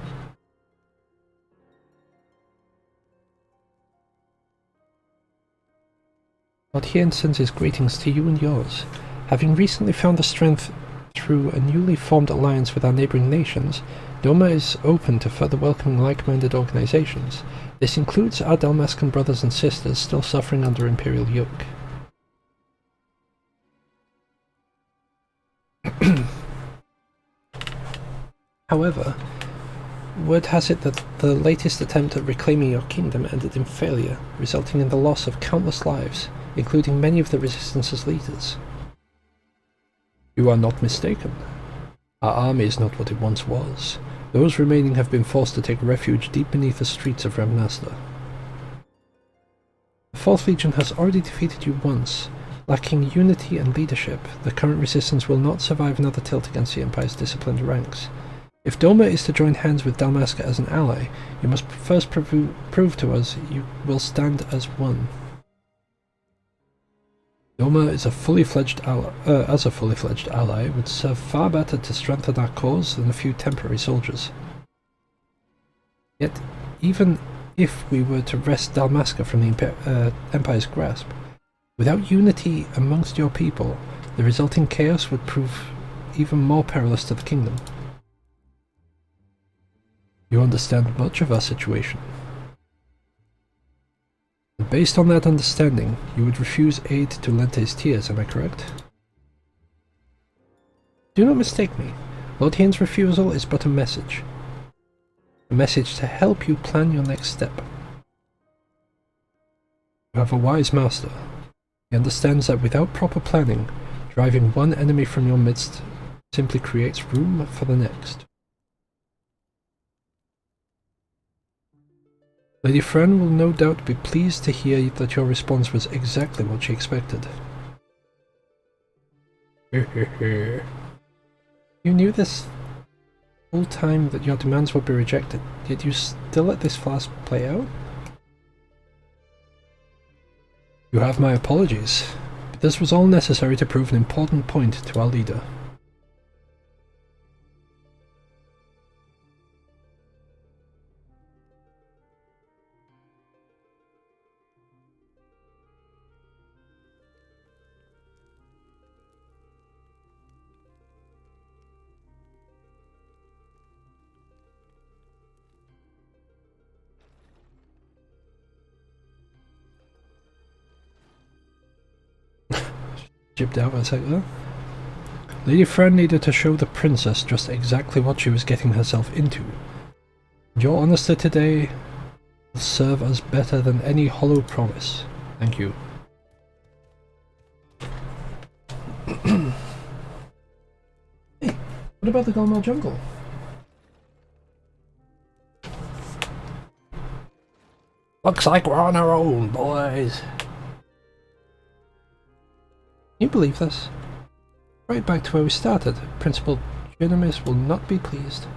Lord Hien sends his greetings to you and yours. Having recently found the strength through a newly formed alliance with our neighbouring nations, Doma is open to further welcoming like-minded organizations. This includes our Dalmascan brothers and sisters still suffering under Imperial yoke. However, word has it that the latest attempt at reclaiming your kingdom ended in failure, resulting in the loss of countless lives, including many of the Resistance's leaders. You are not mistaken. Our army is not what it once was. Those remaining have been forced to take refuge deep beneath the streets of Remnasta. The 4th Legion has already defeated you once. Lacking unity and leadership, the current resistance will not survive another tilt against the Empire's disciplined ranks. If Doma is to join hands with Dalmasca as an ally, you must first prove to us you will stand as one. Doma is a fully fledged ally, would serve far better to strengthen our cause than a few temporary soldiers. Yet, even if we were to wrest Dalmasca from the Empire's grasp, without unity amongst your people, the resulting chaos would prove even more perilous to the kingdom. You understand much of our situation. And based on that understanding, you would refuse aid to Lente's Tears, am I correct? Do not mistake me. Lord Hien's refusal is but a message. A message to help you plan your next step. You have a wise master. He understands that without proper planning, driving one enemy from your midst simply creates room for the next. Lady Fran will no doubt be pleased to hear that your response was exactly what she expected. You knew this whole time that your demands would be rejected, yet you still let this farce play out? You have my apologies, but this was all necessary to prove an important point to our leader. Jibbed out a sec there. Lady Fran needed to show the princess just exactly what she was getting herself into. Your honesty today will serve us better than any hollow promise. Thank you. Hey, what What about the Golmel jungle? Looks like we're on our own, boys. Can you believe this? Right back to where we started. Principal Dunamis will not be pleased.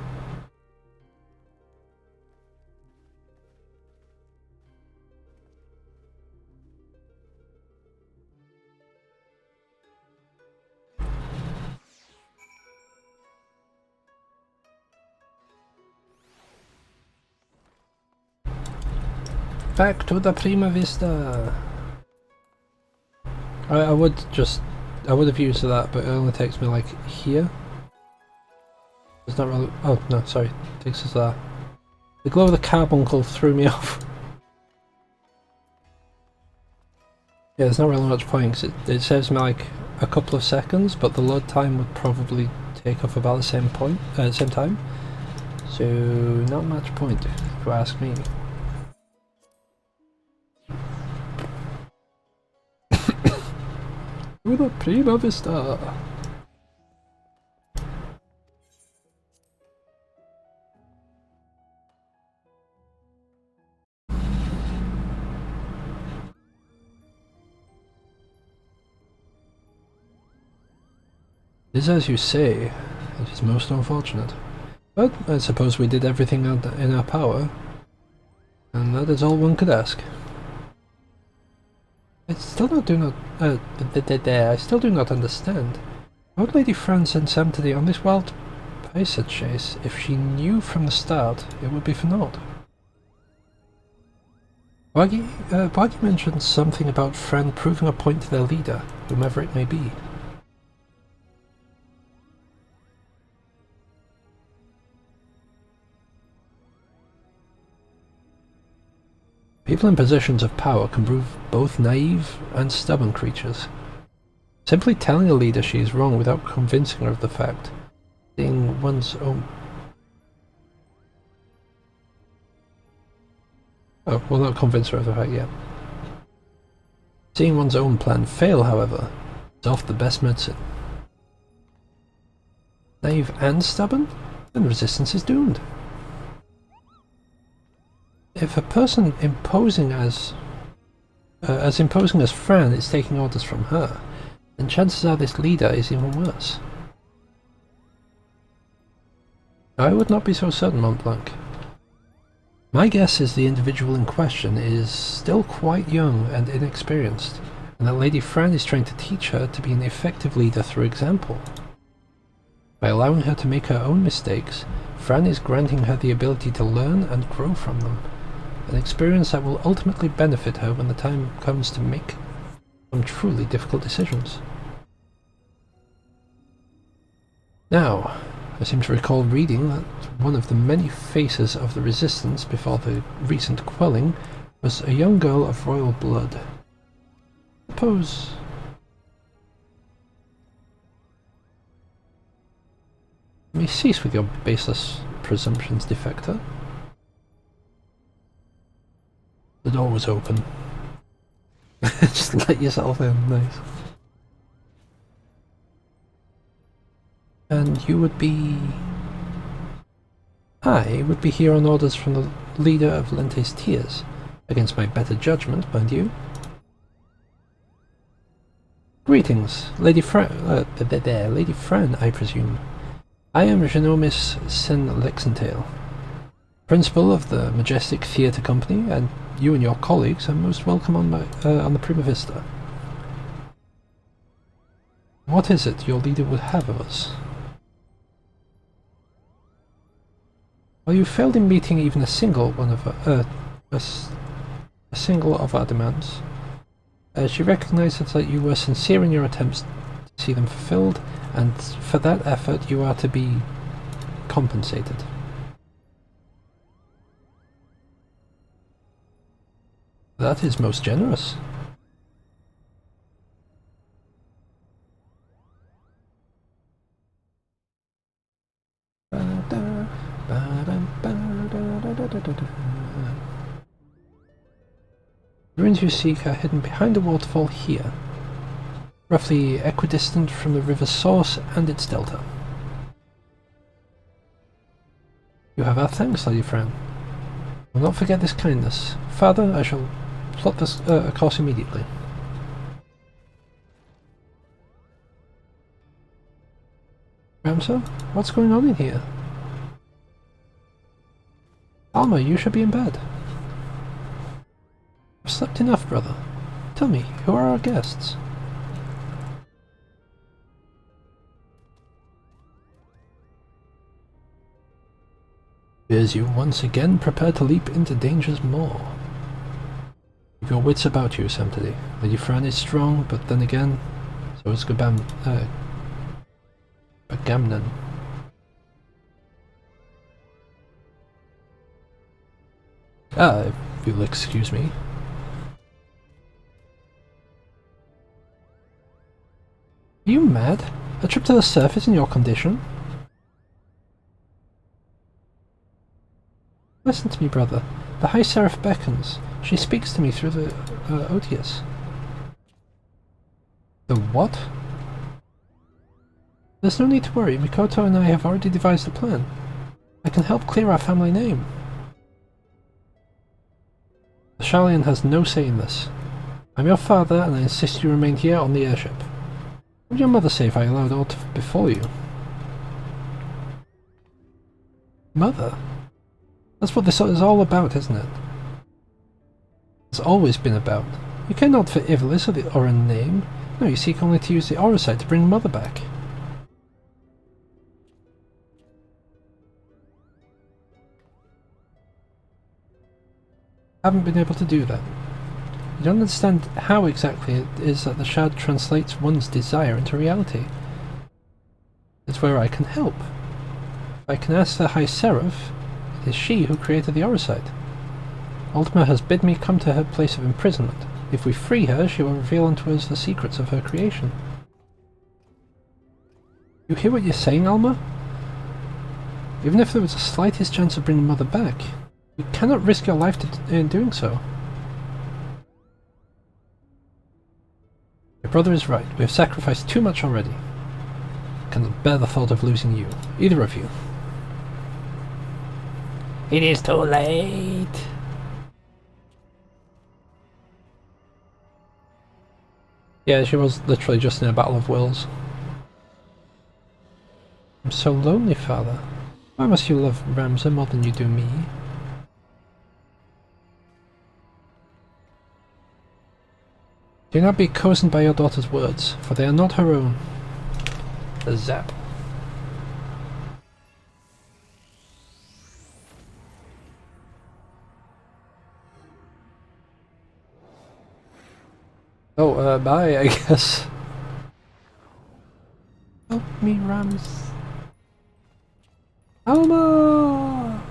Back to the Prima Vista. I would have used that, but it only takes me like here. It's not really. Oh no, sorry, it takes us there. The glow of the carbuncle threw me off. Yeah, there's not really much point 'cause it saves me like a couple of seconds, but the load time would probably take off about the same time. So not much point, if you ask me. To the Prima Vista. It is as you say, it is most unfortunate. But I suppose we did everything in our power, and that is all one could ask. I still do not understand. Why would Lady Fran send Sam to the on this wild Paisa chase if she knew from the start it would be for naught? Waggy mentioned something about Fran proving a point to their leader, whomever it may be. People in positions of power can prove both naive and stubborn creatures. Simply telling a leader she is wrong without convincing her of the fact, seeing one's own... Oh, well, not convince her of the fact yet. Seeing one's own plan fail, however, is often the best medicine. Naive and stubborn? Then resistance is doomed. If a person imposing as imposing as Fran is taking orders from her, then chances are this leader is even worse. I would not be so certain, Mont Blanc. My guess is the individual in question is still quite young and inexperienced, and that Lady Fran is trying to teach her to be an effective leader through example. By allowing her to make her own mistakes, Fran is granting her the ability to learn and grow from them. An experience that will ultimately benefit her when the time comes to make some truly difficult decisions. Now, I seem to recall reading that one of the many faces of the resistance before the recent quelling was a young girl of royal blood. Suppose... You may cease with your baseless presumptions, defector. The door was open. Just let yourself in, nice. And you would be... I would be here on orders from the leader of Lente's Tears, against my better judgment, mind you. Greetings, Lady Fran, Lady Fran, I presume. I am Genomis Sen Lexentale, principal of the Majestic Theatre Company, and you and your colleagues are most welcome on the Prima Vista. What is it your leader would have of us? Well, you failed in meeting even a single one of a single of our demands. She recognizes that you were sincere in your attempts to see them fulfilled, and for that effort you are to be compensated. That is most generous. The ruins you seek are hidden behind the waterfall here, roughly equidistant from the river's source and its delta. You have our thanks, Lady Fran. I will not forget this kindness. Father, I shall plot this course immediately. Ramsar, what's going on in here? Alma, you should be in bed. I've slept enough, brother. Tell me, who are our guests? Here's you once again prepared to leap into dangers more. Keep your wits about you, Samtidi. Lady Fran is strong, but then again, so is Agamemnon. If you'll excuse me. Are you mad? A trip to the surface in your condition? Listen to me, brother. The High Seraph beckons. She speaks to me through the Odious. The what? There's no need to worry. Mikoto and I have already devised a plan. I can help clear our family name. The Sharlayan has no say in this. I'm your father, and I insist you remain here on the airship. What would your mother say if I allowed all to befall you? Mother? That's what this is all about, isn't it? It's always been about. You care not for Ivalice or the Oran name. No, you seek only to use the Aura site to bring Mother back. I haven't been able to do that. You don't understand how exactly it is that the Shard translates one's desire into reality. It's where I can help. If I can ask the High Seraph, it is she who created the Aura site. Ultima has bid me come to her place of imprisonment. If we free her, she will reveal unto us the secrets of her creation. You hear what you're saying, Alma? Even if there was the slightest chance of bringing Mother back, you cannot risk your life in doing so. Your brother is right. We have sacrificed too much already. I cannot bear the thought of losing you. Either of you. It is too late. Yeah, she was literally just in a battle of wills. I'm so lonely, father. Why must you love Ramsar more than you do me? Do not be cozened by your daughter's words, for they are not her own. The zap. Oh, bye, I guess. Help me, Rams. Alma!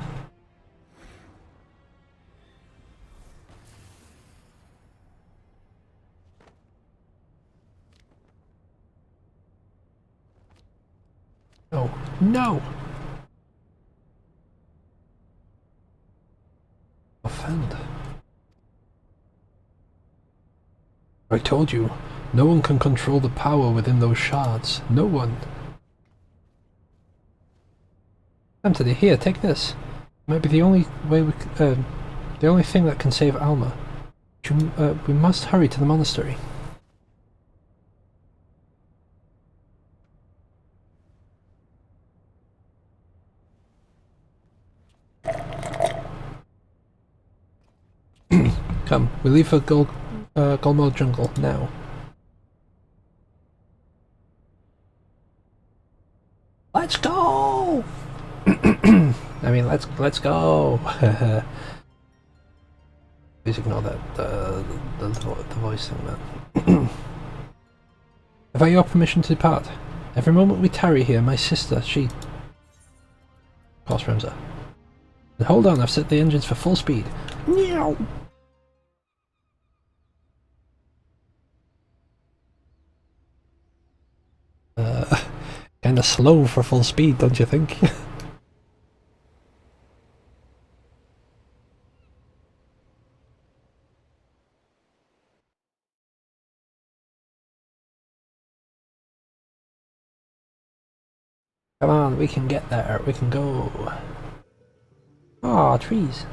No, no! Offend. I told you, no one can control the power within those shards. No one. Anthony, here, take this. It might be the only way the only thing that can save Alma. We must hurry to the monastery. Come, we leave for Golmo Jungle now. Let's go! I mean, let's go! Please ignore that, the voice thing, man. Have I your permission to depart? Every moment we tarry here, my sister, she... Of course, Ramsar. And hold on, I've set the engines for full speed. Meow! Kinda slow for full speed, don't you think? Come on, we can get there, we can go. Aw, trees.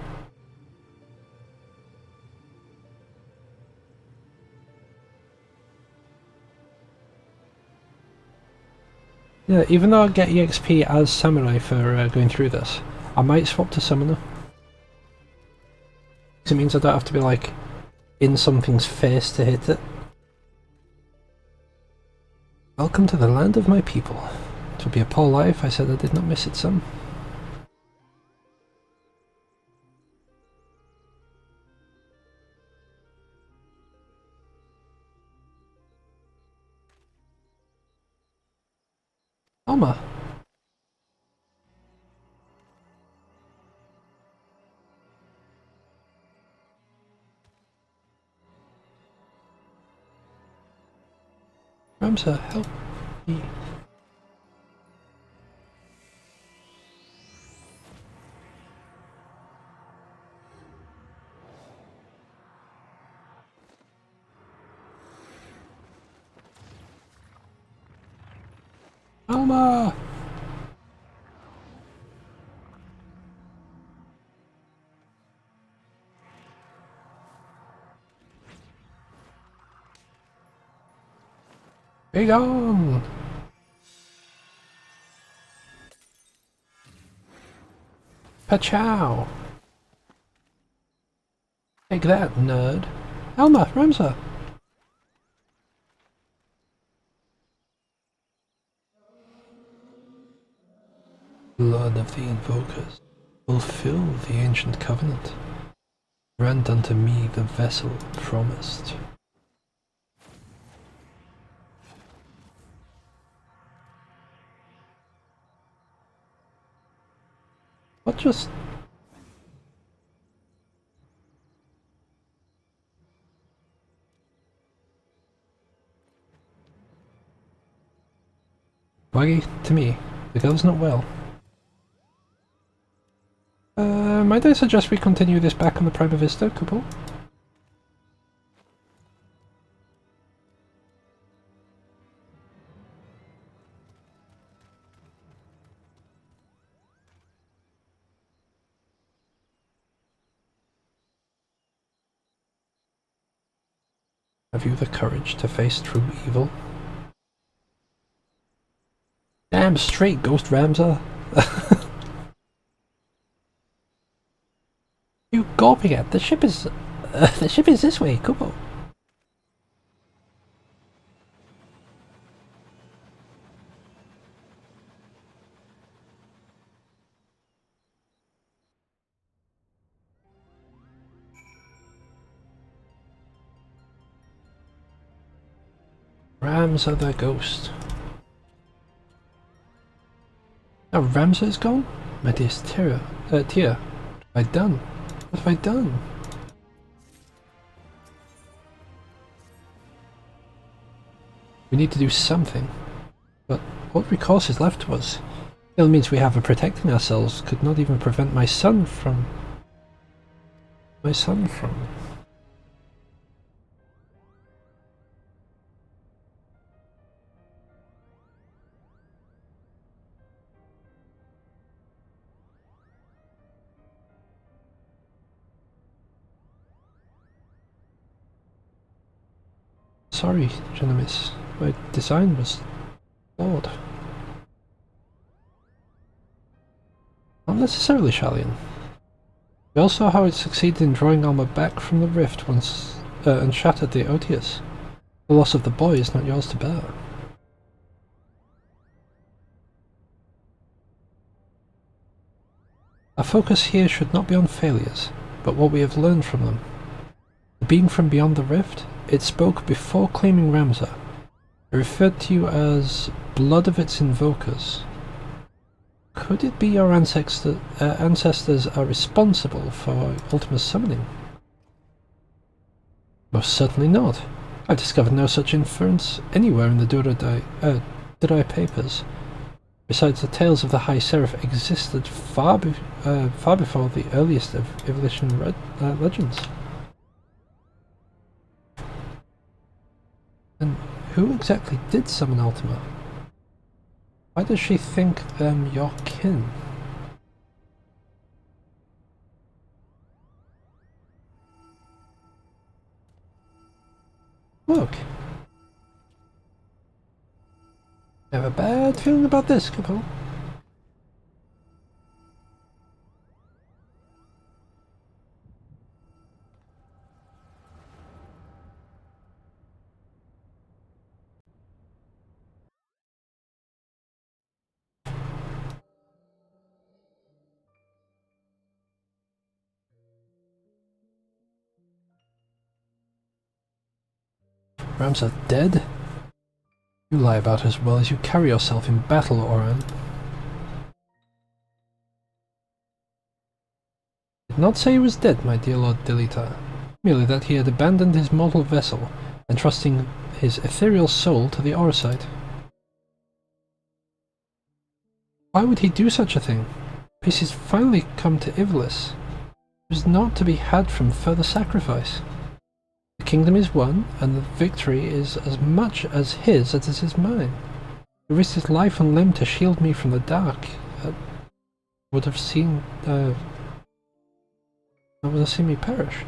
Yeah, even though I get EXP as Samurai for going through this, I might swap to Summoner. Because it means I don't have to be like in something's face to hit it. Welcome to the land of my people. It would be a poor lie if I said I did not miss it some. Alma. Ramsa, help me. Alma! Be gone! Pachow! Take that, nerd. Alma, Ramsa! Blood of the Invokers, fulfill the ancient covenant. Grant unto me the vessel promised. What just... Waggy, to me, the girl's not well. Might I suggest we continue this back on the Prima Vista, couple? Have you the courage to face true evil? Damn straight, Ghost Ramsa! You gawping at? The ship is this way, Kubo. Ramsa the ghost. Now Ramsa is gone? My dearest Tia, what have I done? What have I done? We need to do something, but what recourse is left to us? Still means we have a protecting ourselves could not even prevent my son from... Sorry, Genemis. My design was flawed. Not necessarily, Shalian. We all saw how it succeeded in drawing Alma back from the rift once and shattered the Otius. The loss of the boy is not yours to bear. Our focus here should not be on failures, but what we have learned from them. The being from beyond the rift, it spoke before claiming Ramsa. It referred to you as blood of its invokers. Could it be your ancestors are responsible for Ultima's summoning? Most certainly not. I discovered no such inference anywhere in the Durai papers. Besides, the tales of the High Seraph existed far before the earliest of Ivalice legends. And who exactly did summon Ultima? Why does she think them your kin? Look. I have a bad feeling about this, Capone. Ramza dead? You lie about as well as you carry yourself in battle, Oran. I did not say he was dead, my dear Lord Dilita. Merely that he had abandoned his mortal vessel, entrusting his ethereal soul to the Orsite. Why would he do such a thing? Peace has finally come to Ivalice. It was not to be had from further sacrifice. The kingdom is won, and the victory is as much as his as it is mine. He risked his life and limb to shield me from the dark. Would have seen me perish.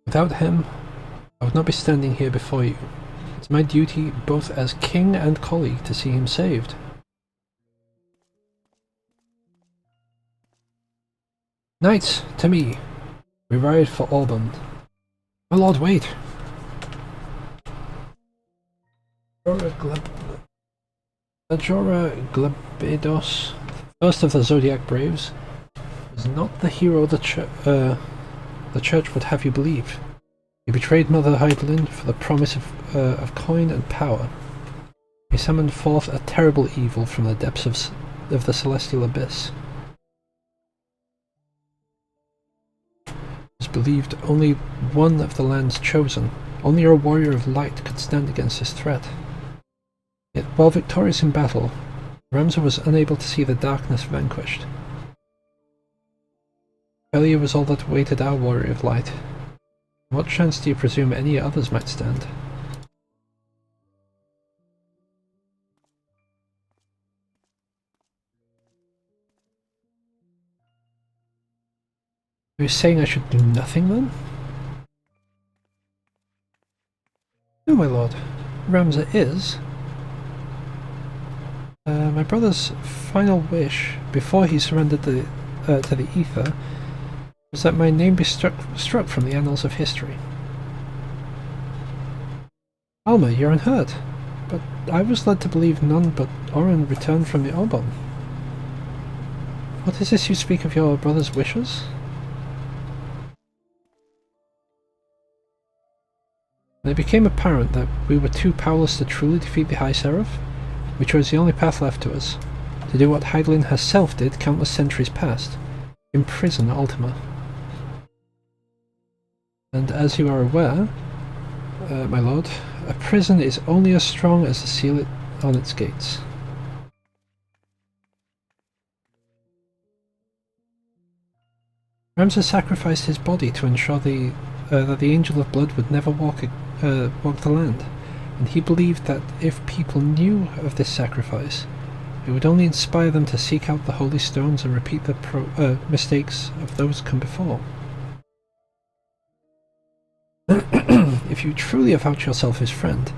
Without him, I would not be standing here before you. It's my duty, both as king and colleague, to see him saved. Knights, to me! We ride for Auburn. My lord, wait! Ajora Glabedos, first of the Zodiac Braves, was not the hero the church would have you believe. He betrayed Mother Heidelin for the promise of coin and power. He summoned forth a terrible evil from the depths of the celestial abyss. It was believed only one of the land's chosen, only a warrior of light could stand against this threat. Yet while victorious in battle, Ramza was unable to see the darkness vanquished. Failure was all that awaited our warrior of light. What chance do you presume any others might stand? Are you saying I should do nothing then? No, my lord. Ramza is. My brother's final wish, before he surrendered to the ether, was that my name be struck from the annals of history. Alma, you're unhurt, but I was led to believe none but Oren returned from the Obon. What is this you speak of your brother's wishes? When it became apparent that we were too powerless to truly defeat the High Seraph, we chose the only path left to us, to do what Heidelin herself did countless centuries past, imprison Ultima. And as you are aware, my lord, a prison is only as strong as the seal on its gates. Ramza sacrificed his body to ensure that the Angel of Blood would never walk the land, and he believed that if people knew of this sacrifice, it would only inspire them to seek out the holy stones and repeat the mistakes of those come before. If you truly avouch yourself his friend,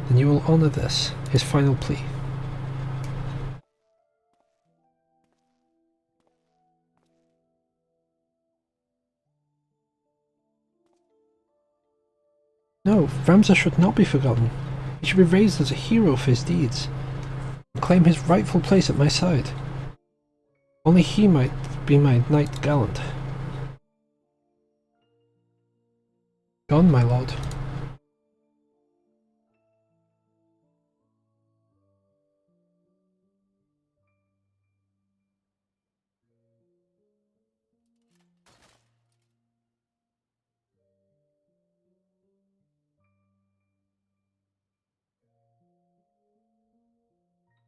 then you will honor this, his final plea. No, Ramza should not be forgotten. He should be raised as a hero for his deeds, and claim his rightful place at my side. Only he might be my knight gallant. Gone, my lord.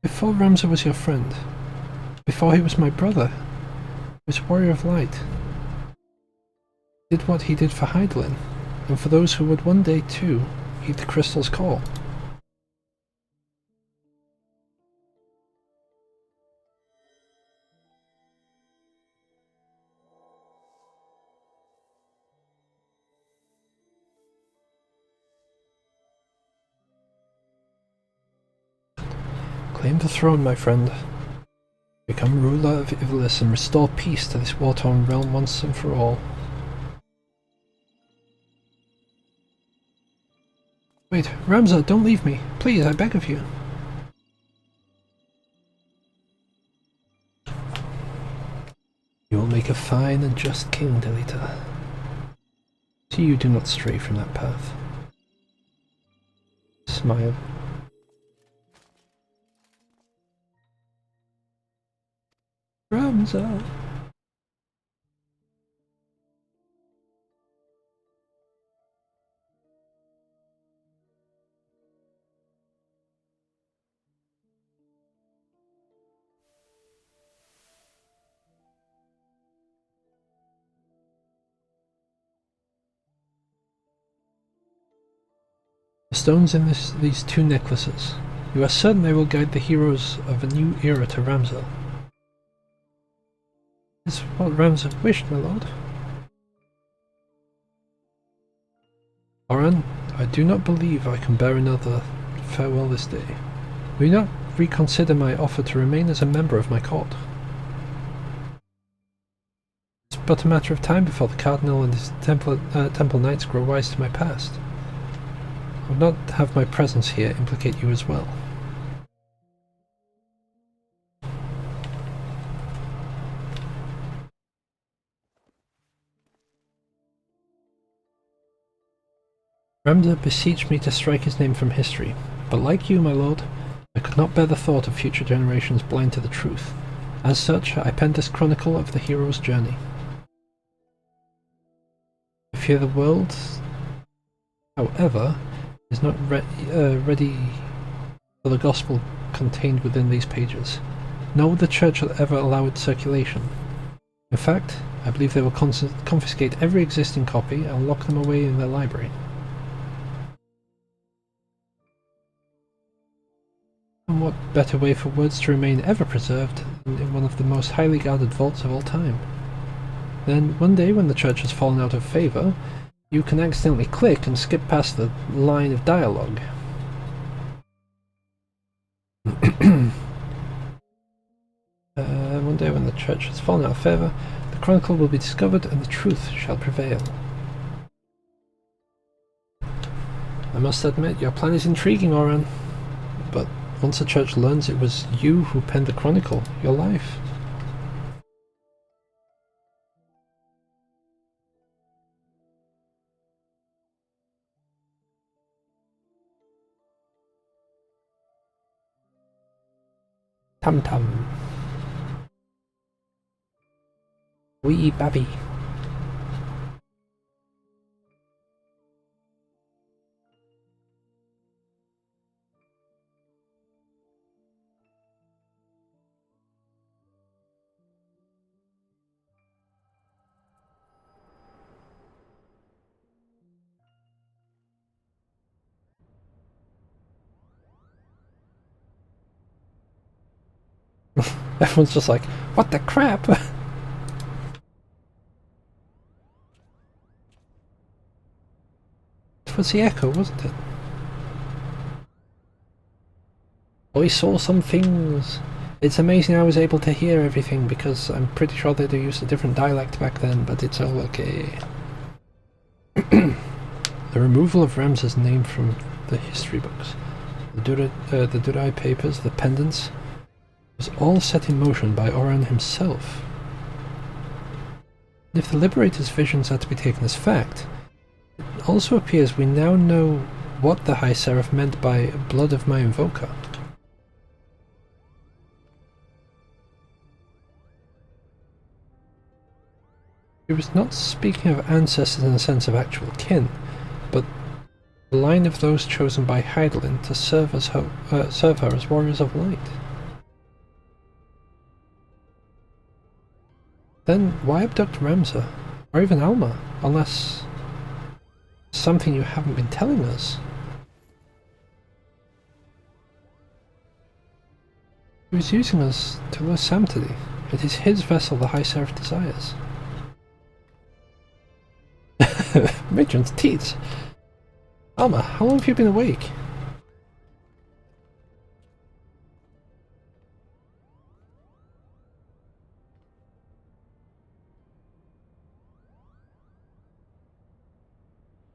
Before Ramza was your friend, before he was my brother, he was a warrior of light. He did what he did for Heidelin, and for those who would one day too heed the crystal's call. Claim the throne, my friend. Become ruler of Ivalice and restore peace to this war-torn realm once and for all. Wait, Ramza, don't leave me. Please, I beg of you. You will make a fine and just king, Delita. See you do not stray from that path. Smile. Ramza. The stones in these two necklaces. You are certain they will guide the heroes of a new era to Ramza. Is what Ramza wished, my lord. Oran, I do not believe I can bear another farewell this day. Will you not reconsider my offer to remain as a member of my court? It's but a matter of time before the Cardinal and his temple knights grow wise to my past. I would not have my presence here implicate you as well. Ramza beseeched me to strike his name from history, but like you, my lord, I could not bear the thought of future generations blind to the truth. As such, I penned this chronicle of the hero's journey. I fear the world, however, is not ready for the gospel contained within these pages, nor will the church ever allow its circulation. In fact, I believe they will confiscate every existing copy and lock them away in their library. And what better way for words to remain ever preserved than in one of the most highly guarded vaults of all time? Then, one day when the church has fallen out of favour, you can accidentally click and skip past the line of dialogue. One day when the church has fallen out of favour, the chronicle will be discovered and the truth shall prevail. I must admit, your plan is intriguing, Oran, but once the church learns it was you who penned the chronicle, your life. Tum-tum. Wee babby. Everyone's just like, what the crap? It was the echo, wasn't it? I saw some things. It's amazing I was able to hear everything because I'm pretty sure they used a different dialect back then, but it's all okay. The removal of Ramza's name from the history books, the Durai papers, the pendants, was all set in motion by Oran himself. And if the Liberator's visions are to be taken as fact, it also appears we now know what the High Seraph meant by blood of my invoker. He was not speaking of ancestors in the sense of actual kin, but the line of those chosen by Heidelin to serve her as warriors of light. Then why abduct Ramza, or even Alma, unless something you haven't been telling us? He was using us to lure Samtidi. It is his vessel the High Seraph desires. Matron's teeth! Alma, how long have you been awake?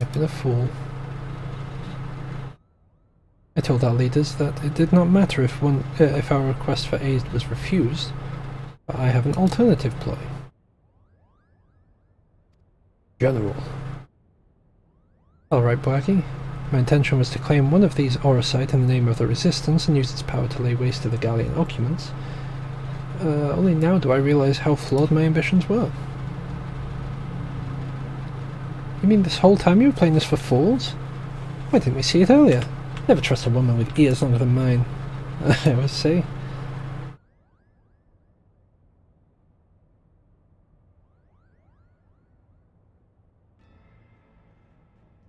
I've been a fool. I told our leaders that it did not matter if our request for aid was refused, but I have an alternative ploy. General. Alright, Boagi. My intention was to claim one of these aura sites in the name of the Resistance and use its power to lay waste to the Gallian occupants. Only now do I realize how flawed my ambitions were. You mean this whole time you were playing this for fools? Why didn't we see it earlier? Never trust a woman with ears longer than mine. I always say.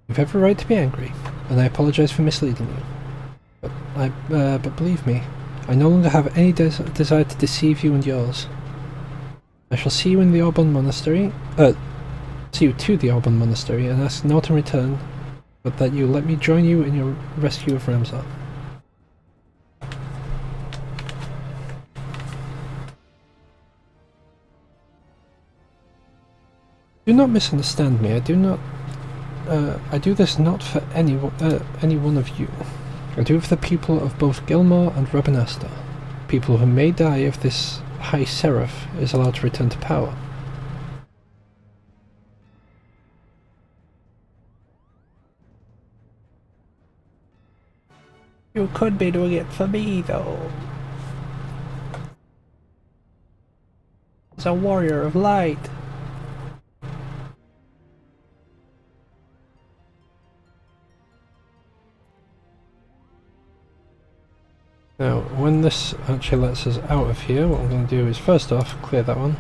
You've every right to be angry, and I apologize for misleading you. But believe me, I no longer have any desire to deceive you and yours. I shall see you in the Auburn Monastery, see you to the Auburn Monastery, and ask not in return, but that you let me join you in your rescue of Ramsar. Do not misunderstand me. I do this not for any one of you. I do it for the people of both Gilmore and Rabanastar, people who may die if this High Seraph is allowed to return to power. You could be doing it for me, though. As a warrior of light. Now, when this actually lets us out of here, what I'm going to do is first off clear that one.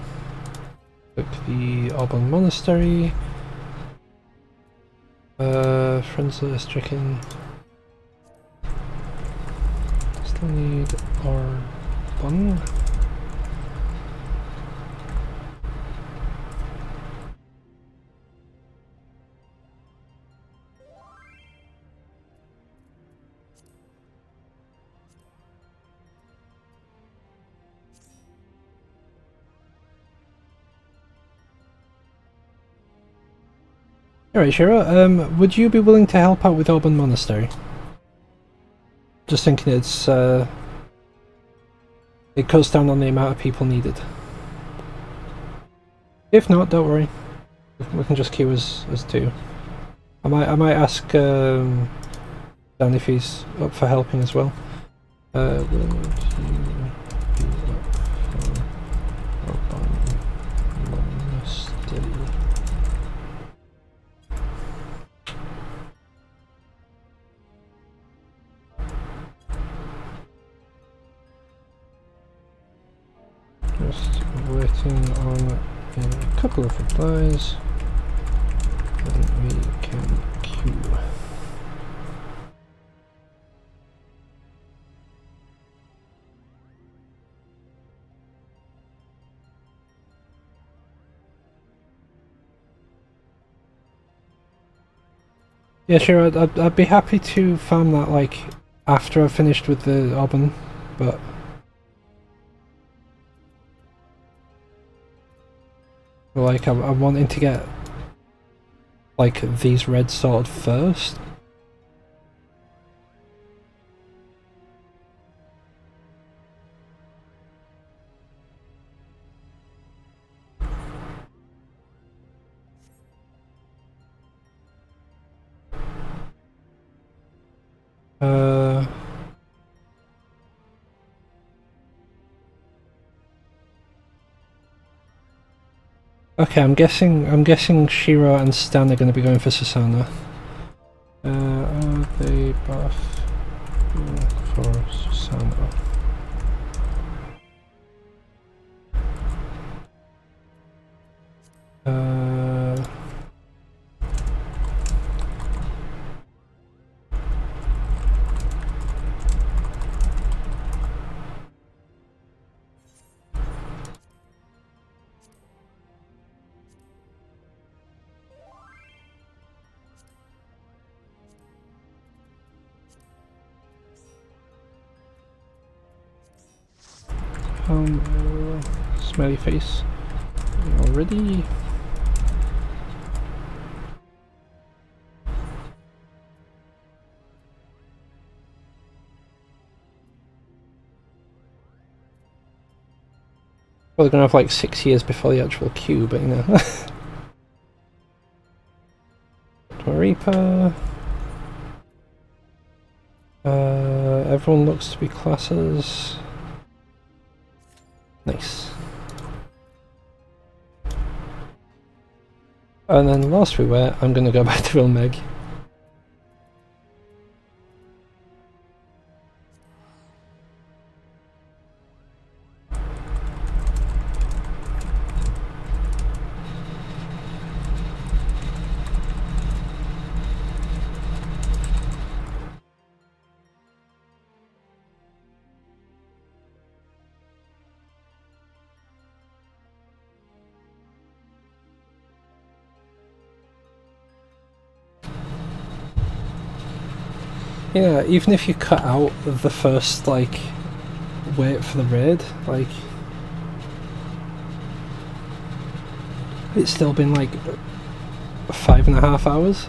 Click the Auburn Monastery. Friends list, chicken. Still need our bun. Alright, Shira, would you be willing to help out with Auburn Monastery? Just thinking it cuts down on the amount of people needed. If not, don't worry. We can just queue as two. I might ask Dan if he's up for helping as well. Will you be up for Auburn Monastery? Just waiting on a couple of replies, then we can queue. Yeah, sure, I'd be happy to farm that, like, after I've finished with the Auburn, but... like, I'm wanting to get, like, these reds sorted first. Okay, I'm guessing Shiro and Stan are going to be going for Susanna. Are they both going for Susanna? Smiley face. Already. Well, they're gonna have like 6 years before the actual queue, but you know. Reaper. Everyone looks to be classes. Nice. And then whilst we were, I'm gonna go back to Vilmeg. Yeah, even if you cut out the first, like, wait for the raid, like, it's still been, like, 5.5 hours.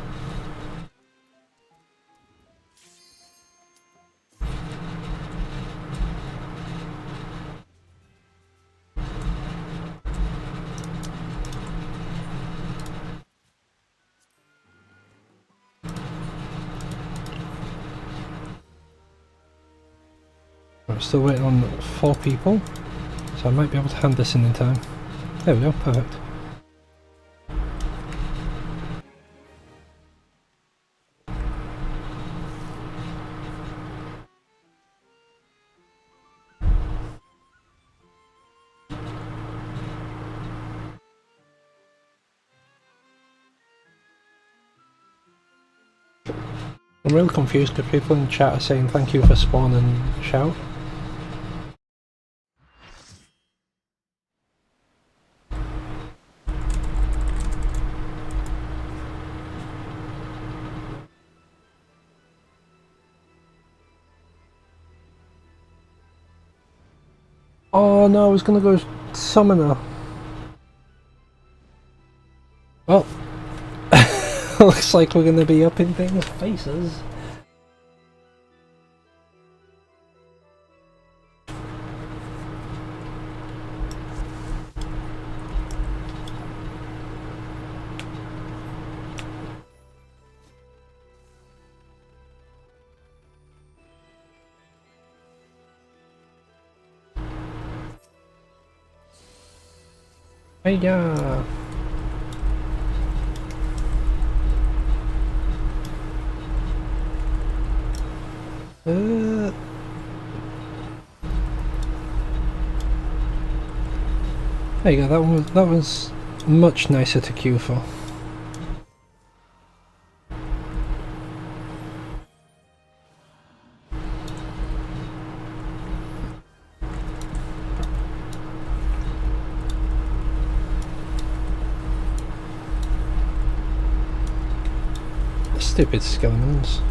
I'm still waiting on 4 people, so I might be able to hand this in time. There we go, perfect. I'm really confused because people in chat are saying thank you for spawn and shout. Oh no, I was gonna go summoner. Well, looks like we're gonna be up in things' faces. Hey, yeah. There you go. That was much nicer to queue for. Stupid skeletons.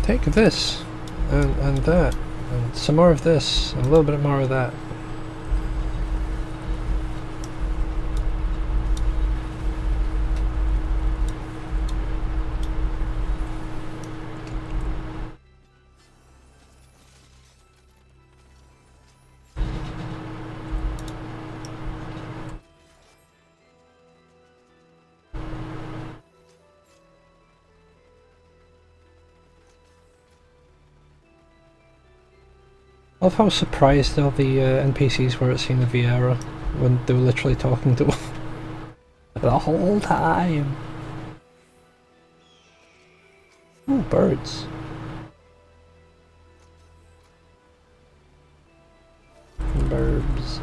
Take this, and that, and some more of this, and a little bit more of that. I love how surprised all the NPCs were at seeing the Viera when they were literally talking to them the whole time. Ooh, birds. Birds.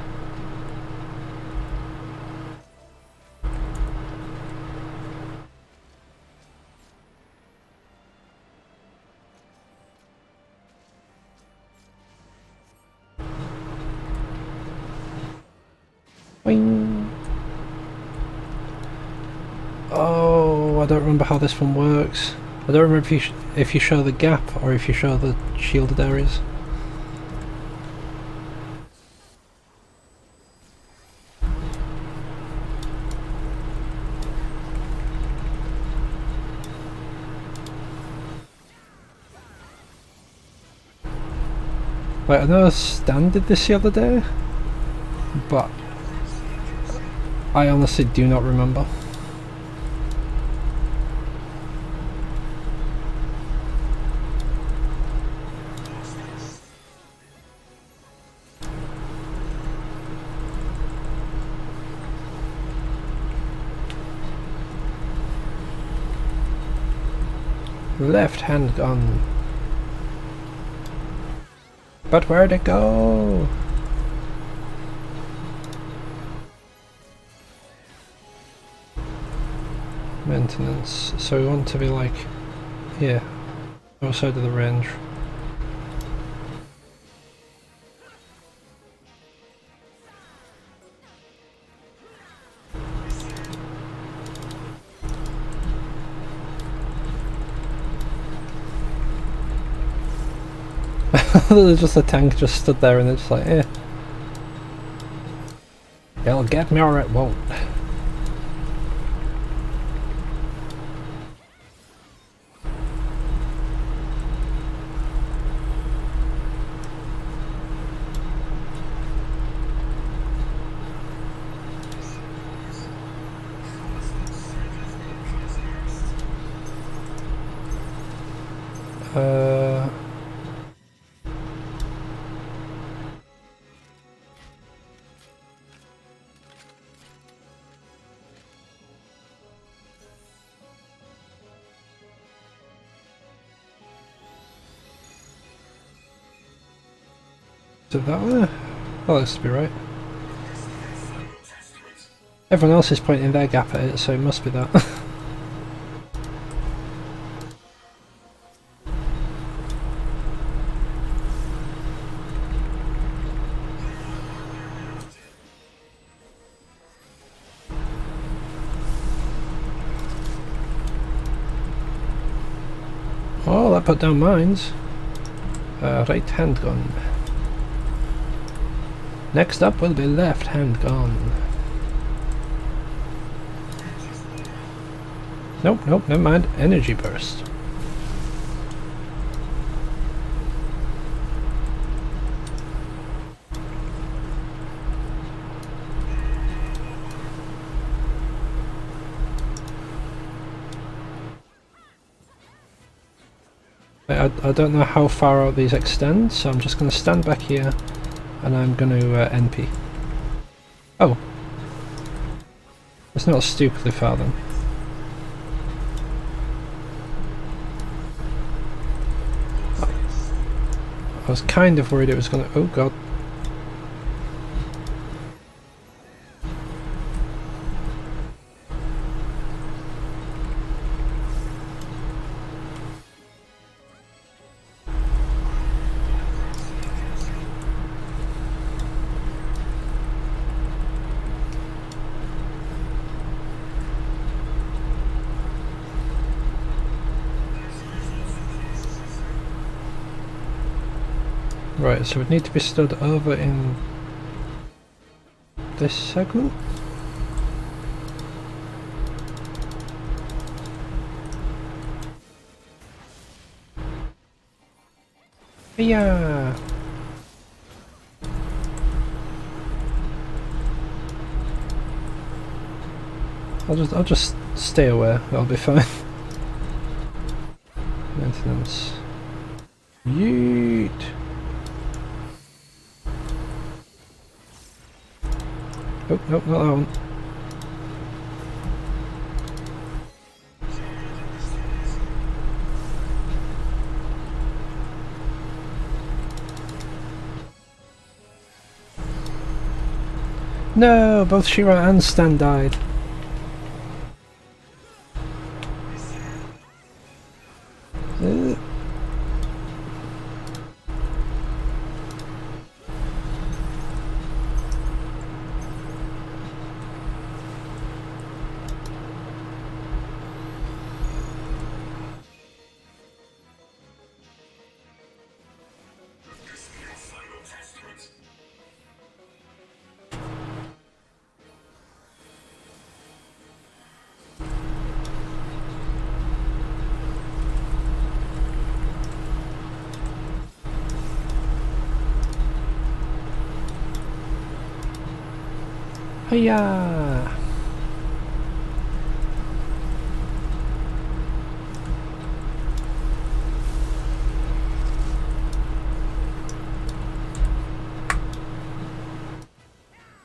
Boing. Oh, I don't remember how this one works. I don't remember if you show the gap or if you show the shielded areas. Like, I know Stan did this the other day, but I honestly do not remember. Left hand gun. But where'd it go? Maintenance. So we want to be like here, outside of the range. There's just a tank just stood there and it's like, eh. It'll get me or it won't. Is it that way? That looks to be right. Everyone else is pointing their gap at it, so it must be that. Oh, that put down mines. Right hand gun. Next up will be left hand gun. Nope, nope, never mind. Energy burst. I don't know how far out these extend, so I'm just going to stand back here and I'm going to NP. Oh. It's not stupidly far then. I was kind of worried it was going to... Oh god. Right, so we'd need to be stood over in this segment. Yeah. I'll just stay away. I'll be fine. Maintenance. Yeet. Oh, nope, not that one. No, both Shira and Stan died. Hiya!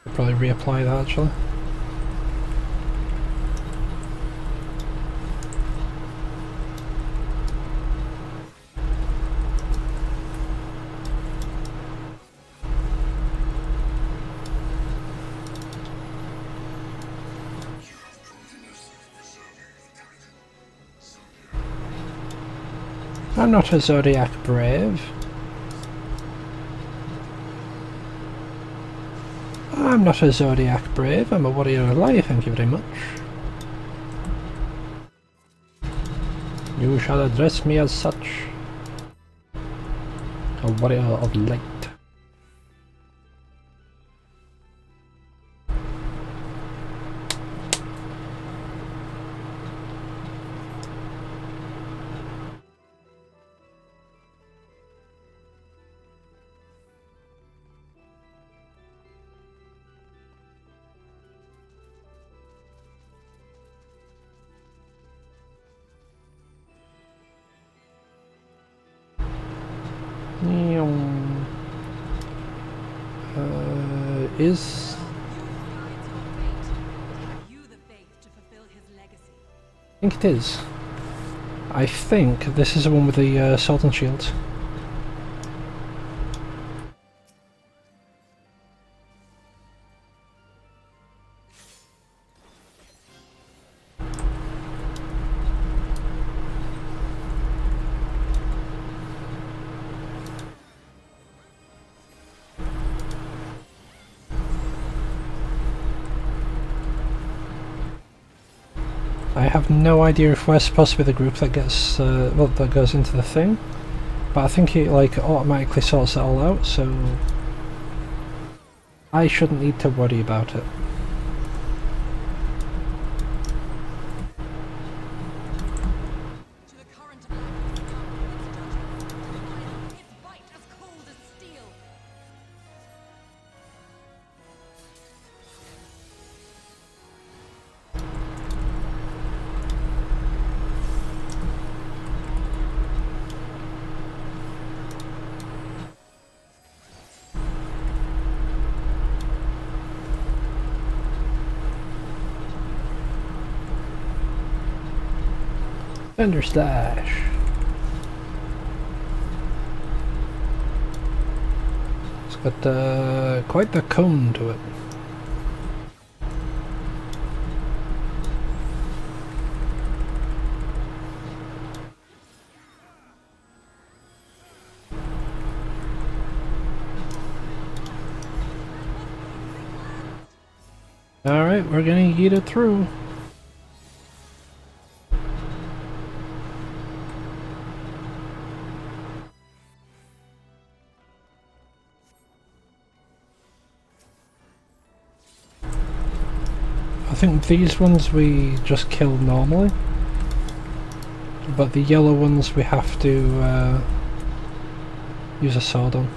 I'll probably reapply that actually. I'm not a Zodiac Brave. I'm not a Zodiac Brave, I'm a Warrior of Light, thank you very much. You shall address me as such. A Warrior of Light. Is... I think it is. I think this is the one with the sword and shield. I have no idea if we're supposed to be the group that gets, well, that goes into the thing, but I think it like automatically sorts it all out, so I shouldn't need to worry about it. Thunder Slash. It's got quite the cone to it. Alright, we're gonna get it through. I think these ones we just kill normally, but the yellow ones we have to use a sword on.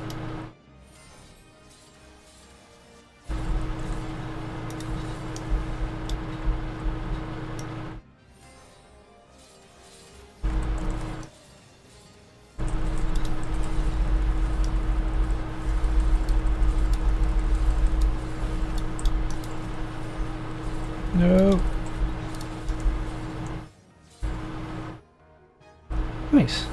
No. Nice.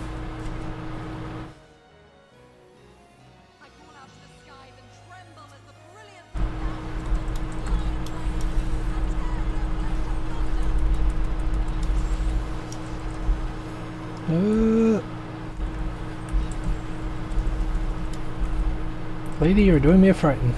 Lady, you're doing me a frighten.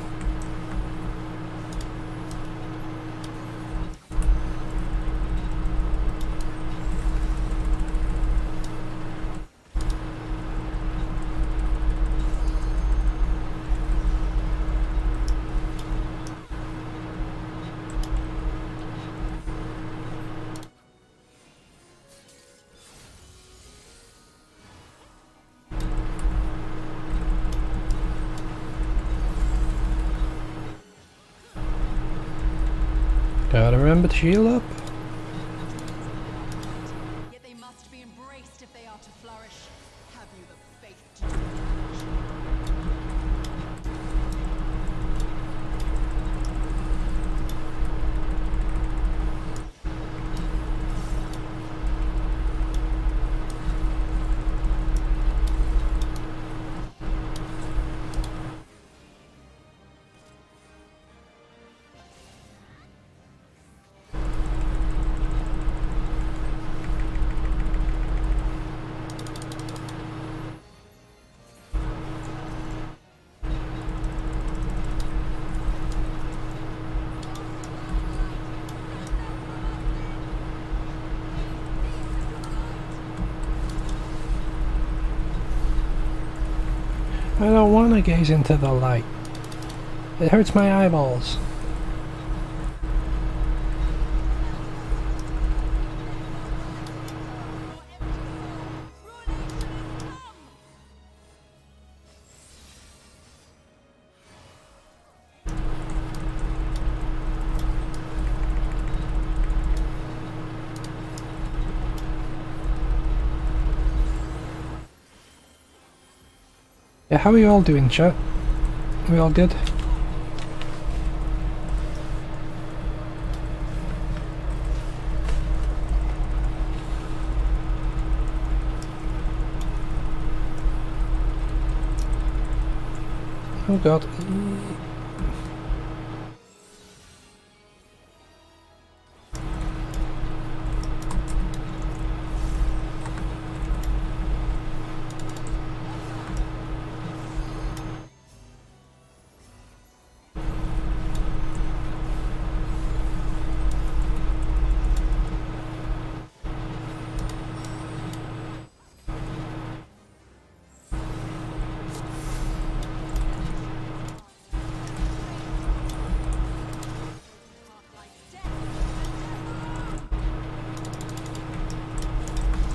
Gotta remember to heal up. Yet they must be embraced if they are to flourish. Have you the faith to do that? I don't want to gaze into the light. It hurts my eyeballs. Yeah, how are you all doing, chat? Are we all good? Oh god.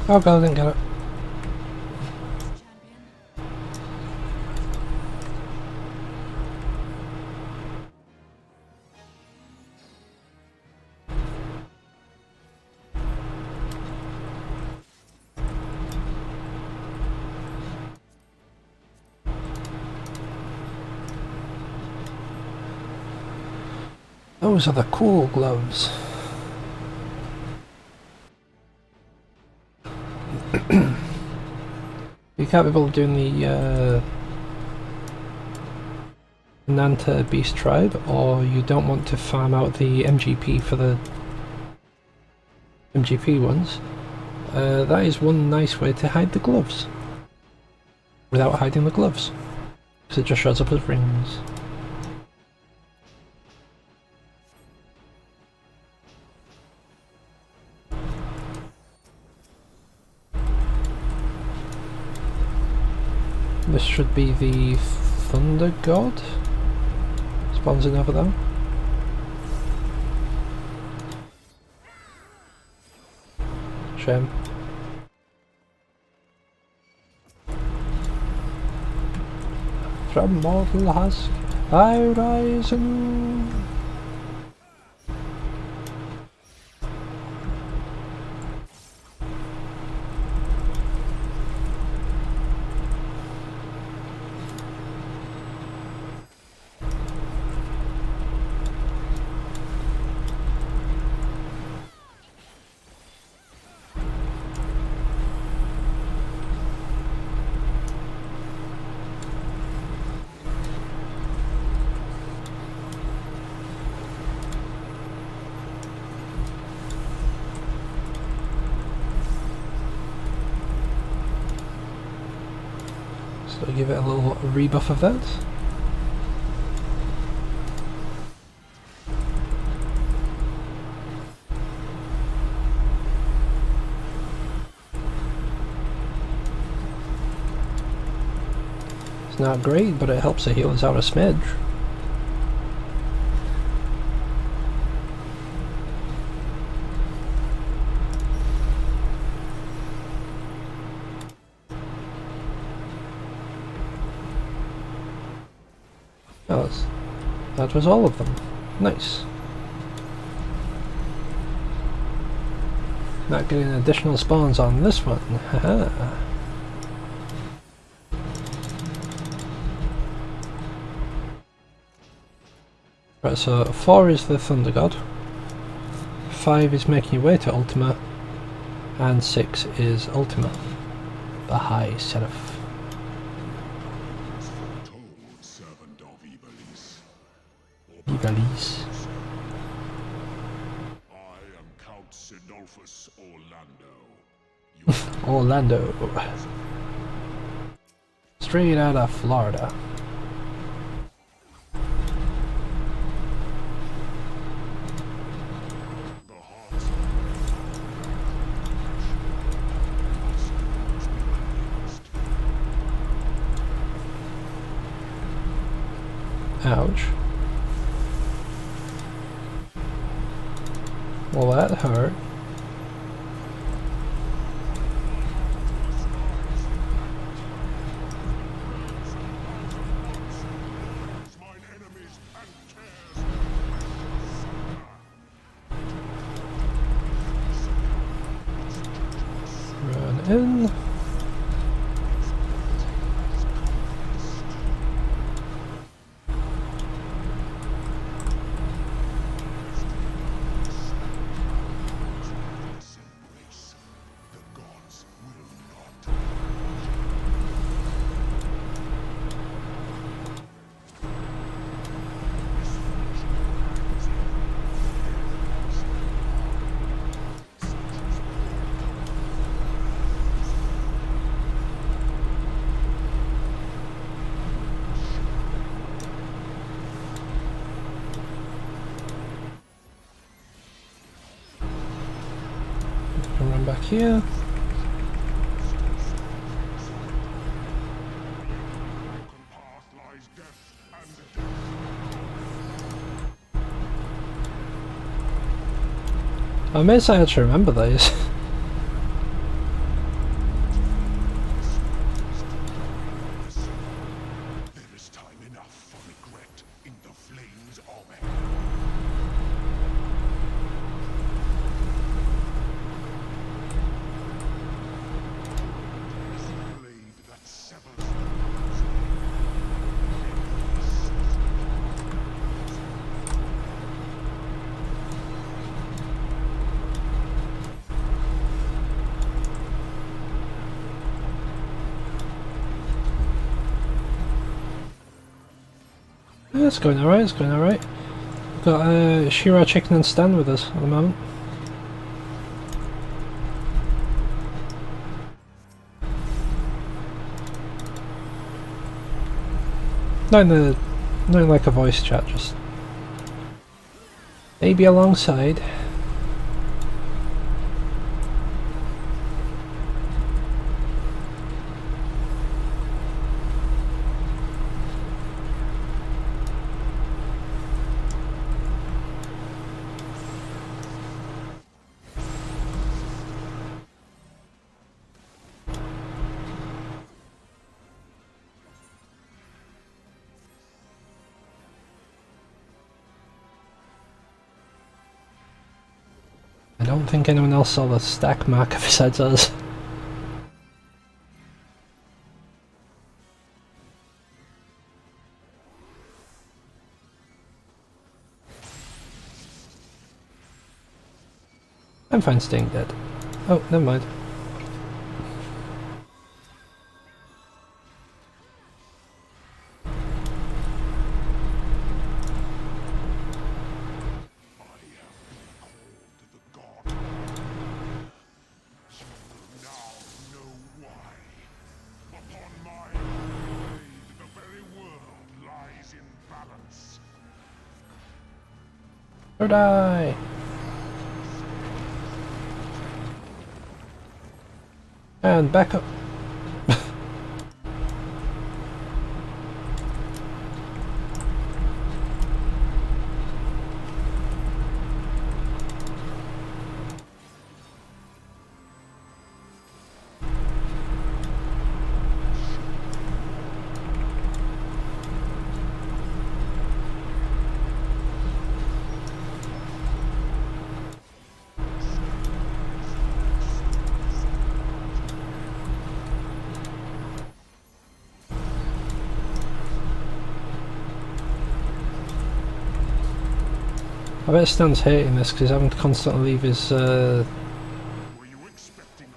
Oh god, I didn't get it. Those are the cool gloves. You can't be able to do the Nanta Beast Tribe, or you don't want to farm out the MGP for the MGP ones. That is one nice way to hide the gloves. Without hiding the gloves. Because it just shows up as rings. This should be the Thunder God. Spawns in over there. Shame. From mortal husk, I rise anew. So give it a little rebuff of that. It's not great, but it helps to heal us out a smidge. That was all of them. Nice. Not getting additional spawns on this one. Haha. Right, so 4 is the Thunder God, 5 is making your way to Ultima, and 6 is Ultima, the High Seraph. Told servant of Ivalice. Ivalice. I am Count Sinolfus Orlando. Orlando. Straight out of Florida. The hearts Ouch. Well, that hurt. mine enemies and cares. Run in. Embrace. The gods will not. I'll run back here. Path lies death and death. I may say I actually remember these. There is time enough for regret in the flames of hell. Blade that severs. Yeah, it's going alright, it's going alright. We've got Shira, Chicken and Stan with us at the moment. Not in like a voice chat, just maybe alongside. I don't think anyone else saw the stack marker besides us. I'm fine staying dead. Oh, never mind. Or die! And back up. I bet Stan's hating this because he's having to constantly leave his Were you expecting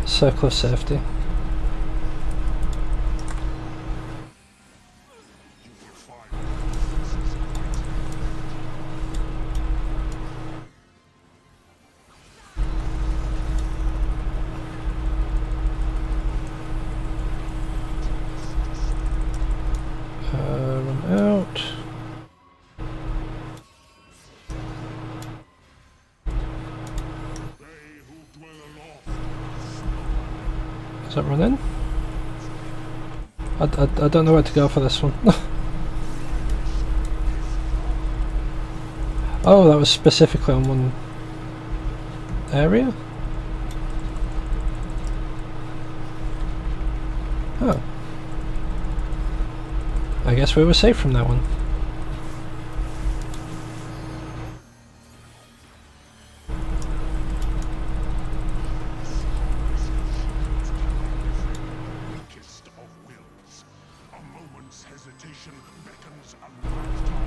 a circle of safety. you were fired? Run out. They who dwell aloft. Does that run in? I don't know where to go for this one. Oh, that was specifically on one area? Oh. I guess we were safe from that one. Weakest of wills. A moment's hesitation beckons a lifetime.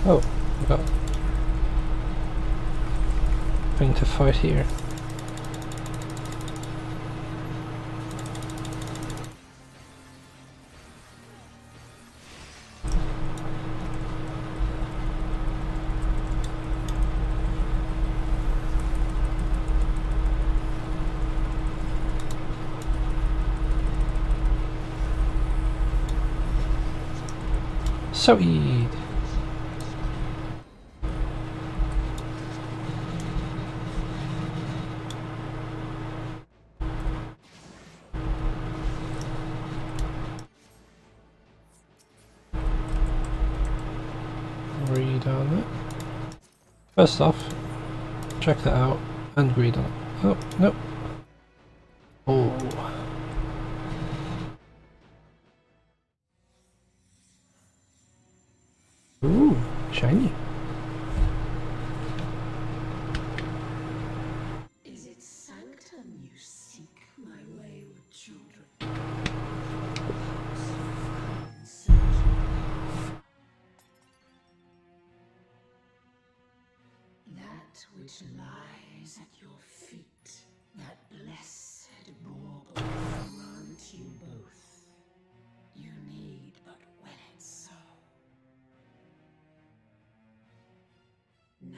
Oh, we got thing to fight here. Sweet. Read on it. First off, check that out and read on it. Oh, no. Oh. Ooh, shiny. Is it sanctum you seek, my wayward children? That which lies at your feet, that blessed bauble, grant you both. You need but will it so. Now,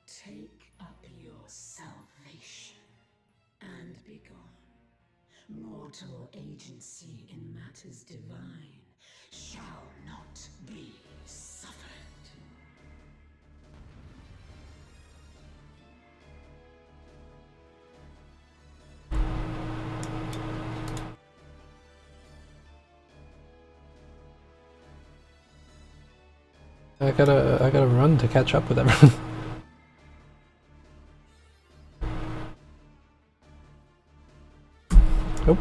take up your salvation and be gone. Mortal agency in matters divine shall not be suffered. I gotta run to catch up with everyone. Nope.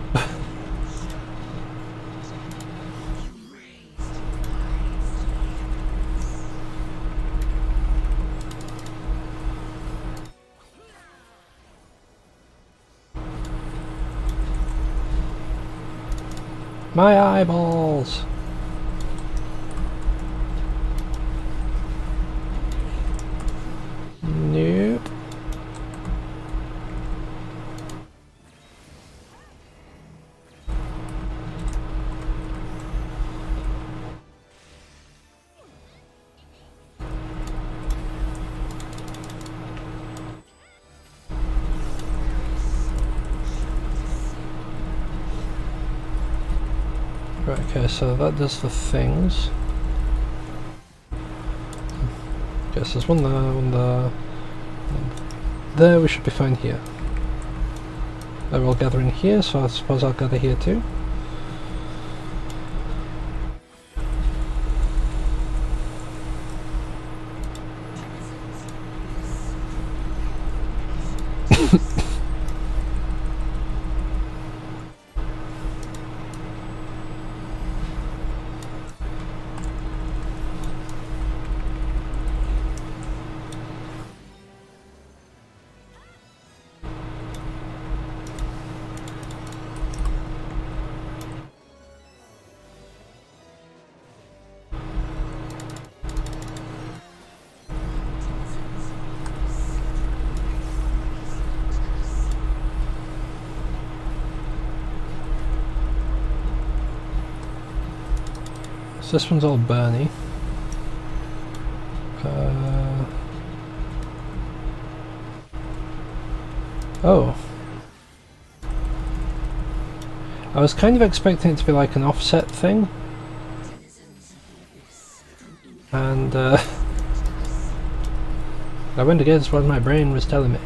My eyeballs! Right, okay, so that does the things. Guess there's one there, one there. There, we should be fine here. They're all gathering here, so I suppose I'll gather here too. So this one's all Bernie. Oh. I was kind of expecting it to be like an offset thing. And I went against what my brain was telling me.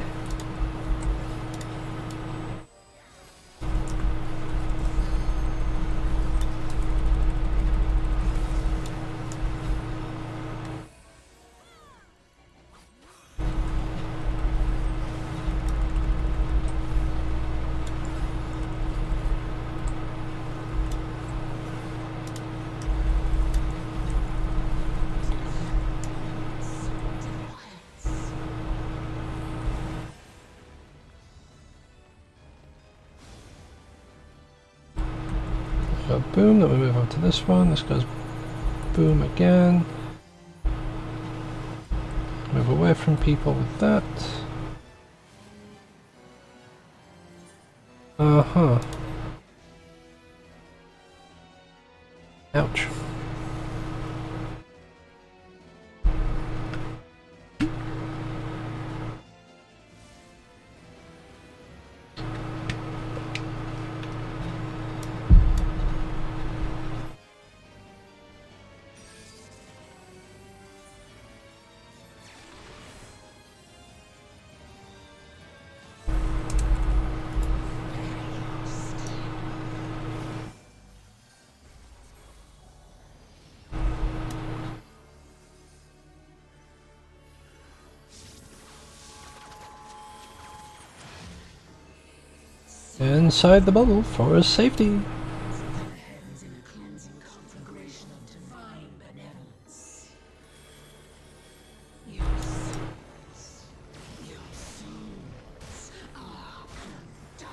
So boom, then we move on to this one. This goes boom again. Move away from people with that. Uh-huh. Ouch. Inside the bubble for his safety. Hands in a cleansing conflagration of divine benevolence. Your souls are undone.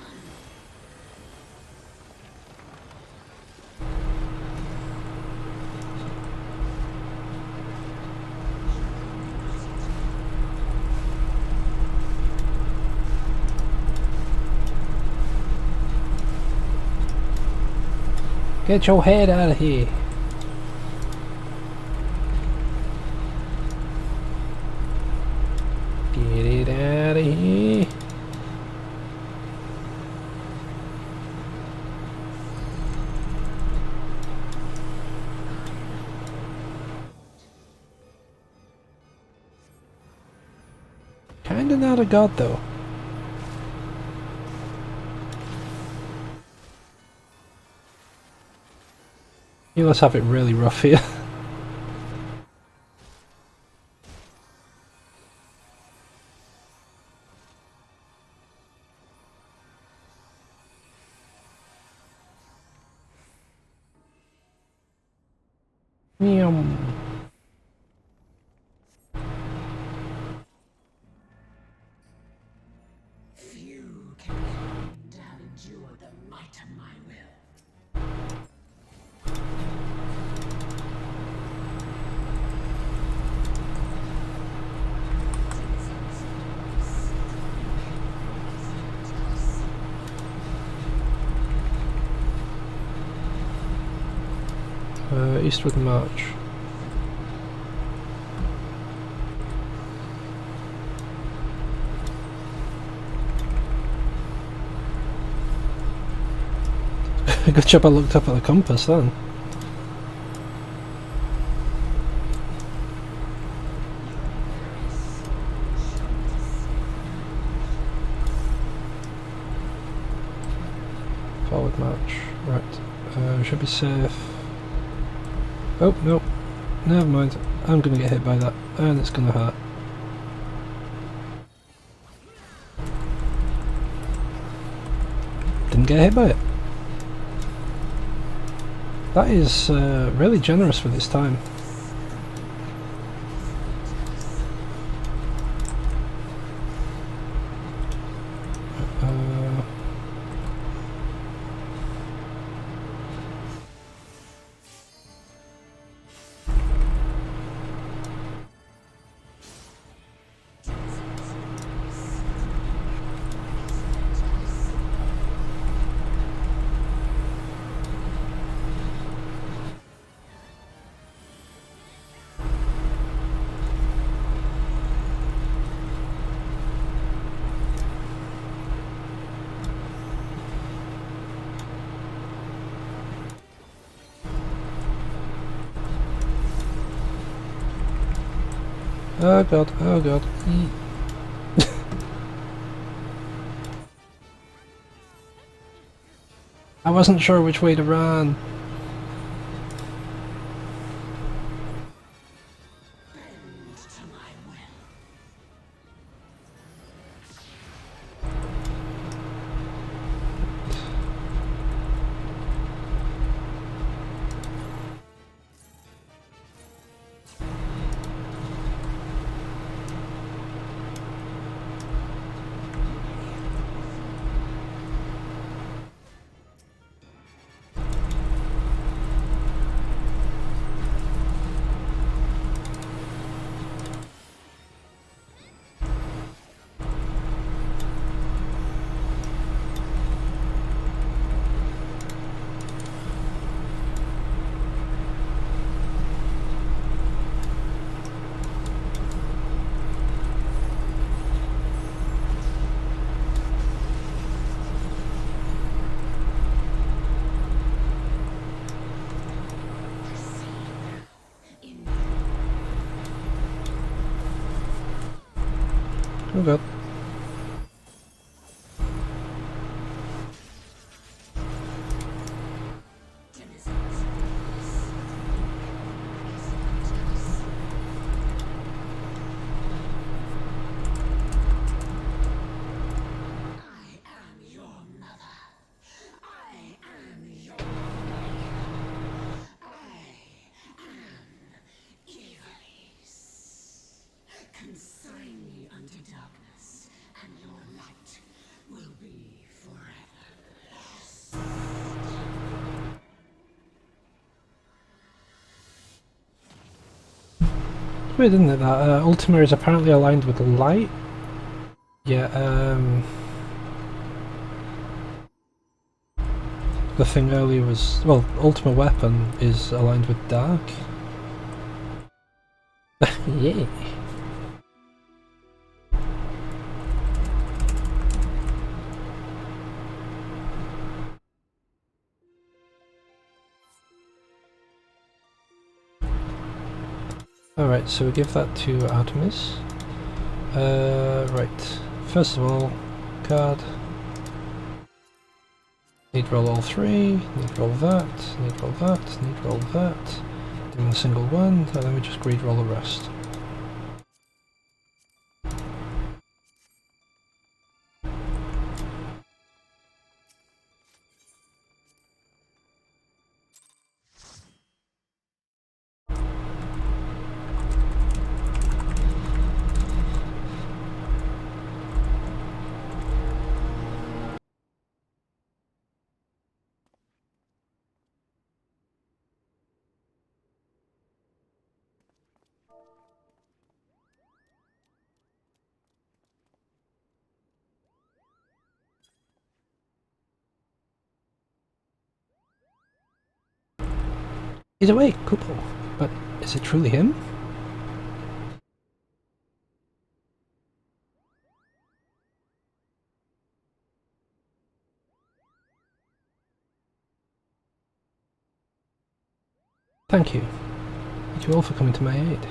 Get your head out of here. Get it out of here. Kinda not a god though. You must have it really rough here. Meow. Few can claim to have endured the might of my will. Eastward march. Good job I looked up at the compass then. Forward march. Right. We should be safe. Oh, no. Never mind. I'm gonna get hit by that, and it's gonna hurt. Didn't get hit by it. That is really generous for this time. Oh god, oh god. I wasn't sure which way to run. Bend to my will. Oh god. Consign me unto darkness, and your light will be forever. Weird, isn't it, that Ultima is apparently aligned with light? Yeah, the thing earlier was... well, Ultima Weapon is aligned with dark. Yeah. Alright, so we give that to Artemis. Right. First of all, card. Need roll all three, need roll that, need roll that, need roll that. Doing a single one, and then we just greed roll the rest. He's awake, cool. But is it truly him? Thank you. Thank you all for coming to my aid.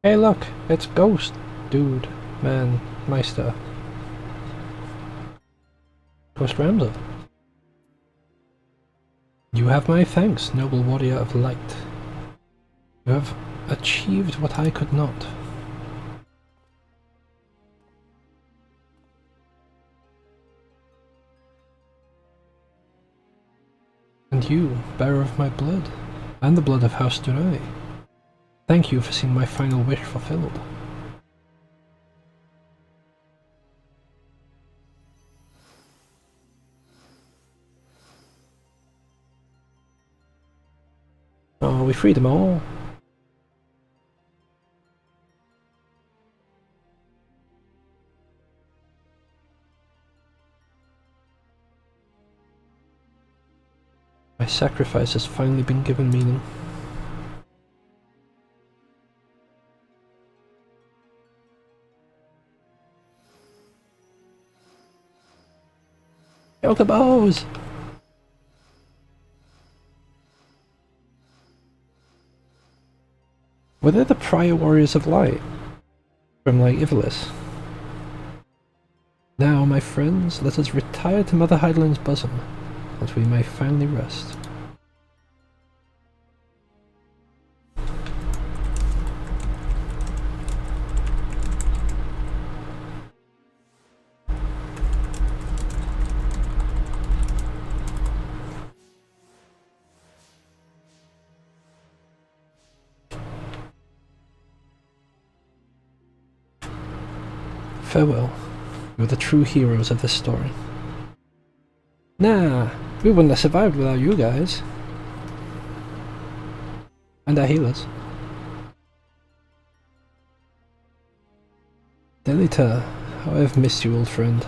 Hey look, it's Ghost, dude, man, Meister. Ghost Ramsar. You have my thanks, noble warrior of light. You have achieved what I could not. And you, bearer of my blood, and the blood of House Durai. Thank you for seeing my final wish fulfilled. Oh, we freed them all. My sacrifice has finally been given meaning. Chocobos! Were they the prior warriors of light? From like Ivalice? Now, my friends, let us retire to Mother Heidelind's bosom, that we may finally rest. Farewell. You are the true heroes of this story. Nah, we wouldn't have survived without you guys. And our healers. Delita, how I have missed you, old friend.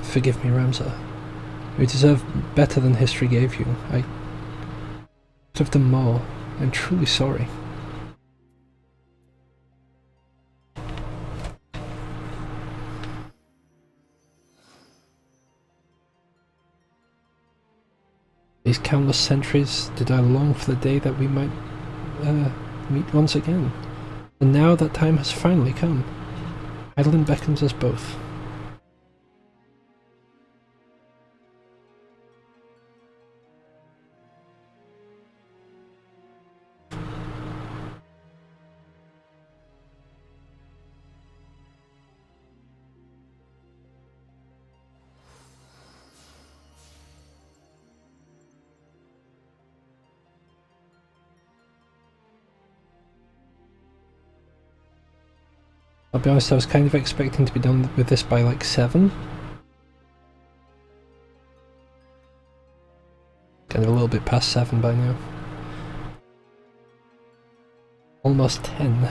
Forgive me, Ramsar. You deserve better than history gave you. I could have done more. I'm truly sorry. These countless centuries did I long for the day that we might meet once again. And now that time has finally come. Heidelin beckons us both. I'll be honest, I was kind of expecting to be done with this by like 7. Kind of a little bit past 7 by now. Almost 10.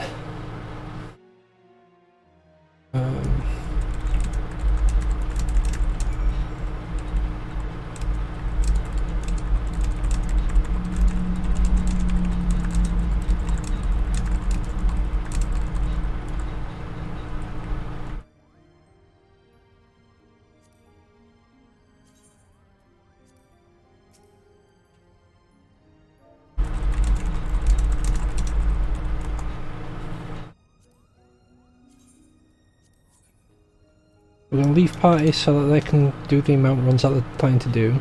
We're going to leave party so that they can do the amount runs that they're planning to do,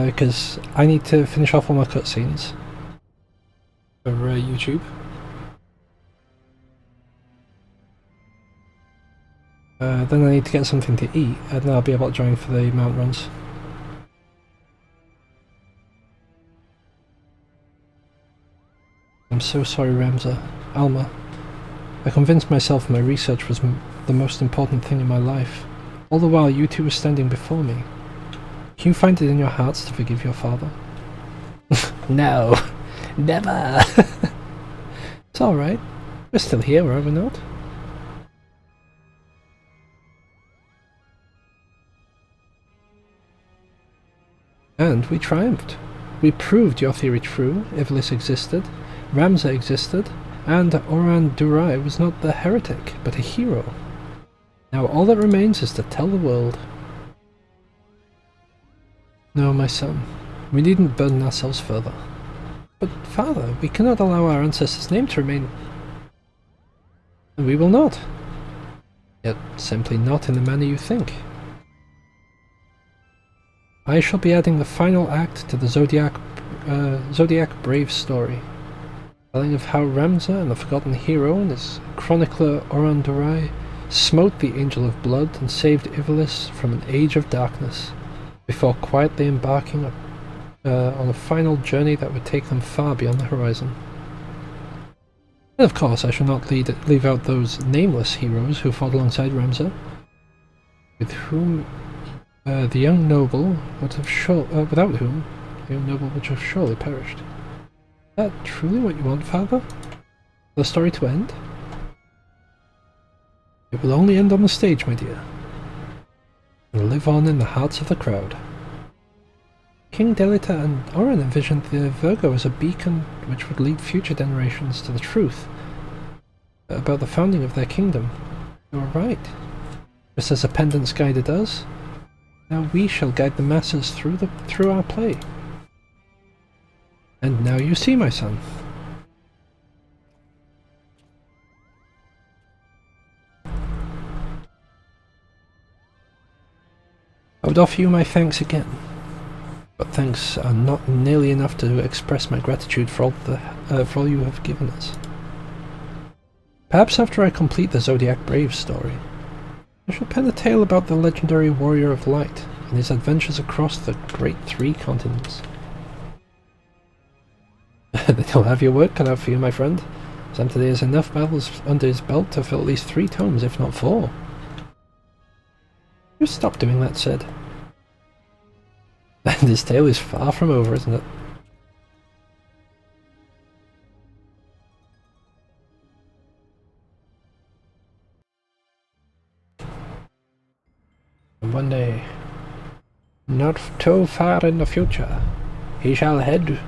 because I need to finish off all my cutscenes for YouTube. Then I need to get something to eat, and then I'll be able to join for the mount runs. I'm so sorry, Ramsar. Alma. I convinced myself my research was the most important thing in my life. All the while you two were standing before me. Can you find it in your hearts to forgive your father? No. Never! It's alright. We're still here, are we not? And we triumphed. We proved your theory true. Ivalice existed, Ramza existed, and Oran Durai was not the heretic, but a hero. Now all that remains is to tell the world. No, my son, we needn't burden ourselves further. But, father, we cannot allow our ancestors' name to remain... And we will not. Yet simply not in the manner you think. I shall be adding the final act to the Zodiac Brave story, telling of how Ramza and the Forgotten Hero and his chronicler Oran Durai smote the Angel of Blood and saved Ivalice from an age of darkness, before quietly embarking on a final journey that would take them far beyond the horizon. And of course I shall not leave out those nameless heroes who fought alongside Ramza, with whom the young noble would have without whom the young noble would have surely perished. Is that truly what you want, father? For the story to end? It will only end on the stage, my dear, and live on in the hearts of the crowd. King Delita and Oren envisioned the Virgo as a beacon which would lead future generations to the truth about the founding of their kingdom. You are right. Just as the pendants guided us, now we shall guide the masses through our play. And now you see, my son. I would offer you my thanks again, but thanks are not nearly enough to express my gratitude for all you have given us. Perhaps after I complete the Zodiac Brave story, I shall pen a tale about the legendary Warrior of Light and his adventures across the great 3 continents. Then you'll have your work cut out for you, my friend. Sam today has enough battles under his belt to fill at least 3 tomes, if not 4. You stop doing that, Sid. And his tale is far from over, isn't it? And one day, not too far in the future, he shall head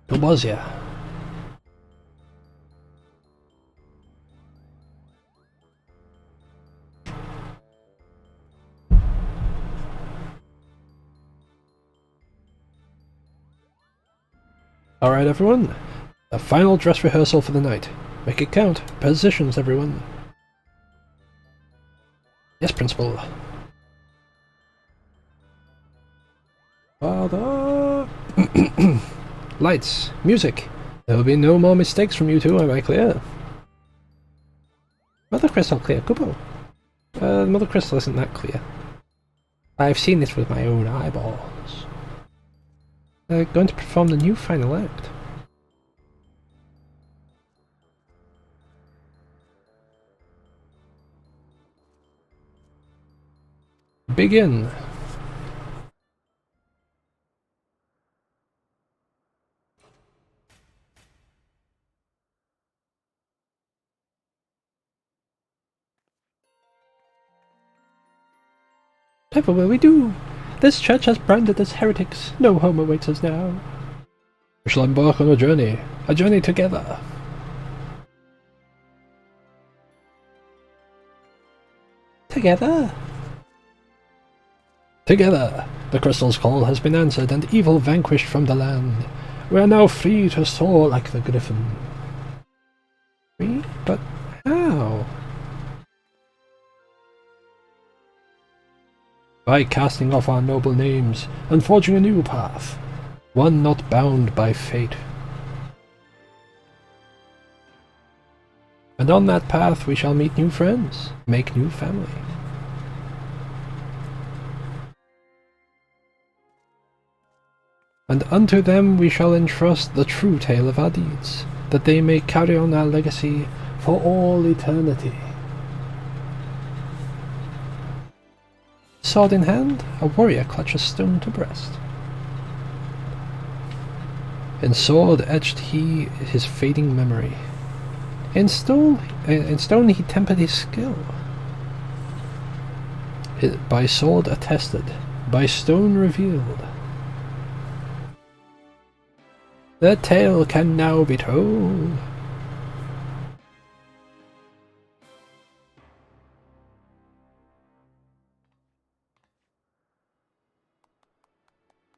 to Bosnia. Alright everyone, the final dress rehearsal for the night. Make it count. Positions, everyone. Yes, Principal. Father! Lights, music. There will be no more mistakes from you two, am I clear? Mother Crystal clear, Kubo. Mother Crystal isn't that clear. I've seen this with my own eyeballs. They're going to perform the new final act. Begin. Whatever will we do? This church has branded us heretics. No home awaits us now. We shall embark on a journey together. Together? Together! The crystal's call has been answered and evil vanquished from the land. We are now free to soar like the griffin. Free? But how? By casting off our noble names and forging a new path, one not bound by fate. And on that path we shall meet new friends, make new family. And unto them we shall entrust the true tale of our deeds, that they may carry on our legacy for all eternity. Sword in hand, a warrior clutches stone to breast. In sword etched he his fading memory. In stone he tempered his skill. By sword attested, by stone revealed. The tale can now be told.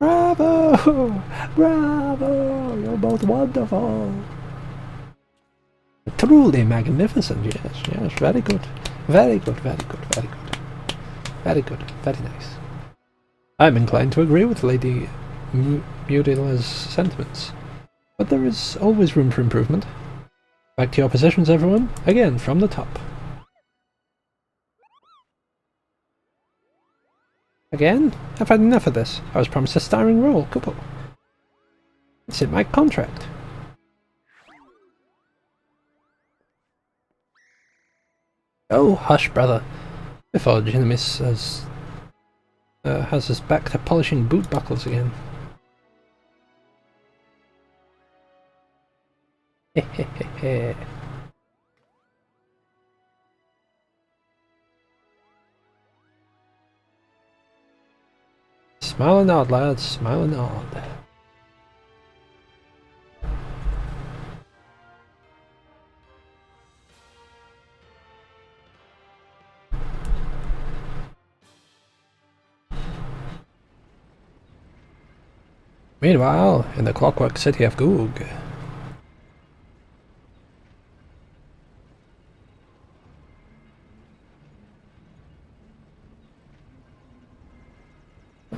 Bravo! Bravo! You're both wonderful! Truly magnificent, yes, very good. Very good, very good, very good. Very good, very nice. I'm inclined to agree with Lady Mutila's sentiments, but there is always room for improvement. Back to your positions, everyone. Again, from the top. Again? I've had enough of this. I was promised a starring role, couple. It's in my contract. Oh, hush, brother. Before Genimis has us back to polishing boot buckles again. Hehehehe. Smile and nod, lads. Smile and nod. Meanwhile, in the Clockwork City of Goog.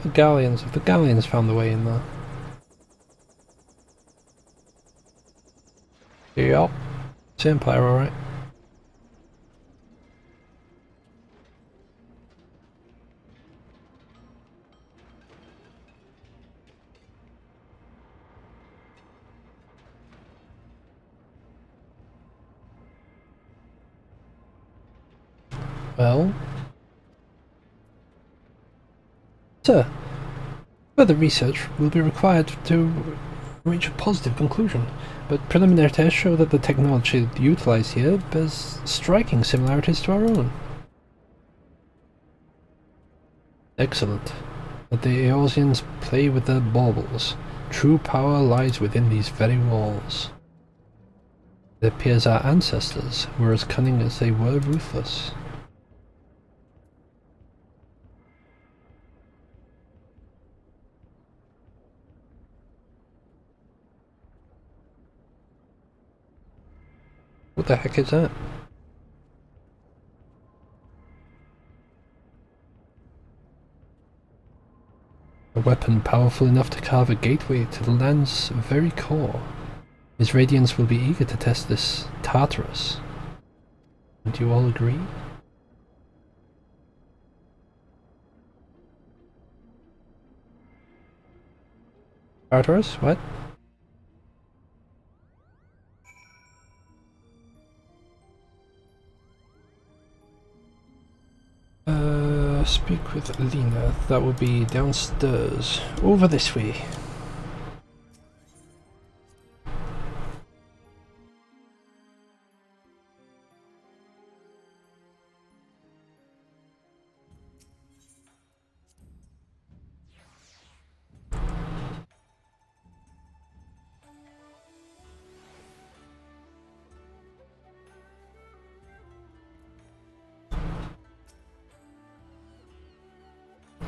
The galleons found the way in there. Yup. It's Empire, alright. Well, sir, further research will be required to reach a positive conclusion, but preliminary tests show that the technology utilized here bears striking similarities to our own. Excellent. Let the Eorzeans play with their baubles. True power lies within these very walls. It appears our ancestors were as cunning as they were ruthless. What the heck is that? A weapon powerful enough to carve a gateway to the land's very core. His Radiants will be eager to test this Tartarus. Do you all agree? Tartarus? What? Speak with Lena. That will be downstairs. Over this way.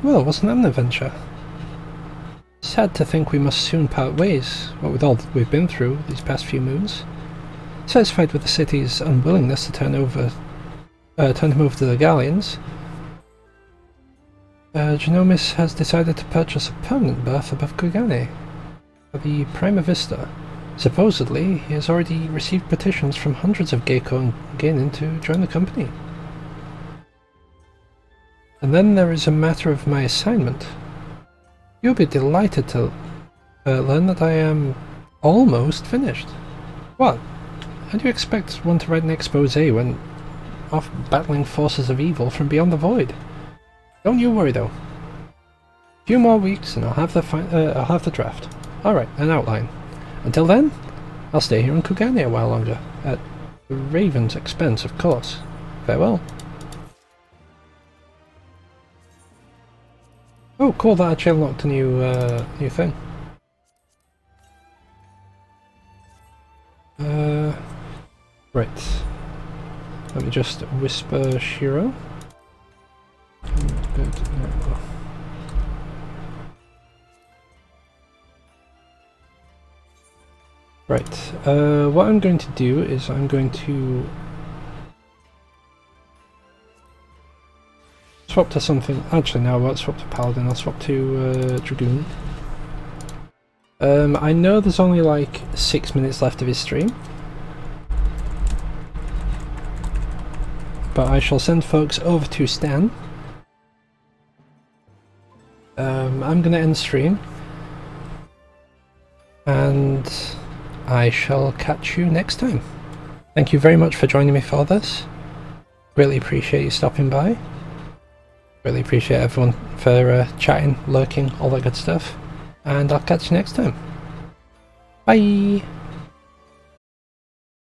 Well, wasn't that an adventure? Sad to think we must soon part ways, what with all that we've been through these past few moons. Satisfied with the city's unwillingness to turn him over to the galleons, Genomis has decided to purchase a permanent berth above Kugane, at the Prima Vista. Supposedly, he has already received petitions from hundreds of Geiko and Genin to join the company. And then there is a matter of my assignment. You'll be delighted to learn that I am almost finished. What? How do you expect one to write an expose when off battling forces of evil from beyond the void? Don't you worry though. A few more weeks and I'll have the draft. Alright, an outline. Until then, I'll stay here in Kugani a while longer, at the Raven's expense, of course. Farewell. Oh, cool, that actually unlocked a new thing. Right. Let me just whisper Shiro. Good. Right, what I'm going to do is I'm going to swap to something. Actually, no, I won't swap to Paladin, I'll swap to Dragoon. I know there's only like 6 minutes left of his stream, but I shall send folks over to Stan. I'm gonna end stream, and I shall catch you next time. Thank you very much for joining me for this. Really appreciate you stopping by. Really appreciate everyone for chatting, lurking, all that good stuff. And I'll catch you next time. Bye!